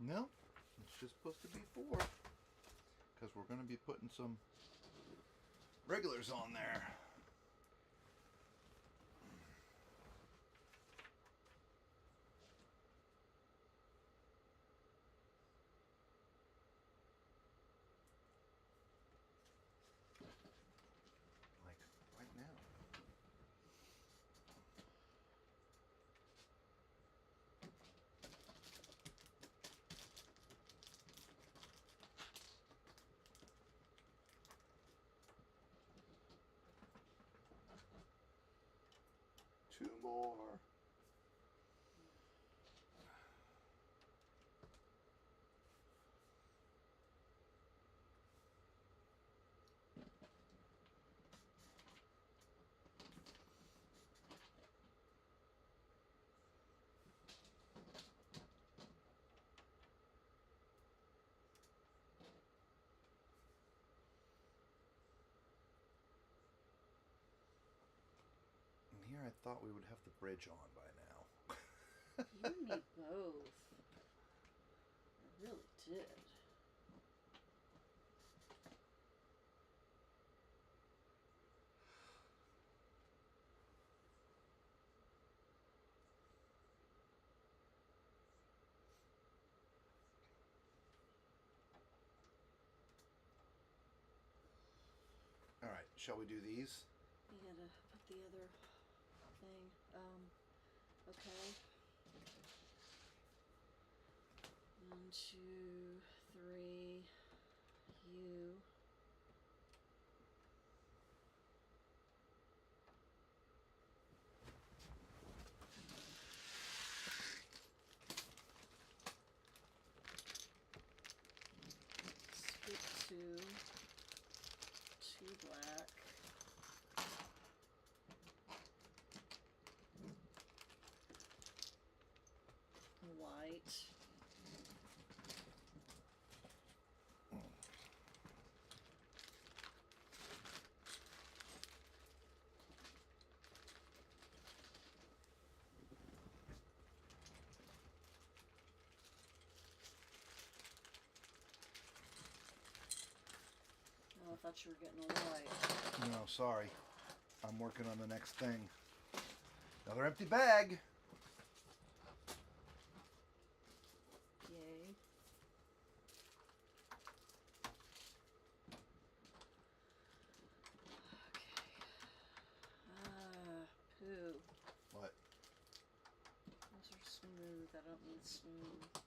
No, it's just supposed to be 4. Because we're going to be putting some regulars on there. Like right now. 2 more. And here I thought we would have the bridge on by now. You and me both. I really did. All right, shall we do these? You gotta put the other thing. Okay. 1, 2, 3. You. Skip 2. 2 black. White. Oh, I thought you were getting a white. No, sorry. I'm working on the next thing. Another empty bag. Yay. Okay. Poo. What? Those are smooth. I don't need smooth.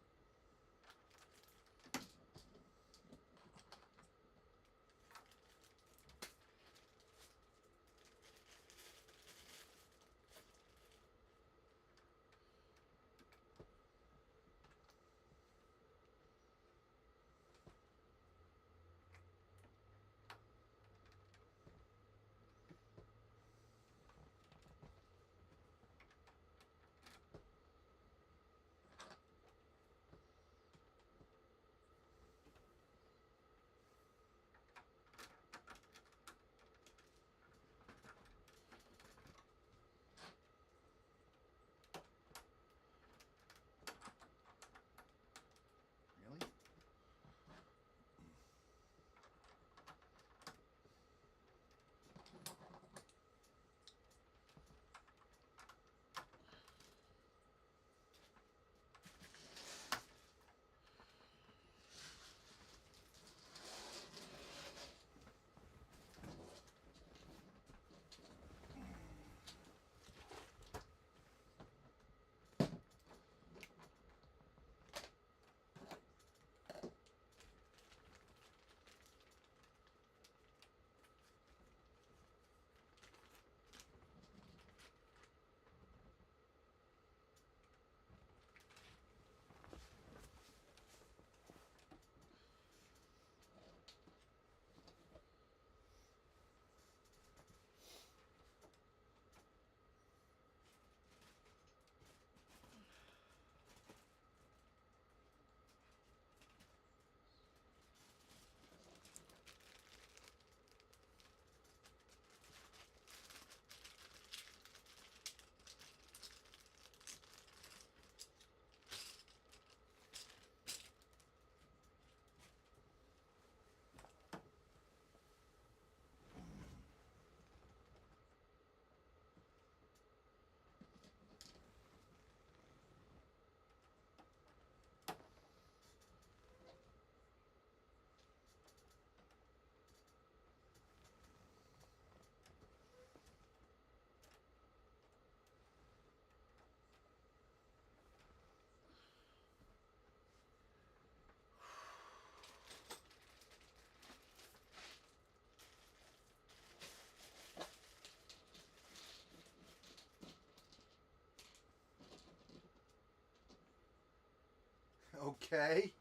Okay.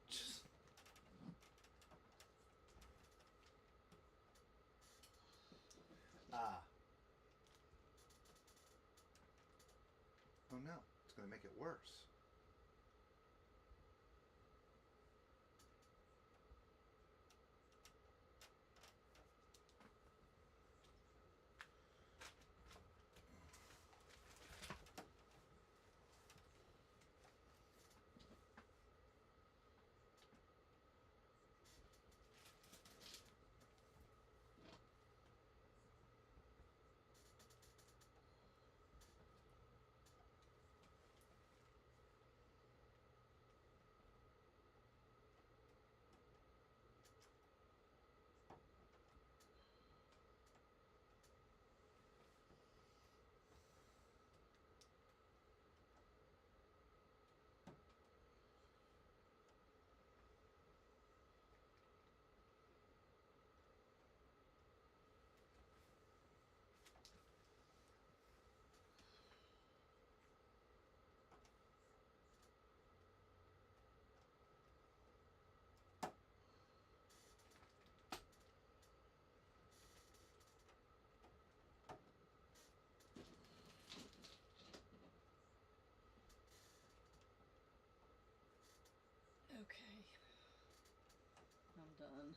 Just oh no, it's going to make it worse. Okay. I'm done.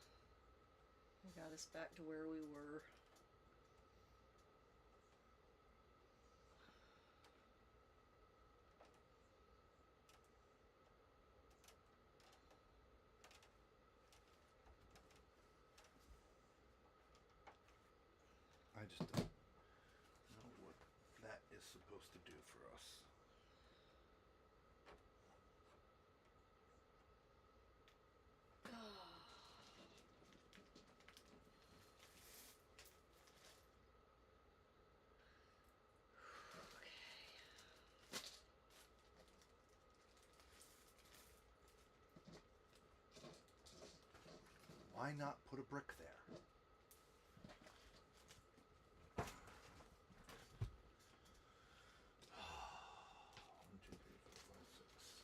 I got us back to where we were. I just don't know what that is supposed to do for us. Why not put a brick there? One, two, three, four, five, six.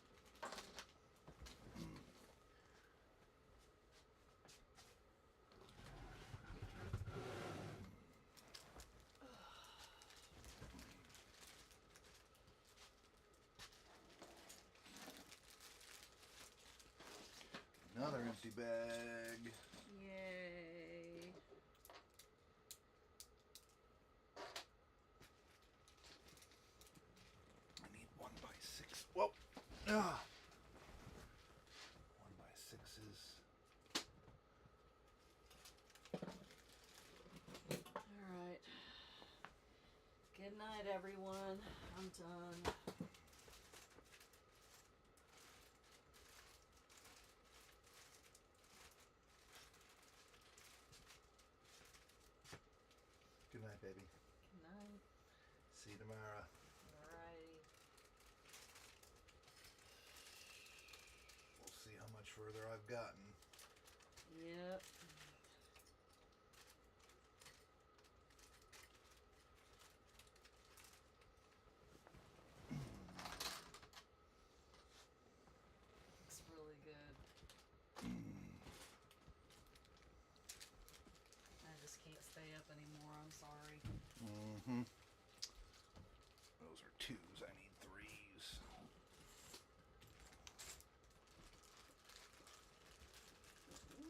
Another empty bag. Yay. I need 1x6. Whoa. Ah. 1x6s. Alright. Good night, everyone. I'm done. Good night, baby. Good night. See you tomorrow. Alrighty. We'll see how much further I've gotten. Yep. Looks really good. sorry. Mm-hmm. Those are twos. I need threes. You gonna be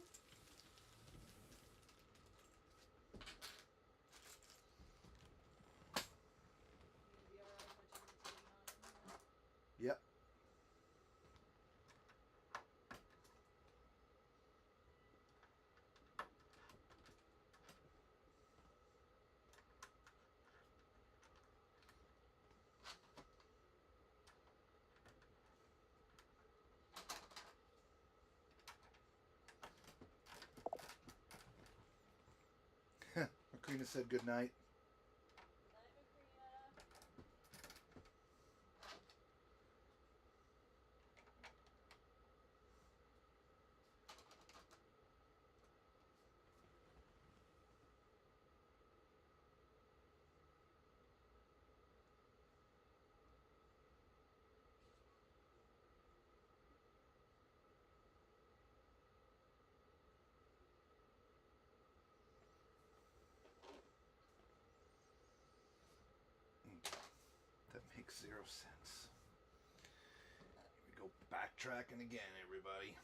alright if I turn the TV on in here? Yep. Marquina said good night. Good night, Macrina. That makes zero sense. Here we go backtracking again, everybody.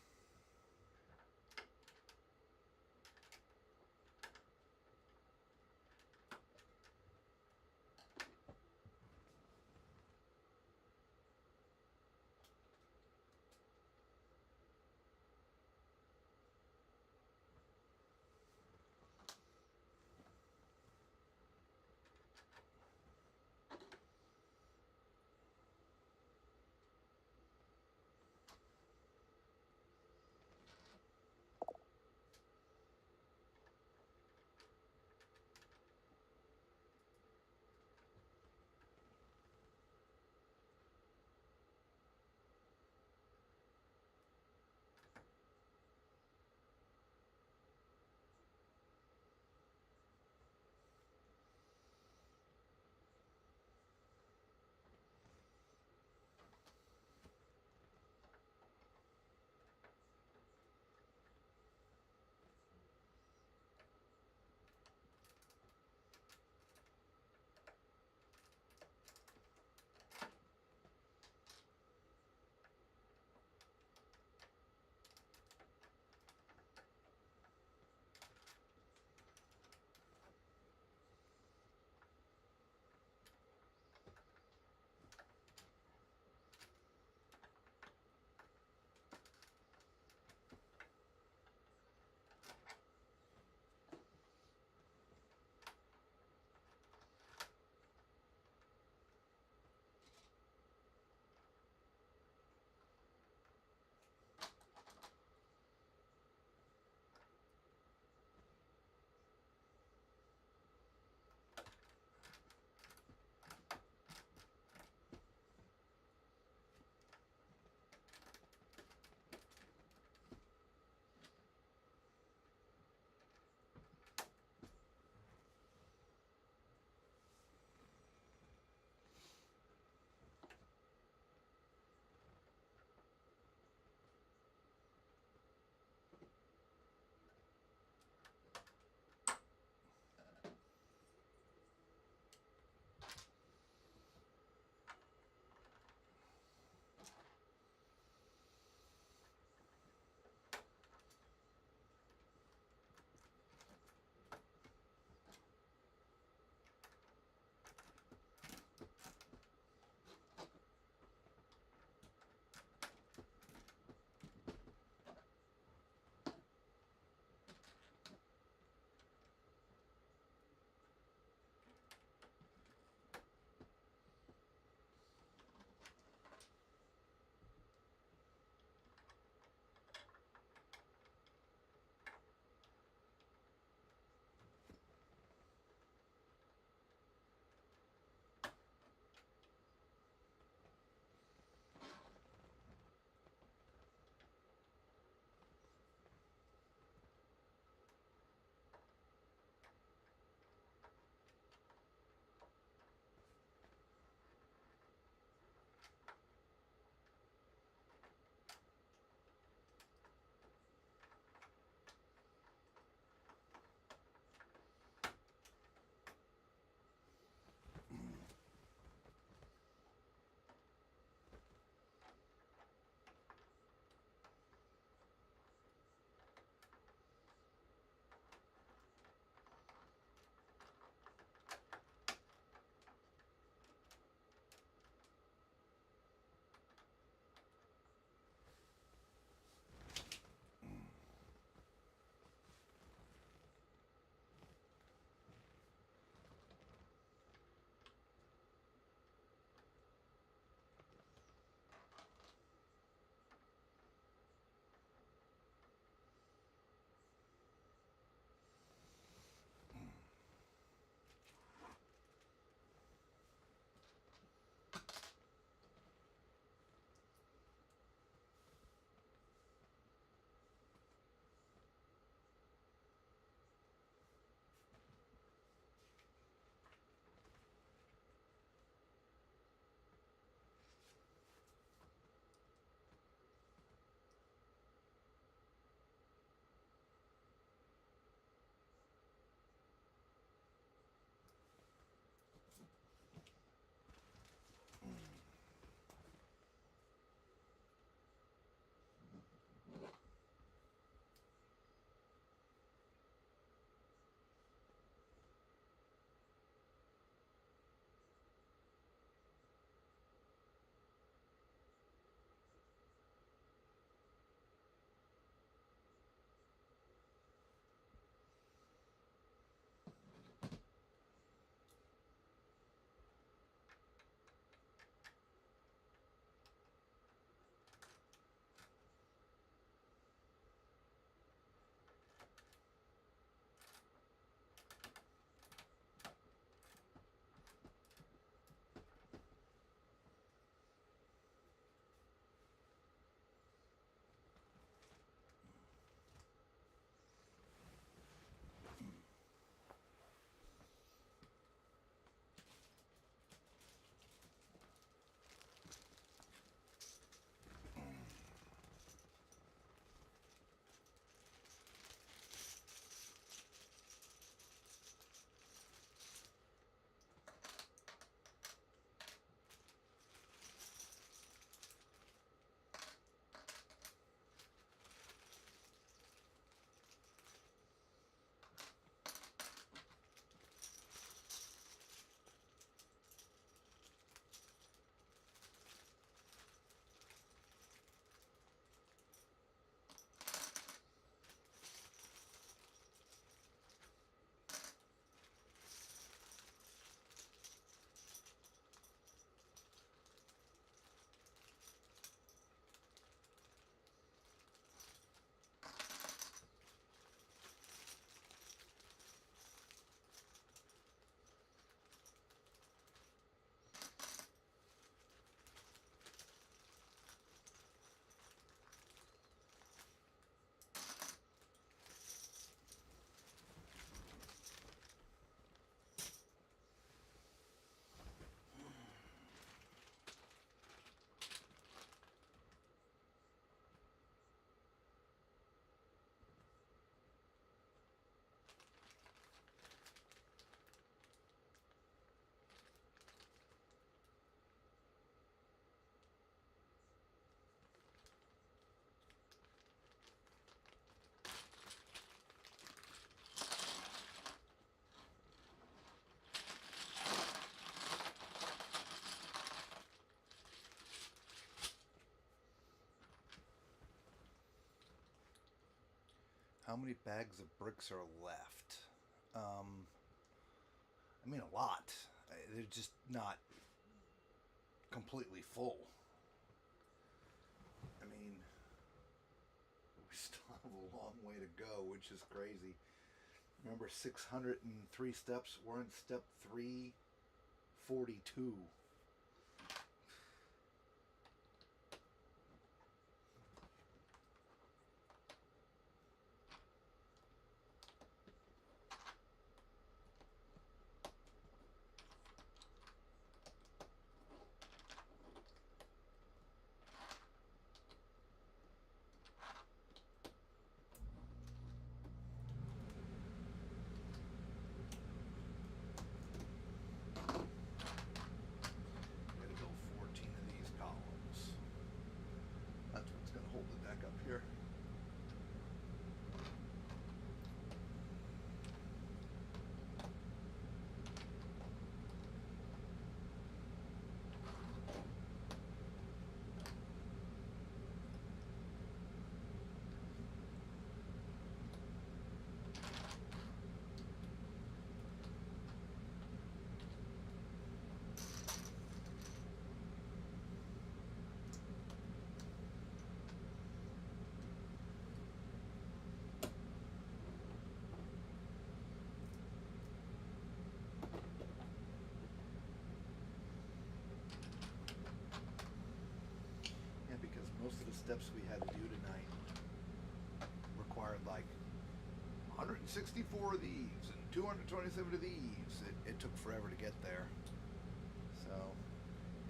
how many bags of bricks are left? I mean, a lot. They're just not completely full. I mean, we still have a long way to go, which is crazy. Remember, 603 steps. We're in step 342. Gotta go 14 of these columns. That's what's gonna hold the deck up here. Yeah, because most of the steps we had to do tonight required like 164 of these and 227 of these. It took forever to get there. So,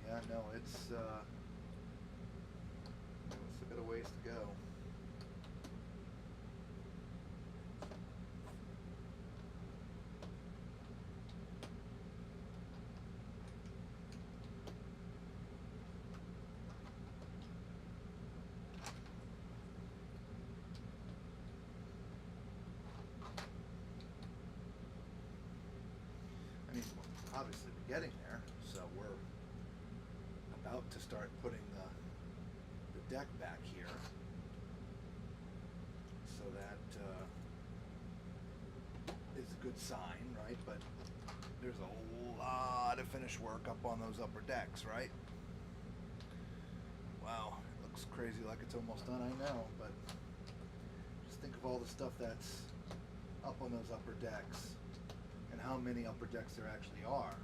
yeah, no, it's a bit of ways to go. I mean, obviously we're getting there, so we're about to start putting the deck back here, so that is a good sign, right? But there's a whole lot of finish work up on those upper decks, right? Wow, it looks crazy like it's almost done, I know, but just think of all the stuff that's up on those upper decks and how many upper decks there actually are.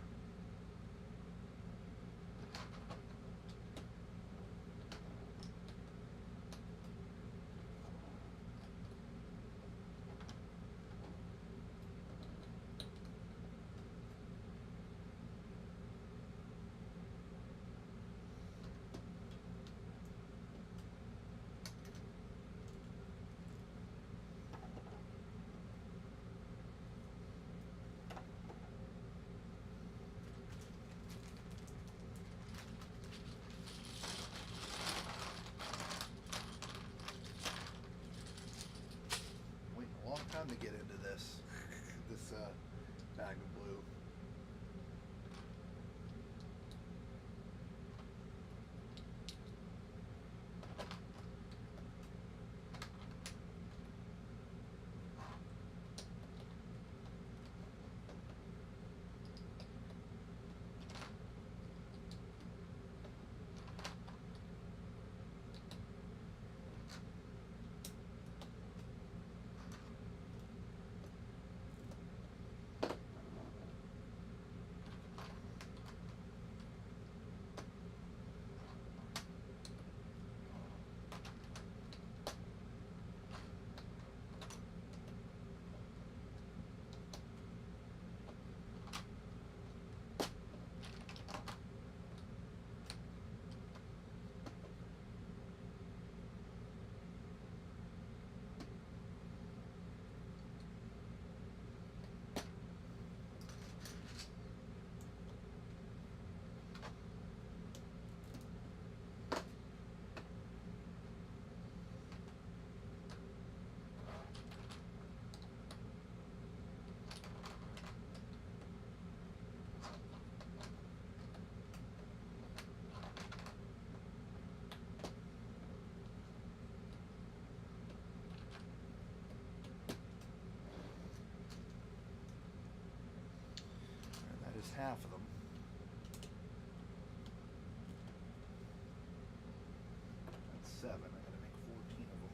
Waiting a long time to get into this bag of blue. half of them. That's 7. I gotta make 14 of them.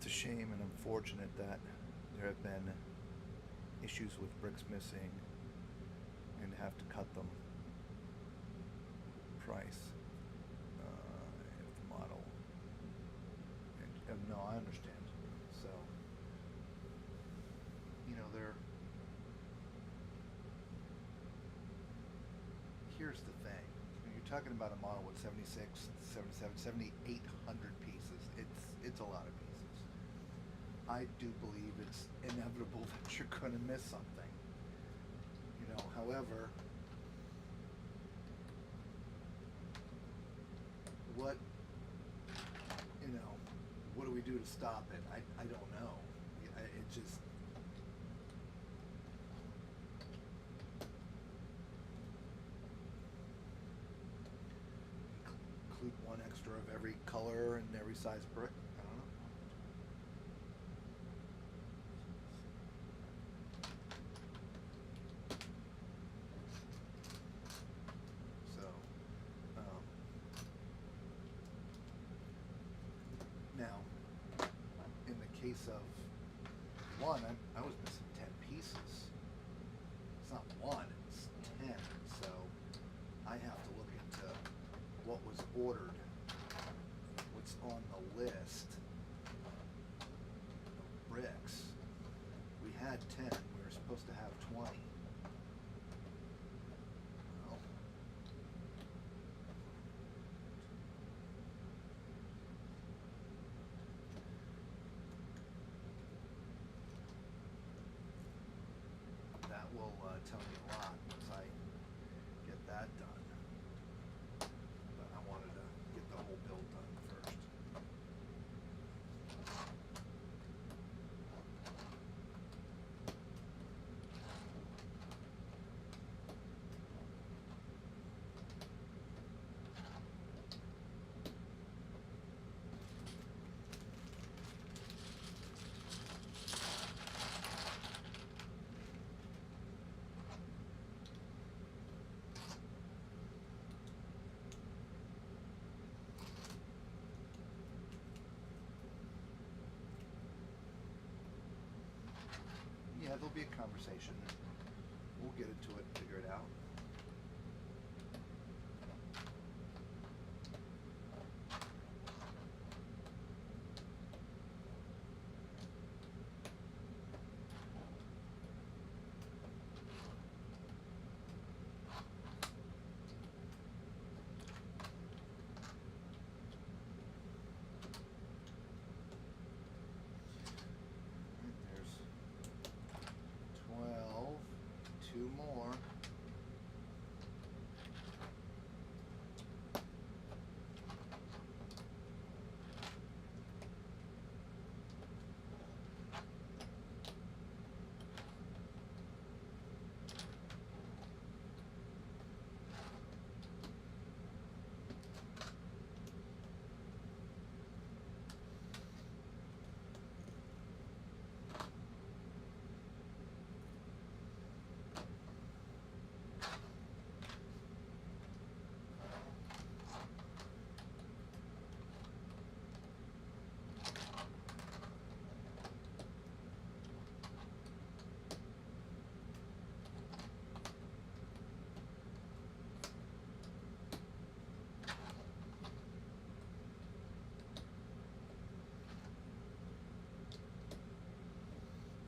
It's a shame and unfortunate that there have been issues with bricks missing and have to cut them. Price if the model. And, no, I understand. So, you know, here's the thing. When you're talking about a model with 76, 77, 7,800 pieces. It's a lot of pieces. I do believe it's inevitable that you're going to miss something. You know, however, what do we do to stop it? I don't know. It just, include one extra of every color and every size brick. I don't know. So, now, in the case of one, I was missing 10 pieces. It's not one, it's 10. So I have to look into what was ordered, what's on the list of bricks. We had 10, we were supposed to have 20. Well, that will tell me a lot once I get that done. But I wanted to get the whole build done first. Yeah, there'll be a conversation. We'll get into it, figure it out. There's 12, 2 more.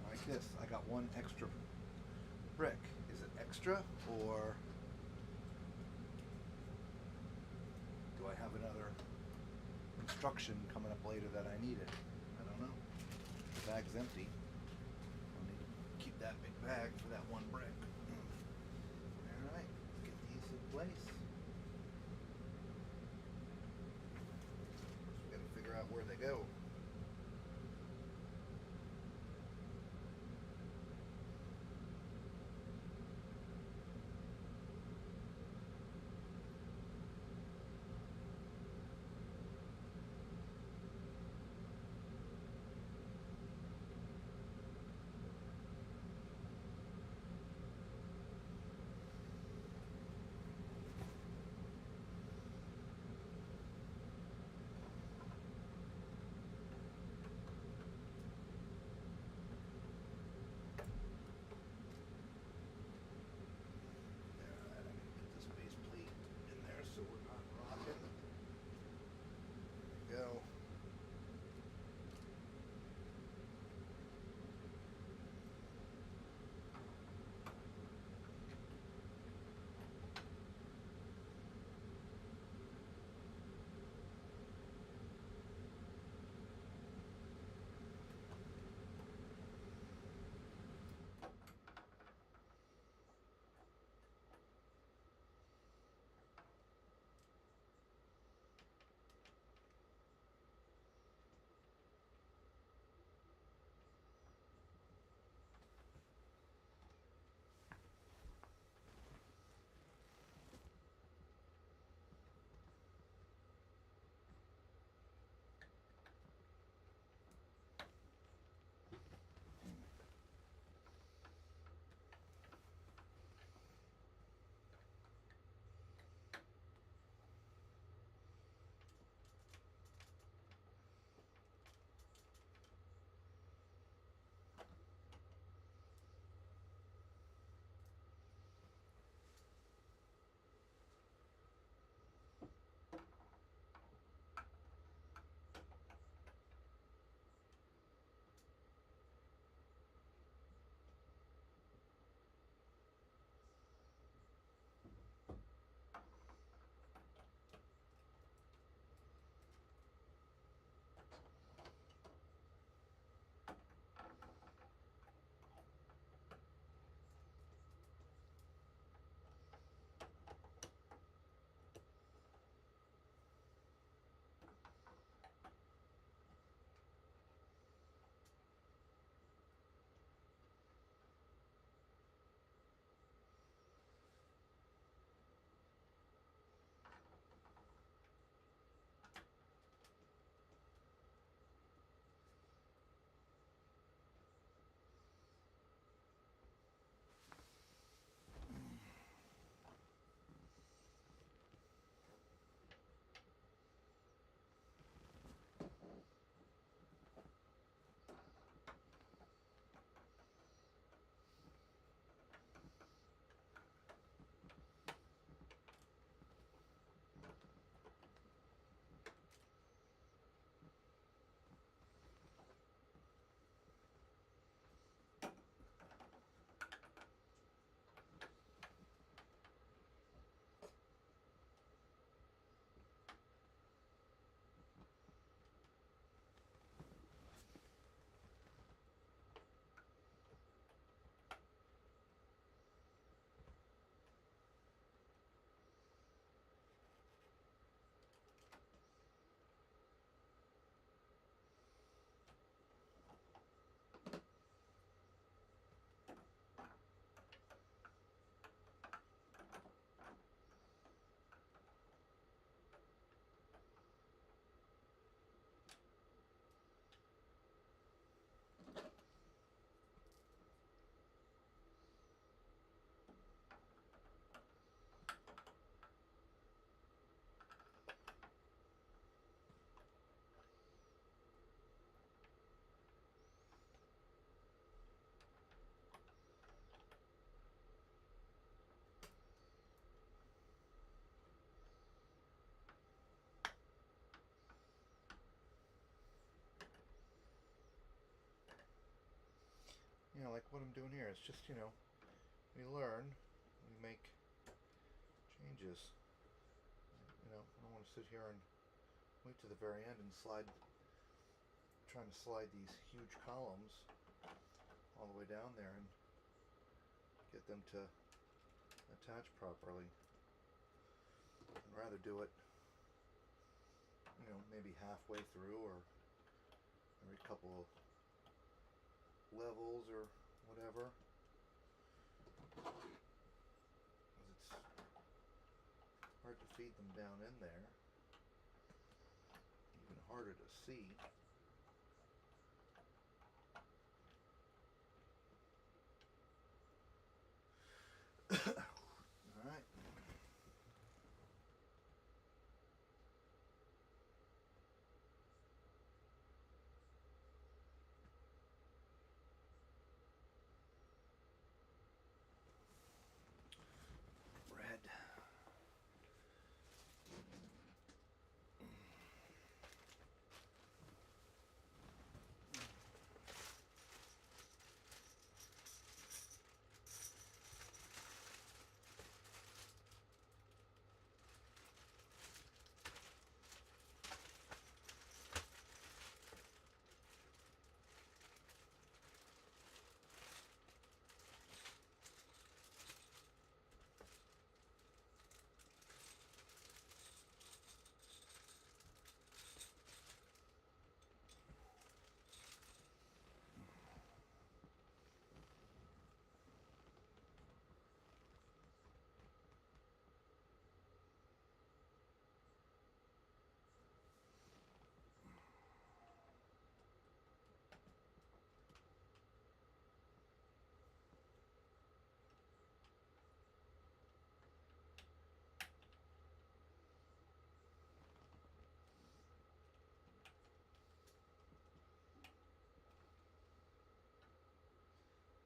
Like this, I got 1 extra brick. Is it extra or I have another instruction coming up later that I needed? I don't know. The bag's empty. I'll need to keep that big bag for that one brick. Alright, let's get these in place. We gotta figure out where they go. So we're not rocking. There we go. Like what I'm doing here. It's just, we learn, we make changes. You know, I don't want to sit here and wait to the very end and trying to slide these huge columns all the way down there and get them to attach properly. I'd rather do it, you know, maybe halfway through or every couple of levels or whatever. 'Cause it's hard to feed them down in there. Even harder to see. All right. Red.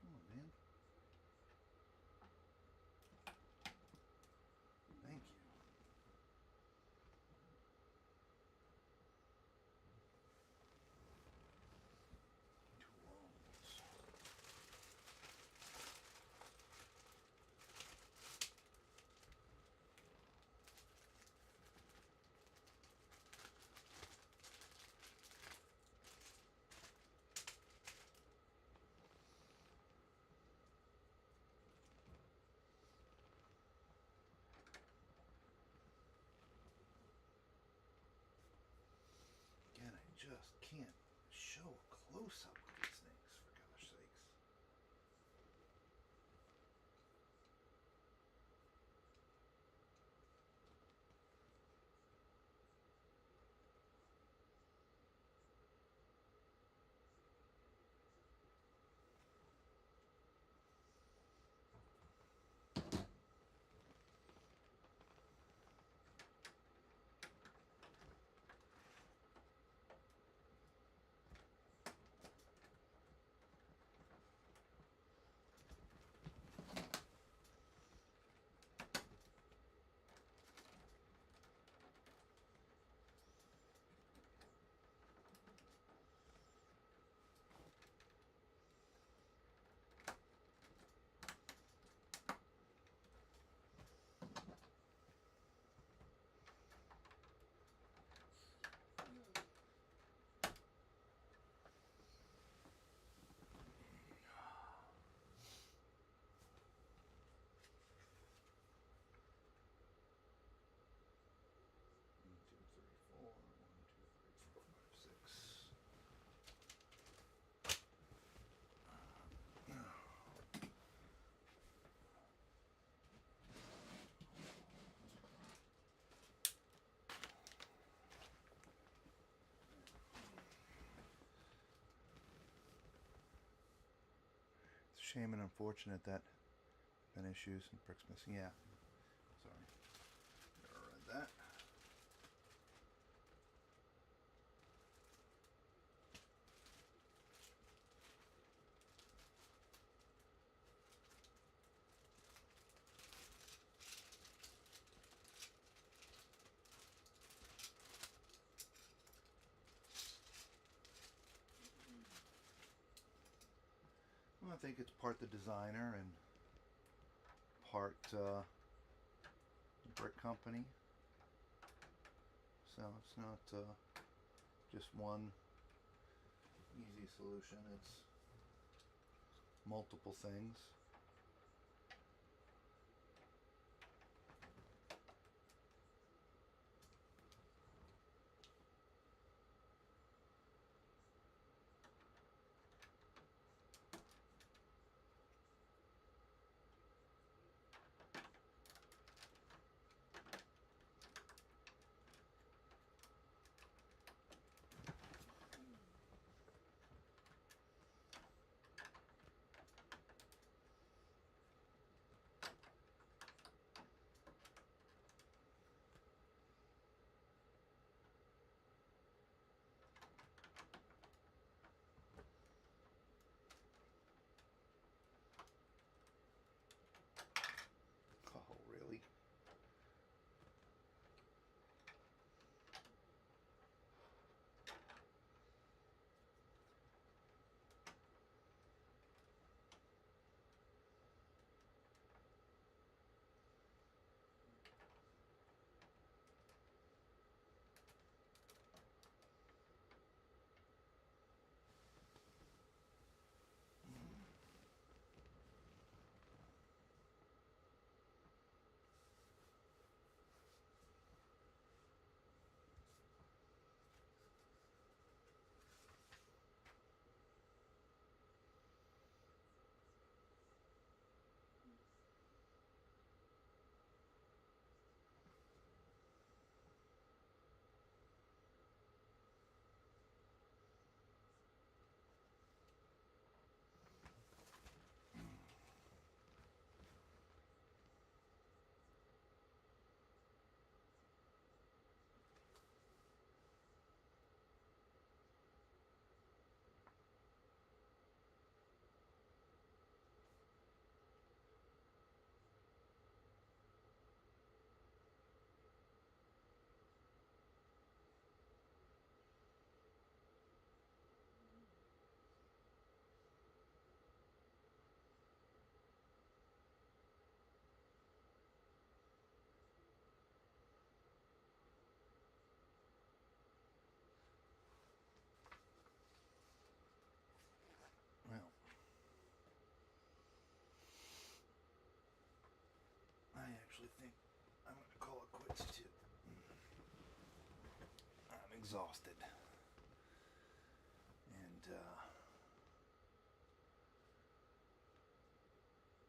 Come on, man. Thank you. Tools. Again, I just can't show a close-up of these things, for gosh sakes. One, two, three, four. 1, 2, 3, 4, 5, 6. It's a shame and unfortunate that been issues and bricks missing. Yeah. Sorry. Never read that. Well, I think it's part the designer and part brick company. So it's not just one easy solution. It's multiple things. Oh, really? Well, I actually think I'm going to call it quits too. I'm exhausted. And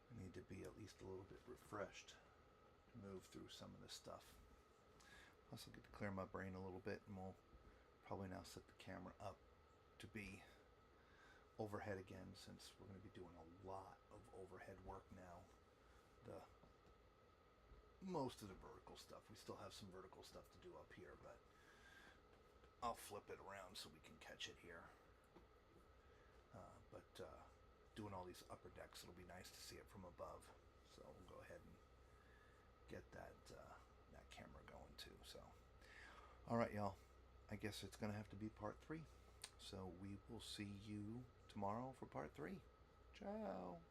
I need to be at least a little bit refreshed to move through some of this stuff. Plus, I'll get to clear my brain a little bit, and we'll probably now set the camera up to be overhead again, since we're going to be doing a lot of overhead work now. The most of the vertical stuff. We still have some vertical stuff to do up here, but I'll flip it around so we can catch it here. But doing all these upper decks, it'll be nice to see it from above. So we'll go ahead and get that camera going too. So, all right, y'all. I guess it's gonna have to be part 3. So we will see you tomorrow for part 3. Ciao.